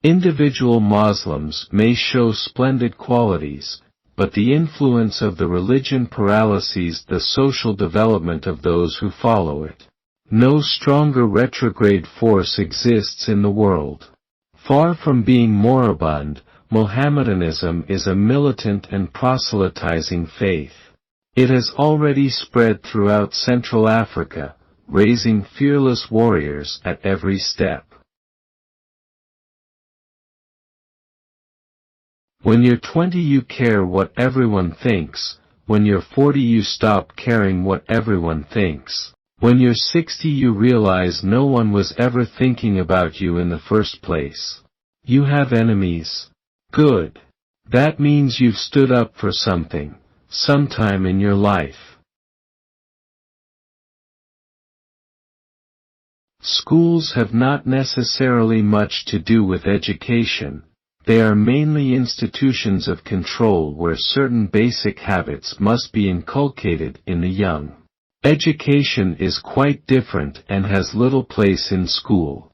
Individual Muslims may show splendid qualities, but the influence of the religion paralyses the social development of those who follow it. No stronger retrograde force exists in the world. Far from being moribund, Mohammedanism is a militant and proselytizing faith. It has already spread throughout Central Africa, raising fearless warriors at every step. When you're 20 you care what everyone thinks, when you're 40 you stop caring what everyone thinks. When you're 60 you realize no one was ever thinking about you in the first place. You have enemies. Good. That means you've stood up for something, sometime in your life. Schools have not necessarily much to do with education. They are mainly institutions of control where certain basic habits must be inculcated in the young. Education is quite different and has little place in school.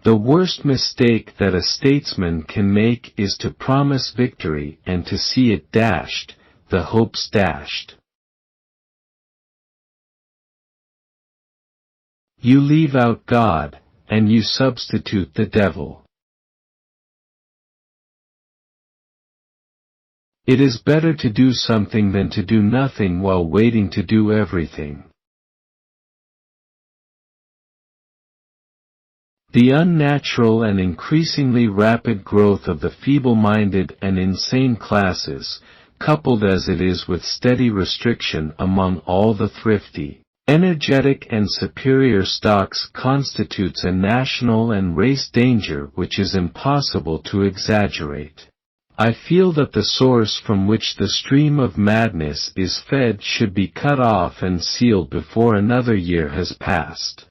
The worst mistake that a statesman can make is to promise victory and to see it dashed, the hopes dashed. You leave out God, and you substitute the devil. It is better to do something than to do nothing while waiting to do everything. The unnatural and increasingly rapid growth of the feeble-minded and insane classes, coupled as it is with steady restriction among all the thrifty, energetic and superior stocks, constitutes a national and race danger which is impossible to exaggerate. I feel that the source from which the stream of madness is fed should be cut off and sealed before another year has passed.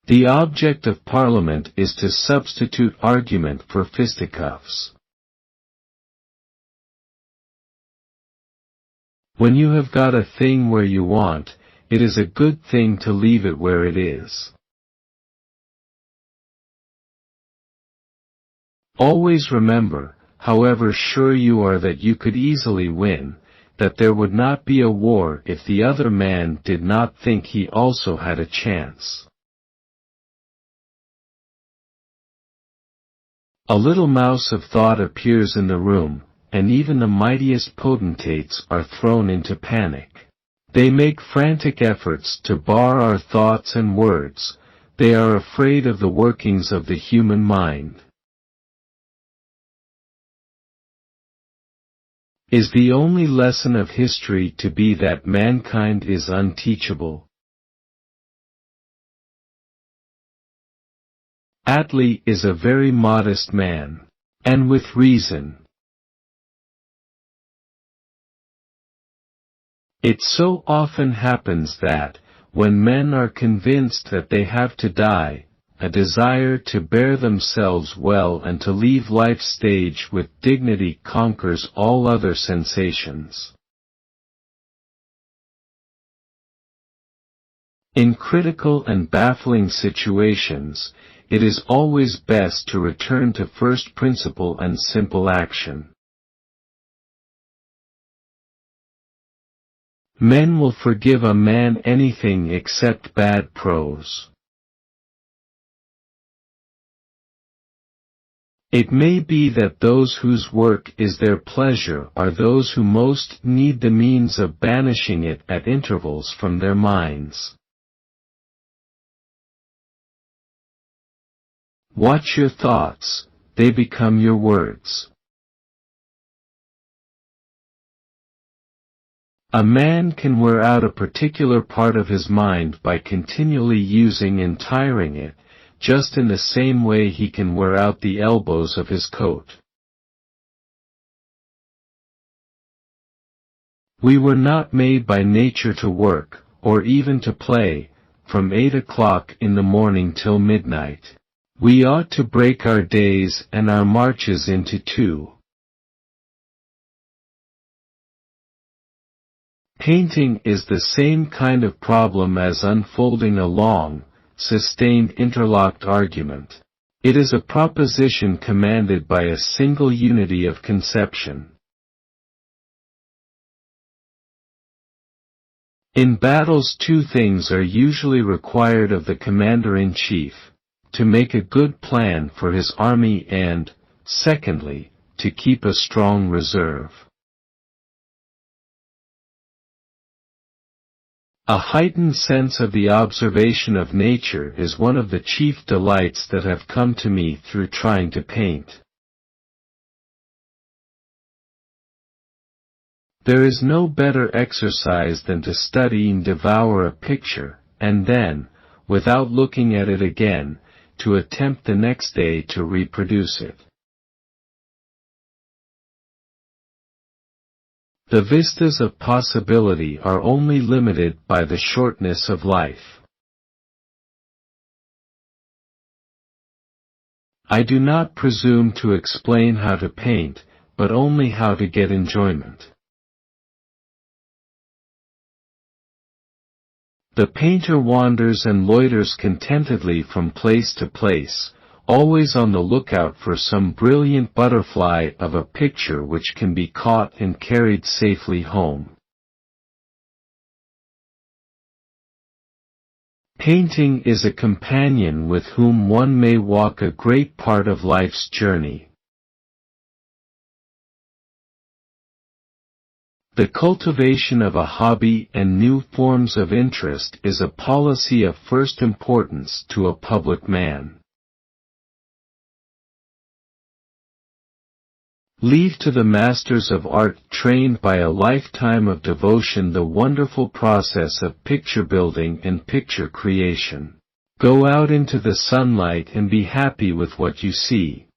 The object of Parliament is to substitute argument for fisticuffs. When you have got a thing where you want, it is a good thing to leave it where it is. Always remember, however sure you are that you could easily win, that there would not be a war if the other man did not think he also had a chance. A little mouse of thought appears in the room, and even the mightiest potentates are thrown into panic. They make frantic efforts to bar our thoughts and words. They are afraid of the workings of the human mind. Is the only lesson of history to be that mankind is unteachable? Attlee is a very modest man, and with reason. It so often happens that, when men are convinced that they have to die, a desire to bear themselves well and to leave life's stage with dignity conquers all other sensations. In critical and baffling situations, it is always best to return to first principle and simple action. Men will forgive a man anything except bad prose. It may be that those whose work is their pleasure are those who most need the means of banishing it at intervals from their minds. Watch your thoughts, they become your words. A man can wear out a particular part of his mind by continually using and tiring it, just in the same way he can wear out the elbows of his coat. We were not made by nature to work, or even to play, from 8 o'clock in the morning till midnight. We ought to break our days and our marches into two. Painting is the same kind of problem as unfolding a long, sustained interlocked argument. It is a proposition commanded by a single unity of conception. In battles, two things are usually required of the commander-in-chief: to make a good plan for his army and, secondly, to keep a strong reserve. A heightened sense of the observation of nature is one of the chief delights that have come to me through trying to paint. There is no better exercise than to study and devour a picture, and then, without looking at it again, to attempt the next day to reproduce it. The vistas of possibility are only limited by the shortness of life. I do not presume to explain how to paint, but only how to get enjoyment. The painter wanders and loiters contentedly from place to place, always on the lookout for some brilliant butterfly of a picture which can be caught and carried safely home. Painting is a companion with whom one may walk a great part of life's journey. The cultivation of a hobby and new forms of interest is a policy of first importance to a public man. Leave to the masters of art trained by a lifetime of devotion the wonderful process of picture building and picture creation. Go out into the sunlight and be happy with what you see.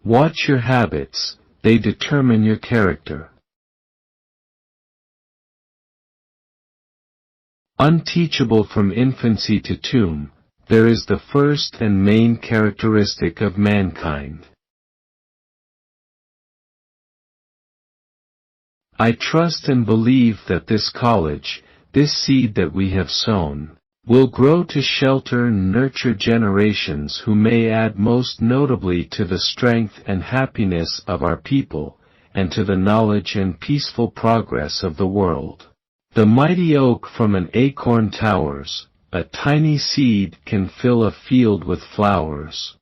Watch your habits, they determine your character. Unteachable from infancy to tomb, there is the first and main characteristic of mankind. I trust and believe that this college, this seed that we have sown, will grow to shelter and nurture generations who may add most notably to the strength and happiness of our people, and to the knowledge and peaceful progress of the world. The mighty oak from an acorn towers, a tiny seed can fill a field with flowers.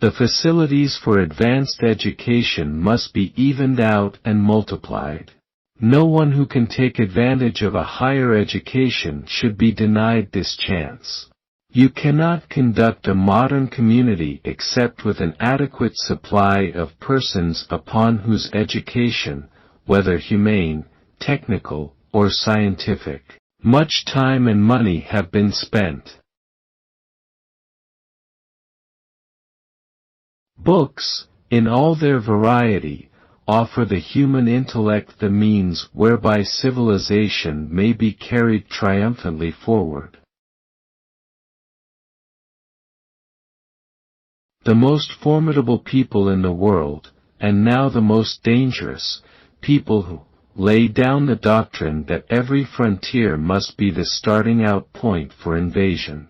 The facilities for advanced education must be evened out and multiplied. No one who can take advantage of a higher education should be denied this chance. You cannot conduct a modern community except with an adequate supply of persons upon whose education, whether humane, technical, or scientific, much time and money have been spent. Books, in all their variety, offer the human intellect the means whereby civilization may be carried triumphantly forward. The most formidable people in the world, and now the most dangerous, people who lay down the doctrine that every frontier must be the starting out point for invasion.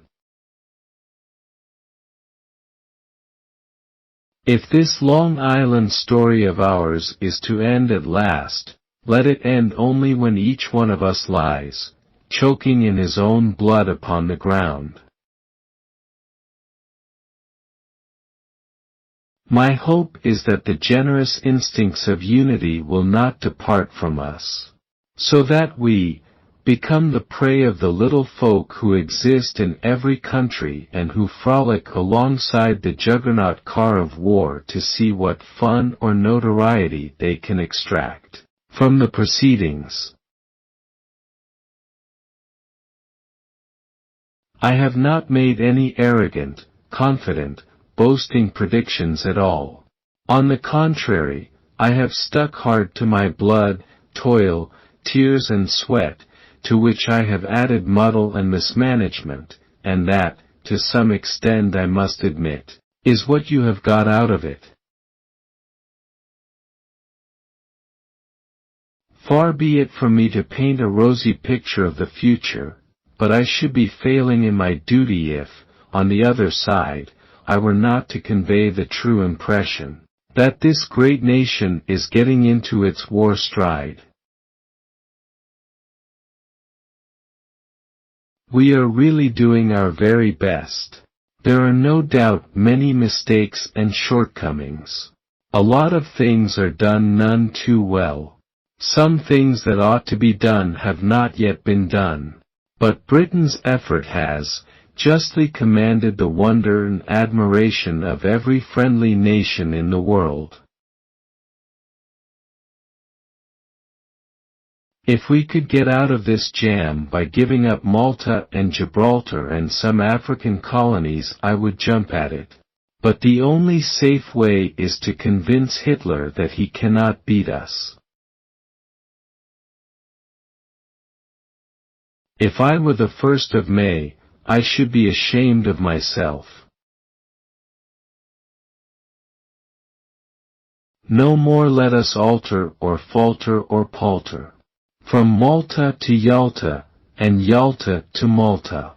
If this Long Island story of ours is to end at last, let it end only when each one of us lies, choking in his own blood upon the ground. My hope is that the generous instincts of unity will not depart from us, so that we become the prey of the little folk who exist in every country and who frolic alongside the juggernaut car of war to see what fun or notoriety they can extract from the proceedings. I have not made any arrogant, confident, boasting predictions at all. On the contrary, I have stuck hard to my blood, toil, tears and sweat, to which I have added muddle and mismanagement, and that, to some extent I must admit, is what you have got out of it. Far be it from me to paint a rosy picture of the future, but I should be failing in my duty if, on the other side, I were not to convey the true impression that this great nation is getting into its war stride. We are really doing our very best. There are no doubt many mistakes and shortcomings. A lot of things are done none too well. Some things that ought to be done have not yet been done. But Britain's effort has justly commanded the wonder and admiration of every friendly nation in the world. If we could get out of this jam by giving up Malta and Gibraltar and some African colonies, I would jump at it. But the only safe way is to convince Hitler that he cannot beat us. If I were the 1st of May, I should be ashamed of myself. No more let us alter or falter or palter. From Malta to Yalta, and Yalta to Malta.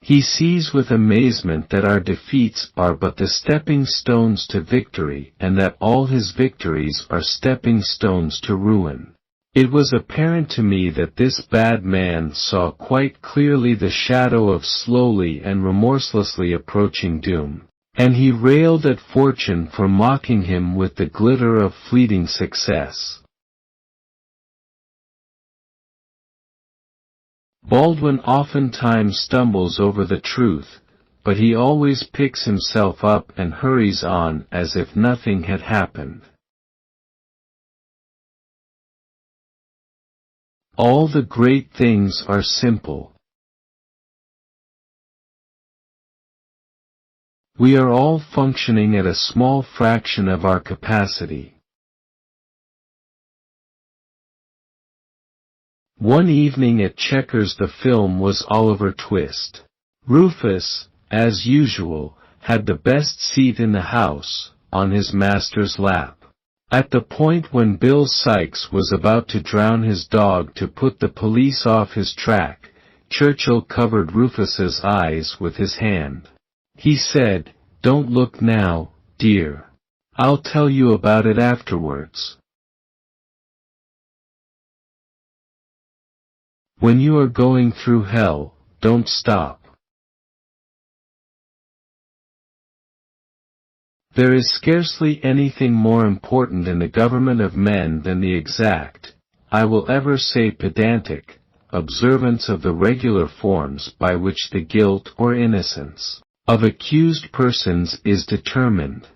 He sees with amazement that our defeats are but the stepping stones to victory, and that all his victories are stepping stones to ruin. It was apparent to me that this bad man saw quite clearly the shadow of slowly and remorselessly approaching doom, and he railed at fortune for mocking him with the glitter of fleeting success. Baldwin oftentimes stumbles over the truth, but he always picks himself up and hurries on as if nothing had happened. All the great things are simple. We are all functioning at a small fraction of our capacity. One evening at Chequers the film was Oliver Twist. Rufus, as usual, had the best seat in the house, on his master's lap. At the point when Bill Sikes was about to drown his dog to put the police off his track, Churchill covered Rufus's eyes with his hand. He said, "Don't look now, dear. I'll tell you about it afterwards." When you are going through hell, don't stop. There is scarcely anything more important in the government of men than the exact, I will ever say pedantic, observance of the regular forms by which the guilt or innocence of accused persons is determined.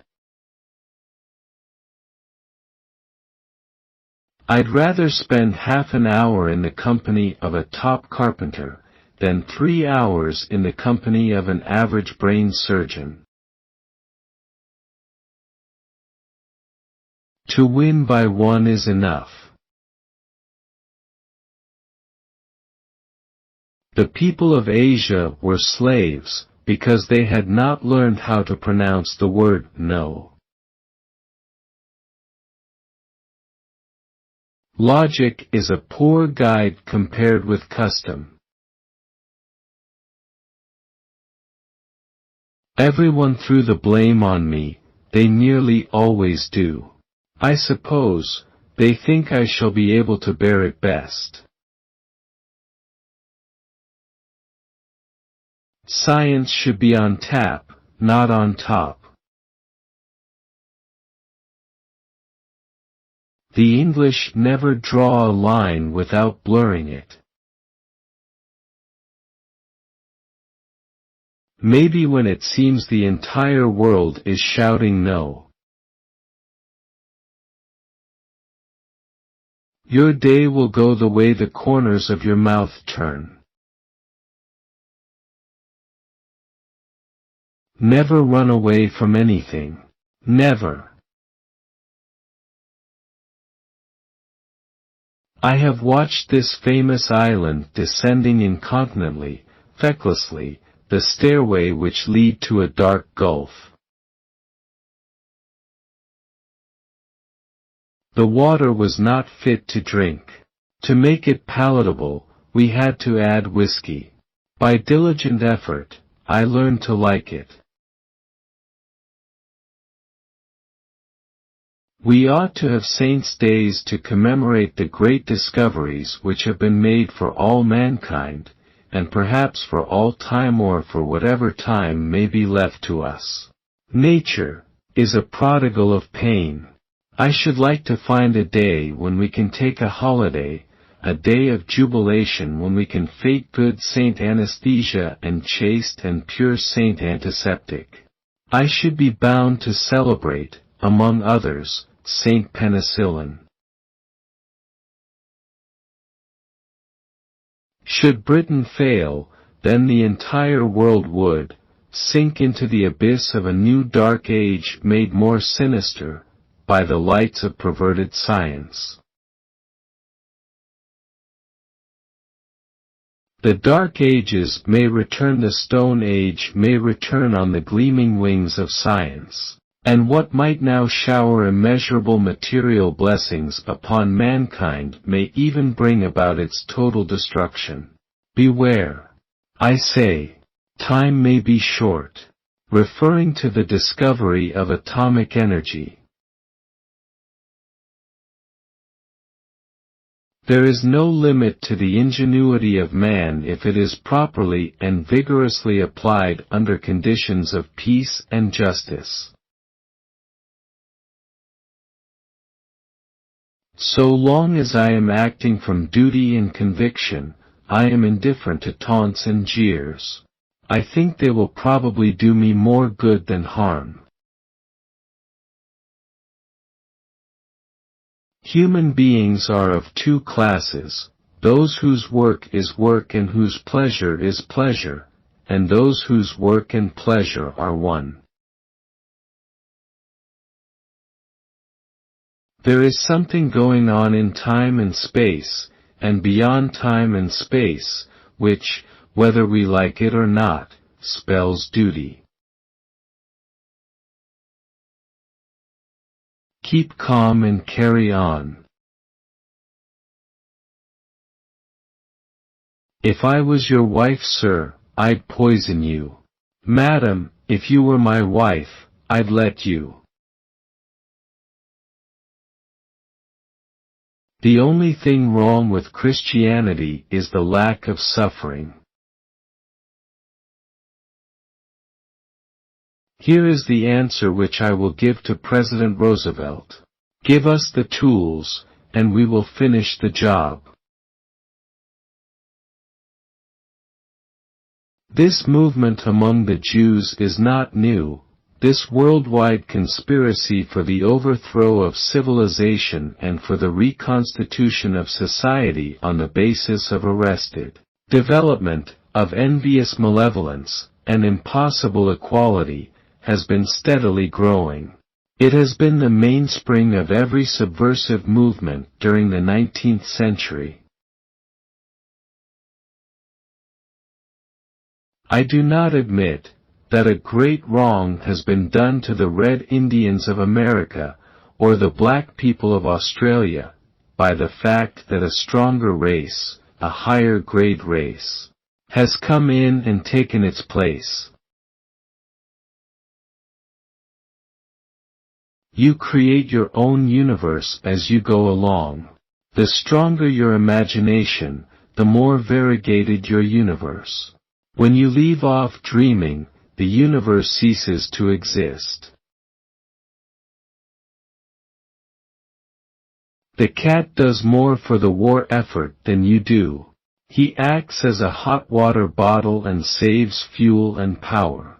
I'd rather spend half an hour in the company of a top carpenter, than 3 hours in the company of an average brain surgeon. To win by one is enough. The people of Asia were slaves, because they had not learned how to pronounce the word no. Logic is a poor guide compared with custom. Everyone threw the blame on me, they nearly always do. I suppose, they think I shall be able to bear it best. Science should be on tap, not on top. The English never draw a line without blurring it. Maybe when it seems the entire world is shouting no. Your day will go the way the corners of your mouth turn. Never run away from anything. Never. I have watched this famous island descending incontinently, fecklessly, the stairway which lead to a dark gulf. The water was not fit to drink. To make it palatable, we had to add whiskey. By diligent effort, I learned to like it. We ought to have saints' days to commemorate the great discoveries which have been made for all mankind, and perhaps for all time or for whatever time may be left to us. Nature is a prodigal of pain. I should like to find a day when we can take a holiday, a day of jubilation when we can fake good Saint Anesthesia and chaste and pure Saint Antiseptic. I should be bound to celebrate, among others, Saint Penicillin. Should Britain fail, then the entire world would sink into the abyss of a new dark age made more sinister by the lights of perverted science. The Dark Ages may return, the Stone Age may return on the gleaming wings of science, and what might now shower immeasurable material blessings upon mankind may even bring about its total destruction. Beware. I say, time may be short, referring to the discovery of atomic energy. There is no limit to the ingenuity of man if it is properly and vigorously applied under conditions of peace and justice. So long as I am acting from duty and conviction, I am indifferent to taunts and jeers. I think they will probably do me more good than harm. Human beings are of two classes, those whose work is work and whose pleasure is pleasure, and those whose work and pleasure are one. There is something going on in time and space, and beyond time and space, which, whether we like it or not, spells duty. Keep calm and carry on. If I was your wife, sir, I'd poison you. Madam, if you were my wife, I'd let you. The only thing wrong with Christianity is the lack of suffering. Here is the answer which I will give to President Roosevelt. Give us the tools, and we will finish the job. This movement among the Jews is not new. This worldwide conspiracy for the overthrow of civilization and for the reconstitution of society on the basis of arrested development, of envious malevolence, and impossible equality, has been steadily growing. It has been the mainspring of every subversive movement during the 19th century. I do not admit that a great wrong has been done to the Red Indians of America, or the black people of Australia, by the fact that a stronger race, a higher grade race, has come in and taken its place. You create your own universe as you go along. The stronger your imagination, the more variegated your universe. When you leave off dreaming, the universe ceases to exist. The cat does more for the war effort than you do. He acts as a hot water bottle and saves fuel and power.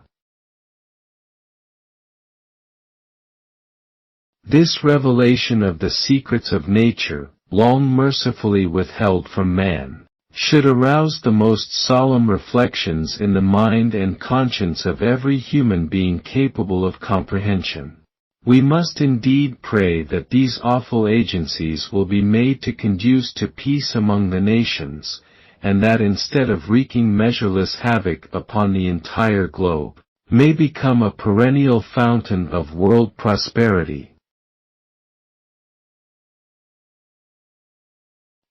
This revelation of the secrets of nature, long mercifully withheld from man, should arouse the most solemn reflections in the mind and conscience of every human being capable of comprehension. We must indeed pray that these awful agencies will be made to conduce to peace among the nations, and that instead of wreaking measureless havoc upon the entire globe, may become a perennial fountain of world prosperity.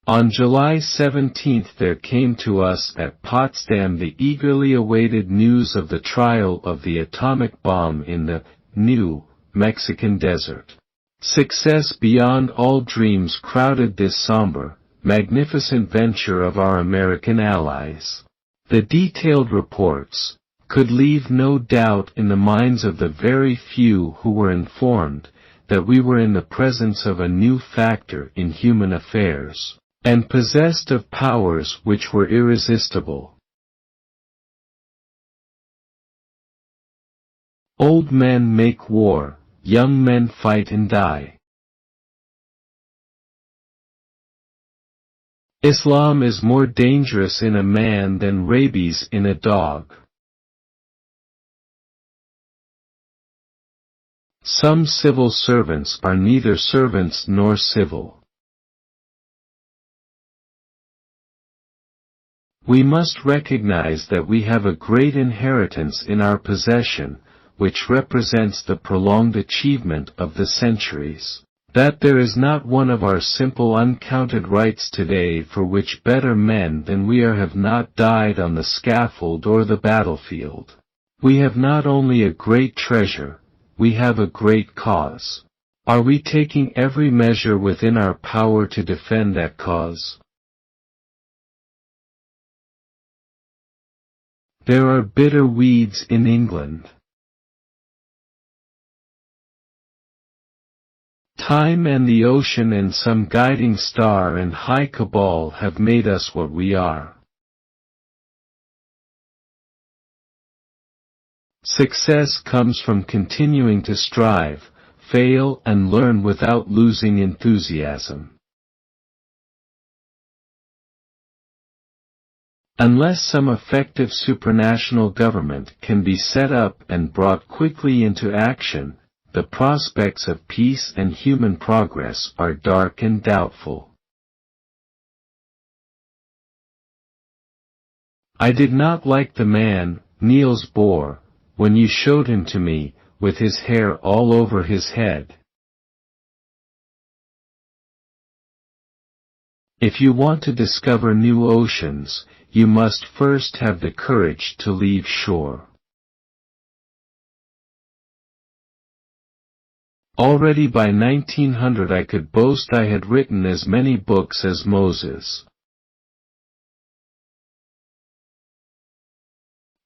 On July 17 there came to us at Potsdam the eagerly awaited news of the trial of the atomic bomb in the new Mexican desert. Success beyond all dreams crowded this somber, magnificent venture of our American allies. The detailed reports could leave no doubt in the minds of the very few who were informed that we were in the presence of a new factor in human affairs, and possessed of powers which were irresistible. Old men make war, young men fight and die. Islam is more dangerous in a man than rabies in a dog. Some civil servants are neither servants nor civil. We must recognize that we have a great inheritance in our possession, which represents the prolonged achievement of the centuries. That there is not one of our simple uncounted rights today for which better men than we are have not died on the scaffold or the battlefield. We have not only a great treasure, we have a great cause. Are we taking every measure within our power to defend that cause? There are bitter weeds in England. Time and the ocean and some guiding star and high cabal have made us what we are. Success comes from continuing to strive, fail and learn without losing enthusiasm. Unless some effective supranational government can be set up and brought quickly into action, the prospects of peace and human progress are dark and doubtful. I did not like the man, Niels Bohr, when you showed him to me, with his hair all over his head. If you want to discover new oceans, you must first have the courage to leave shore. Already by 1900 I could boast I had written as many books as Moses.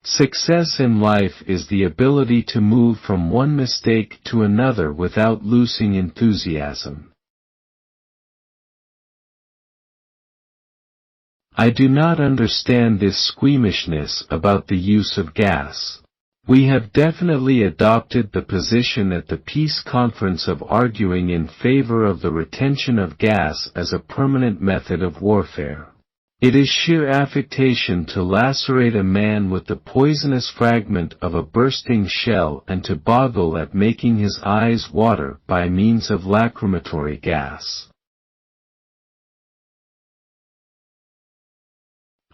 Success in life is the ability to move from one mistake to another without losing enthusiasm. I do not understand this squeamishness about the use of gas. We have definitely adopted the position at the peace conference of arguing in favor of the retention of gas as a permanent method of warfare. It is sheer affectation to lacerate a man with the poisonous fragment of a bursting shell and to boggle at making his eyes water by means of lacrimatory gas.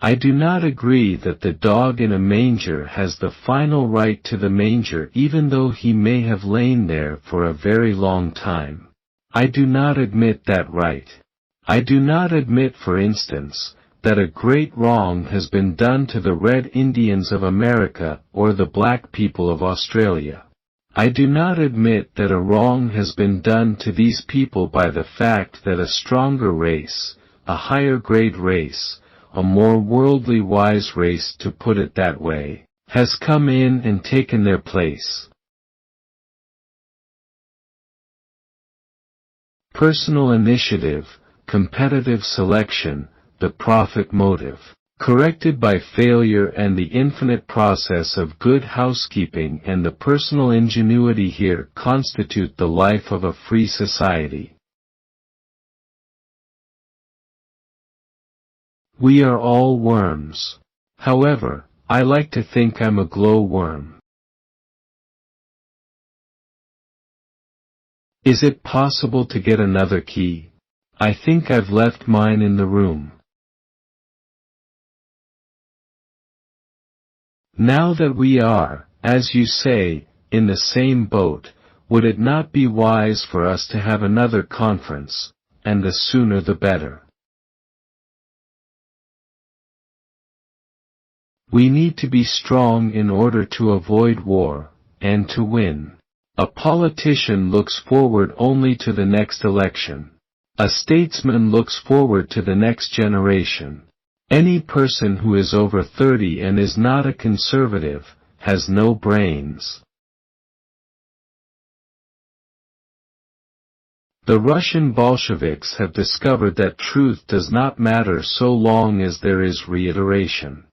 I do not agree that the dog in a manger has the final right to the manger even though he may have lain there for a very long time. I do not admit that right. I do not admit, for instance, that a great wrong has been done to the Red Indians of America or the black people of Australia. I do not admit that a wrong has been done to these people by the fact that a stronger race, a higher grade race, a more worldly wise race to put it that way, has come in and taken their place. Personal initiative, competitive selection, the profit motive, corrected by failure and the infinite process of good housekeeping and the personal ingenuity here constitute the life of a free society. We are all worms. However, I like to think I'm a glowworm. Is it possible to get another key? I think I've left mine in the room. Now that we are, as you say, in the same boat, would it not be wise for us to have another conference, and the sooner the better? We need to be strong in order to avoid war, and to win. A politician looks forward only to the next election. A statesman looks forward to the next generation. Any person who is over 30 and is not a conservative, has no brains. The Russian Bolsheviks have discovered that truth does not matter so long as there is reiteration.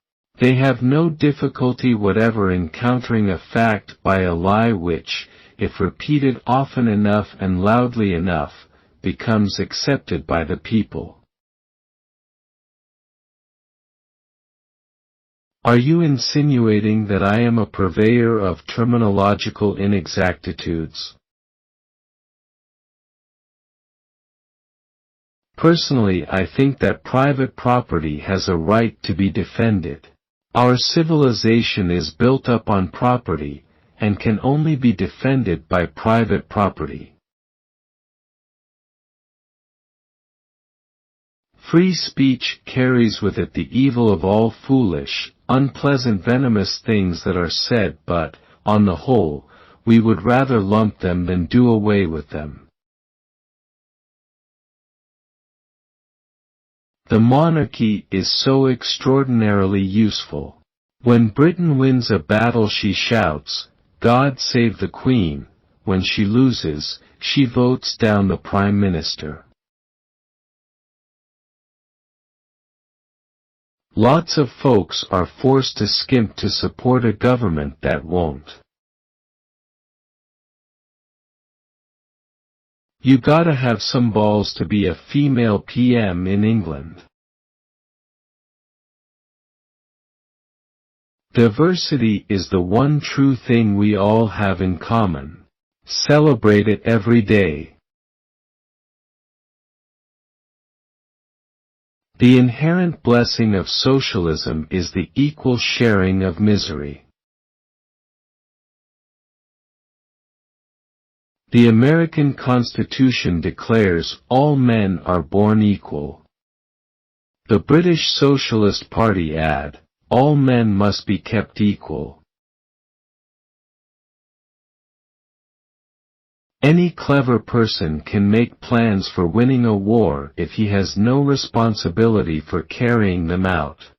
They have no difficulty whatever in countering a fact by a lie which, if repeated often enough and loudly enough, becomes accepted by the people. Are you insinuating that I am a purveyor of terminological inexactitudes? Personally, I think that private property has a right to be defended. Our civilization is built up on property, and can only be defended by private property. Free speech carries with it the evil of all foolish, unpleasant, venomous things that are said, but, on the whole, we would rather lump them than do away with them. The monarchy is so extraordinarily useful. When Britain wins a battle she shouts, "God save the Queen." When she loses, she votes down the Prime Minister. Lots of folks are forced to skimp to support a government that won't. You gotta have some balls to be a female PM in England. Diversity is the one true thing we all have in common. Celebrate it every day. The inherent blessing of socialism is the equal sharing of misery. The American Constitution declares all men are born equal. The British Socialist Party add, all men must be kept equal. Any clever person can make plans for winning a war if he has no responsibility for carrying them out.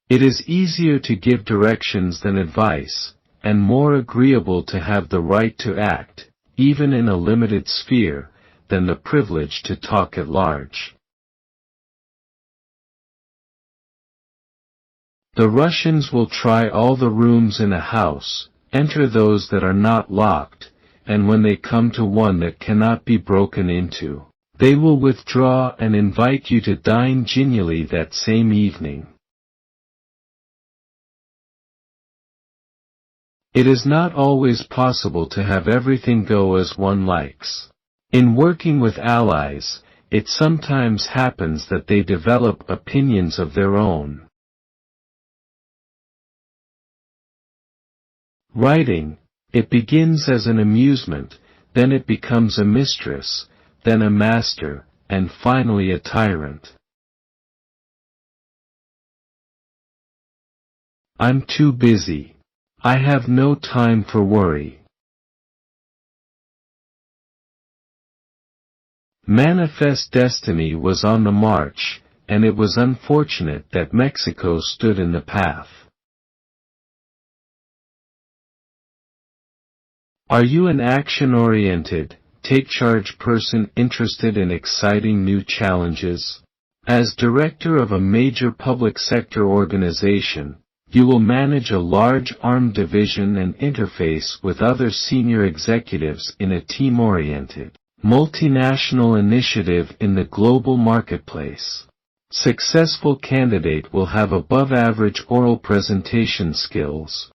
It is easier to give directions than advice, and more agreeable to have the right to act, even in a limited sphere, than the privilege to talk at large. The Russians will try all the rooms in a house, enter those that are not locked, and when they come to one that cannot be broken into, they will withdraw and invite you to dine genially that same evening. It is not always possible to have everything go as one likes. In working with allies, it sometimes happens that they develop opinions of their own. Writing, it begins as an amusement, then it becomes a mistress, then a master, and finally a tyrant. I'm too busy. I have no time for worry. Manifest destiny was on the march, and it was unfortunate that Mexico stood in the path. Are you an action-oriented, take-charge person interested in exciting new challenges? As director of a major public sector organization, you will manage a large armed division and interface with other senior executives in a team-oriented, multinational initiative in the global marketplace. Successful candidate will have above-average oral presentation skills.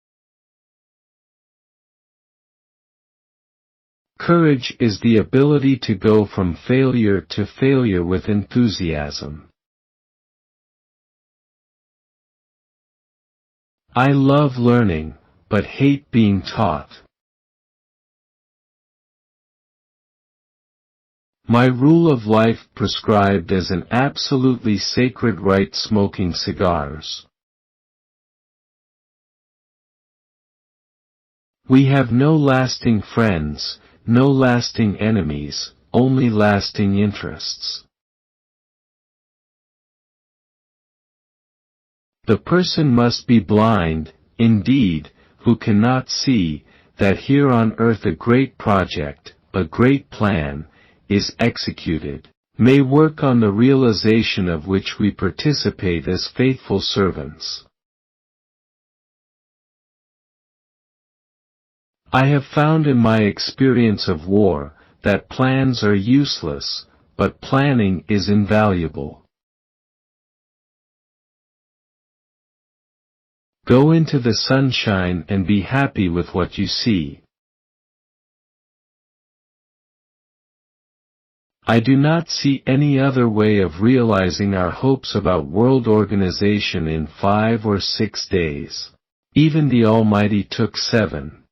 Courage is the ability to go from failure to failure with enthusiasm. I love learning, but hate being taught. My rule of life prescribed as an absolutely sacred right: smoking cigars. We have no lasting friends, no lasting enemies, only lasting interests. The person must be blind, indeed, who cannot see that here on earth a great project, a great plan, is executed, may work on the realization of which we participate as faithful servants. I have found in my experience of war, that plans are useless, but planning is invaluable. Go into the sunshine and be happy with what you see. I do not see any other way of realizing our hopes about world organization in 5 or 6 days. Even the Almighty took 7.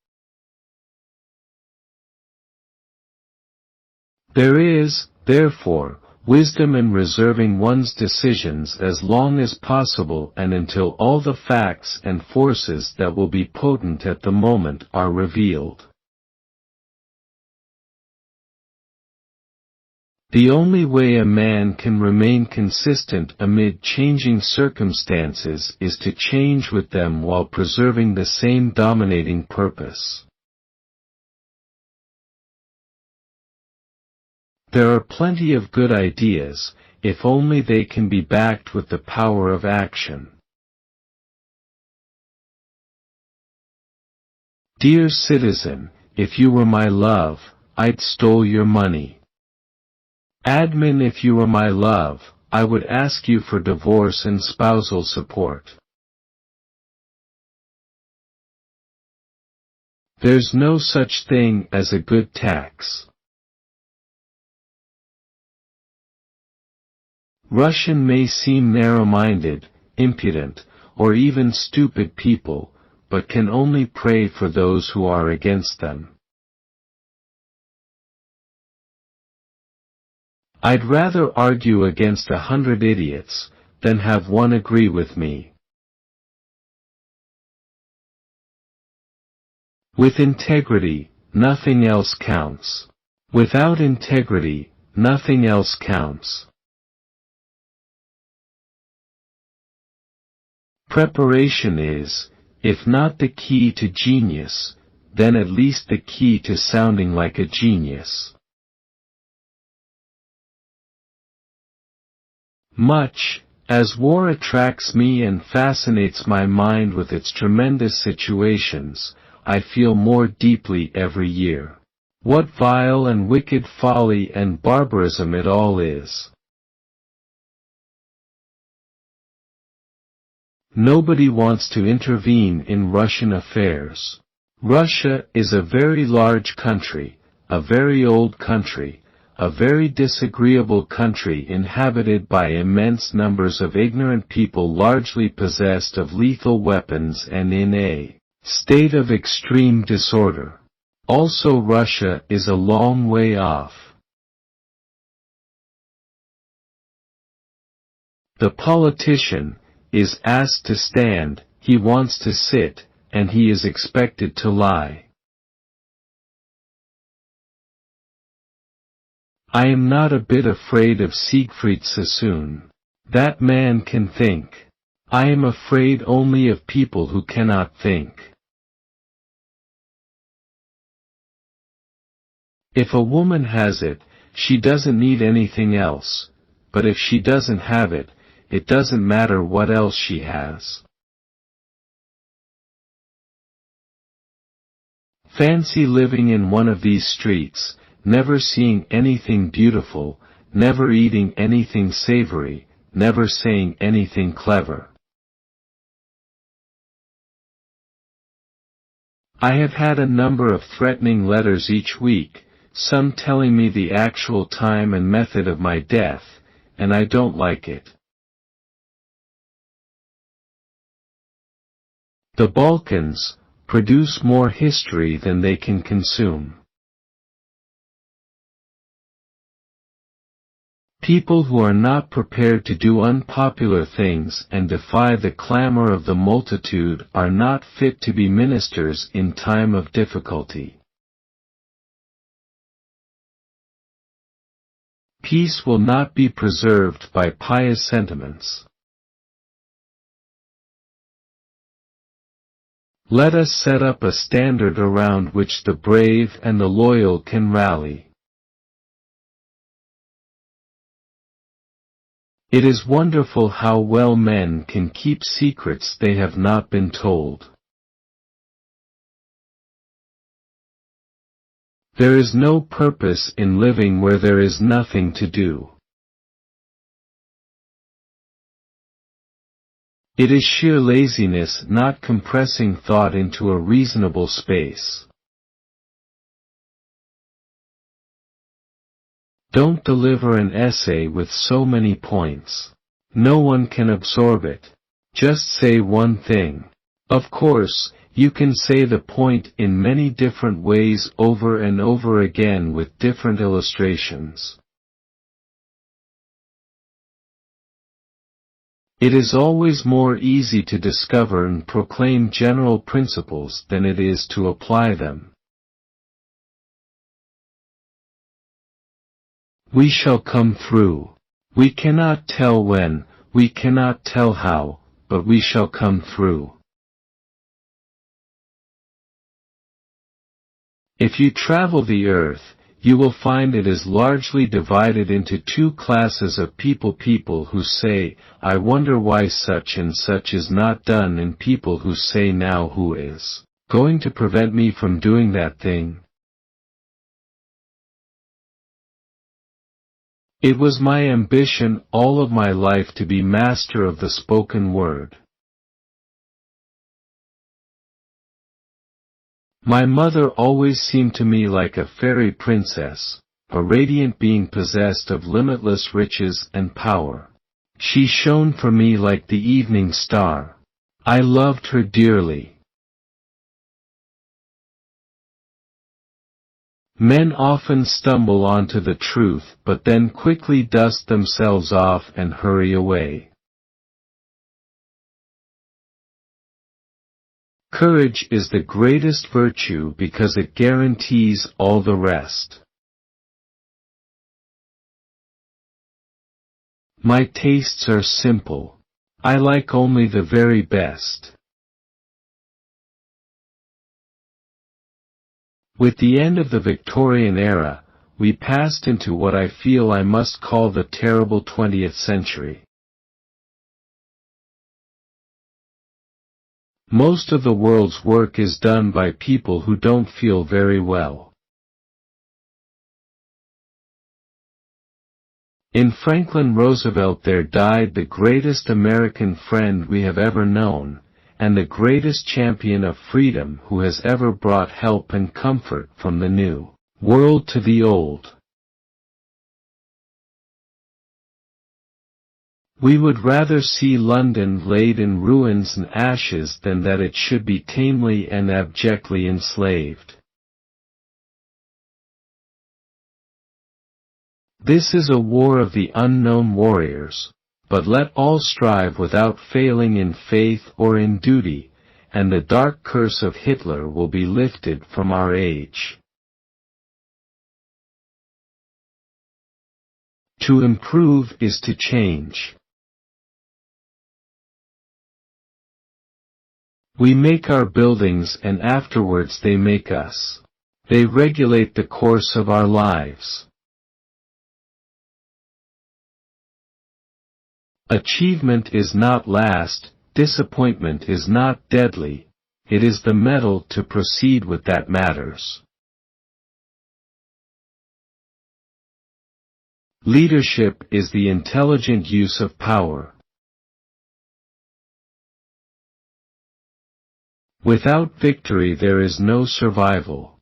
There is, therefore, wisdom in reserving one's decisions as long as possible and until all the facts and forces that will be potent at the moment are revealed. The only way a man can remain consistent amid changing circumstances is to change with them while preserving the same dominating purpose. There are plenty of good ideas, if only they can be backed with the power of action. Dear citizen, if you were my love, I'd stole your money. Admin, if you were my love, I would ask you for divorce and spousal support. There's no such thing as a good tax. Russian may seem narrow-minded, impudent, or even stupid people, but can only pray for those who are against them. I'd rather argue against 100 idiots, than have one agree with me. With integrity, nothing else counts. Without integrity, nothing else counts. Preparation is, if not the key to genius, then at least the key to sounding like a genius. Much, as war attracts me and fascinates my mind with its tremendous situations, I feel more deeply every year. What vile and wicked folly and barbarism it all is. Nobody wants to intervene in Russian affairs. Russia is a very large country, a very old country, a very disagreeable country inhabited by immense numbers of ignorant people largely possessed of lethal weapons and in a state of extreme disorder. Also, Russia is a long way off. The politician is asked to stand, he wants to sit, and he is expected to lie. I am not a bit afraid of Siegfried Sassoon. That man can think. I am afraid only of people who cannot think. If a woman has it, she doesn't need anything else, but if she doesn't have it, it doesn't matter what else she has. Fancy living in one of these streets, never seeing anything beautiful, never eating anything savory, never saying anything clever. I have had a number of threatening letters each week, some telling me the actual time and method of my death, and I don't like it. The Balkans produce more history than they can consume. People who are not prepared to do unpopular things and defy the clamor of the multitude are not fit to be ministers in time of difficulty. Peace will not be preserved by pious sentiments. Let us set up a standard around which the brave and the loyal can rally. It is wonderful how well men can keep secrets they have not been told. There is no purpose in living where there is nothing to do. It is sheer laziness not compressing thought into a reasonable space. Don't deliver an essay with so many points. No one can absorb it. Just say one thing. Of course, you can say the point in many different ways over and over again with different illustrations. It is always more easy to discover and proclaim general principles than it is to apply them. We shall come through. We cannot tell when, we cannot tell how, but we shall come through. If you travel the earth, you will find it is largely divided into two classes of people who say, I wonder why such and such is not done, and people who say, now who is going to prevent me from doing that thing? It was my ambition all of my life to be master of the spoken word. My mother always seemed to me like a fairy princess, a radiant being possessed of limitless riches and power. She shone for me like the evening star. I loved her dearly. Men often stumble onto the truth but then quickly dust themselves off and hurry away. Courage is the greatest virtue because it guarantees all the rest. My tastes are simple. I like only the very best. With the end of the Victorian era, we passed into what I feel I must call the terrible 20th century. Most of the world's work is done by people who don't feel very well. In Franklin Roosevelt there died the greatest American friend we have ever known, and the greatest champion of freedom who has ever brought help and comfort from the new world to the old. We would rather see London laid in ruins and ashes than that it should be tamely and abjectly enslaved. This is a war of the unknown warriors, but let all strive without failing in faith or in duty, and the dark curse of Hitler will be lifted from our age. To improve is to change. We make our buildings and afterwards they make us. They regulate the course of our lives. Achievement is not last, disappointment is not deadly, it is the mettle to proceed with that matters. Leadership is the intelligent use of power. Without victory there is no survival.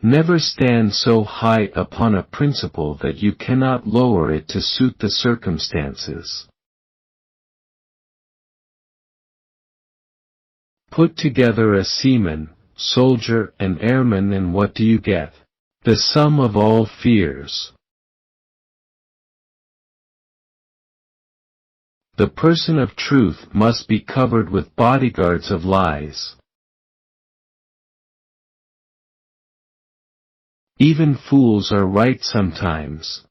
Never stand so high upon a principle that you cannot lower it to suit the circumstances. Put together a seaman, soldier, and airman and what do you get? The sum of all fears. The person of truth must be covered with bodyguards of lies. Even fools are right sometimes.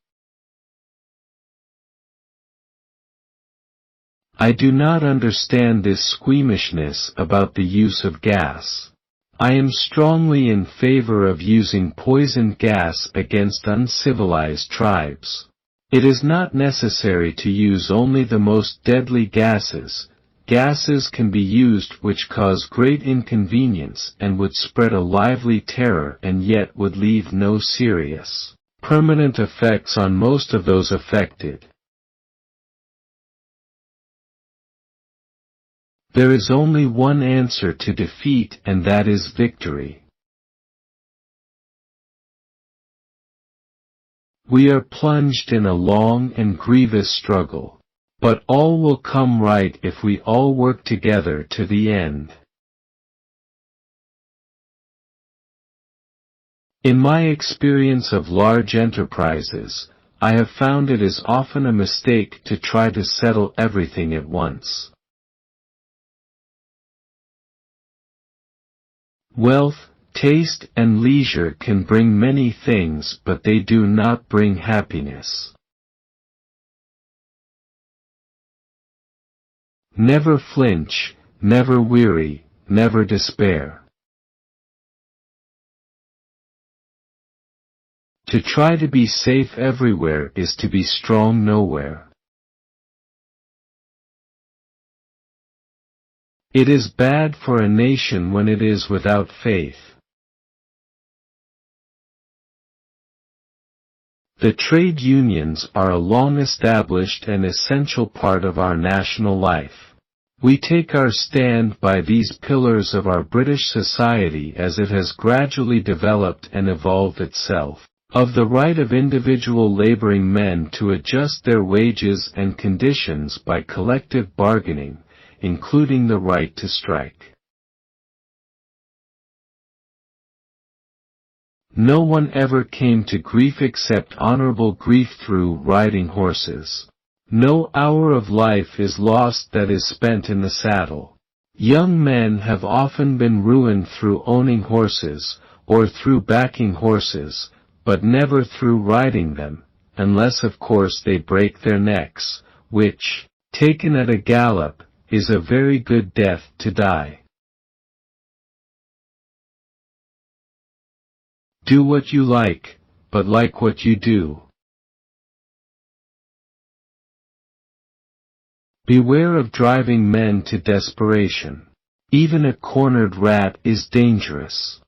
I do not understand this squeamishness about the use of gas. I am strongly in favor of using poison gas against uncivilized tribes. It is not necessary to use only the most deadly gases. Gases can be used which cause great inconvenience and would spread a lively terror and yet would leave no serious, permanent effects on most of those affected. There is only one answer to defeat, and that is victory. We are plunged in a long and grievous struggle. But all will come right if we all work together to the end. In my experience of large enterprises, I have found it is often a mistake to try to settle everything at once. Wealth, taste, and leisure can bring many things, but they do not bring happiness. Never flinch, never weary, never despair. To try to be safe everywhere is to be strong nowhere. It is bad for a nation when it is without faith. The trade unions are a long-established and essential part of our national life. We take our stand by these pillars of our British society as it has gradually developed and evolved itself, of the right of individual laboring men to adjust their wages and conditions by collective bargaining, including the right to strike. No one ever came to grief except honorable grief through riding horses. No hour of life is lost that is spent in the saddle. Young men have often been ruined through owning horses, or through backing horses, but never through riding them, unless of course they break their necks, which, taken at a gallop, is a very good death to die. Do what you like, but like what you do. Beware of driving men to desperation. Even a cornered rat is dangerous.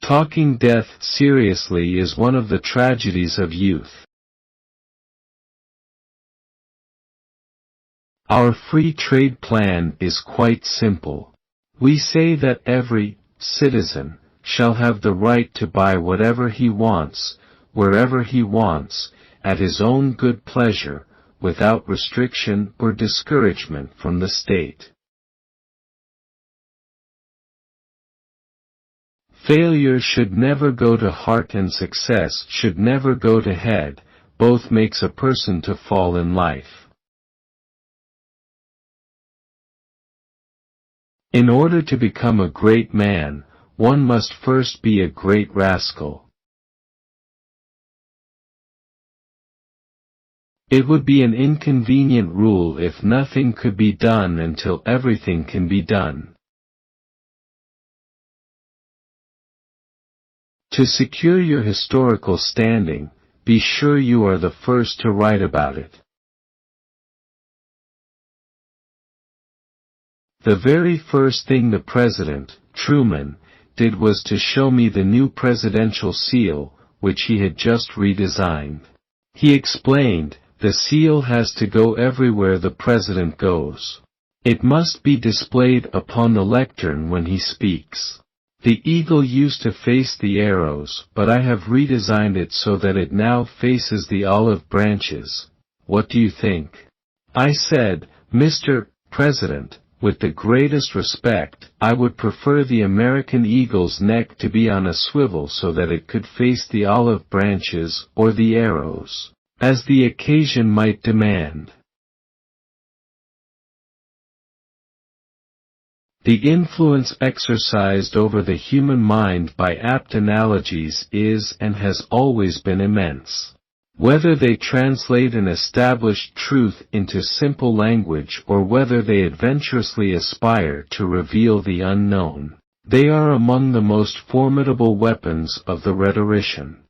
Talking death seriously is one of the tragedies of youth. Our free trade plan is quite simple. We say that every citizen shall have the right to buy whatever he wants, wherever he wants, at his own good pleasure, without restriction or discouragement from the state. Failure should never go to heart and success should never go to head, both makes a person to fall in life. In order to become a great man, one must first be a great rascal. It would be an inconvenient rule if nothing could be done until everything can be done. To secure your historical standing, be sure you are the first to write about it. The very first thing the President, Truman, did was to show me the new presidential seal, which he had just redesigned. He explained, the seal has to go everywhere the President goes. It must be displayed upon the lectern when he speaks. The eagle used to face the arrows, but I have redesigned it so that it now faces the olive branches. What do you think? I said, Mr. President, with the greatest respect, I would prefer the American eagle's neck to be on a swivel so that it could face the olive branches or the arrows, as the occasion might demand. The influence exercised over the human mind by apt analogies is and has always been immense. Whether they translate an established truth into simple language or whether they adventurously aspire to reveal the unknown, they are among the most formidable weapons of the rhetorician.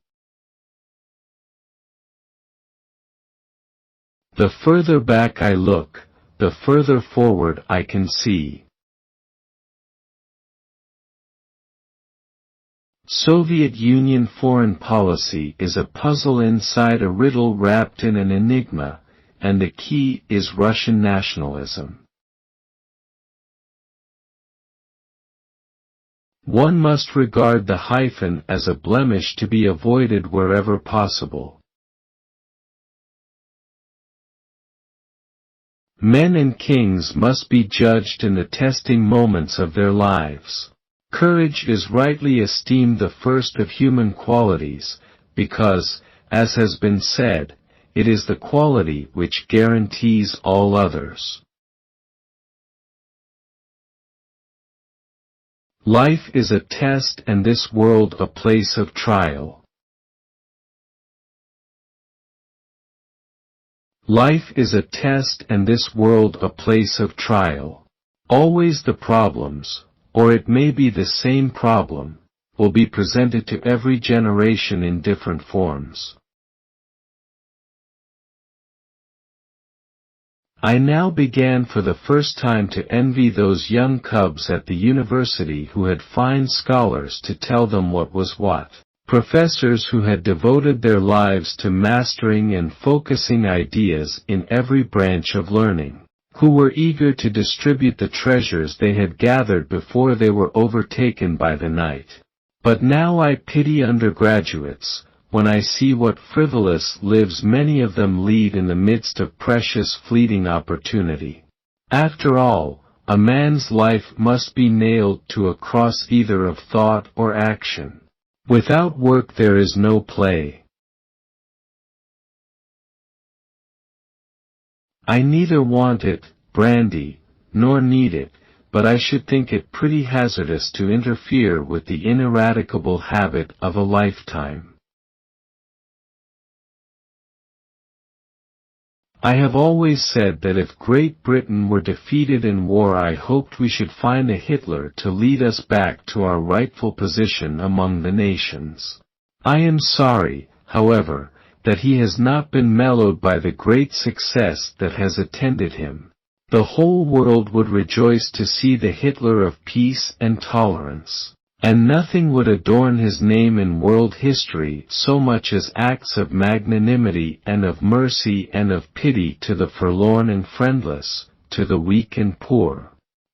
The further back I look, the further forward I can see. Soviet Union foreign policy is a puzzle inside a riddle wrapped in an enigma, and the key is Russian nationalism. One must regard the hyphen as a blemish to be avoided wherever possible. Men and kings must be judged in the testing moments of their lives. Courage is rightly esteemed the first of human qualities, because, as has been said, it is the quality which guarantees all others. Life is a test and this world a place of trial. Life is a test and this world a place of trial. Always the problems, or it may be the same problem, will be presented to every generation in different forms. I now began for the first time to envy those young cubs at the university who had fine scholars to tell them what was what, professors who had devoted their lives to mastering and focusing ideas in every branch of learning, who were eager to distribute the treasures they had gathered before they were overtaken by the night. But now I pity undergraduates, when I see what frivolous lives many of them lead in the midst of precious fleeting opportunity. After all, a man's life must be nailed to a cross either of thought or action. Without work there is no play. I neither want it, brandy, nor need it, but I should think it pretty hazardous to interfere with the ineradicable habit of a lifetime. I have always said that if Great Britain were defeated in war I hoped we should find a Hitler to lead us back to our rightful position among the nations. I am sorry, however, that he has not been mellowed by the great success that has attended him. The whole world would rejoice to see the Hitler of peace and tolerance. And nothing would adorn his name in world history so much as acts of magnanimity and of mercy and of pity to the forlorn and friendless, to the weak and poor.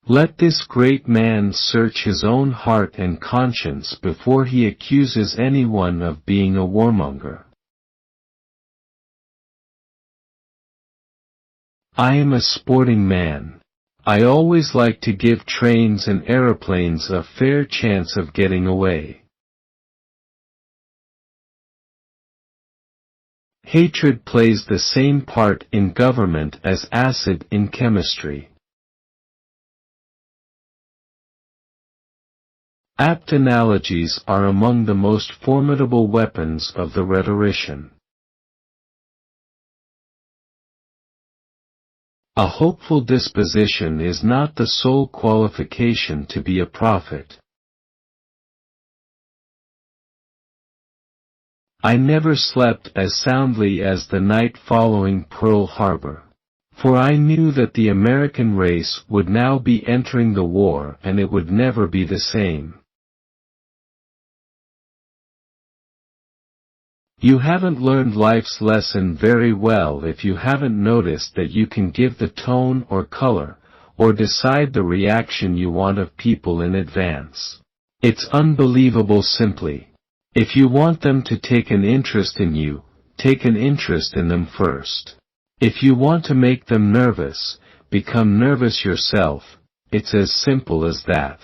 Let this great man search his own heart and conscience before he accuses anyone of being a warmonger. I am a sporting man. I always like to give trains and aeroplanes a fair chance of getting away. Hatred plays the same part in government as acid in chemistry. Apt analogies are among the most formidable weapons of the rhetorician. A hopeful disposition is not the sole qualification to be a prophet. I never slept as soundly as the night following Pearl Harbor, for I knew that the American race would now be entering the war and it would never be the same. You haven't learned life's lesson very well if you haven't noticed that you can give the tone or color, or decide the reaction you want of people in advance. It's unbelievable simply. If you want them to take an interest in you, take an interest in them first. If you want to make them nervous, become nervous yourself. It's as simple as that.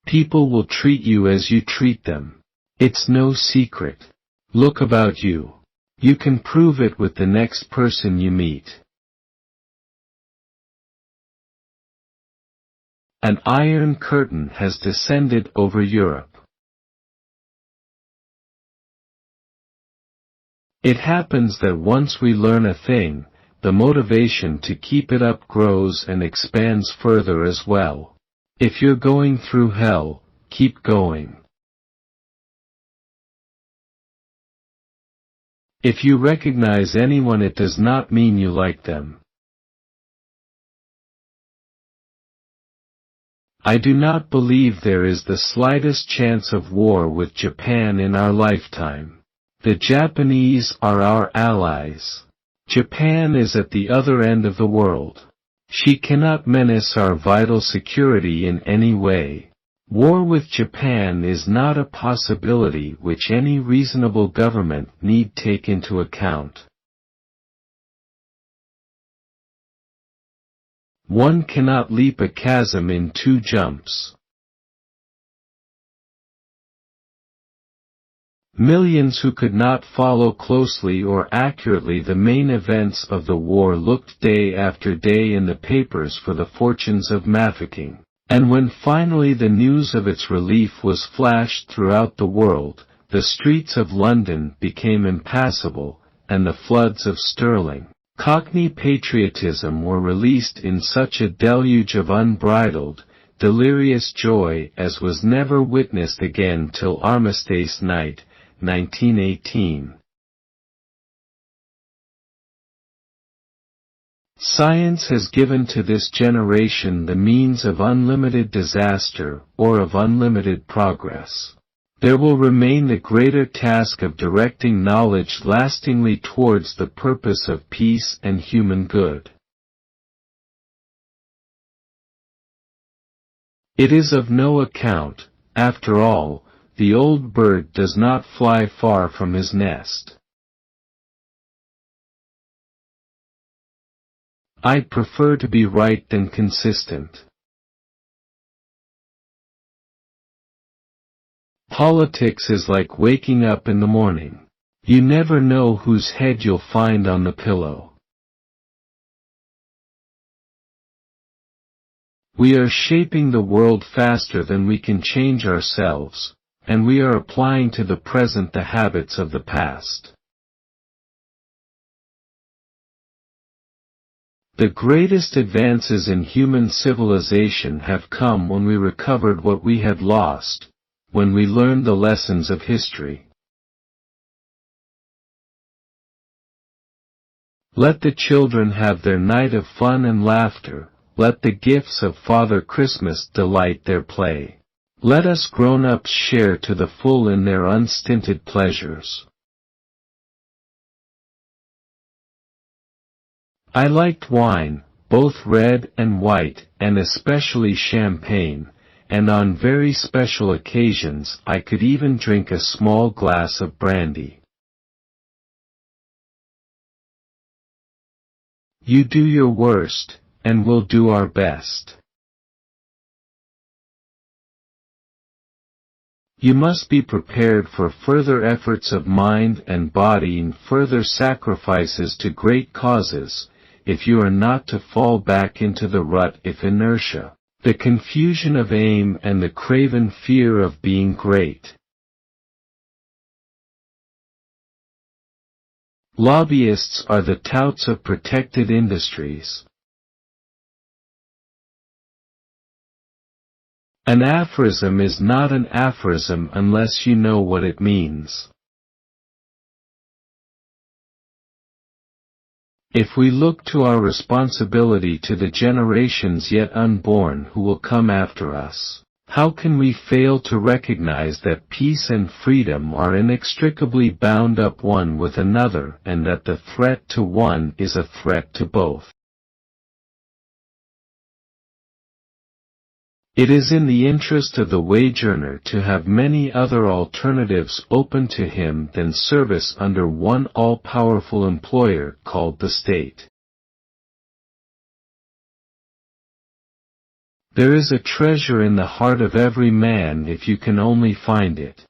People will treat you as you treat them. It's no secret. Look about you. You can prove it with the next person you meet. An iron curtain has descended over Europe. It happens that once we learn a thing, the motivation to keep it up grows and expands further as well. If you're going through hell, keep going. If you recognize anyone, it does not mean you like them. I do not believe there is the slightest chance of war with Japan in our lifetime. The Japanese are our allies. Japan is at the other end of the world. She cannot menace our vital security in any way. War with Japan is not a possibility which any reasonable government need take into account. One cannot leap a chasm in 2 jumps. Millions who could not follow closely or accurately the main events of the war looked day after day in the papers for the fortunes of Mafeking, and when finally the news of its relief was flashed throughout the world, the streets of London became impassable, and the floods of sterling Cockney patriotism were released in such a deluge of unbridled, delirious joy as was never witnessed again till Armistice Night, 1918. Science has given to this generation the means of unlimited disaster or of unlimited progress. There will remain the greater task of directing knowledge lastingly towards the purpose of peace and human good. It is of no account, after all, the old bird does not fly far from his nest. I prefer to be right than consistent. Politics is like waking up in the morning. You never know whose head you'll find on the pillow. We are shaping the world faster than we can change ourselves, and we are applying to the present the habits of the past. The greatest advances in human civilization have come when we recovered what we had lost, when we learned the lessons of history. Let the children have their night of fun and laughter, let the gifts of Father Christmas delight their play. Let us grown-ups share to the full in their unstinted pleasures. I liked wine, both red and white, and especially champagne, and on very special occasions I could even drink a small glass of brandy. You do your worst, and we'll do our best. You must be prepared for further efforts of mind and body and further sacrifices to great causes, if you are not to fall back into the rut if inertia, the confusion of aim and the craven fear of being great. Lobbyists are the touts of protected industries. An aphorism is not an aphorism unless you know what it means. If we look to our responsibility to the generations yet unborn who will come after us, how can we fail to recognize that peace and freedom are inextricably bound up one with another and that the threat to one is a threat to both? It is in the interest of the wage earner to have many other alternatives open to him than service under one all-powerful employer called the state. There is a treasure in the heart of every man if you can only find it.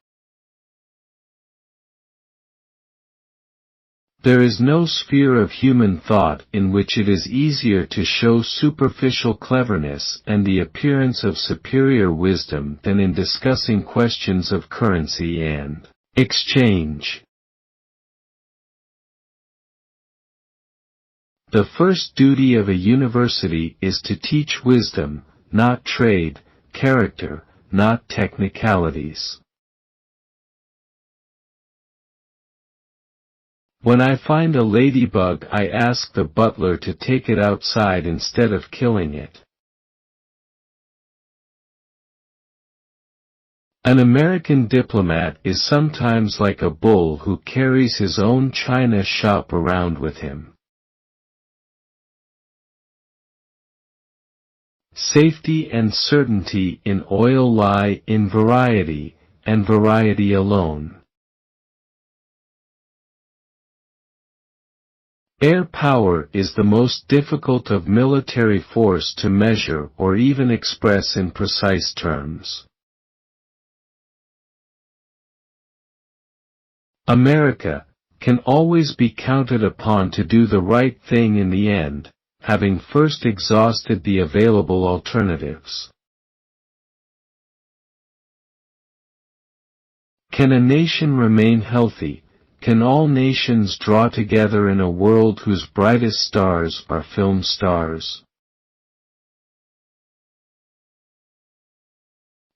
There is no sphere of human thought in which it is easier to show superficial cleverness and the appearance of superior wisdom than in discussing questions of currency and exchange. The first duty of a university is to teach wisdom, not trade, character, not technicalities. When I find a ladybug, I ask the butler to take it outside instead of killing it. An American diplomat is sometimes like a bull who carries his own china shop around with him. Safety and certainty in oil lie in variety, and variety alone. Air power is the most difficult of military force to measure or even express in precise terms. America can always be counted upon to do the right thing in the end, having first exhausted the available alternatives. Can a nation remain healthy? Can all nations draw together in a world whose brightest stars are film stars?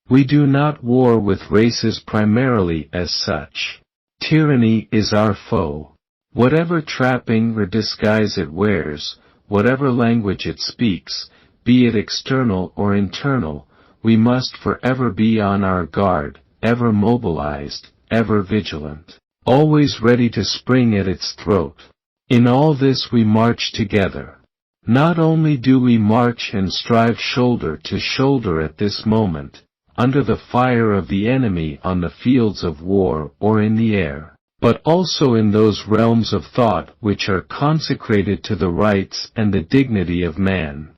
We do not war with races primarily as such. Tyranny is our foe. Whatever trapping or disguise it wears, whatever language it speaks, be it external or internal, we must forever be on our guard, ever mobilized, ever vigilant, always ready to spring at its throat. In all this we march together. Not only do we march and strive shoulder to shoulder at this moment, under the fire of the enemy on the fields of war or in the air, but also in those realms of thought which are consecrated to the rights and the dignity of man.